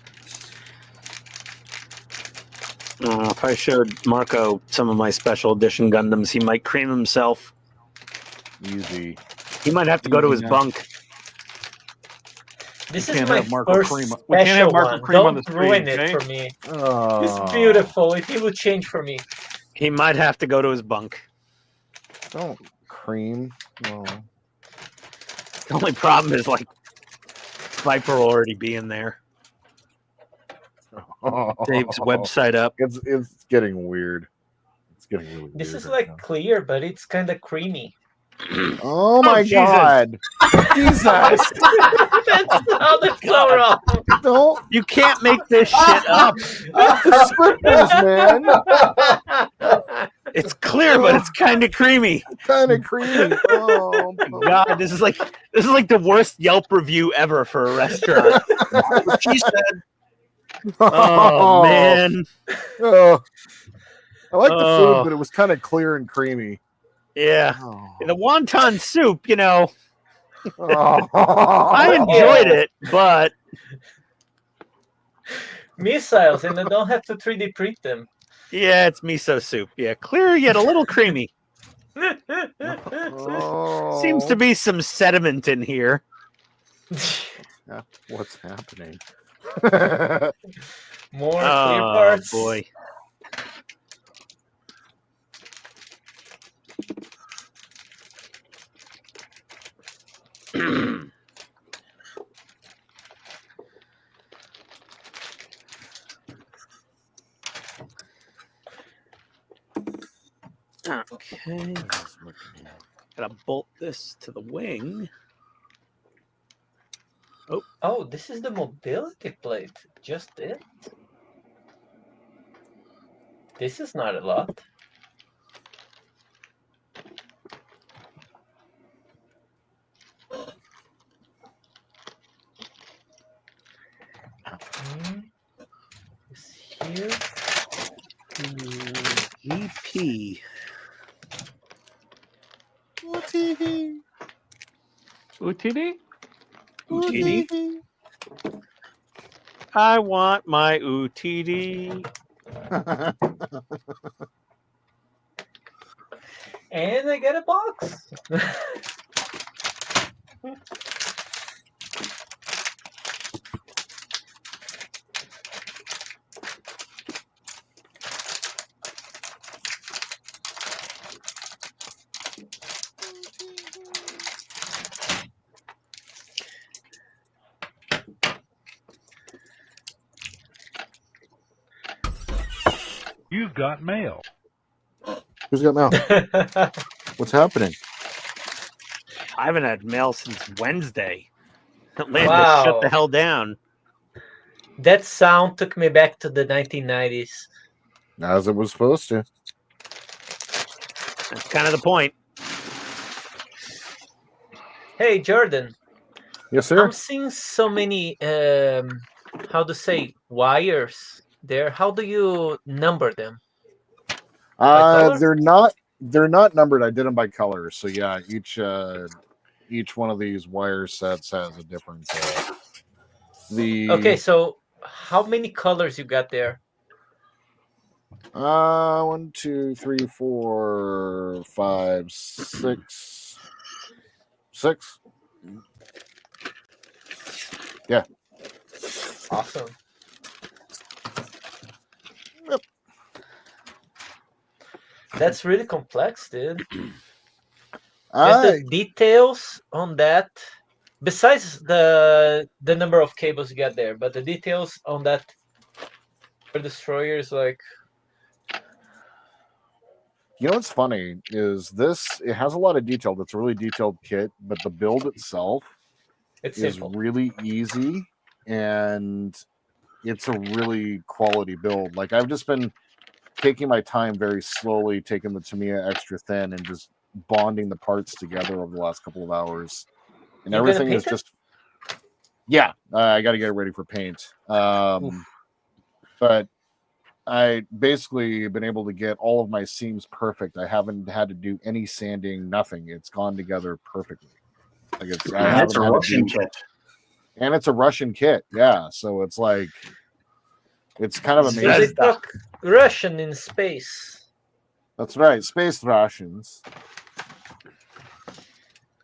If I showed Marco some of my special edition Gundams, he might cream himself. Easy. He might have to go to his bunk. This We is can't my have Marco first Cream. We can't have special Marco one. Cream on the Don't ruin screen, it okay? for me. Oh. It's beautiful. If you would change for me. He might have to go to his bunk. Don't cream. No. The only problem is, like, Viper will already be in there. Dave's website up. It's getting weird. It's getting really weird. This is right like clear, but it's kind of creamy. Oh my Jesus. God. Jesus. That's how the flower off. Don't. You can't make this shit up. Slippers, man. It's clear, but it's kind of creamy. Kind of creamy. Oh God, this is like the worst Yelp review ever for a restaurant. What she said. Oh man. Oh. I like the food, Oh. but it was kind of clear and creamy. Yeah. Oh. The wonton soup, you know, Oh. I enjoyed it, but Missiles, and I don't have to 3D print them. yeah, it's miso soup. Yeah, clear yet a little creamy. Oh. Seems to be some sediment in here. What's happening? More clear parts. Boy. Okay. Gotta bolt this to the wing. Oh, this is the mobility plate. Just it. This is not a lot. This here. GP. UTD? UTD. I want my UTD. And I get a box. You've got mail. Who's got mail? What's happening? I haven't had mail since Wednesday. Atlanta Wow. shut the hell down. That sound took me back to the 1990s. As it was supposed to. That's kind of the point. Hey, Jordan. Yes, sir. I'm seeing so many, how to say, wires there. How do you number them? color? They're not numbered. I did them by color. So yeah, each one of these wire sets has a different. Okay, so how many colors you got there? 1, 2, 3, 4, 5, 6. 6. Yeah. Awesome. Yep. That's really complex, dude. Just the details on that, besides the number of cables you got there, but the details on that destroyer is like. You know what's funny is it has a lot of detail. That's a really detailed kit, but the build itself It's is simple. really easy and it's a really quality build. Like I've just been taking my time very slowly, taking the Tamiya extra thin and just bonding the parts together over the last couple of hours. And You gonna everything is paint it? just yeah, I got to get it ready for paint. But I basically been able to get all of my seams perfect. I haven't had to do any sanding, nothing. It's gone together perfectly. Like it's It's a Russian kit. And it's a Russian kit, yeah. So it's like it's kind of So amazing. they talk Russian in space. That's right, space Russians.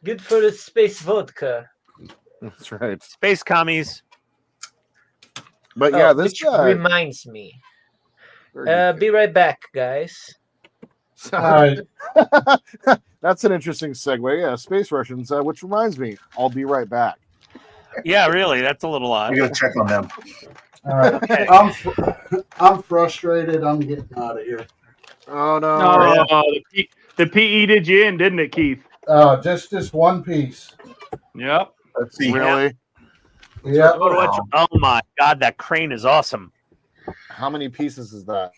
Good for the space vodka. That's right. Space commies. But yeah, Oh, this which guy. reminds me. Be right back, guys. That's an interesting segue. Yeah, space Russians. Which reminds me, I'll be right back. Yeah, really, that's a little odd. I gotta check on them. All right. I'm frustrated. I'm getting out of here. Oh no! No, the PE did you in, didn't it, Keith? Just one piece. Yep. Let's see. Really? Yeah. Oh my God, that crane is awesome. How many pieces is that?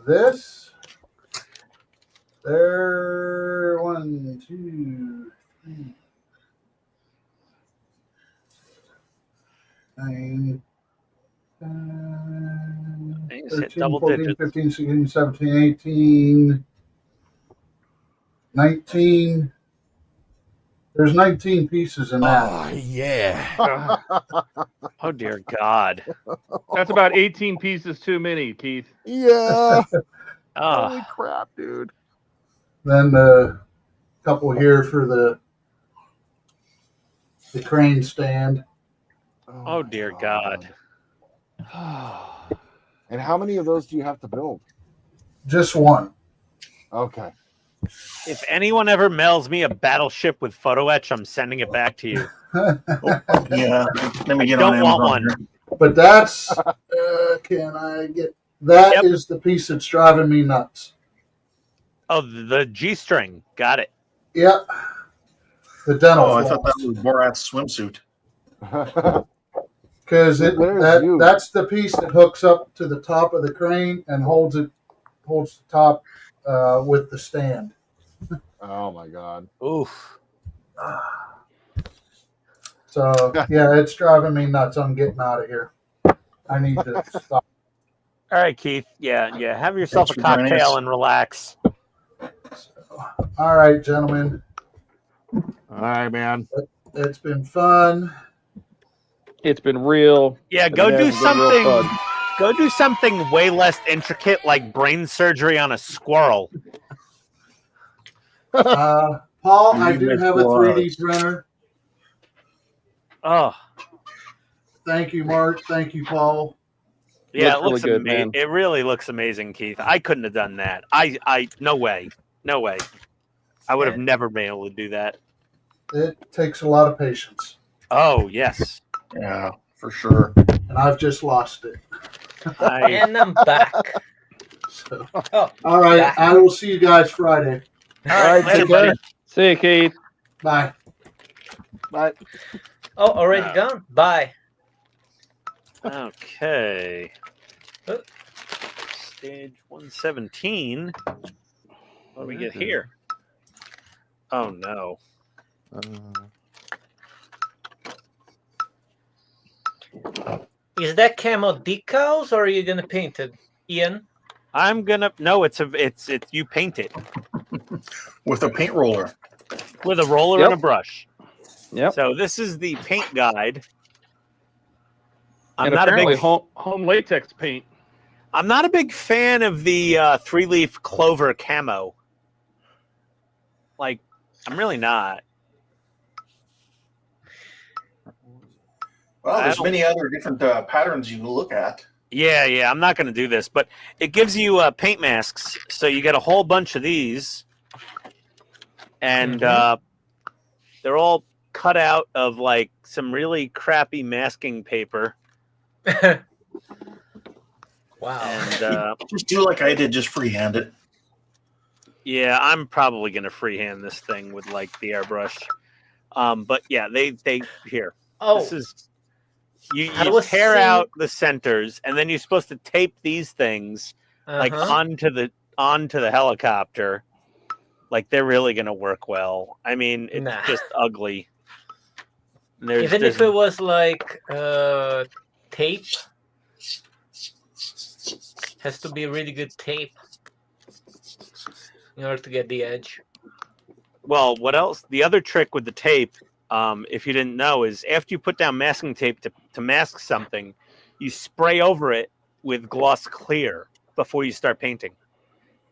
This, there, 1, 2, 3, 9, They just hit 13, double 14, digits. 15, 16, 17, 18, 19. There's 19 pieces in that. Oh, yeah. Oh, dear God. That's about 18 pieces too many, Keith. Yeah. Ah. Holy crap, dude. Then a couple here for the crane stand. Oh, dear God. And how many of those do you have to build? Just one. Okay. If anyone ever mails me a battleship with photo etch, I'm sending it back to you. Yeah. Let me I get don't on want Amazon one. here. But that's, can I get, that is the piece that's driving me nuts. Oh, the G-string. Got it. Yep. The dental Oh, I thought that floss. was Borat's swimsuit. Because There's you. that's the piece that hooks up to the top of the crane and holds the top with the stand. Oh my God. Oof. So yeah, it's driving me nuts. I'm getting out of here. I need to stop. All right, Keith. Yeah. Have yourself Thanks a for joining us. cocktail and relax. All right, gentlemen. All right, man. It's been fun. It's been real. Yeah, go It do has been real something. fun. Go do something way less intricate, like brain surgery on a squirrel. Paul, I do have a 3D printer. Oh, Thank you, Mark. Thank you, Paul. yeah, Looks it looks really good, amazing. man. It really looks amazing, Keith. I couldn't have done that. No way. I would have never been able to do that. It takes a lot of patience. Oh yes. Yeah, for sure. And I've just lost it. And I'm back. So, Oh, all right. back. I will see you guys Friday. All right, later, take buddy. care. See you, Keith. Bye. Bye. Oh, already gone? Bye. Okay. Stage 117. What do we get here? Oh no. Is that camo decals or are you gonna paint it, Ian? I'm gonna it's you paint it With a paint roller. with a roller Yep. and a brush. Yep. So this is the paint guide. I'm And not a apparently big home latex paint. I'm not a big fan of the 3-leaf clover camo. Like, I'm really not. Well, I there's don't- many other different patterns you can look at. Yeah, I'm not going to do this, but it gives you paint masks, so you get a whole bunch of these, and they're all cut out of like some really crappy masking paper. Wow. And Just do like I did, just freehand it. yeah, I'm probably going to freehand this thing with like the airbrush. But yeah, they here. Oh, This is you I was tear seeing- out the centers, and then you're supposed to tape these things like onto the helicopter. Like they're really gonna work well. I mean, it's Nah. just ugly. Even if it was like tape, has to be really good tape in order to get the edge. Well, what else? The other trick with the tape, if you didn't know, is after you put down masking tape to mask something, you spray over it with gloss clear before you start painting.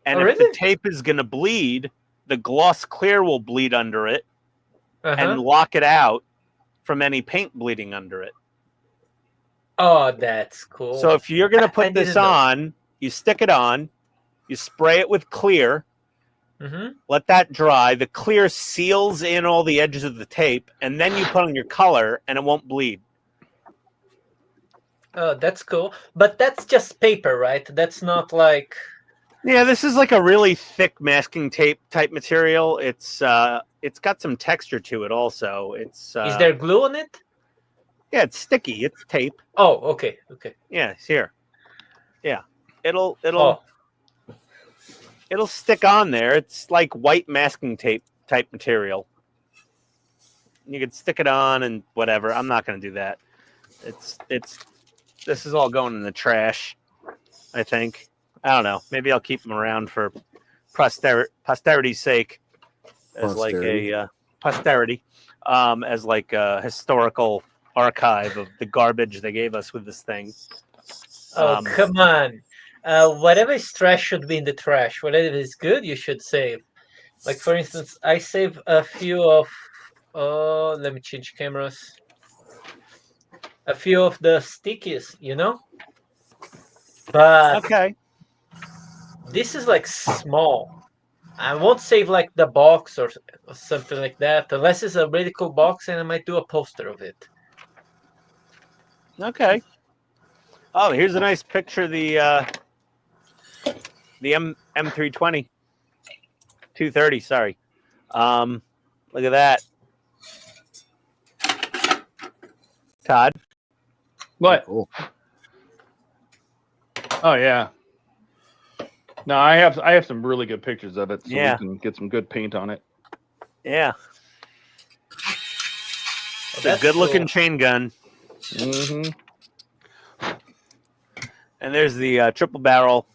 And Oh, if really? the tape is going to bleed, the gloss clear will bleed under it and Uh-huh. lock it out from any paint bleeding under it. Oh, that's cool. So if you're going to I put this didn't know. on, you stick it on, you spray it with clear, Mhm. let that dry. The clear seals in all the edges of the tape, and then you put on your color, and it won't bleed. Oh, that's cool. But that's just paper, right? That's not like. Yeah, this is like a really thick masking tape type material. It's got some texture to it also. It's Is there glue on it? Yeah, it's sticky. It's tape. Oh, okay, okay. Yeah, it's here. Yeah, it'll Oh. it'll stick on there. It's like white masking tape type material. You could stick it on and whatever. I'm not going to do that. This is all going in the trash, I think. I don't know. Maybe I'll keep them around for posterity's sake, as like a posterity, as like a historical archive of the garbage they gave us with this thing. Oh, come on. Whatever is trash should be in the trash. Whatever is good, you should save. Like, for instance, I save a few of... Oh, let me change cameras. A few of the stickies, you know? But... Okay. This is, like, small. I won't save, like, the box or something like that. Unless it's a really cool box, and I might do a poster of it. Okay. Oh, here's a nice picture of the M320. 230, sorry. Look at that. Todd. What? Cool. Oh yeah. No, I have some really good pictures of it, so Yeah. we can get some good paint on it. Yeah. It's a That's good-looking cool. chain gun. Mm-hmm. And there's the triple barrel.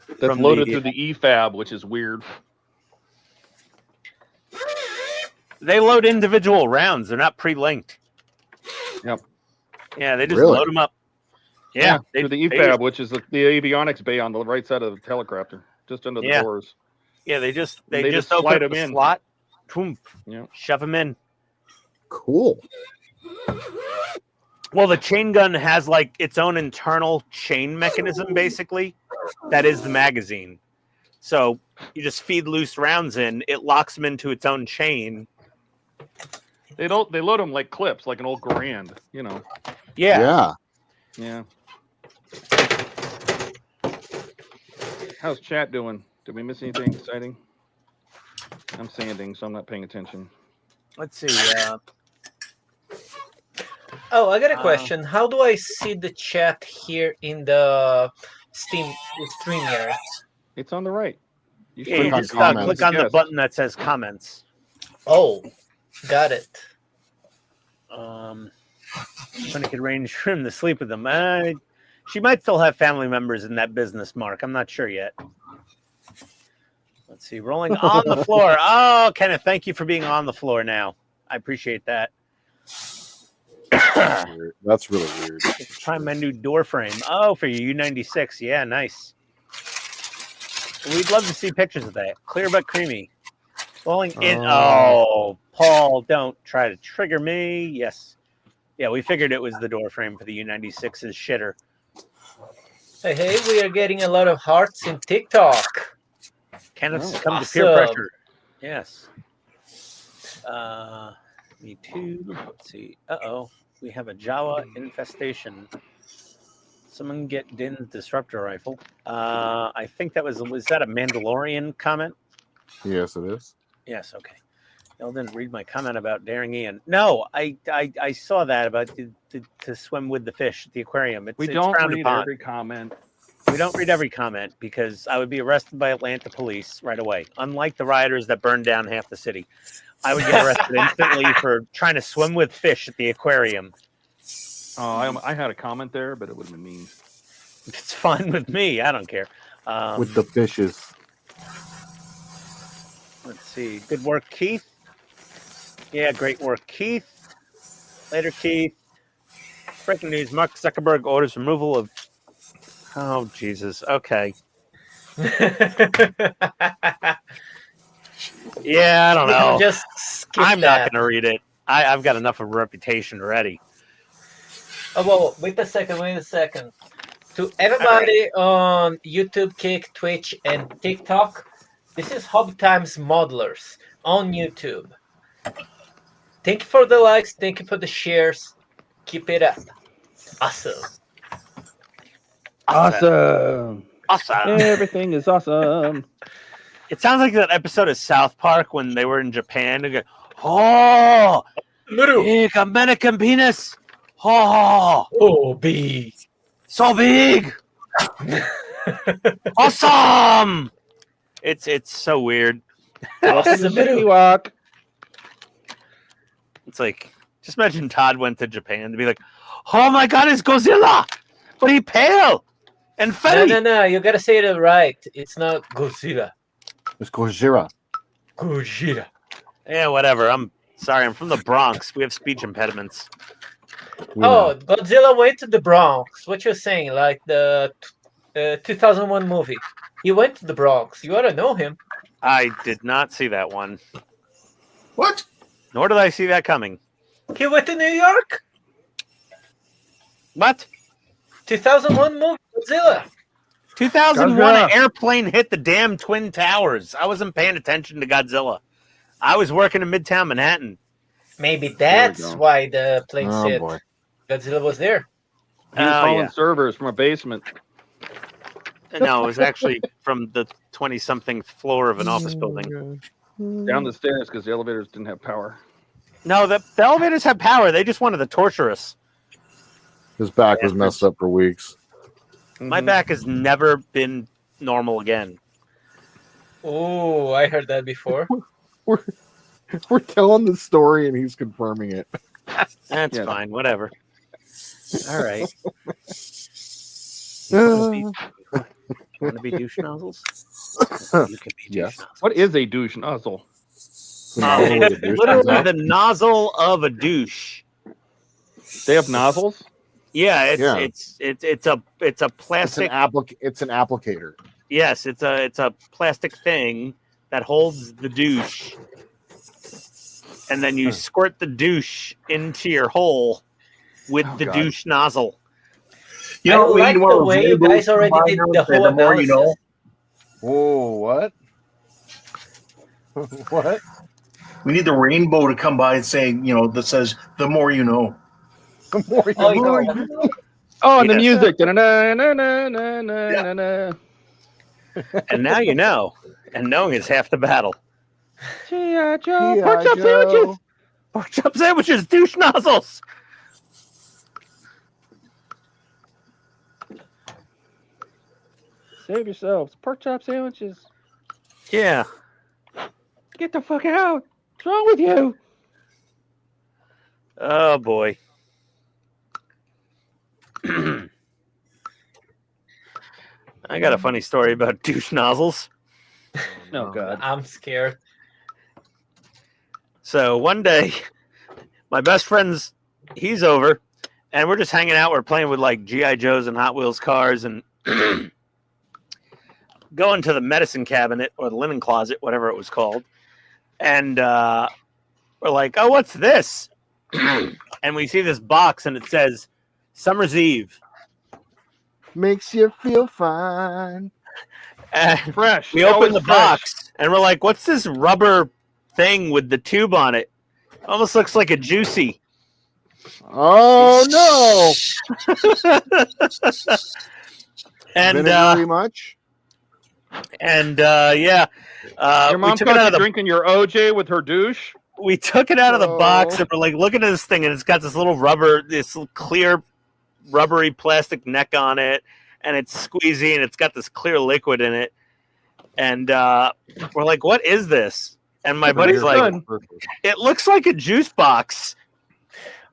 That's From loaded the- through the EFAB, which is weird. They load individual rounds. They're not pre-linked. Yep. Yeah, they just Really? load them up. Yeah, through the EFAB, which is the avionics bay on the right side of the helicopter, just under the Yeah. doors. Yeah, they just They just just open slide up 'em the in. slot, boom, Yeah. shove them in. Cool. Well, the chain gun has like its own internal chain mechanism, basically. That is the magazine. So you just feed loose rounds in, it locks them into its own chain. They load them like clips, like an old Garand, you know. Yeah. Yeah. How's chat doing? Did we miss anything exciting? I'm sanding, so I'm not paying attention. Let's see. Oh, I got a question. How do I see the chat here in the StreamYard? It's on the right. You should just click on the button that says comments. Oh, got it. When it could arrange for him to sleep with them. She might still have family members in that business, Mark. I'm not sure yet. Let's see. Rolling on the floor. Oh, Kenneth, thank you for being on the floor now. I appreciate that. That's really weird. Try my new door frame. Oh, for your U96. Yeah, nice. We'd love to see pictures of that. Clear but creamy. Rolling in. Oh, Paul, don't try to trigger me. Yes. Yeah, we figured it was the door frame for the U96's shitter. Hey, we are getting a lot of hearts in TikTok. Kenneth's Oh, come to peer awesome. pressure. Yes. Me too. Let's see. Uh-oh. We have a Jawa infestation. Someone get Din's disruptor rifle. I think that was that a Mandalorian comment? Yes, it is. Yes, okay. Y'all didn't read my comment about daring Ian. No, I saw that about to swim with the fish at the aquarium. It's don't frowned read upon. every comment. We don't read every comment because I would be arrested by Atlanta police right away. Unlike the rioters that burned down half the city, I would get arrested instantly for trying to swim with fish at the aquarium. Oh, I had a comment there, but it would have been mean. It's fine with me. I don't care. With the fishes. Let's see. Good work, Keith. Yeah, great work, Keith. Later, Keith. Breaking news. Mark Zuckerberg orders removal of... Oh, Jesus. Okay. Yeah, I don't know. Just skip I'm that. not going to read it. I've got enough of a reputation already. Oh, well, wait a second. To everybody on YouTube, Kick, Twitch, and TikTok, this is Hobby Times Modelers on YouTube. Thank you for the likes. Thank you for the shares. Keep it up. Awesome. Awesome. Awesome. Everything is awesome. It sounds like that episode of South Park when they were in Japan. They go, oh, Big American penis. Oh, big. So big. Awesome. It's so weird. Walk. It's like, just imagine Todd went to Japan to be like, oh my God, it's Godzilla, but he pale and fatty. No. You gotta say it right. It's not Godzilla. It's Gojira. Gojira. Yeah, whatever. I'm sorry. I'm from the Bronx. We have speech impediments. Oh, Godzilla went to the Bronx. What you're saying? Like the 2001 movie. He went to the Bronx. You ought to know him. I did not see that one. What? Nor did I see that coming. He went to New York. What? 2001 movie, Godzilla. 2001, an airplane hit the damn Twin Towers. I wasn't paying attention to Godzilla. I was working in Midtown Manhattan. Maybe that's why the plane Oh, hit. boy. Godzilla was there. He was calling servers from a basement. No, it was actually from the 20-something floor of an office building. Down the stairs because the elevators didn't have power. No, the elevators have power. They just wanted to torture us. His back was messed up for weeks. My back has never been normal again. Oh, I heard that before. We're telling the story and he's confirming it. That's fine. Whatever. All right. Want to be douche nozzles? You can be douche nozzles. What is a douche nozzle? Literally the nozzle of a douche. They have nozzles? Yeah, it's a plastic. It's an applicator. Yes, it's a plastic thing that holds the douche, and then you squirt the douche into your hole with the douche nozzle. You know, I like the way you guys already did the whole analysis. You know. Whoa, what? What? We need the rainbow to come by and say, that says, the more you know. The more you know. Oh, and the music. And now you know. And knowing is half the battle. G.I. Joe. Pork chop sandwiches. Pork chop sandwiches, douche nozzles. Save yourselves. Pork chop sandwiches. Yeah. Get the fuck out. What's wrong with you? Oh, boy. I got a funny story about douche nozzles. Oh, God. I'm scared. So one day, my best friend's, he's over, and we're just hanging out. We're playing with like G.I. Joes and Hot Wheels cars and going to the medicine cabinet or the linen closet, whatever it was called. And we're like, oh, what's this? And we see this box and it says Summer's Eve. Makes you feel fine. And fresh. We open the box and we're like, what's this rubber thing with the tube on it? Almost looks like a juicy. Oh no. And Vinegary much? And yeah. Your mom caught you drinking your OJ with her douche? We took it out of the box and we're like looking at this thing and it's got this little this clear rubbery plastic neck on it and it's squeezy and it's got this clear liquid in it. And we're like, what is this? And my buddy's like, it looks like a juice box.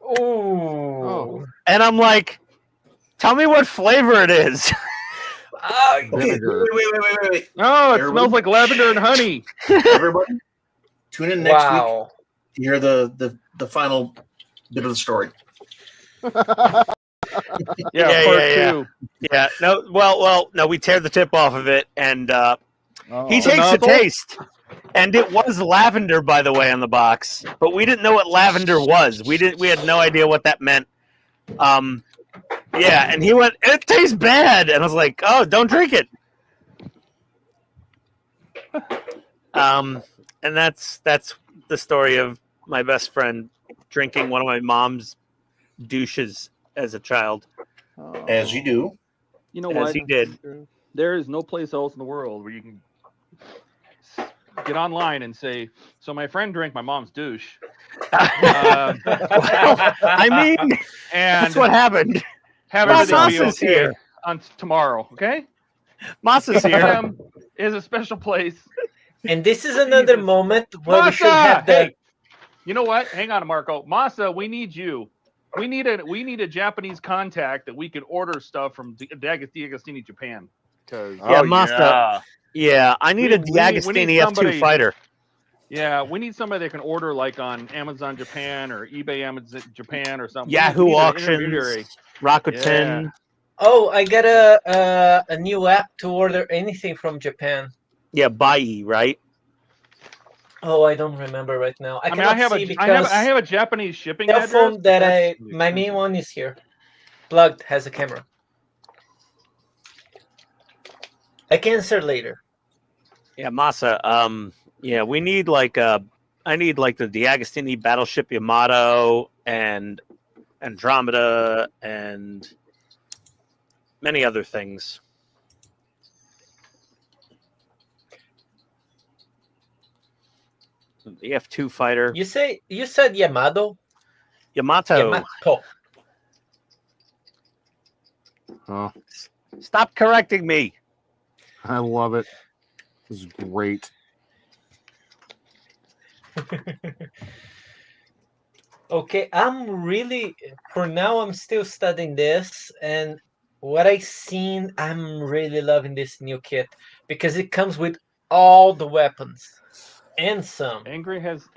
Oh. And I'm like, tell me what flavor it is. Okay, wait. Oh, it smells like lavender and honey. Everybody, tune in next week Wow. to hear the final bit of the story. Yeah, part two. Yeah. No, well, no, we tear the tip off of it and he takes a nozzle? taste. And it was lavender, by the way, on the box. But we didn't know what lavender was. We had no idea what that meant. Yeah, and he went, it tastes bad. And I was like, oh, don't drink it. And that's the story of my best friend drinking one of my mom's douches as a child. As you do. You know As what? he did. There is no place else in the world where you can get online and say, "So my friend drank my mom's douche." I mean, and that's what happened. Have Well, everything be Masa's okay here. on tomorrow. Okay. Masa's here. HTM is a special place. And this is another moment where we should have the. Hey, you know what? Hang on, Marco. Masa, we need you. We need a Japanese contact that we could order stuff from D'Agostini, Japan. Because Yeah, Masa. Yeah, I need a we D'Agostini F2 fighter. Yeah, we need somebody that can order like on Amazon Japan or eBay Amazon Japan or something. Yahoo We need an Auctions, intermediary. Rakuten. Yeah. Oh, I got a new app to order anything from Japan. Yeah, Bai, right? Oh, I don't remember right now. I I mean, cannot I have see a because I have a Japanese shipping cell address. phone but that that's my main one is here. Plugged, has a camera. I can answer later. Yeah, Masa. Yeah, we need like I need like the D'Agostini Battleship Yamato and Andromeda and many other things. The F2 fighter. You said Yamato? Yamato. Yamato. Oh, Stop correcting me. I love it. This is great. Okay, for now I'm still studying this, and what I've seen, I'm really loving this new kit because it comes with all the weapons and some. Angry has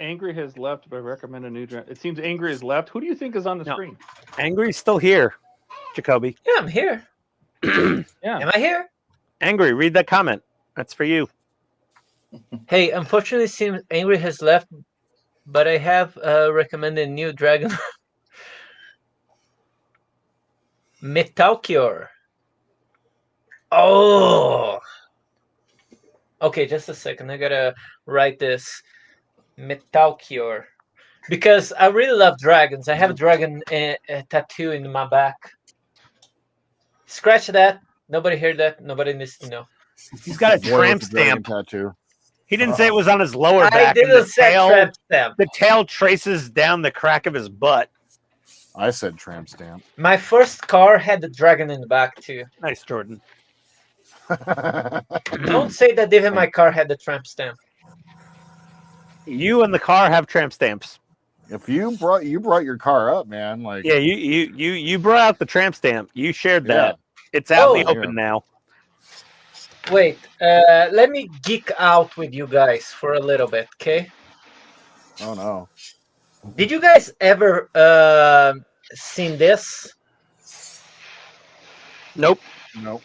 left, but I recommend a new. It seems Angry has left. Who do you think is on the screen? Angry's still here, Jacoby. Yeah, I'm here. Yeah. Am I here? Angry, read that comment. That's for you. Hey, unfortunately, it seems Angry has left, but I have recommended a new dragon. Metalcure. Oh! Okay, just a second. I gotta write this. Metalcure. Because I really love dragons. I have a dragon tattoo in my back. Scratch that. Nobody heard that. Nobody needs to know. He's got a Boy, tramp with the dragon stamp. tattoo. He didn't say it was on his lower I back. and didn't say tramp stamp. The tail traces down the crack of his butt. I said tramp stamp. My first car had the dragon in the back too. Nice, Jordan. Don't say that even my car had the tramp stamp. You and the car have tramp stamps. If you brought your car up, man, like Yeah, you brought out the tramp stamp. You shared that. Yeah. It's out in the Oh. open now. Wait, let me geek out with you guys for a little bit, okay? Oh no. Did you guys ever seen this? Nope. Nope.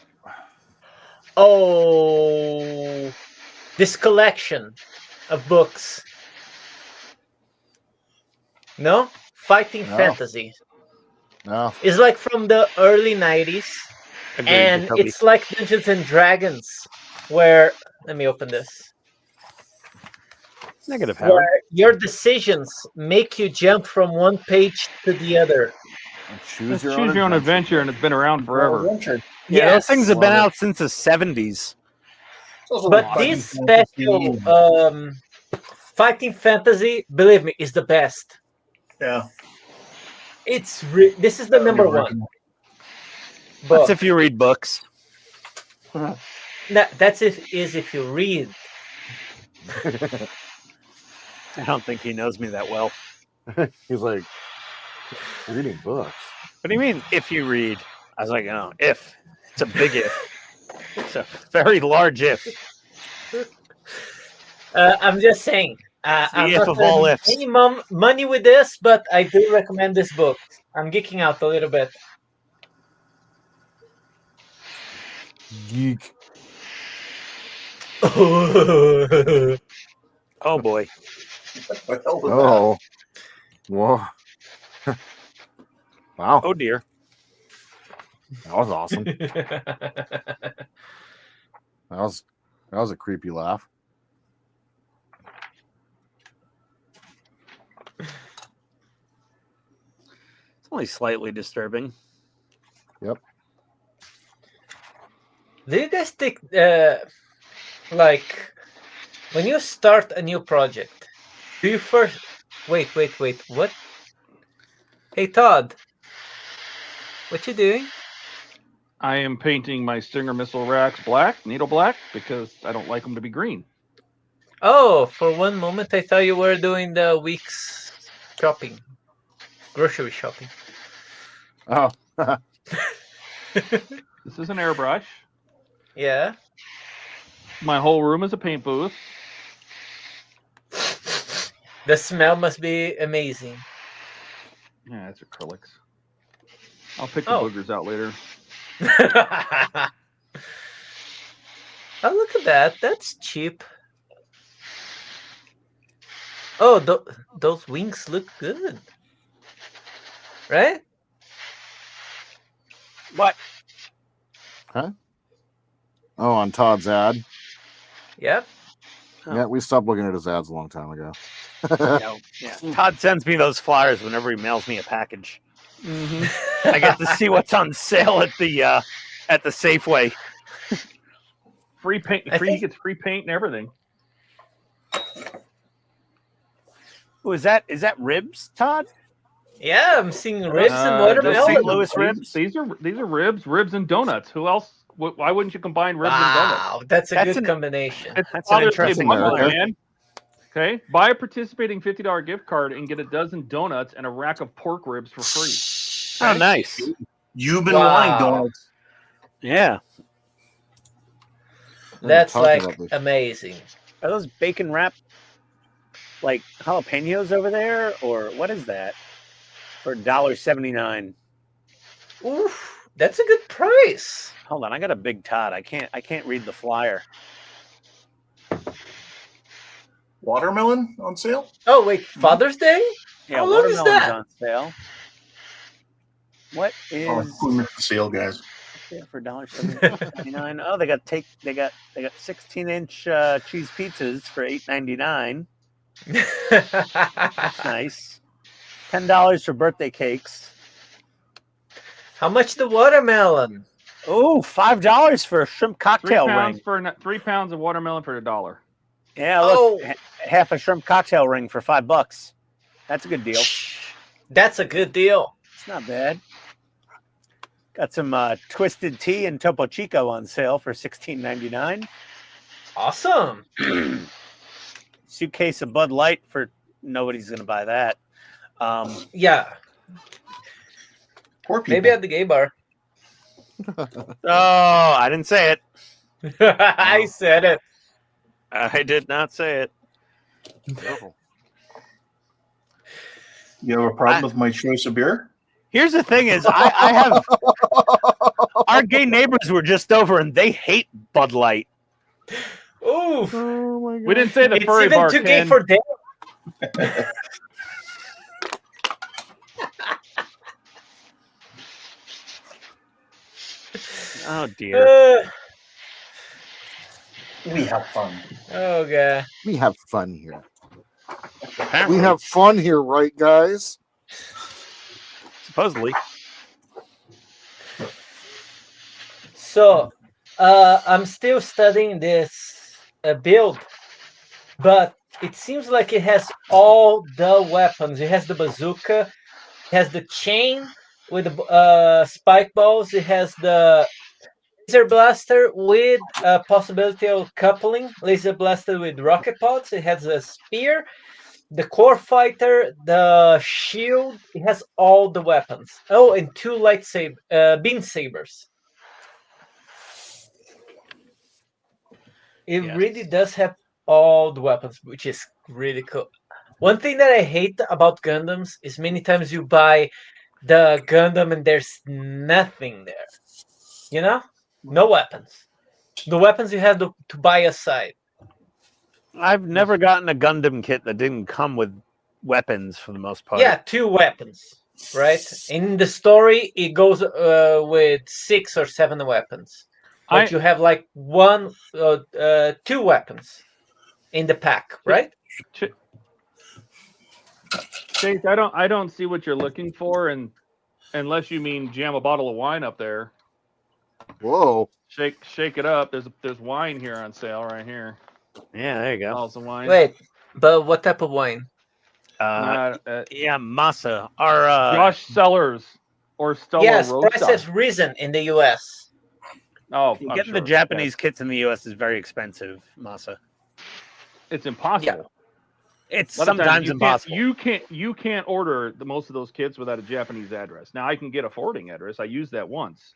Oh, this collection of books. No? Fighting No. Fantasy. No. It's like from the early 90s. Agreed, And Jacoby. it's like Dungeons and Dragons, where, let me open this, Negative, Howard. where your decisions make you jump from one page to the other. Choose Choose your own adventure, and it's been around forever. Yeah, those Yes. things have been Love it. out since the 70s. But this special Fighting Fantasy, believe me, is the best. Yeah. This is the number one. That's if you read books. That's if you read. I don't think he knows me that well. He's like reading books. What do you mean, if you read? I was like, oh, if. It's a big if. It's a very large if. I'm just saying. It's the I'm if not of all earning ifs. any money with this, but I do recommend this book. I'm geeking out a little bit. Geek. Oh boy. Oh. Whoa. Wow. Oh dear. That was awesome. That was a creepy laugh. It's only slightly disturbing. Yep. Do you guys think like When you start a new project, do you first wait, what? Hey Todd, what you doing? I am painting my Stinger missile racks black, needle black, because I don't like them to be green. Oh, for one moment I thought you were doing the week's shopping, grocery shopping. Oh. This is an airbrush. Yeah. My whole room is a paint booth. The smell must be amazing. Yeah, it's acrylics. I'll pick the Oh. boogers out later. Oh, look at that. That's cheap. Oh, those wings look good. Right? What? Huh? Oh, on Todd's ad. Yep. Yeah, we stopped looking at his ads a long time ago. Yeah. Todd sends me those flyers whenever he mails me a package. Mm-hmm. I get to see what's on sale at the Safeway. Free paint. He gets free paint and everything. Oh, is that ribs, Todd? Yeah, I'm seeing ribs and watermelon. St. Louis ribs. These are ribs and donuts. Who else? Why wouldn't you combine ribs and Wow, donuts? that's a good combination. That's an interesting America. Man. Okay, buy a participating $50 gift card and get a dozen donuts and a rack of pork ribs for free. Oh, Okay? nice. You've been wanting donuts. Yeah. That's like amazing. Are those bacon wrapped like jalapenos over there, or what is that? For $1.79. Oof, that's a good price. Hold on, I got a big Todd. I can't read the flyer. Watermelon on sale? Oh wait, Father's Day? Yeah, How long is watermelon's that? on sale. What is Oh, we missed the sale, guys. yeah, for $1.79? Oh, they got 16-inch cheese pizzas for $8.99. That's nice. $10 for birthday cakes. How much the watermelon? Oh, $5 for a shrimp cocktail 3 pounds ring. for 3 pounds of watermelon for $1. Yeah, look, half a shrimp cocktail ring for $5. That's a good deal. That's a good deal. It's not bad. Got some Twisted Tea and Topo Chico on sale for $16.99. Awesome. Suitcase of Bud Light for nobody's gonna buy that. Yeah. Poor people. Maybe at the gay bar. Oh, I didn't say it. I said it. I did not say it. Careful. You have a problem with my choice of beer? Here's the thing: is I have our gay neighbors were just over, and they hate Bud Light. Oof. Oh my God. We didn't say the It's furry even bar, too gay Ken. for them. Oh dear. We have fun. Oh god. We have fun here. Apparently, We have fun here, right, guys? supposedly. So, I'm still studying this build, but it seems like it has all the weapons. It has the bazooka, it has the chain with the spike balls, it has the laser blaster with a possibility of coupling, laser blaster with rocket pods, it has a spear, the core fighter, the shield, it has all the weapons. Oh, and two beam sabers. It really does have all the weapons, which is really cool. One thing that I hate about Gundams is many times you buy the Gundam and there's nothing there. You know? No weapons. The weapons you have to buy aside. I've never gotten a Gundam kit that didn't come with weapons for the most part. Yeah, 2 weapons, right? In the story, it goes with 6 or 7 weapons. But you have like 2 weapons in the pack, right? Chase, I don't see what you're looking for, and unless you mean jam a bottle of wine up there. Whoa! Shake it up. There's wine here on sale right here. Yeah, there you go. Also wine. Wait, but what type of wine? Yeah, Masa. Our Josh Sellers or Stella Yes, Rosa. price has risen in the U.S. Oh, getting the Japanese kits in the U.S. is very expensive, Masa. It's impossible. It's A lot of times sometimes impossible. You can't order most of those kits without a Japanese address. Now I can get a forwarding address. I used that once,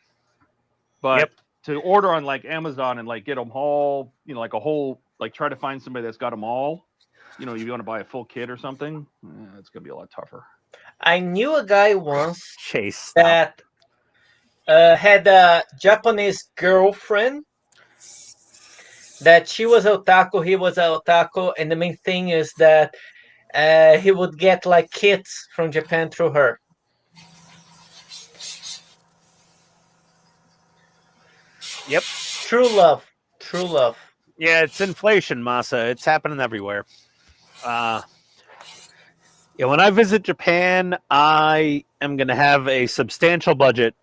but to order on like Amazon and like get them all, like a whole, like try to find somebody that's got them all. You want to buy a full kit or something. It's gonna be a lot tougher. I knew a guy once Chase that had a Japanese girlfriend. That she was a otaku, he was a otaku, and the main thing is that he would get like kits from Japan through her. Yep. True love. True love. Yeah, it's inflation, Masa. It's happening everywhere. When I visit Japan, I am going to have a substantial budget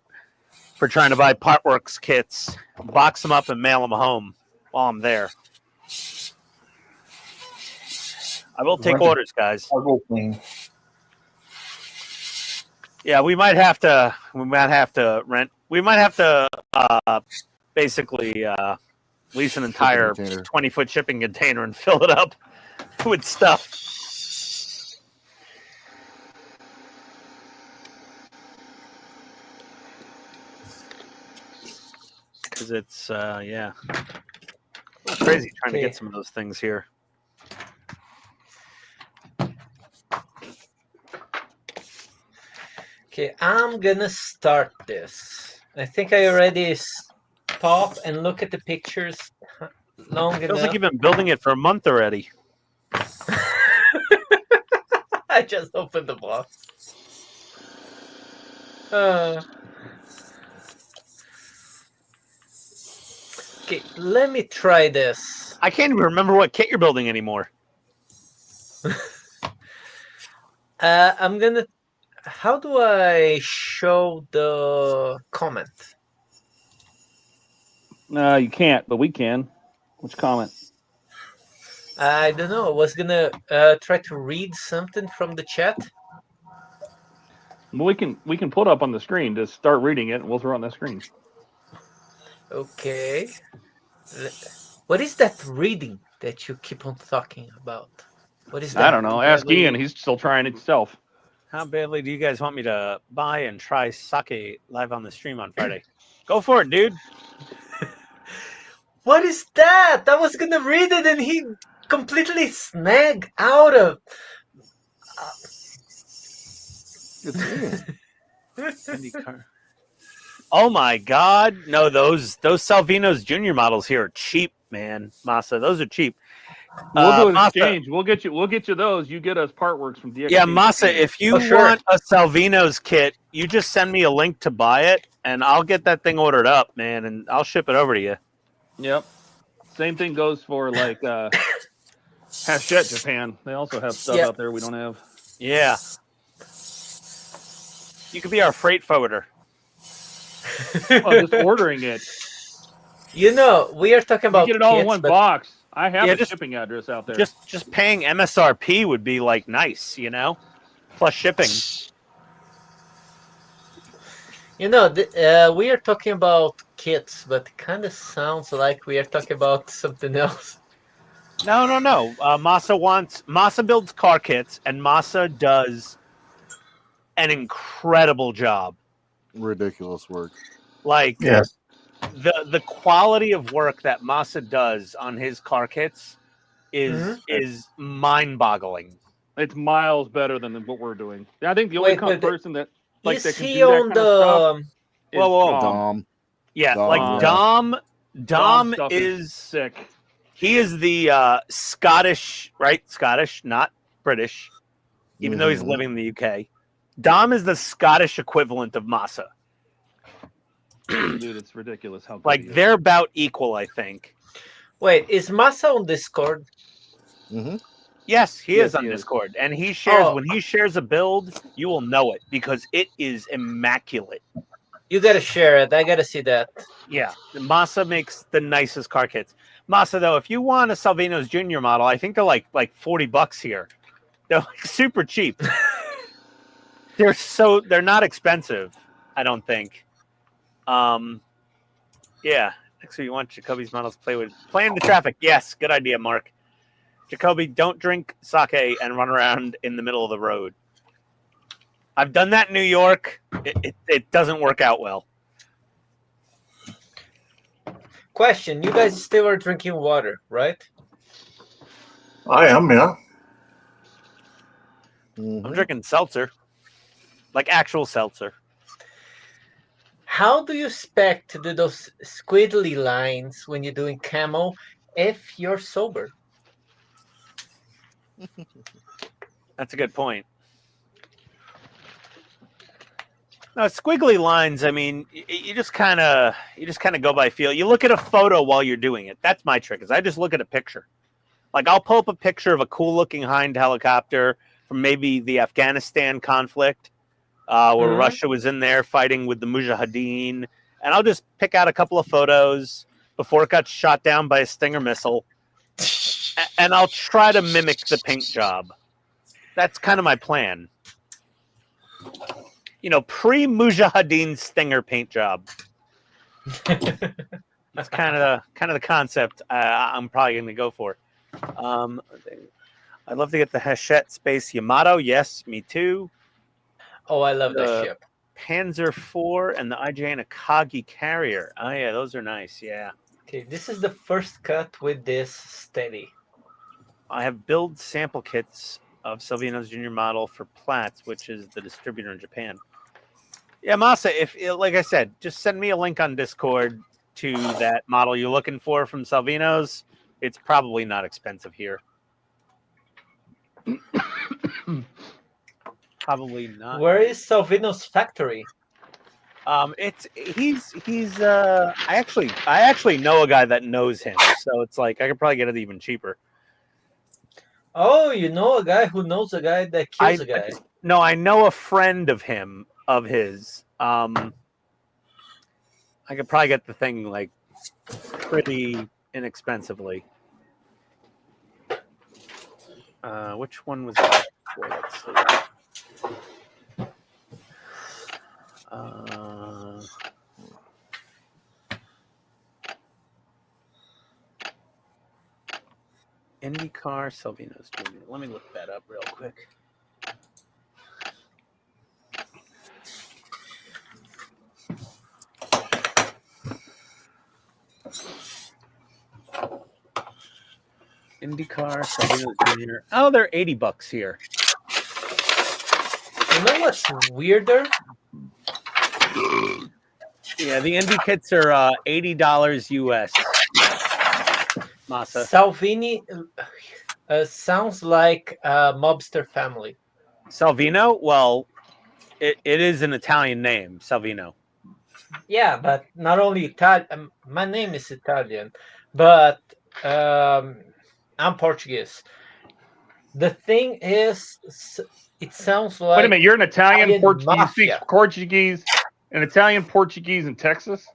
for trying to buy Partworks kits, box them up, and mail them home while I'm there. I will take orders, guys. Yeah, we might have to rent. We might have to basically lease an entire 20-foot shipping container and fill it up with stuff. Because it's crazy trying to get some of those things here. Okay, I'm gonna start this. I think I already stop and look at the pictures long enough. Feels like you've been building it for a month already. I just opened the box. Okay, let me try this. I can't even remember what kit you're building anymore. I'm gonna. How do I show the comment? No, you can't, but we can. Which comment? I don't know. I was gonna try to read something from the chat. Well, we can put up on the screen. Just start reading it, and we'll throw it on the screen. Okay. What is that reading that you keep on talking about? What is that? I don't know. Ask Ian. He's still trying it himself. How badly do you guys want me to buy and try sake live on the stream on Friday? Go for it, dude. What is that? I was gonna read it and he completely snagged out of. Oh my God! No, those Salvino's Junior models here are cheap, man. Masa, those are cheap. We'll do an Masa, exchange. We'll get you those. You get us Partworks from DX. Yeah, Masa, if you want a Salvino's kit, you just send me a link to buy it, and I'll get that thing ordered up, man, and I'll ship it over to you. Yep. Same thing goes for like Hachette Japan. They also have stuff out there we don't have. Yeah. You could be our freight forwarder. Well, just ordering it. You know, we are talking about You get it all in kits, one but- box. I have a just- shipping address out there. Just paying MSRP would be like nice, plus shipping. You know, we are talking about kits, but it kind of sounds like we are talking about something else. No. Masa builds car kits, and Masa does an incredible job. Ridiculous work. Like, yes. The quality of work that Masa does on his car kits is mind-boggling. It's miles better than what we're doing. I think the only person that Is that can he do that on kind the? of stuff is Whoa. Dom. Yeah, Dom. like Dom stuff is sick. He is the Scottish, right? Scottish, not British, even though he's living in the UK. Dom is the Scottish equivalent of Masa. Dude, it's ridiculous how good Like, he is. they're about equal, I think. Wait, is Masa on Discord? Yes, he Yes, is on he is. Discord, and he shares Oh. when he shares a build, you will know it because it is immaculate. You gotta share it. I gotta see that. Yeah, Masa makes the nicest car kits. Masa, though, if you want a Salvino's Junior model, I think they're like $40 here. They're like super cheap. They're not expensive, I don't think. Yeah. Next, you want Jacoby's models play in the traffic. Yes, good idea, Mark. Jacoby, don't drink sake and run around in the middle of the road. I've done that in New York. It doesn't work out well. Question: you guys still are drinking water, right? I am, yeah. I'm drinking seltzer, like actual seltzer. How do you expect to do those squiggly lines when you're doing camo if you're sober? That's a good point. No, squiggly lines. I mean, you just kind of go by feel. You look at a photo while you're doing it. That's my trick. Is I just look at a picture. Like I'll pull up a picture of a cool-looking Hind helicopter from maybe the Afghanistan conflict, where Russia was in there fighting with the Mujahideen, and I'll just pick out a couple of photos before it got shot down by a Stinger missile, and I'll try to mimic the paint job. That's kind of my plan. You know, pre-Mujahideen Stinger paint job. That's kind of the concept I'm probably going to go for. I'd love to get the Hachette Space Yamato. Yes, me too. Oh, I love that ship. Panzer IV and the IJN Akagi carrier. Oh yeah, those are nice. Yeah. Okay, this is the first cut with this steady. I have build sample kits of Salvino's Junior model for Platts, which is the distributor in Japan. Yeah, Masa, if like I said, just send me a link on Discord to that model you're looking for from Salvino's. It's probably not expensive here. Probably not. Where is Salvino's factory? He's I actually know a guy that knows him, so it's like I could probably get it even cheaper. Oh, you know a guy who knows a guy that kills a guy. No, I know a friend of his. I could probably get the thing like pretty inexpensively. Which one was that? Let's see. IndyCar Salvino's Junior. Let me look that up real quick. IndyCar Salvino's Junior. Oh, they're $80 here. You know what's weirder? Yeah, the Indy kits are $80 US. Masa. Salvini sounds like a mobster family. Salvino? Well, it is an Italian name, Salvino. Yeah, but not only Italian. My name is Italian, but I'm Portuguese. The thing is, it sounds like... Wait a minute, you're an Italian Portuguese, mafia. speak Portuguese, an Italian Portuguese in Texas?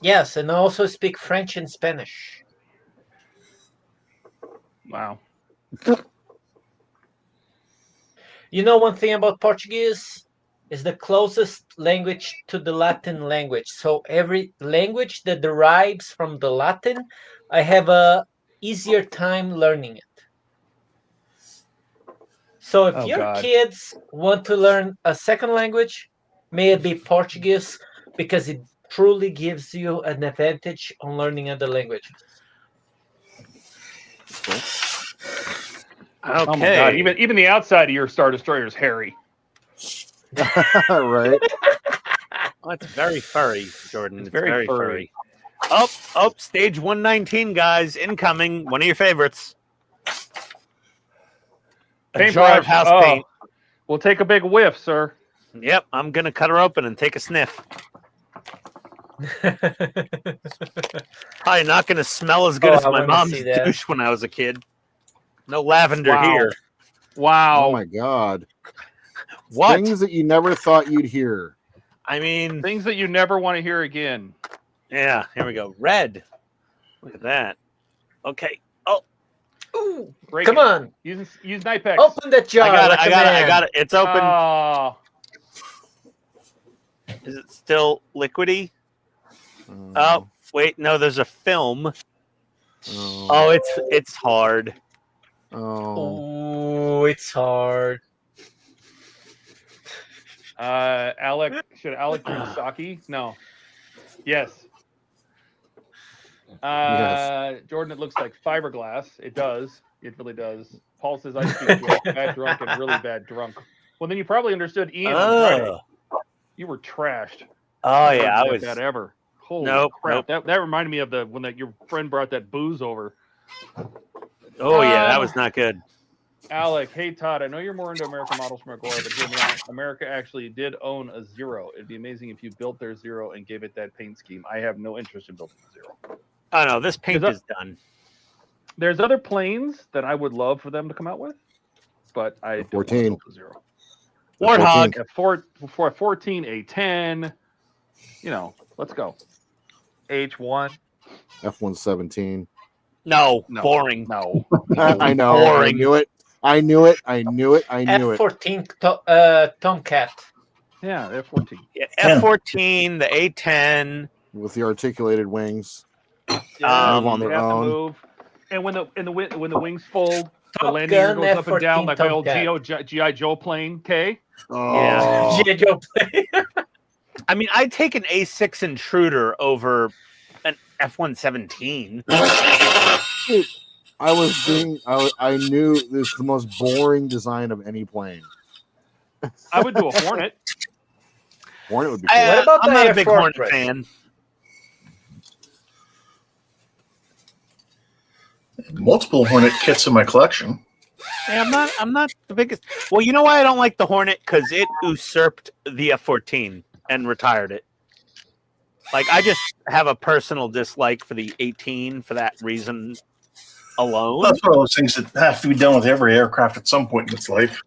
Yes, and I also speak French and Spanish. Wow. You know one thing about Portuguese? Is the closest language to the Latin language. So every language that derives from the Latin, I have a easier time learning it. So if your kids want to learn a second language, may it be Portuguese, because it truly gives you an advantage on learning other languages. Okay. Oh my God. Even the outside of your Star Destroyer is hairy. Right. Oh, it's very furry, Jordan. It's very furry. Oh, stage 119, guys. Incoming. One of your favorites. A jar of house paint. We'll take a big whiff, sir. Yep, I'm going to cut her open and take a sniff. Probably not going to smell as good as my mom's douche when I was a kid. No lavender here. Wow. Oh, my God. What? Things that you never thought you'd hear. I mean... Things that you never want to hear again. Yeah, here we go. Red. Look at that. Okay. Oh. Ooh, Break come it. on. Use knife X. Open that jar. I got it. It's open. Oh. Is it still liquidy? Oh, wait, no, there's a film. Oh, it's hard. Oh, it's hard. Alec, should Alec drink sake? No. Yes. Jordan, it looks like fiberglass. It does. It really does. Paul says I speak bad drunk and really bad drunk. Well, then you probably understood Ian on Friday. You were trashed. Oh yeah, I was bad ever. Holy Nope. crap! That reminded me of when your friend brought that booze over. Oh yeah, that was not good. Alec, hey Todd, I know you're more into American models from Agora, but hear me out. America actually did own a Zero. It'd be amazing if you built their Zero and gave it that paint scheme. I have no interest in building a Zero. Oh no, this paint is done. There's other planes that I would love for them to come out with, but I don't want to build a Zero. Warthog. A 14, A10. You know, let's go. H1. F-117. No, boring. No. I know. Boring. I knew it. F-14 Tomcat. Yeah, F-14. Yeah, F-14, the A-10 with the articulated wings. Yeah, move on their own. Move. And when the wings fold, the Top landing gear Gun, goes up and down F-14 like my old Tomcat. G.I. Joe plane. Okay. Yeah. G.I. Joe plane. I mean, I'd take an A6 Intruder over an F-117. I knew this is the most boring design of any plane. I would do a Hornet. Hornet would be cool. What about I'm the not a Air big Fortress? Hornet fan. Multiple Hornet kits in my collection. Yeah, I'm not the biggest. Well, you know why I don't like the Hornet? Because it usurped the F-14 and retired it. Like, I just have a personal dislike for the 18 for that reason alone. That's one of those things that have to be done with every aircraft at some point in its life.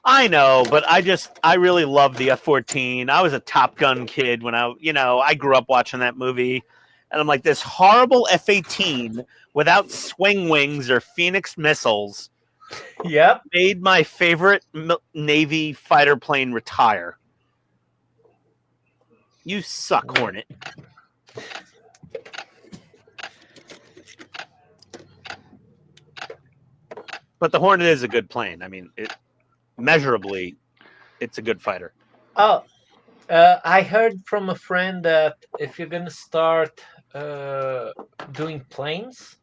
I know, but I really love the F-14. I was a Top Gun kid when I grew up watching that movie. And I'm like, this horrible F-18 without swing wings or Phoenix missiles made my favorite Navy fighter plane retire. You suck, Hornet. But the Hornet is a good plane. I mean, measurably, it's a good fighter. Oh, I heard from a friend that if you're gonna start doing planes,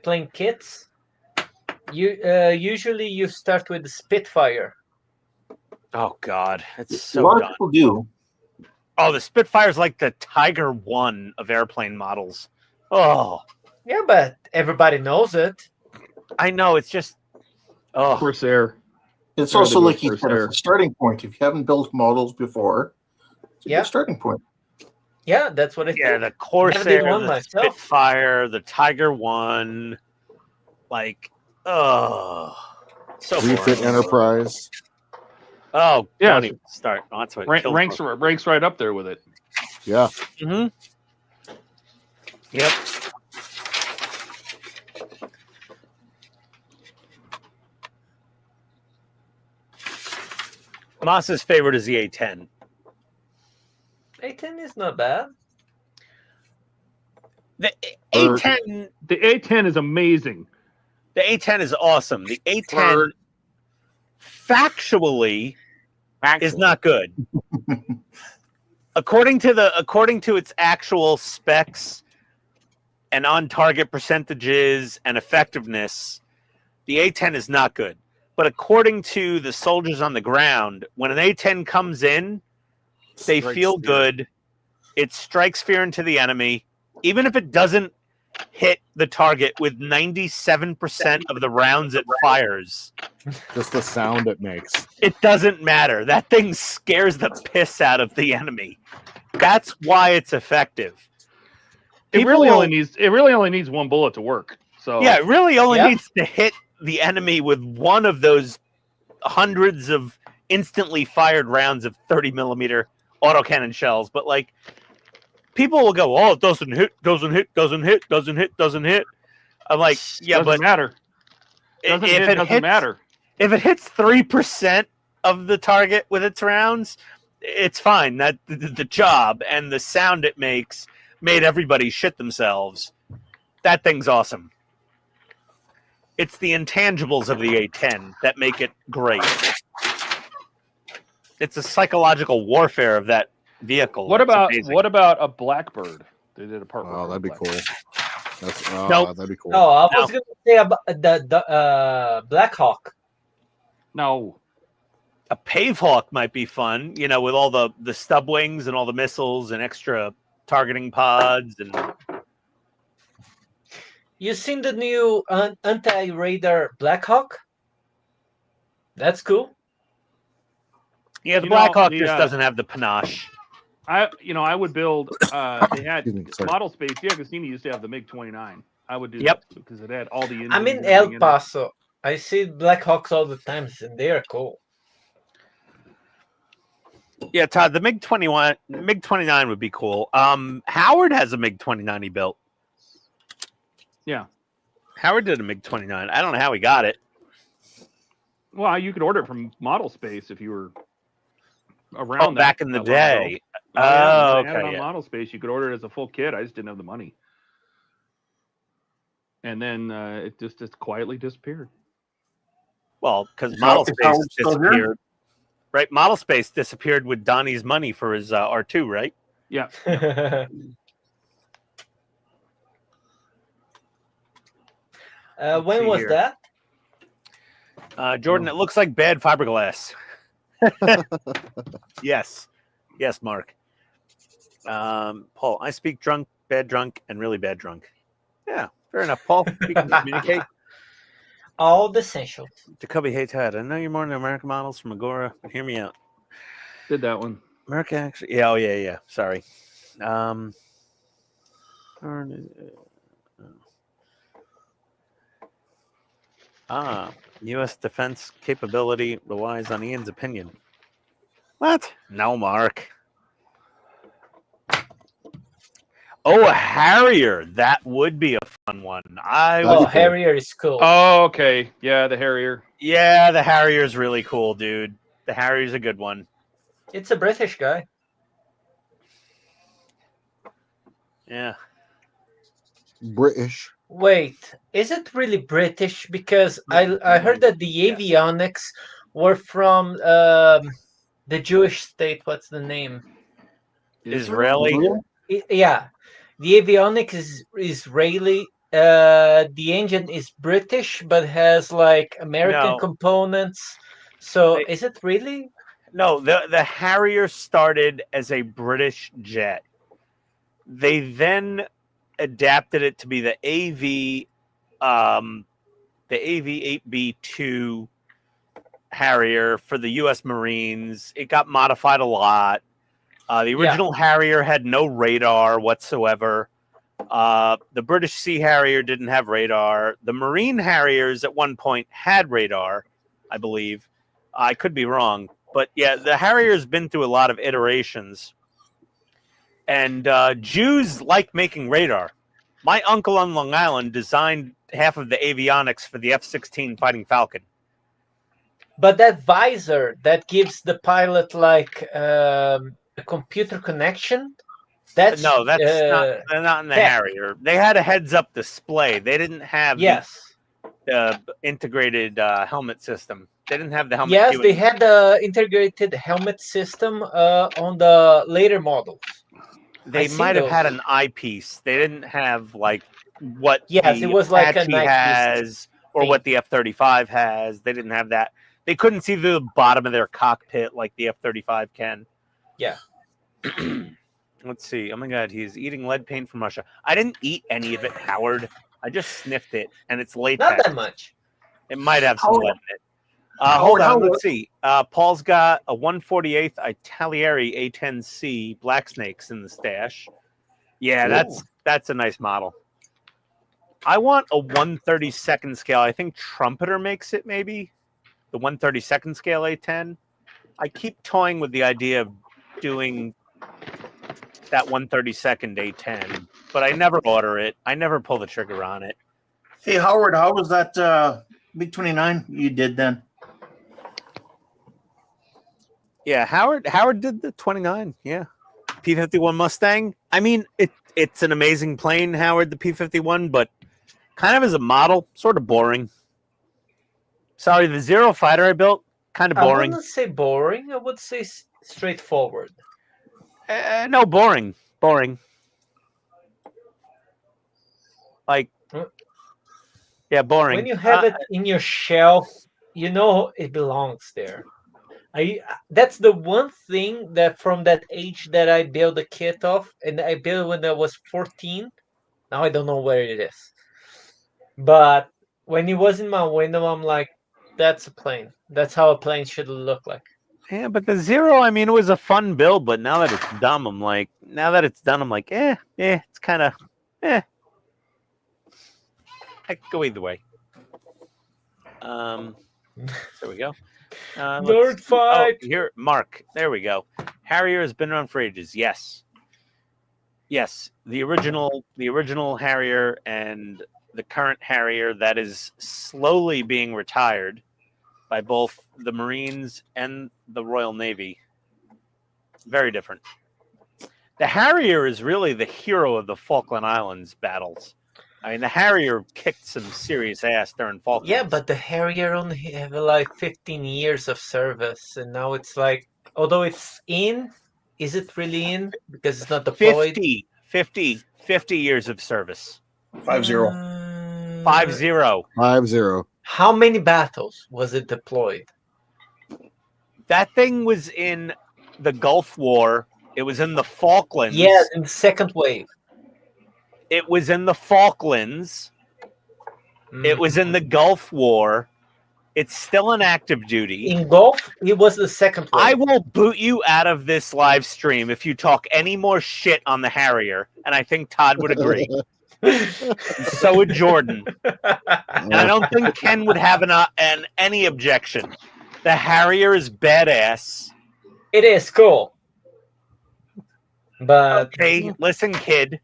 plane kits, you usually you start with the Spitfire. Oh God, it's A so lot of done. people do. Oh, the Spitfire's like the Tiger One of airplane models. Oh, Yeah, but everybody knows it. I know. It's just Corsair. It's They're also the like you said, Corsair. it's a starting point. If you haven't built models before, it's a good starting point. Yeah, that's what it yeah, is. the Corsair, Never did one the myself. Spitfire, the Tiger One. Like, so Refit boring. Enterprise. Oh, Yeah, don't even start. Oh, that's what kills ranks me. ranks right up there with it. Yeah. Mm-hmm. Yep. Moss's favorite is the A10. A10 is not bad. The A10, The A10 is amazing. the A10 is awesome. The A10 factually is not good. According to its actual specs and on target percentages and effectiveness, the A10 is not good. But according to the soldiers on the ground, when an A10 comes in, they Strikes feel fear. good. It strikes fear into the enemy. Even if it doesn't hit the target with 97% of the rounds it fires, Just the sound it makes. it doesn't matter. That thing scares the piss out of the enemy. That's why it's effective. It really only needs one bullet to work. So Yeah, it really only needs to hit the enemy with one of those hundreds of instantly fired rounds of 30 millimeter autocannon shells. But like, people will go, "Oh, it doesn't hit, doesn't hit, doesn't hit, doesn't hit, doesn't hit." I'm like, yeah, Doesn't but matter. Doesn't if hit, it doesn't hits, matter. if it hits 3% of the target with its rounds, it's fine. That the job and the sound it makes made everybody shit themselves. That thing's awesome. It's the intangibles of the A10 that make it great. It's a psychological warfare of that vehicle. What That's about amazing. what about a Blackbird? They did a part. Oh, that'd be cool. That's Nope. that'd be cool. No, I was going to say about the Black Hawk. No. A Pave Hawk might be fun, you know, with all the stub wings and all the missiles and extra targeting pods. And You seen the new anti-radar Black Hawk? That's cool. yeah, the You Black know, Hawk the, just doesn't have the panache. I would build. They had Excuse me, sorry. model space. Yeah, Cassini used to have the MiG-29. I would do Yep. that because it had all the. I'm engines in and El everything it. Paso. I see Black Hawks all the time, and they are cool. Yeah, Todd, the MiG-29 would be cool. Howard has a MiG-29 he built. Yeah. Howard did a MiG-29. I don't know how he got it. Well, you could order it from model space if you were Oh, around back in the that long ago. day. Yeah, Oh, they had it okay. on Yeah. model space. You could order it as a full kit. I just didn't have the money. And then it just quietly disappeared. Well, because Is Model Howard Space still here? disappeared. Right? Model Space disappeared with Donnie's money for his R2, right? Yeah. When see was here. that? Jordan, it looks like bad fiberglass. Yes. Yes, Mark. Paul, I speak drunk, bad drunk, and really bad drunk. Yeah, fair enough, Paul. We can communicate. All the essentials. Jacoby, hey, Todd, I know you're more into American models from Agora, but hear me out. Did that one. America actually, yeah, oh, yeah. Sorry. U.S. defense capability relies on Ian's opinion. What? No, Mark. Oh, a Harrier. That would be a fun one. Harrier is cool. Oh, okay. Yeah, the Harrier. Yeah, the Harrier's really cool, dude. The Harrier's a good one. It's a British guy. Yeah. British. Wait, is it really British? Because I heard that the avionics were from the Jewish state. What's the name? Israeli? Yeah, the avionics is Israeli. The engine is British, but has like American No. components. So is it really? No, the Harrier started as a British jet. They then adapted it to be the AV-8B2 Harrier for the U.S. Marines. It got modified a lot. The original Harrier had no radar whatsoever. The British Sea Harrier didn't have radar. The Marine Harriers at one point had radar, I believe. I could be wrong. But yeah, the Harrier's been through a lot of iterations. And Jews like making radar. My uncle on Long Island designed half of the avionics for the F-16 Fighting Falcon. But that visor that gives the pilot like a computer connection. That's not. They're not in the Harrier. They had a heads-up display. They didn't have the integrated helmet system. They didn't have the helmet. Yes, queuing. they had the integrated helmet system on the later models. They might have had an eyepiece. They didn't have like what it was like a Apache night has or what the F-35 has. They didn't have that. They couldn't see the bottom of their cockpit like the F-35 can. Yeah. Let's see. Oh my God, he's eating lead paint from Russia. I didn't eat any of it, Howard. I just sniffed it, and it's latex. Not that much. It might have some lead in it. Hold on, let's see. Paul's got a 148th Italieri A10C Black Snakes in the stash. Yeah, that's a nice model. I want a 132nd scale. I think Trumpeter makes it, maybe. The 132nd scale A10. I keep toying with the idea of doing that 132nd A10, but I never order it. I never pull the trigger on it. Hey, Howard, how was that MiG-29 you did then? Yeah, Howard did the 29. Yeah, P-51 Mustang. I mean, it's an amazing plane, Howard, the P-51, but kind of as a model, sort of boring. Sorry, the Zero fighter I built, kind of boring. I wouldn't say boring. I would say straightforward. No, boring. Like, yeah, boring. When you have it in your shelf, you know it belongs there. That's the one thing that from that age that I built a kit of, and I built when I was 14. Now I don't know where it is. But when it was in my window, I'm like, that's a plane. That's how a plane should look like. Yeah, but the Zero, I mean, it was a fun build, but now that it's dumb, I'm like, it's kind of, I could go either way. There we go. Nerd fight. Oh, here, Mark. There we go. Harrier has been around for ages. Yes. The original Harrier and the current Harrier that is slowly being retired by both the Marines and the Royal Navy. Very different. The Harrier is really the hero of the Falkland Islands battles. I mean, the Harrier kicked some serious ass during Falklands. Yeah, but the Harrier only have like 15 years of service, and now it's like, although it's in, is it really in? Because it's not deployed. 50 years of service. 5-0. 5-0. 5-0. How many battles was it deployed? That thing was in the Gulf War. It was in the Falklands. Yeah, in the second wave. It was in the Falklands. It was in the Gulf War. It's still in active duty. In Gulf, it was the second wave. I will boot you out of this live stream if you talk any more shit on the Harrier, and I think Todd would agree. So would Jordan. And I don't think Ken would have any objection. The Harrier is badass. It is cool. But okay, listen, kid.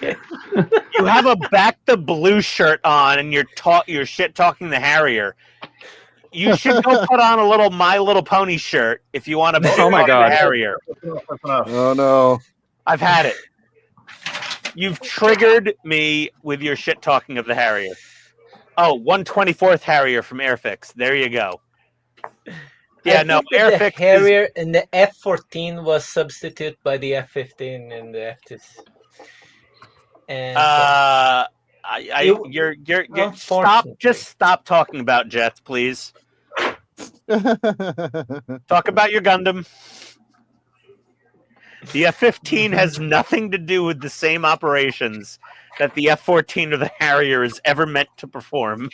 You have a back the blue shirt on and you're shit talking the Harrier. You should go put on a little My Little Pony shirt if you want to Oh my God. the Harrier. Oh no. I've had it. You've triggered me with your shit talking of the Harrier. Oh, 124th Harrier from Airfix. There you go. Yeah, no, Airfix. The Harrier and the F-14 was substituted by the F-15 and the F-2. And stop talking about jets, please. Talk about your Gundam. The F-15 has nothing to do with the same operations that the F-14 or the Harrier is ever meant to perform.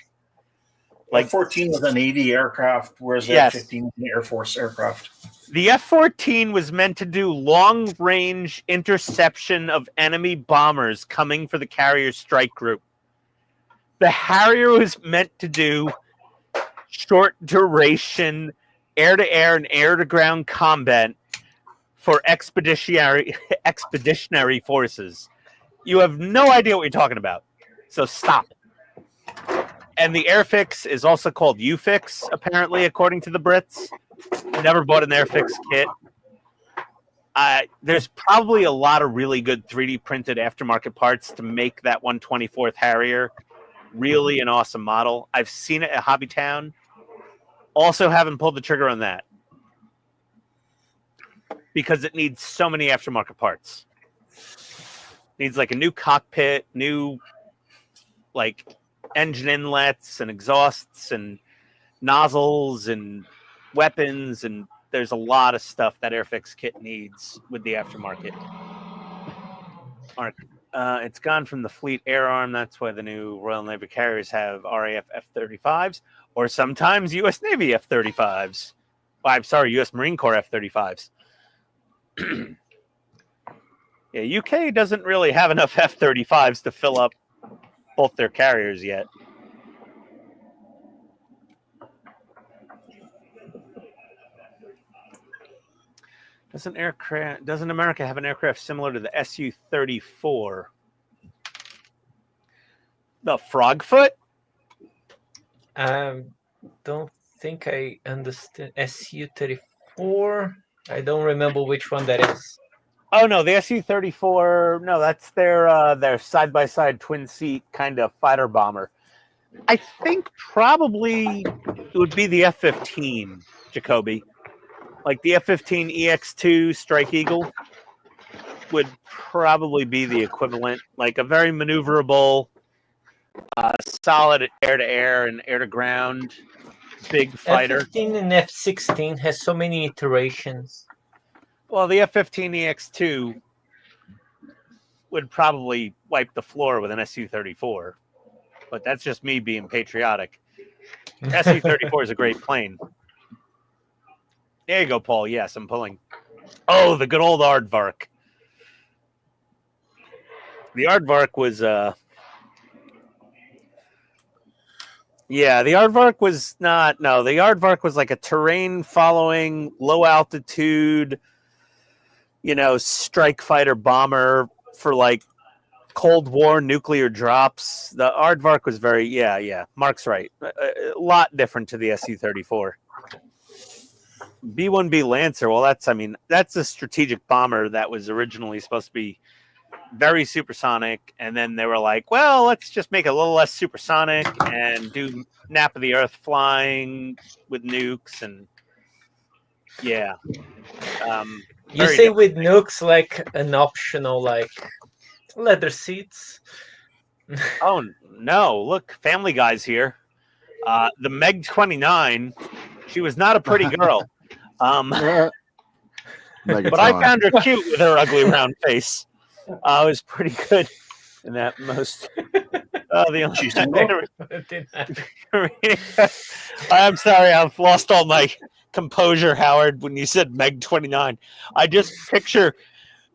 Like F-14 was a Navy aircraft, whereas the F-15 was an Air Force aircraft. The F-14 was meant to do long-range interception of enemy bombers coming for the carrier strike group. The Harrier was meant to do short-duration air-to-air and air-to-ground combat for expeditionary forces. You have no idea what you're talking about, so stop. And the Airfix is also called UFix, apparently, according to the Brits. Never bought an Airfix kit. There's probably a lot of really good 3D printed aftermarket parts to make that 124th Harrier really an awesome model. I've seen it at Hobbytown. Also haven't pulled the trigger on that because it needs so many aftermarket parts. Needs like a new cockpit, new like engine inlets and exhausts and nozzles and weapons, and there's a lot of stuff that Airfix kit needs with the aftermarket. Mark, it's gone from the fleet air arm. That's why the new Royal Navy carriers have RAF F-35s, or sometimes U.S. Navy F-35s. Well, I'm sorry, U.S. Marine Corps F-35s. Yeah, UK doesn't really have enough F-35s to fill up both their carriers yet. Doesn't America have an aircraft similar to the Su-34? The Frogfoot? Don't think I understand. Su-34. I don't remember which one that is. Oh no, the Su-34. No, that's their side-by-side twin-seat kind of fighter bomber. I think probably it would be the F-15, Jacoby. Like the F-15 EX2 Strike Eagle would probably be the equivalent. Like a very maneuverable, solid air-to-air and air-to-ground big fighter. F-15 and F-16 has so many iterations. Well, the F-15 EX2 would probably wipe the floor with an Su-34. But that's just me being patriotic. Su-34 is a great plane. There you go, Paul. Yes, I'm pulling. Oh, the good old Aardvark. The Aardvark was, the Aardvark was not, no, the Aardvark was like a terrain following, low altitude, strike fighter bomber for like Cold War nuclear drops. The Aardvark was very, Mark's right. A lot different to the Su-34. B-1B Lancer, well, that's a strategic bomber that was originally supposed to be very supersonic, and then they were like, well, let's just make it a little less supersonic and do nap of the earth flying with nukes, and you say different. With nukes like an optional, like leather seats. Oh no, look, Family Guy's here. The Meg 29, she was not a pretty girl. But I found her cute with her ugly round face. I was pretty good in that most. I'm sorry, I've lost all my composure, Howard, when you said Meg 29. I just picture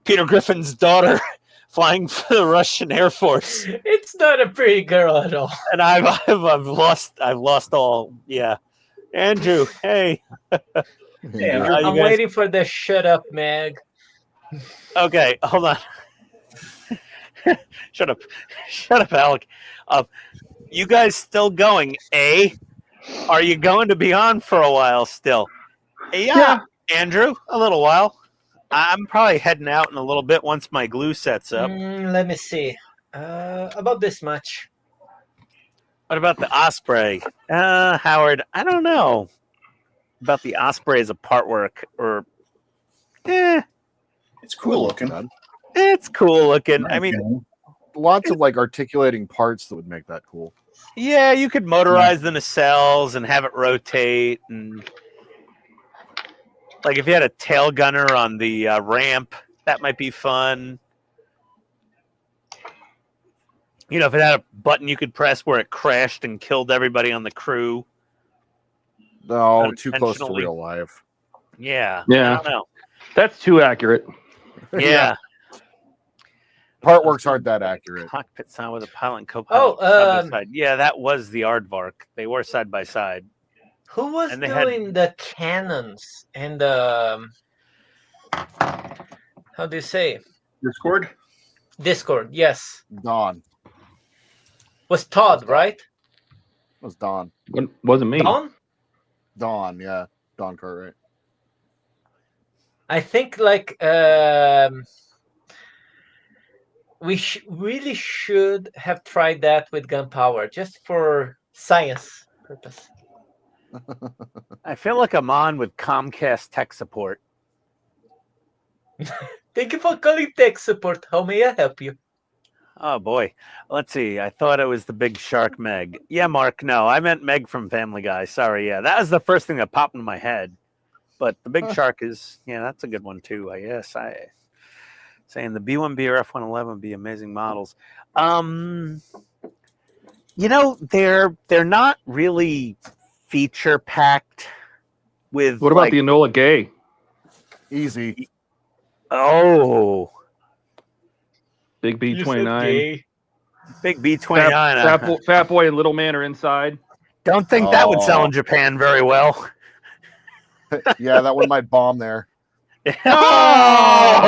Peter Griffin's daughter flying for the Russian Air Force. It's not a pretty girl at all. And I've lost all. Yeah, Andrew, hey. I'm waiting for the shut up, Meg. Okay, hold on. Shut up, Alec. You guys still going? Are you going to be on for a while still? Yeah. Andrew, a little while. I'm probably heading out in a little bit once my glue sets up. Let me see. About this much. What about the Osprey? Howard, I don't know about the Osprey as a part work, or it's cool looking. It's cool looking. I mean, lots of like articulating parts that would make that cool. Yeah, you could motorize the nacelles and have it rotate, and like if you had a tail gunner on the ramp, that might be fun. If it had a button you could press where it crashed and killed everybody on the crew. No, too close to real life. Yeah. I don't know. That's too accurate. Yeah. Part works aren't that accurate. Cockpit sound with a pilot and co-pilot side by side. Yeah, that was the Aardvark. They were side by side. Who was doing the cannons and the how do you say? Discord, yes. Don. Was Todd, right? It was Don. It wasn't me. Don, yeah. Don Cartwright. I think like we really should have tried that with gunpowder just for science purpose. I feel like I'm on with Comcast tech support. Thank you for calling tech support. How may I help you? Oh boy. Let's see. I thought it was the big shark Meg. Yeah, Mark, no. I meant Meg from Family Guy. Sorry, yeah. That was the first thing that popped into my head. But the big shark is, that's a good one too, I guess. Saying the B-1B or F-111 would be amazing models. They're not really feature packed with. What about the Enola Gay? Easy. Oh. Big B-29. Big B-29. Fat Boy and Little Man are inside. Don't think that would sell in Japan very well. Yeah, that one might bomb there. Oh!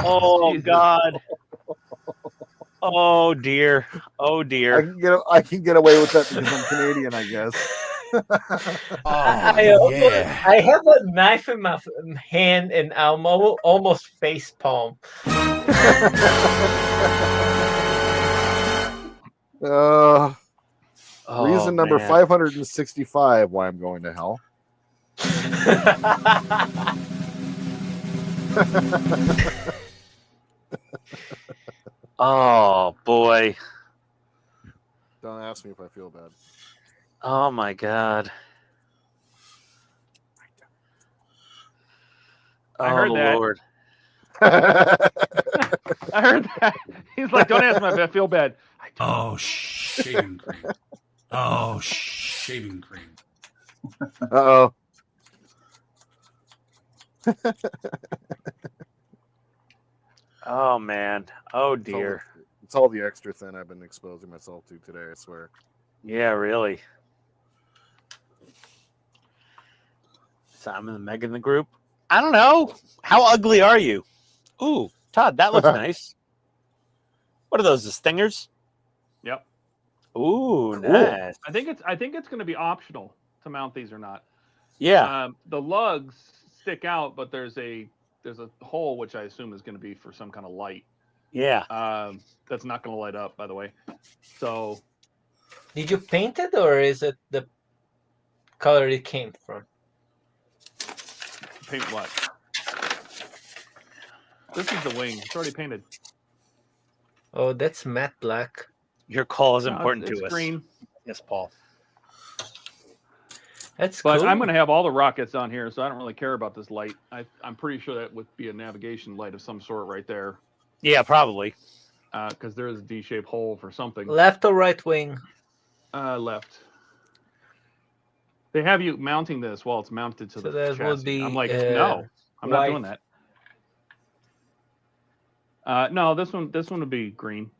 Oh God! Oh dear! Oh dear! I can get away with that because I'm Canadian, I guess. I have a knife in my hand and I'm almost face palm. Reason number man. 565 why I'm going to hell. Oh boy! Don't ask me if I feel bad. Oh my God! I heard that. Lord. I heard that. He's like, don't ask me if I feel bad. Oh, shaving cream. Oh, shaving cream. Uh-oh. Oh man! Oh dear! It's all the extra thin I've been exposing myself to today, I swear. Yeah, really. Simon and Meg in the group. I don't know. How ugly are you? Ooh, Todd, that looks nice. What are those? The stingers? Yep. Ooh, nice. I think it's going to be optional to mount these or not. Yeah. The lugs stick out, but there's a hole which I assume is going to be for some kind of light. Yeah. That's not going to light up, by the way. So. Did you paint it, or is it the color it came from? Paint what? This is the wing. It's already painted. Oh, that's matte black. Your call is No, important it's to us. green. Yes, Paul. That's But cool. I'm going to have all the rockets on here, so I don't really care about this light. I'm pretty sure that would be a navigation light of some sort right there. Yeah, probably. Because there is a D-shaped hole for something. Left or right wing? Left. They have you mounting this while it's mounted to So the that chassis. would be, I'm like, no, I'm not doing that. No, this one would be green.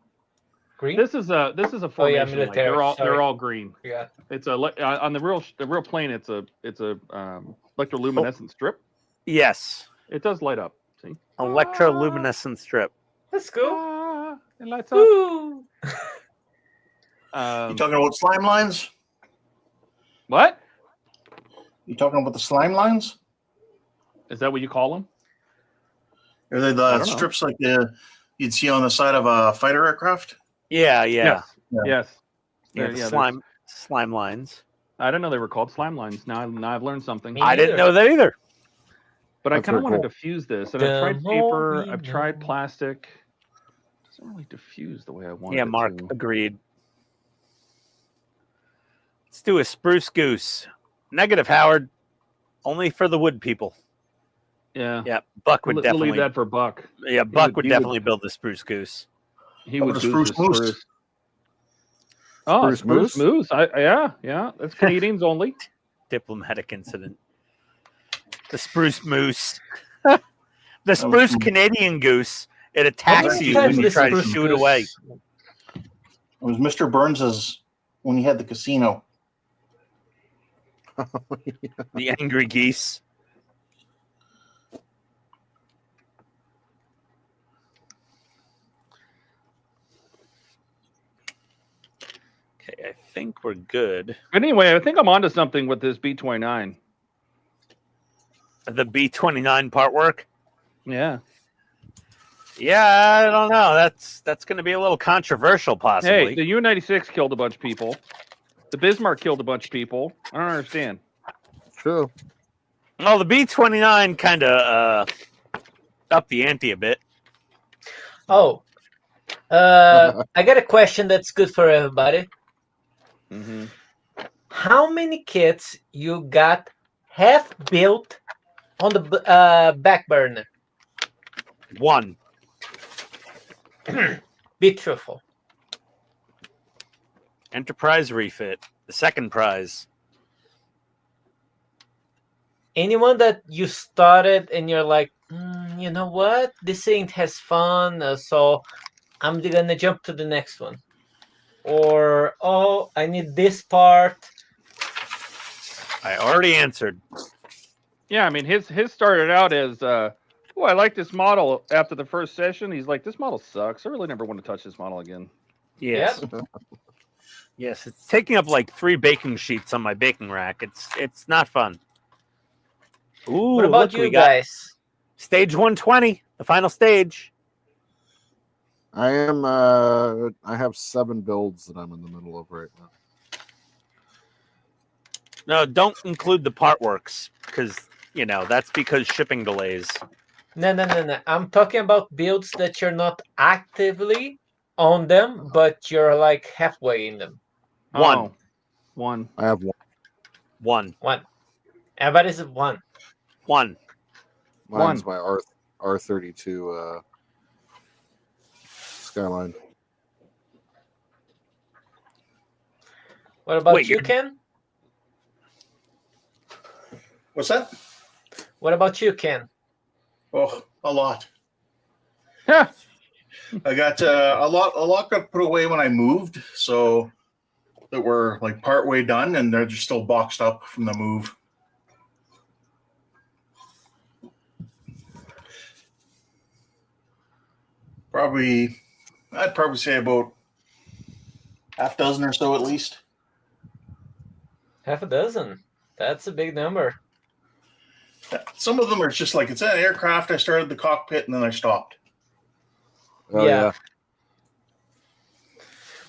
Green. This is a Oh yeah, formation light. military. They're all green. Yeah. It's on the real plane. It's a electroluminescent strip. Yes. It does light up. See. Electroluminescent strip. Let's go. It lights up. Woo. You talking about slime lines? What? You talking about the slime lines? Is that what you call them? Are they the strips like you'd see on the side of a fighter aircraft? Yeah, yeah. Yes. Yeah, the slime lines. I didn't know they were called slime lines. Now I've learned something. I didn't know that either. But I kind of want to cool. diffuse this. And I've tried paper. I've tried plastic. It doesn't really diffuse the way I want it. Yeah, Mark, to. agreed. Let's do a spruce goose. Negative, Howard. Only for the wood people. Yeah. Yeah, Buck would We'll definitely leave that for Buck. Yeah, Buck would definitely build the spruce goose. He would do spruce moose. spruce. Oh, Spruce spruce moose. Yeah. That's Canadians only. Diplomatic incident. The spruce moose. The spruce Canadian goose. It attacks you when you try to shoo it away. It was Mr. Burns's when he had the casino. The angry geese. Okay, I think we're good. Anyway, I think I'm onto something with this B-29. The B-29 part work? Yeah. Yeah, I don't know. That's going to be a little controversial, possibly. Hey, the U-96 killed a bunch of people. The Bismarck killed a bunch of people. I don't understand. True. Well, the B-29 kind of upped the ante a bit. Oh, I got a question that's good for everybody. Mm-hmm. How many kits you got half built on the back burner? One. Be truthful. Enterprise refit. The second prize. Anyone that you started and you're like, you know what? This ain't has fun, so I'm gonna jump to the next one. Or, oh, I need this part. I already answered. Yeah, I mean his started out as oh, I like this model after the first session. He's like, this model sucks. I really never want to touch this model again. Yes. Yes, it's taking up like 3 baking sheets on my baking rack. It's not fun. Ooh, What about look, you we got guys? stage 120, the final stage. I am. I have 7 builds that I'm in the middle of right now. No, don't include the part works because that's because shipping delays. No. I'm talking about builds that you're not actively on them, but you're like halfway in them. One. I have one. One. Everybody's at one. One. Mine's my R32 Skyline. What about you, Ken? What's that? What about you, Ken? Oh, a lot. I got a lot got put away when I moved, so that we're like part way done, and they're just still boxed up from the move. I'd probably say about half dozen or so at least. Half a dozen. That's a big number. Some of them are just like, it's an aircraft. I started the cockpit and then I stopped. Oh, yeah.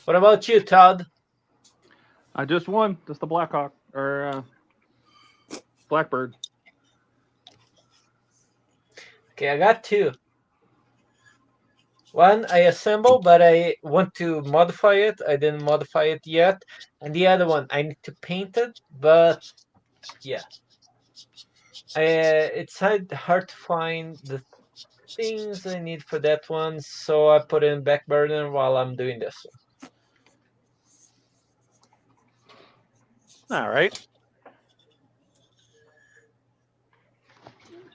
What about you, Todd? I just won. Just the Blackhawk or Blackbird. Okay, I got 2. One I assemble, but I want to modify it. I didn't modify it yet. And the other one, I need to paint it, but yeah. It's hard to find the things I need for that one, so I put it in back burner while I'm doing this one. All right.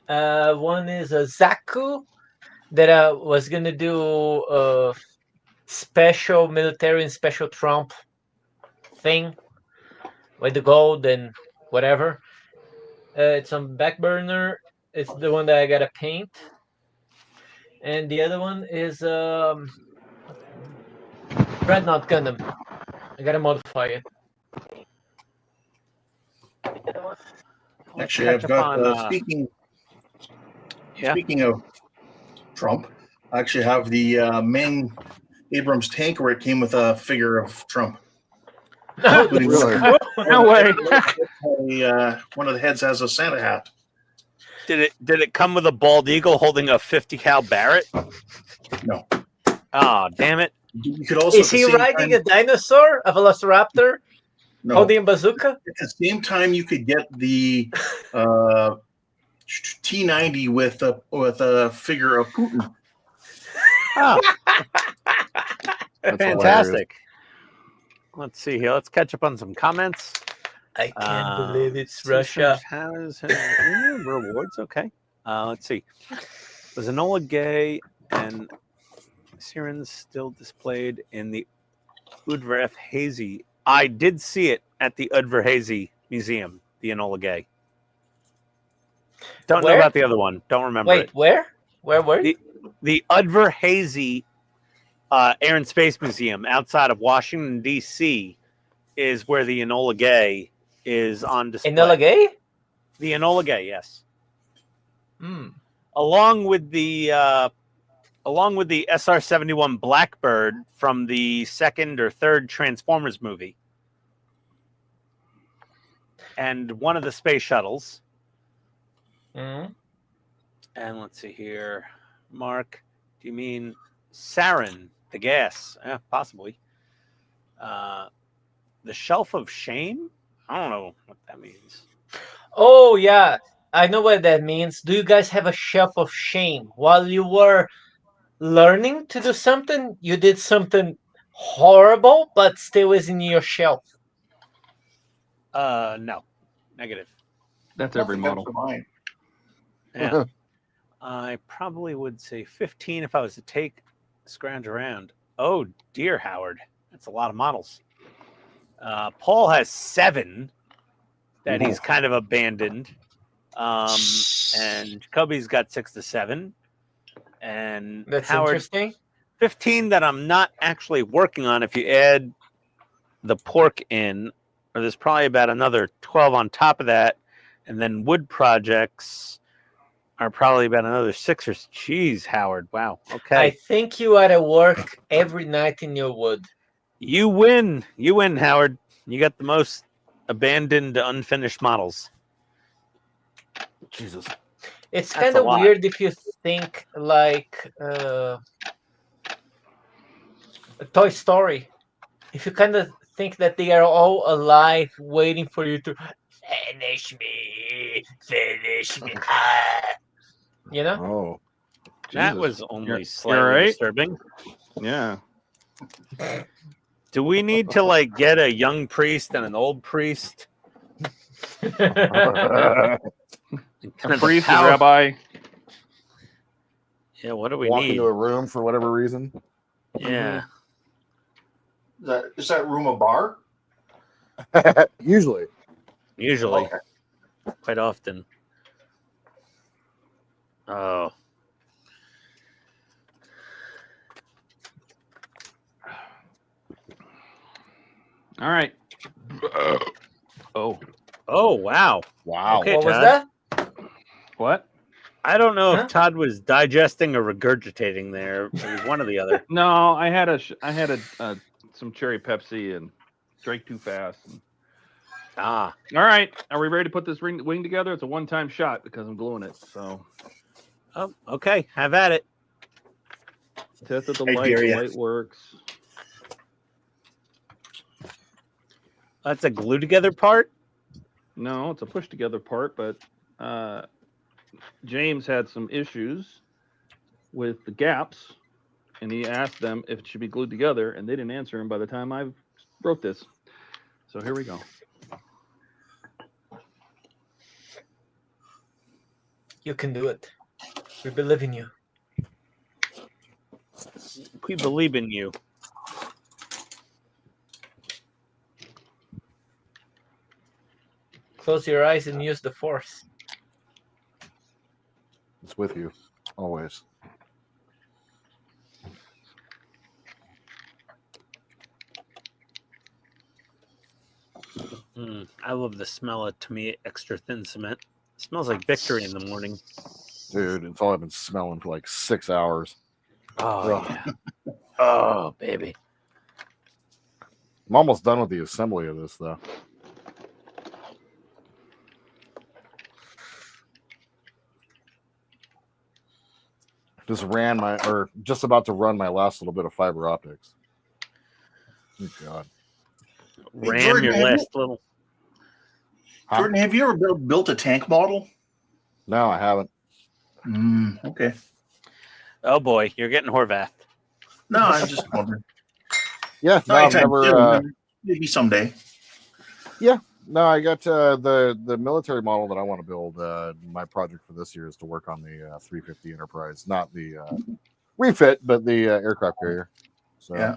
One is a Zaku that I was gonna do a special military and special Trump thing with the gold and whatever. It's on back burner. It's the one that I gotta paint. And the other one is Dreadnought Gundam. I gotta modify it. Actually, I've got speaking of Trump, I actually have the main Abrams tank where it came with a figure of Trump. Really? No way. One of the heads has a Santa hat. Did it come with a bald eagle holding a 50 cal Barrett? No. Oh, damn it. You could also is he riding a dinosaur, a velociraptor, holding a bazooka? At the same time, you could get the T-90 with a figure of Putin. Oh. That's Fantastic. Let's see here. Let's catch up on some comments. I can't believe it's Russia. Has rewards. Okay. Let's see. Was Enola Gay and Sirens still displayed in the HTM? I did see it at the HTM Museum, the Enola Gay. Don't know about the other one. Don't remember it. Where? Where were you? The HTM Air and Space Museum outside of Washington, D.C. is where the Enola Gay is on display. Enola Gay? The Enola Gay, yes. Hmm. Along with the SR-71 Blackbird from the second or third Transformers movie. And one of the space shuttles. Mm-hmm. And let's see here. Mark, do you mean sarin, the gas? Possibly. The Shelf of Shame? I don't know what that means. Oh, yeah. I know what that means. Do you guys have a shelf of shame? While you were learning to do something, you did something horrible, but still is in your shelf. No. Negative. That's every model. Yeah. I probably would say 15 if I was to scrounge around. Oh, dear, Howard. That's a lot of models. Paul has 7 that he's kind of abandoned. And Jacoby's got 6 to 7, and That's Howard interesting. 15 that I'm not actually working on. If you add the pork in, or there's probably about another 12 on top of that, and then wood projects are probably about another 6 or. Jeez, Howard. Wow. Okay. I think you ought to work every night in your wood. You win. You win, Howard. You got the most abandoned, unfinished models. Jesus. It's That's kind a of lot. weird if you think like Toy Story. If you kind of think that they are all alive, waiting for you to finish me. You know? Oh, That Jesus. was only You're slightly right. disturbing. Yeah. Do we need to like get a young priest and an old priest? A Kind of priest, a power- rabbi. Yeah, what do we Walk need? into a room for whatever reason. Yeah. Is that room a bar? Usually. Usually. Okay. Quite often. Oh. All right. Oh. Oh, wow. Wow. Okay, What was Todd. that? What? I don't know Huh? if Todd was digesting or regurgitating there. It was one or the other. No, I had some cherry Pepsi and drank too fast. Ah. All right. Are we ready to put this wing together? It's a one-time shot because I'm gluing it. So. Oh, okay. Have at it. Test that the I light. dare The ya. light works. That's a glue together part? No, it's a push together part, but James had some issues with the gaps, and he asked them if it should be glued together, and they didn't answer him by the time I wrote this. So here we go. You can do it. We believe in you. We believe in you. Close your eyes and use the force. It's with you, always. I love the smell of, to me, extra thin cement. It smells like victory in the morning. Dude, it's all I've been smelling for like 6 hours. Oh, Ugh. yeah. Oh, baby. I'm almost done with the assembly of this, though. Just about to run my last little bit of fiber optics. Oh, God. Ram Jordan, your have you- last little. Jordan, have you ever built a tank model? No, I haven't. Okay. Oh, boy. You're getting Horvath. No, I'm just wondering. Yeah, no, I've never. Maybe someday. Yeah, no, I got the military model that I want to build. My project for this year is to work on the 350 Enterprise, not the refit, but the aircraft carrier. So Yeah.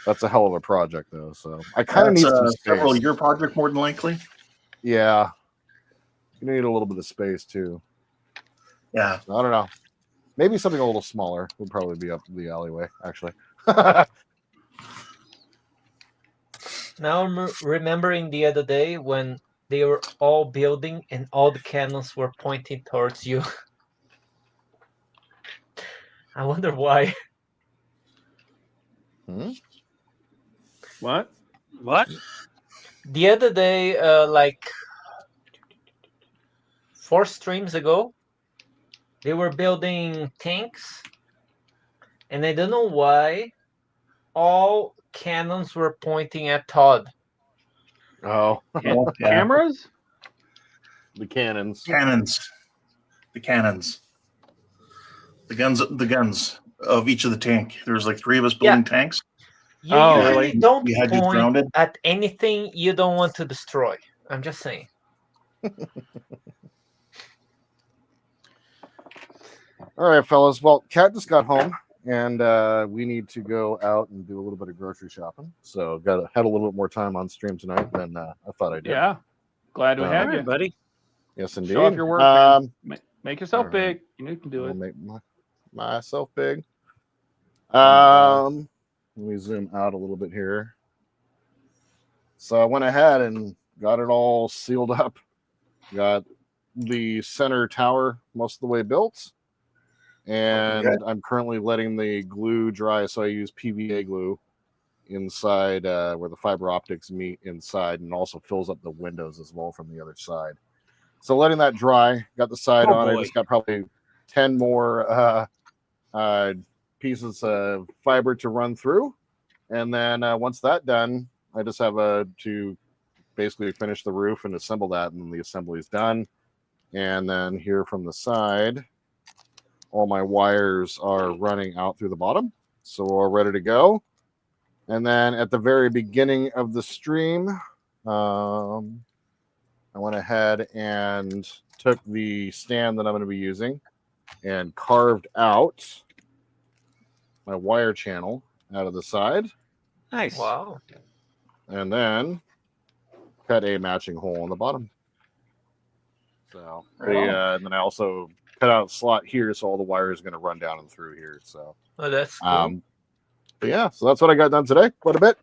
that's a hell of a project, though. So I kind of need some space. Several year project, more than likely. Yeah, you need a little bit of space too. Yeah, so, I don't know. Maybe something a little smaller would probably be up the alleyway. Actually. Now I'm remembering the other day when they were all building and all the cannons were pointing towards you. I wonder why. What? What? The other day, like 4 streams ago, they were building tanks, and I don't know why all cannons were pointing at Todd. Oh, yeah. Cameras? The cannons. The cannons. The guns of each of the tank. There was like 3 of us building tanks. You Oh, usually really? don't You had to ground point it? at anything you don't want to destroy. I'm just saying. All right, fellas. Well, Kat just got home, and we need to go out and do a little bit of grocery shopping. So, had a little bit more time on stream tonight than I thought I did. Yeah. Glad to have you, buddy. Yes, indeed. Show off your work. Man. Make yourself all right. big. You know you can do I'll it. make myself big. Oh Let me zoom out a little bit here. So I went ahead and got it all sealed up. Got the center tower most of the way built. And I'm currently letting the glue dry. So I use PVA glue inside where the fiber optics meet inside, and also fills up the windows as well from the other side. So letting that dry, got the side on. I just got probably 10 more pieces of fiber to run through. And then once that's done, I just have to basically finish the roof and assemble that, and then the assembly is done. And then here from the side, all my wires are running out through the bottom. So we're all ready to go. And then at the very beginning of the stream, I went ahead and took the stand that I'm going to be using and carved out my wire channel out of the side. Nice. Wow. And then cut a matching hole in the bottom. So and then I also cut out a slot here, so all the wire is going to run down and through here. So that's cool. But yeah, so that's what I got done today. Quite a bit.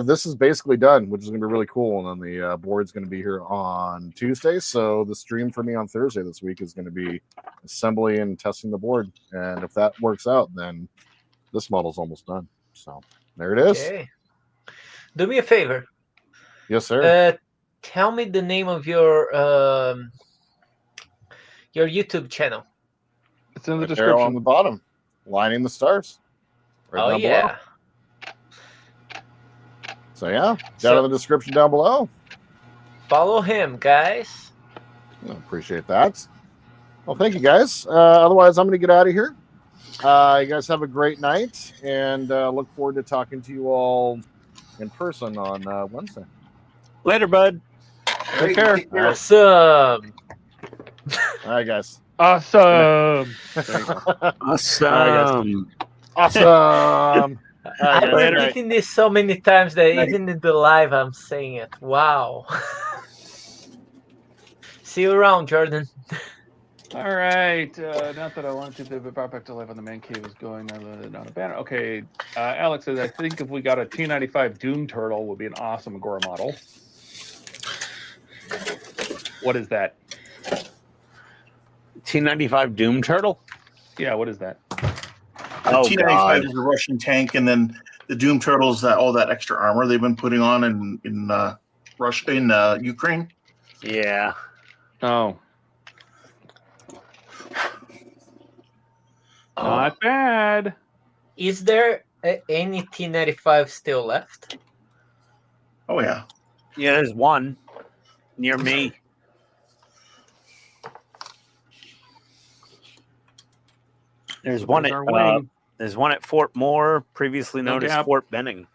This is basically done, which is going to be really cool. And then the board's going to be here on Tuesday. So the stream for me on Thursday this week is going to be assembly and testing the board. And if that works out, then this model's almost done. So there it is. Okay. Do me a favor. Yes, sir. Tell me the name of your YouTube channel. It's in the Right there description on the bottom. Lining the stars. Right down below. So yeah, down in the description down below. Follow him, guys. I appreciate that. Well, thank you, guys. Otherwise, I'm going to get out of here. You guys have a great night, and look forward to talking to you all in person on Wednesday. Later, bud. Take care. Awesome. All right, guys. Awesome. Awesome. Awesome. I've been repeating this so many times that even in the live I'm saying it. Wow. See you around, Jordan. All right. Not that I want to be brought back to life on the man cave is going on a banner. Okay. Alex says, I think if we got a T95 Doom Turtle would be an awesome Agora model. What is that? T95 Doom Turtle? Yeah, what is that? T95 is a Russian tank, and then the Doom Turtles, that all that extra armor they've been putting on in Russia, in Ukraine. Yeah. Oh. Not bad. Is there any T95 still left? Oh yeah. Yeah, there's one near me. There's one at Fort Moore, previously known as Fort Benning.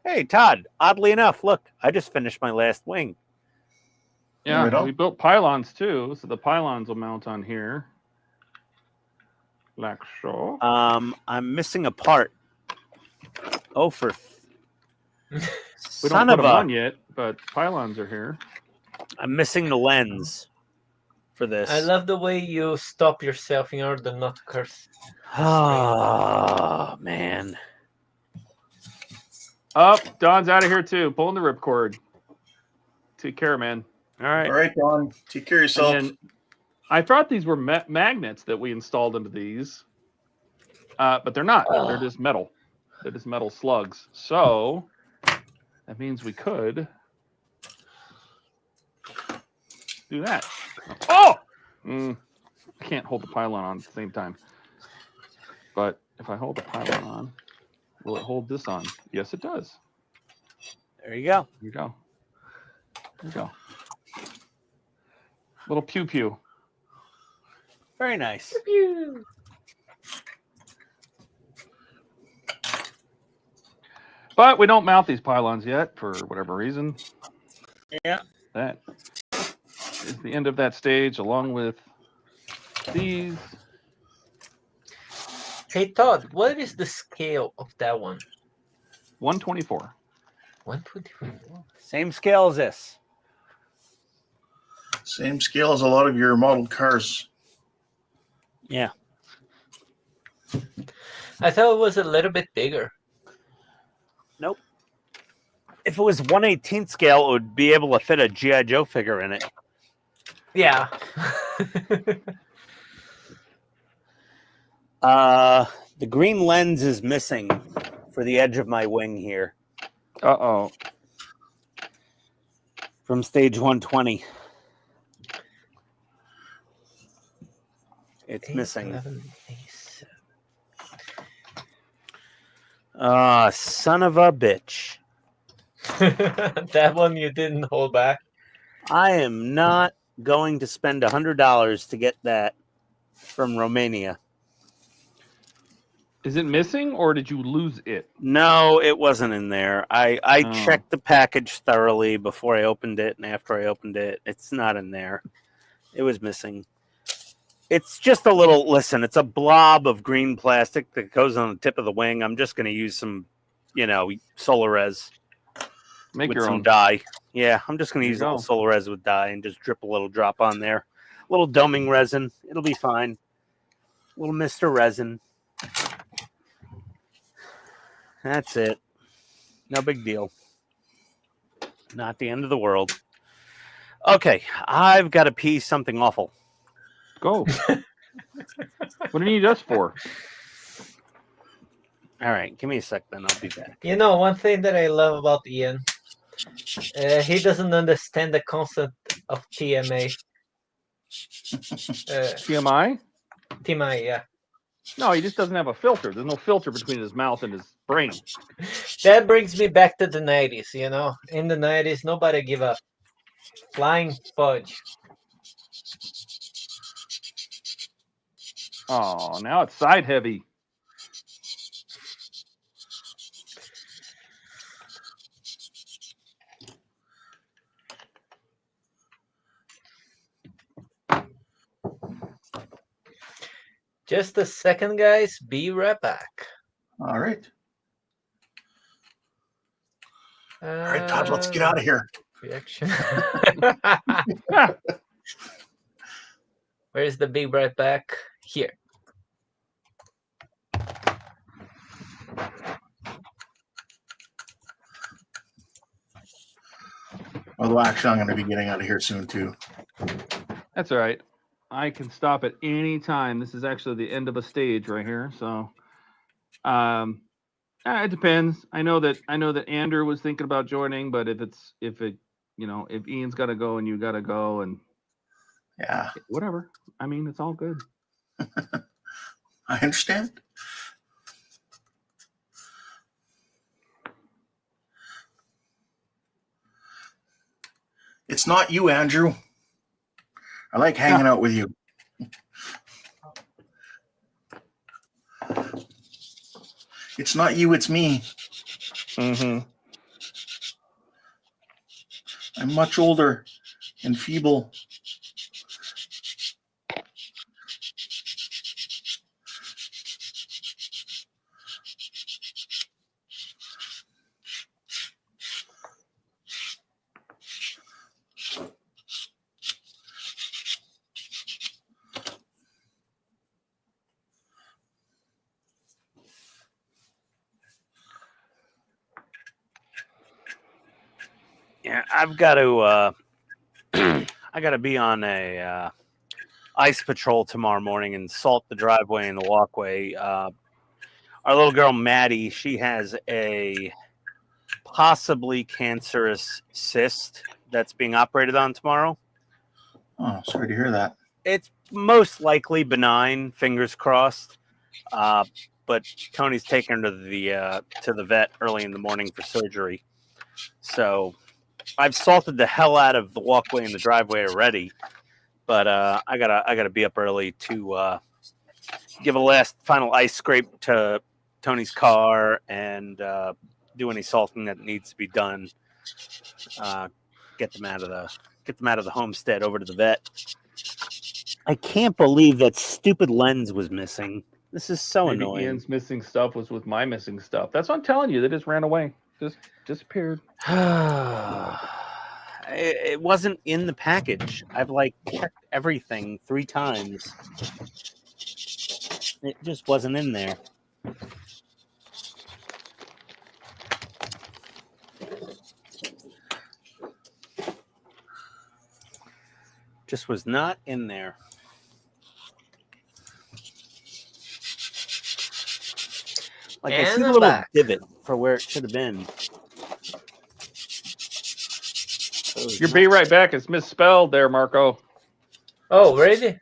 Hey, Todd, oddly enough, look, I just finished my last wing. Yeah, we built pylons too, so the pylons will mount on here. Like so. I'm missing a part. Oh, for we don't put them on yet, but pylons are here. I'm missing the lens for this. I love the way you stop yourself in order not to curse. Oh, man. Oh, Don's out of here too. Pulling the ripcord. Take care, man. All right. All right, Don. Take care of yourself. And I thought these were magnets that we installed into these, but they're not. They're just metal. They're just metal slugs. So that means we could do that. Oh! I can't hold the pylon on at the same time. But if I hold the pylon on, will it hold this on? Yes, it does. There you go. There you go. There you go. Little pew pew. Very nice. Pew. But we don't mount these pylons yet for whatever reason. Yeah. That is the end of that stage, along with these. Hey, Todd, what is the scale of that one? 124. 124. Same scale as this. Same scale as a lot of your model cars. Yeah. I thought it was a little bit bigger. Nope. If it was 1/18 scale, it would be able to fit a G.I. Joe figure in it. Yeah. The green lens is missing for the edge of my wing here. Uh-oh. From stage 120. It's missing. Son of a bitch. That one you didn't hold back. I am not going to spend $100 to get that from Romania. Is it missing or did you lose it? No, it wasn't in there. I checked the package thoroughly before I opened it and after I opened it. It's not in there. It was missing. It's just a little, listen, it's a blob of green plastic that goes on the tip of the wing. I'm just going to use some, solar res. Make with your some own dye. Yeah, I'm just going to There use you a go. little solar res with dye and just drip a little drop on there. A little doming resin. It'll be fine. A little Mr. Resin. That's it. No big deal. Not the end of the world. Okay, I've got to pee something awful. Go. What do you need us for? All right, give me a sec, then I'll be back. You know, one thing that I love about Ian, he doesn't understand the concept of TMA. TMI? TMI, yeah. No, he just doesn't have a filter. There's no filter between his mouth and his brain. That brings me back to the 90s, you know. In the 90s, nobody give up. Flying fudge. Oh, now it's side heavy. Just a second, guys. Be right back. All right. All right, Todd, let's get out of here. Reaction. Where's the be right back? Here. Although actually, I'm going to be getting out of here soon too. That's all right. I can stop at any time. This is actually the end of a stage right here. So, it depends. I know that Andrew was thinking about joining, but if Ian's got to go and you got to go, and yeah, whatever. I mean, it's all good. I understand. It's not you, Andrew. I like hanging out with you. It's not you, it's me. Mm-hmm. I'm much older and feeble. Yeah, I've got to. I got to be on a ice patrol tomorrow morning and salt the driveway and the walkway. Our little girl Maddie, she has a possibly cancerous cyst that's being operated on tomorrow. Oh, sorry to hear that. It's most likely benign, fingers crossed. But Tony's taking her to the vet early in the morning for surgery. So I've salted the hell out of the walkway and the driveway already, but I gotta be up early to give a last final ice scrape to Tony's car and do any salting that needs to be done. Get them out of the homestead over to the vet. I can't believe that stupid lens was missing. This is so Maybe annoying. Ian's missing stuff was with my missing stuff. That's what I'm telling you. They just ran away. Just disappeared. It wasn't in the package. I've like checked everything 3 times. It just wasn't in there. Just was not in there. Like I see And the I'm little back. divot for where it should have been. Your be right back is misspelled there, Marco. Oh, really?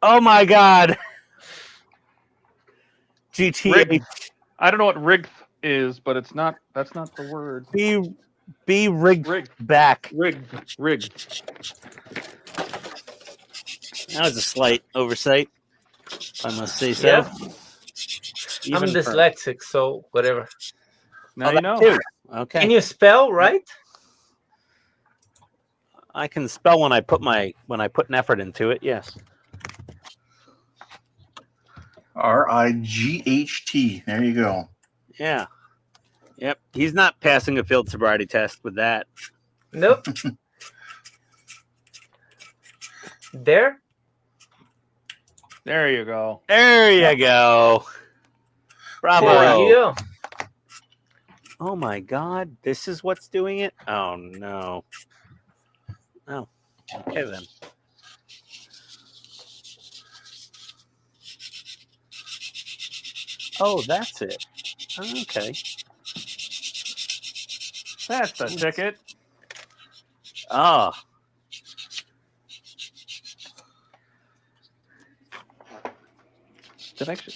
Oh my God. GTA. Rig. I don't know what rig is, but it's not. That's not the word. Be rigged back. Rig. That was a slight oversight, I must say so. Yeah. I'm Even for- dyslexic, so whatever. Now Oh, you that know. too. Okay. Can you spell right? I can spell when I put an effort into it. Yes. RIGHT. There you go. Yeah. Yep. He's not passing a field sobriety test with that. Nope. There. There you go. There you go. Bravo. There you go. Oh my God. This is what's doing it? Oh no. Oh. Okay then. Oh, that's it. Okay. That's the ticket. Ah.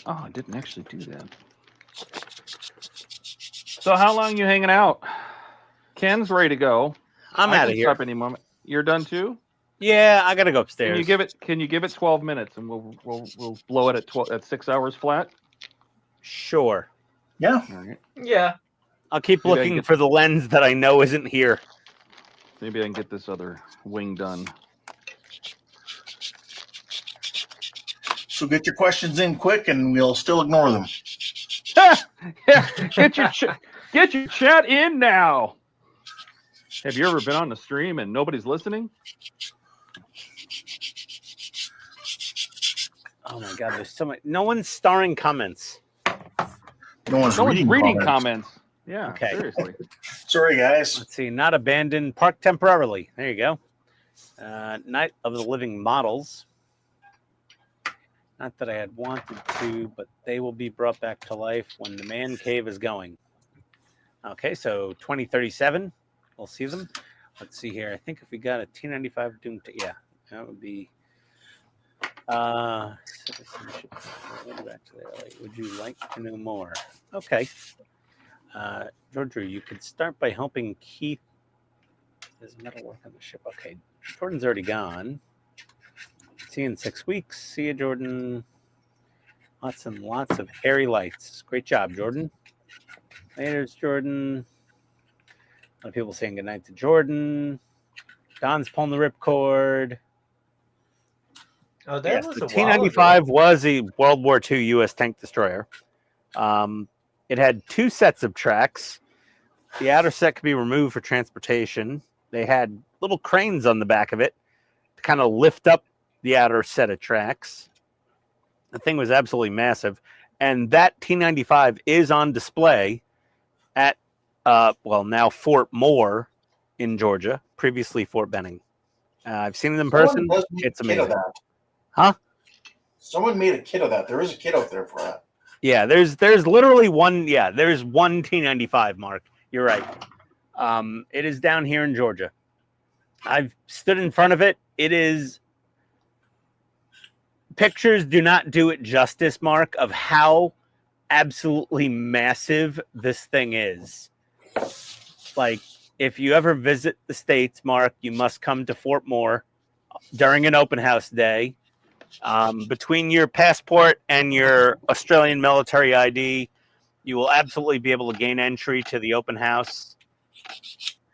I didn't actually do that. So how long you hanging out? Ken's ready to go. I'm I out can of here. stop any moment. You're done too? Yeah, I gotta go upstairs. Can you give it 12 minutes and we'll blow it at 6 hours flat? Sure. Yeah. All right. Yeah. I'll keep Maybe I can looking get- for the lens that I know isn't here. Maybe I can get this other wing done. So get your questions in quick, and we'll still ignore them. Yeah, get your chat in now. Have you ever been on the stream and nobody's listening? Oh my God, there's so much. No one's starring comments. No one's reading comments. Yeah, Okay. seriously. Sorry, guys. Let's see. Not abandoned. Parked temporarily. There you go. Night of the Living Models. Not that I had wanted to, but they will be brought back to life when the man cave is going. Okay, so 2037. We'll see them. Let's see here. I think if we got a T95 Doom, yeah, that would be. Citizenship. Back to there. Like, would you like to know more? Okay. Georgia, you could start by helping Keith. Does metal work on the ship? Okay. Jordan's already gone. See you in 6 weeks. See you, Jordan. Lots and lots of hairy lights. Great job, Jordan. Later's Jordan. A lot of people saying goodnight to Jordan. Don's pulling the ripcord. Oh, that Yes, was the a while ago. T-95 was a World War II U.S. tank destroyer. It had 2 sets of tracks. The outer set could be removed for transportation. They had little cranes on the back of it to kind of lift up the outer set of tracks. The thing was absolutely massive. And that T-95 is on display at, now Fort Moore in Georgia, previously Fort Benning. I've seen it in person. It's amazing. Huh? Someone made a kit of that. There is a kit out there for that. Yeah, there's literally one. Yeah, there's one T-95, Mark. You're right. It is down here in Georgia. I've stood in front of it. It is. Pictures do not do it justice, Mark, of how absolutely massive this thing is. Like, if you ever visit the States, Mark, you must come to Fort Moore during an open house day. Between your passport and your Australian military ID, you will absolutely be able to gain entry to the open house.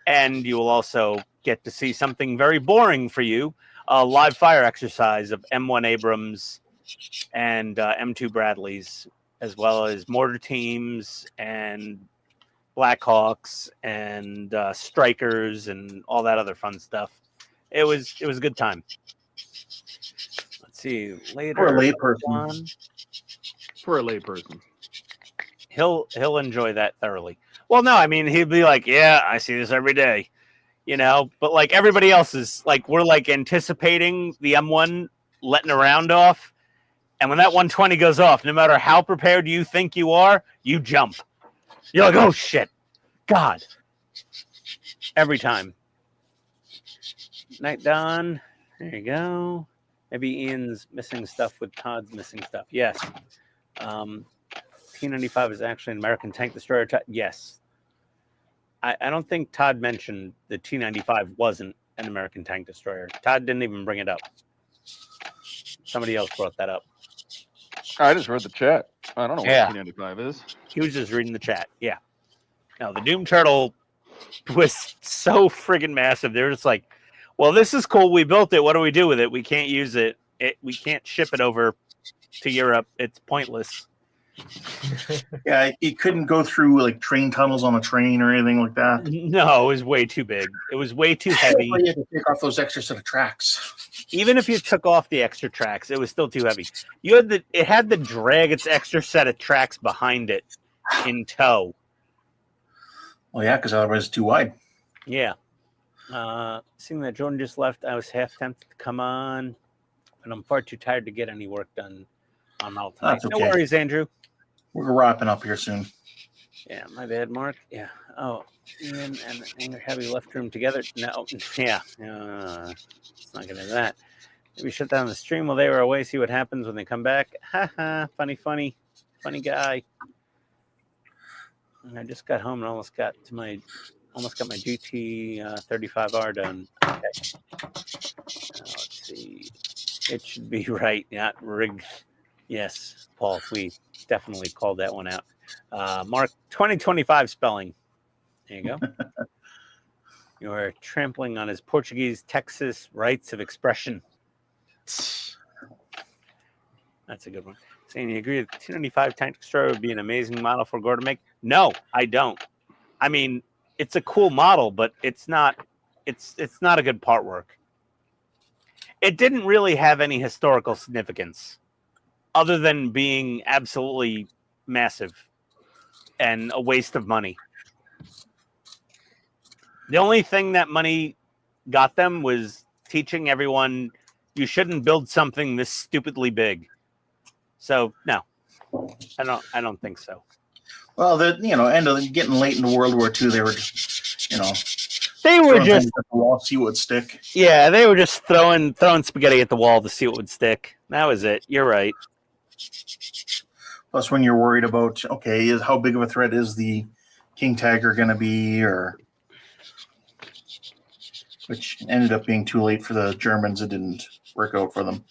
And you will also get to see something very boring for you, a live fire exercise of M1 Abrams and M2 Bradleys, as well as mortar teams and Blackhawks and Strikers and all that other fun stuff. It was a good time. Let's see later. For a layperson. For a layperson. He'll enjoy that thoroughly. Well, no, I mean he'd be like, yeah, I see this every day, you know. But like everybody else is like, we're like anticipating the M1 letting a round off, and when that 120 goes off, no matter how prepared you think you are, you jump. You're like, oh shit, God, every time. Night Dawn, there you go. Maybe Ian's missing stuff with Todd's missing stuff. Yes. T-95 is actually an American tank destroyer. Yes. I don't think Todd mentioned the T-95 wasn't an American tank destroyer. Todd didn't even bring it up. Somebody else brought that up. I just read the chat. I don't know what T-95 is. He was just reading the chat. Yeah. No, the Doom Turtle was so friggin' massive. They were just like, well, this is cool. We built it. What do we do with it? We can't use it. We can't ship it over to Europe. It's pointless. Yeah, it couldn't go through like train tunnels on a train or anything like that. No, it was way too big. It was way too heavy. You had to take off those extra set of tracks. Even if you took off the extra tracks, it was still too heavy. It had to drag its extra set of tracks behind it in tow. Well, yeah, because otherwise it's too wide. Yeah. Seeing that Jordan just left, I was half tempted to come on, but I'm far too tired to get any work done on Mal tonight. That's okay. No worries, Andrew. We're wrapping up here soon. Yeah, my bad, Mark. Yeah. Oh, Ian and Anger Heavy left room together. No. Yeah. It's not gonna do that. Maybe shut down the stream while they were away. See what happens when they come back. Ha ha. Funny guy. And I just got home and almost got my GT 35R done. Okay. Let's see. It should be right, not rigged. Yes, Paul, we definitely called that one out. Mark, 2025 spelling. There you go. You are trampling on his Portuguese Texas rights of expression. That's a good one. Saying you agree that the 295 tank destroyer would be an amazing model for Gore to make? No, I don't. I mean, it's a cool model, but it's not a good part work. It didn't really have any historical significance other than being absolutely massive and a waste of money. The only thing that money got them was teaching everyone you shouldn't build something this stupidly big. So no, I don't think so. Well, end of getting late into World War II, they were just, they were just at the wall, see what would stick. Yeah, they were just throwing spaghetti at the wall to see what would stick. That was it. You're right. Plus, when you're worried about, how big of a threat is the King Tiger going to be, which ended up being too late for the Germans. It didn't work out for them.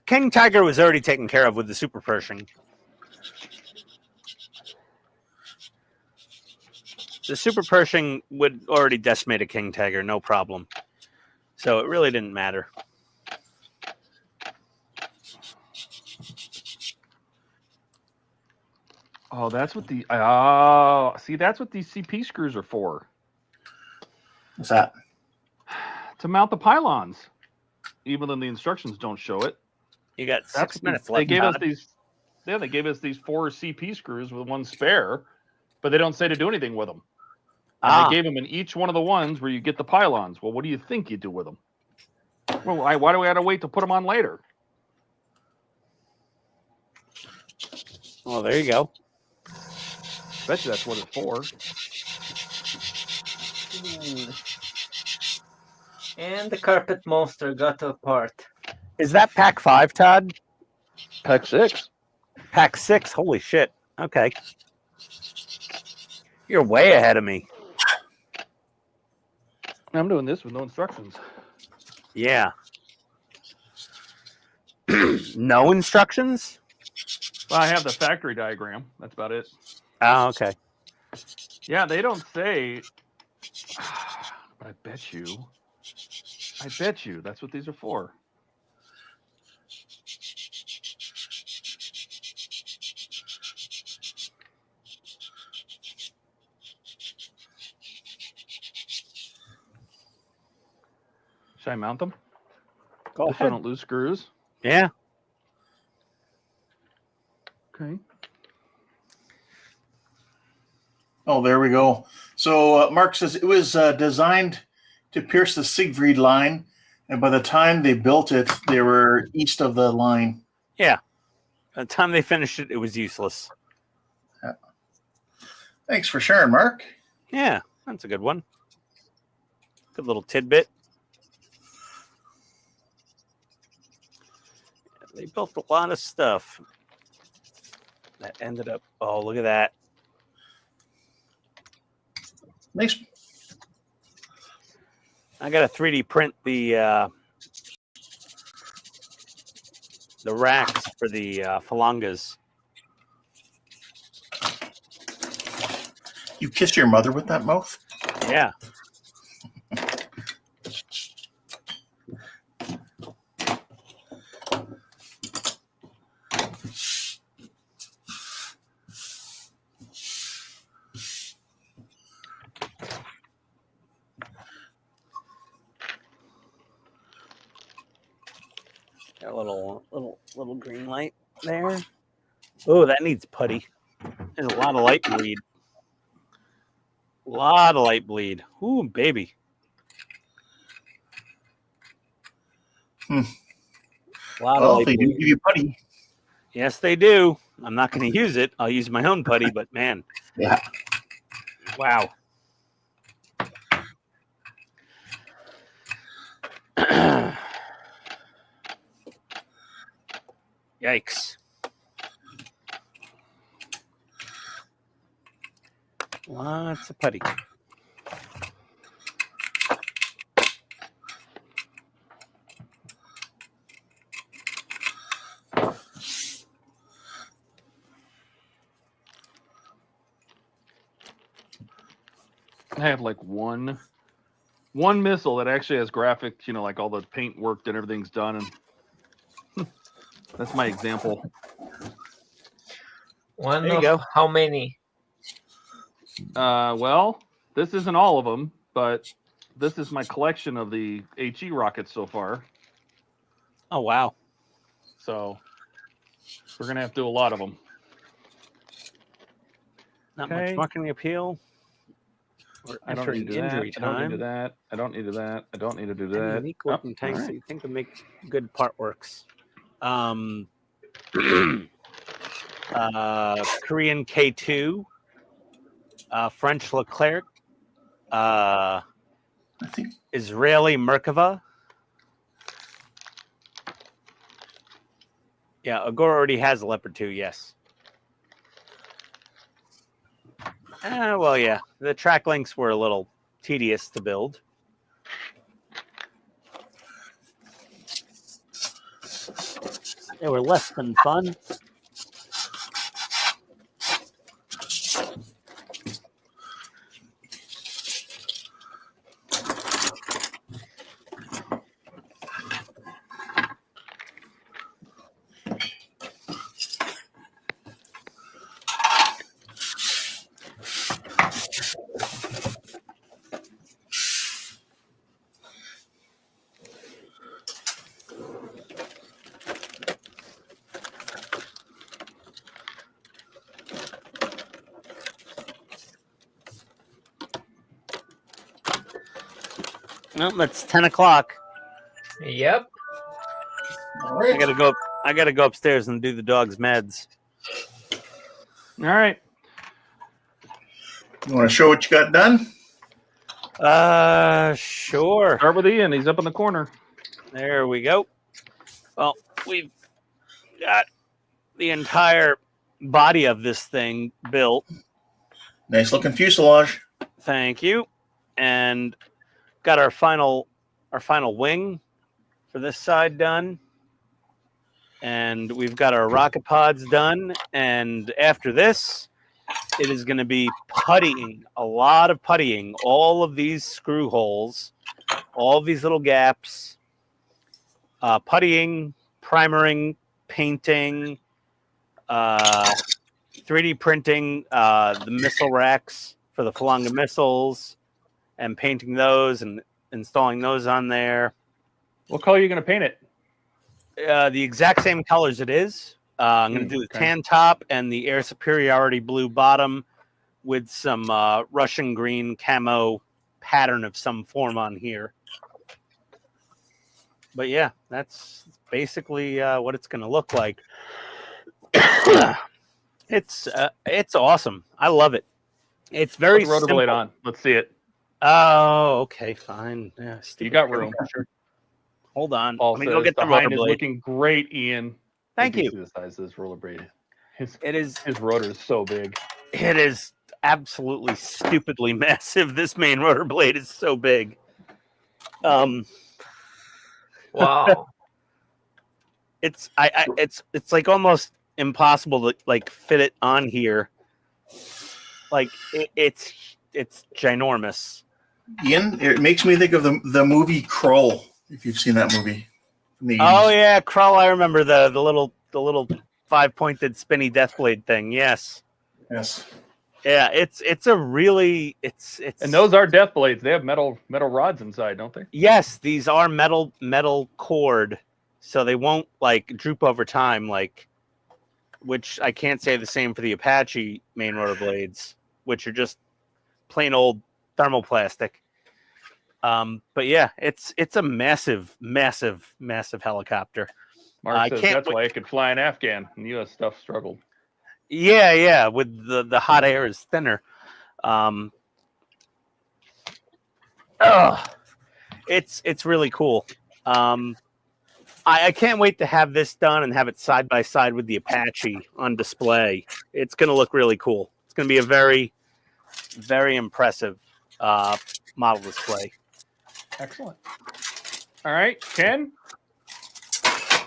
King Tiger was already taken care of with the Super Pershing. The Super Pershing would already decimate a King Tiger, no problem. So it really didn't matter. Oh, that's what that's what these CP screws are for. What's that? To mount the pylons, even though the instructions don't show it. You got 6 minutes left. They gave us these. Yeah, they gave us these 4 CP screws with 1 spare, but they don't say to do anything with them. And they gave them in each one of the ones where you get the pylons. Well, what do you think you do with them? Well, why do we have to wait to put them on later? Well, there you go. Bet you that's what it's for. And the carpet monster got apart. Is that pack 5, Todd? Pack 6. Pack 6. Holy shit. Okay. You're way ahead of me. I'm doing this with no instructions. Yeah. No instructions? Well, I have the factory diagram. That's about it. Oh, okay. Yeah, they don't say. But I bet you that's what these are for. Should I mount them? Go Just so I ahead. don't lose screws. Yeah. Okay. Oh, there we go. So Mark says it was designed to pierce the Siegfried line, and by the time they built it, they were east of the line. Yeah. By the time they finished it, it was useless. Yeah. Thanks for sharing, Mark. Yeah, that's a good one. Good little tidbit. They built a lot of stuff that ended up. Oh, look at that. Nice. I got to 3D print the racks for the falangas. You kissed your mother with that mouth? Yeah. Got a little green light there. Oh, that needs putty. There's a lot of light bleed. A lot of light bleed. Ooh, baby. Hmm. A lot of Well, light they do bleed. give you putty. Yes, they do. I'm not going to use it. I'll use my own putty, but man. Yeah. Wow. Yikes. Lots of putty. I have like one missile that actually has graphics, you know, like all the paint worked and everything's done, and that's my example. One There you of go. how many? Well, this isn't all of them, but this is my collection of the HE rockets so far. Oh, wow. So we're gonna have to do a lot of them. Not much marking the appeal. We're I don't need to do that. injury I don't need to do time. that. I don't need to do that. I don't need to do And that. unique Oh, working tanks all that right. you think would make good part works. Korean K2, French Leclerc, Israeli Merkava. Yeah, Agora already has a Leopard 2, yes. Well, yeah, the track links were a little tedious to build. They were less than fun. Well, it's 10 o'clock. Yep. I gotta go. I gotta go upstairs and do the dog's meds. All right. You want to show what you got done? Sure. Start with Ian. He's up in the corner. There we go. Well, we've got the entire body of this thing built. Nice looking fuselage. Thank you. And got our final wing for this side done. And we've got our rocket pods done. And after this, it is going to be puttying, a lot of puttying, all of these screw holes, all of these little gaps, puttying, primering, painting, 3D printing the missile racks for the Falanga missiles and painting those and installing those on there. What color are you going to paint it? The exact same colors it is. I'm going to do the tan top and the air superiority blue bottom with some Russian green camo pattern of some form on here. But yeah, that's basically what it's going to look like. It's awesome. I love it. It's very Put the rotor blade simple. on. Let's see it. Oh, okay, fine. Yeah, You got room. Hold on. Paul Let me says go get the rotor is blade. looking great, Ian. Thank you. See the size of this roller blade. His rotor is so big. It is absolutely stupidly massive. This main rotor blade is so big. Wow. It's like almost impossible to like fit it on here. Like it's ginormous. Ian, it makes me think of the movie Krull, if you've seen that movie. Oh yeah, Krull. I remember the little 5-pointed spinny death blade thing. Yes. Yes. Yeah, it's a really it's And those are death blades. They have metal rods inside, don't they? Yes, these are metal cord, so they won't like droop over time, like, which I can't say the same for the Apache main rotor blades, which are just plain old thermoplastic. But yeah, it's a massive helicopter. Mark says that's why it could fly in Afghan, and U.S. stuff struggled. Yeah, with the hot air is thinner. It's really cool. I can't wait to have this done and have it side by side with the Apache on display. It's going to look really cool. It's going to be a very, very impressive model display. Excellent. All right, Ken.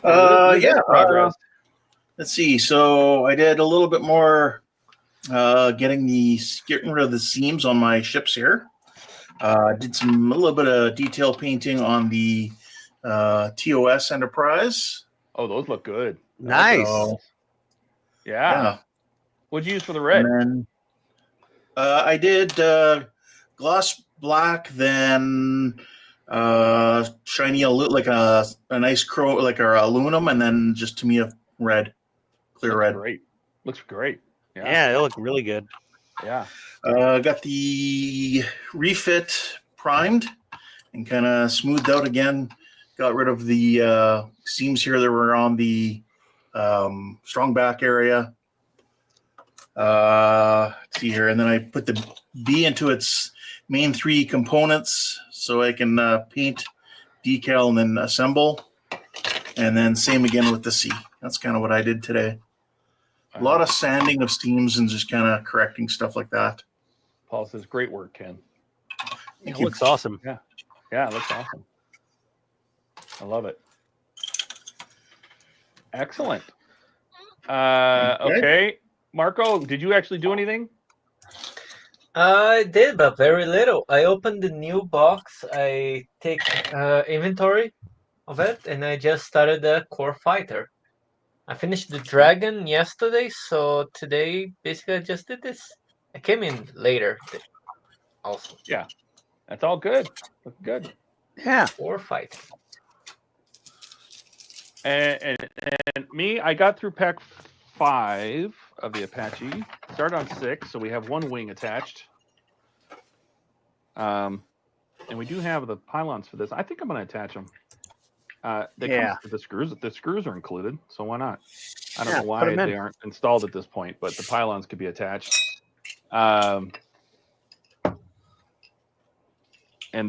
Progress. Let's see. So I did a little bit more getting rid of the seams on my ships here. Did a little bit of detail painting on the TOS Enterprise. Oh, those look good. Nice. Yeah. What'd you use for the red? And then I did gloss black, then shiny like a nice crow, like a aluminum, and then just Tamiya red, clear red. Great. Looks great. Yeah, they look really good. Yeah. Got the refit primed and kind of smoothed out again. Got rid of the seams here that were on the strong back area. Let's see here, and then I put the B into its main 3 components so I can paint, decal, and then assemble. And then same again with the C. That's kind of what I did today. A lot of sanding of seams and just kind of correcting stuff like that. Paul says, great work, Ken. It looks awesome. Yeah, it looks awesome. I love it. Excellent. Okay. Marco, did you actually do anything? I did, but very little. I opened the new box. I take inventory of it, and I just started the core fighter. I finished the dragon yesterday, so today basically I just did this. I came in later also. Yeah, that's all good. Look good. Yeah. Core fighter. And me, I got through pack 5 of the Apache. Started on 6, so we have 1 wing attached. And we do have the pylons for this. I think I'm going to attach them. The screws are included, so why not? I don't know why they aren't installed at this point, but the pylons could be attached. And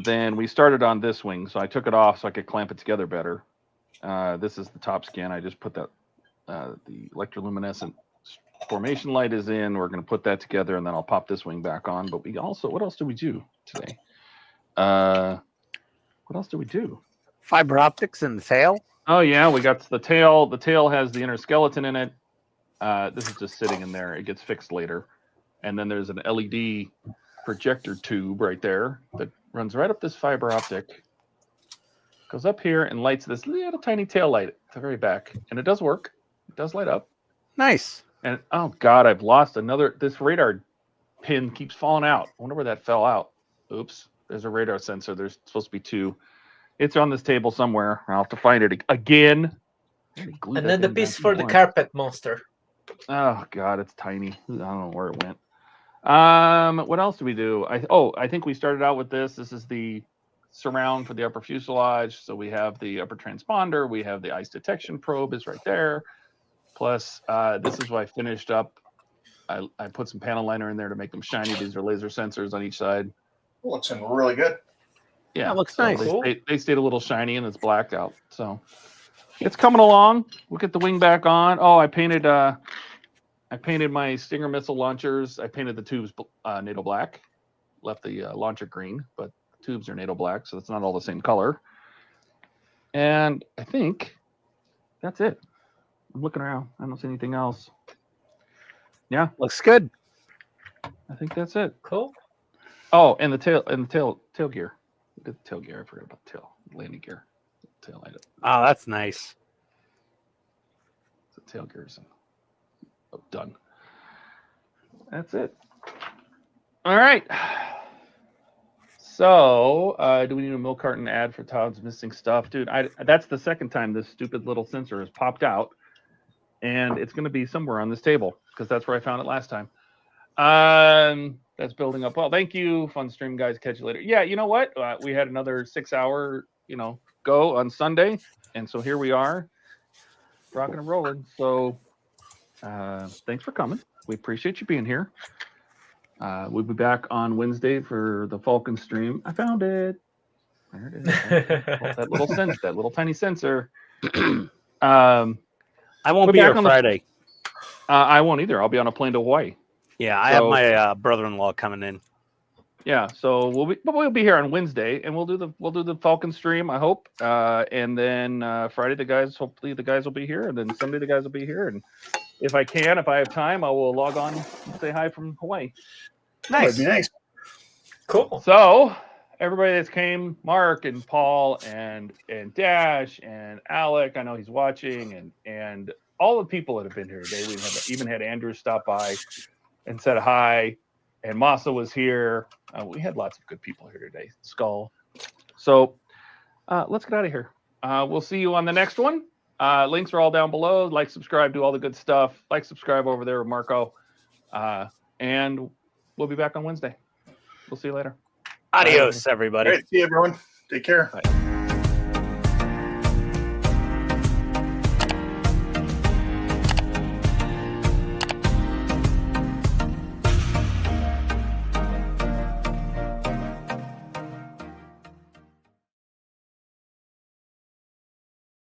then we started on this wing, so I took it off so I could clamp it together better. This is the top skin. I just put that the electroluminescent formation light is in. We're going to put that together, and then I'll pop this wing back on. But we also, what else do we do today? What else do we do? Fiber optics and the tail. Oh yeah, we got the tail. The tail has the inner skeleton in it. This is just sitting in there. It gets fixed later. And then there's an LED projector tube right there that runs right up this fiber optic. Goes up here and lights this little tiny tail light at the very back. And it does work. It does light up. Nice. And oh God, I've lost another. This radar pin keeps falling out. I wonder where that fell out. Oops. There's a radar sensor. There's supposed to be 2. It's on this table somewhere. I'll have to find it again. And then the piece for the carpet monster. Oh God, it's tiny. I don't know where it went. What else do we do? I think we started out with this. This is the surround for the upper fuselage. So we have the upper transponder. We have the ice detection probe is right there. Plus, this is what I finished up. I put some panel liner in there to make them shiny. These are laser sensors on each side. Looks really good. That Yeah, looks so nice. They stayed a little shiny and it's blacked out. So it's coming along. We'll get the wing back on. Oh, I painted my Stinger missile launchers. I painted the tubes NATO black. Left the launcher green, but the tubes are NATO black, so it's not all the same color. And I think that's it. I'm looking around. I don't see anything else. Yeah, looks good. I think that's it. Cool. Oh, and the tail gear. Look at the tail gear. I forgot about the tail landing gear. Tail light. Oh, that's nice. The tail gears. Oh, done. That's it. All right. So, do we need a milk carton ad for Todd's missing stuff, dude? That's the second time this stupid little sensor has popped out, and it's going to be somewhere on this table because that's where I found it last time. That's building up well. Thank you, fun stream, guys. Catch you later. Yeah, you know what? We had another 6-hour, go on Sunday, and so here we are, rocking and rolling. So, thanks for coming. We appreciate you being here. We'll be back on Wednesday for the Falcon stream. I found it. There it is. That little sensor, that little tiny sensor. I won't be here Friday. I won't either. I'll be on a plane to Hawaii. Yeah, I have my brother-in-law coming in. Yeah, so we'll be here on Wednesday, and we'll do the Falcon stream. I hope, and then Friday hopefully the guys will be here, and then Sunday the guys will be here, and if I have time, I will log on and say hi from Hawaii. Nice. That'd be nice. Cool. So everybody that's came, Mark and Paul and Dash and Alec, I know he's watching, and all the people that have been here today. We even had Andrew stop by and said hi, and Masa was here. We had lots of good people here today. Skull. So let's get out of here. We'll see you on the next one. Links are all down below. Like, subscribe, do all the good stuff. Like, subscribe over there with Marco. And we'll be back on Wednesday. We'll see you later. Adios, everybody. All right, see you, everyone. Take care. Bye.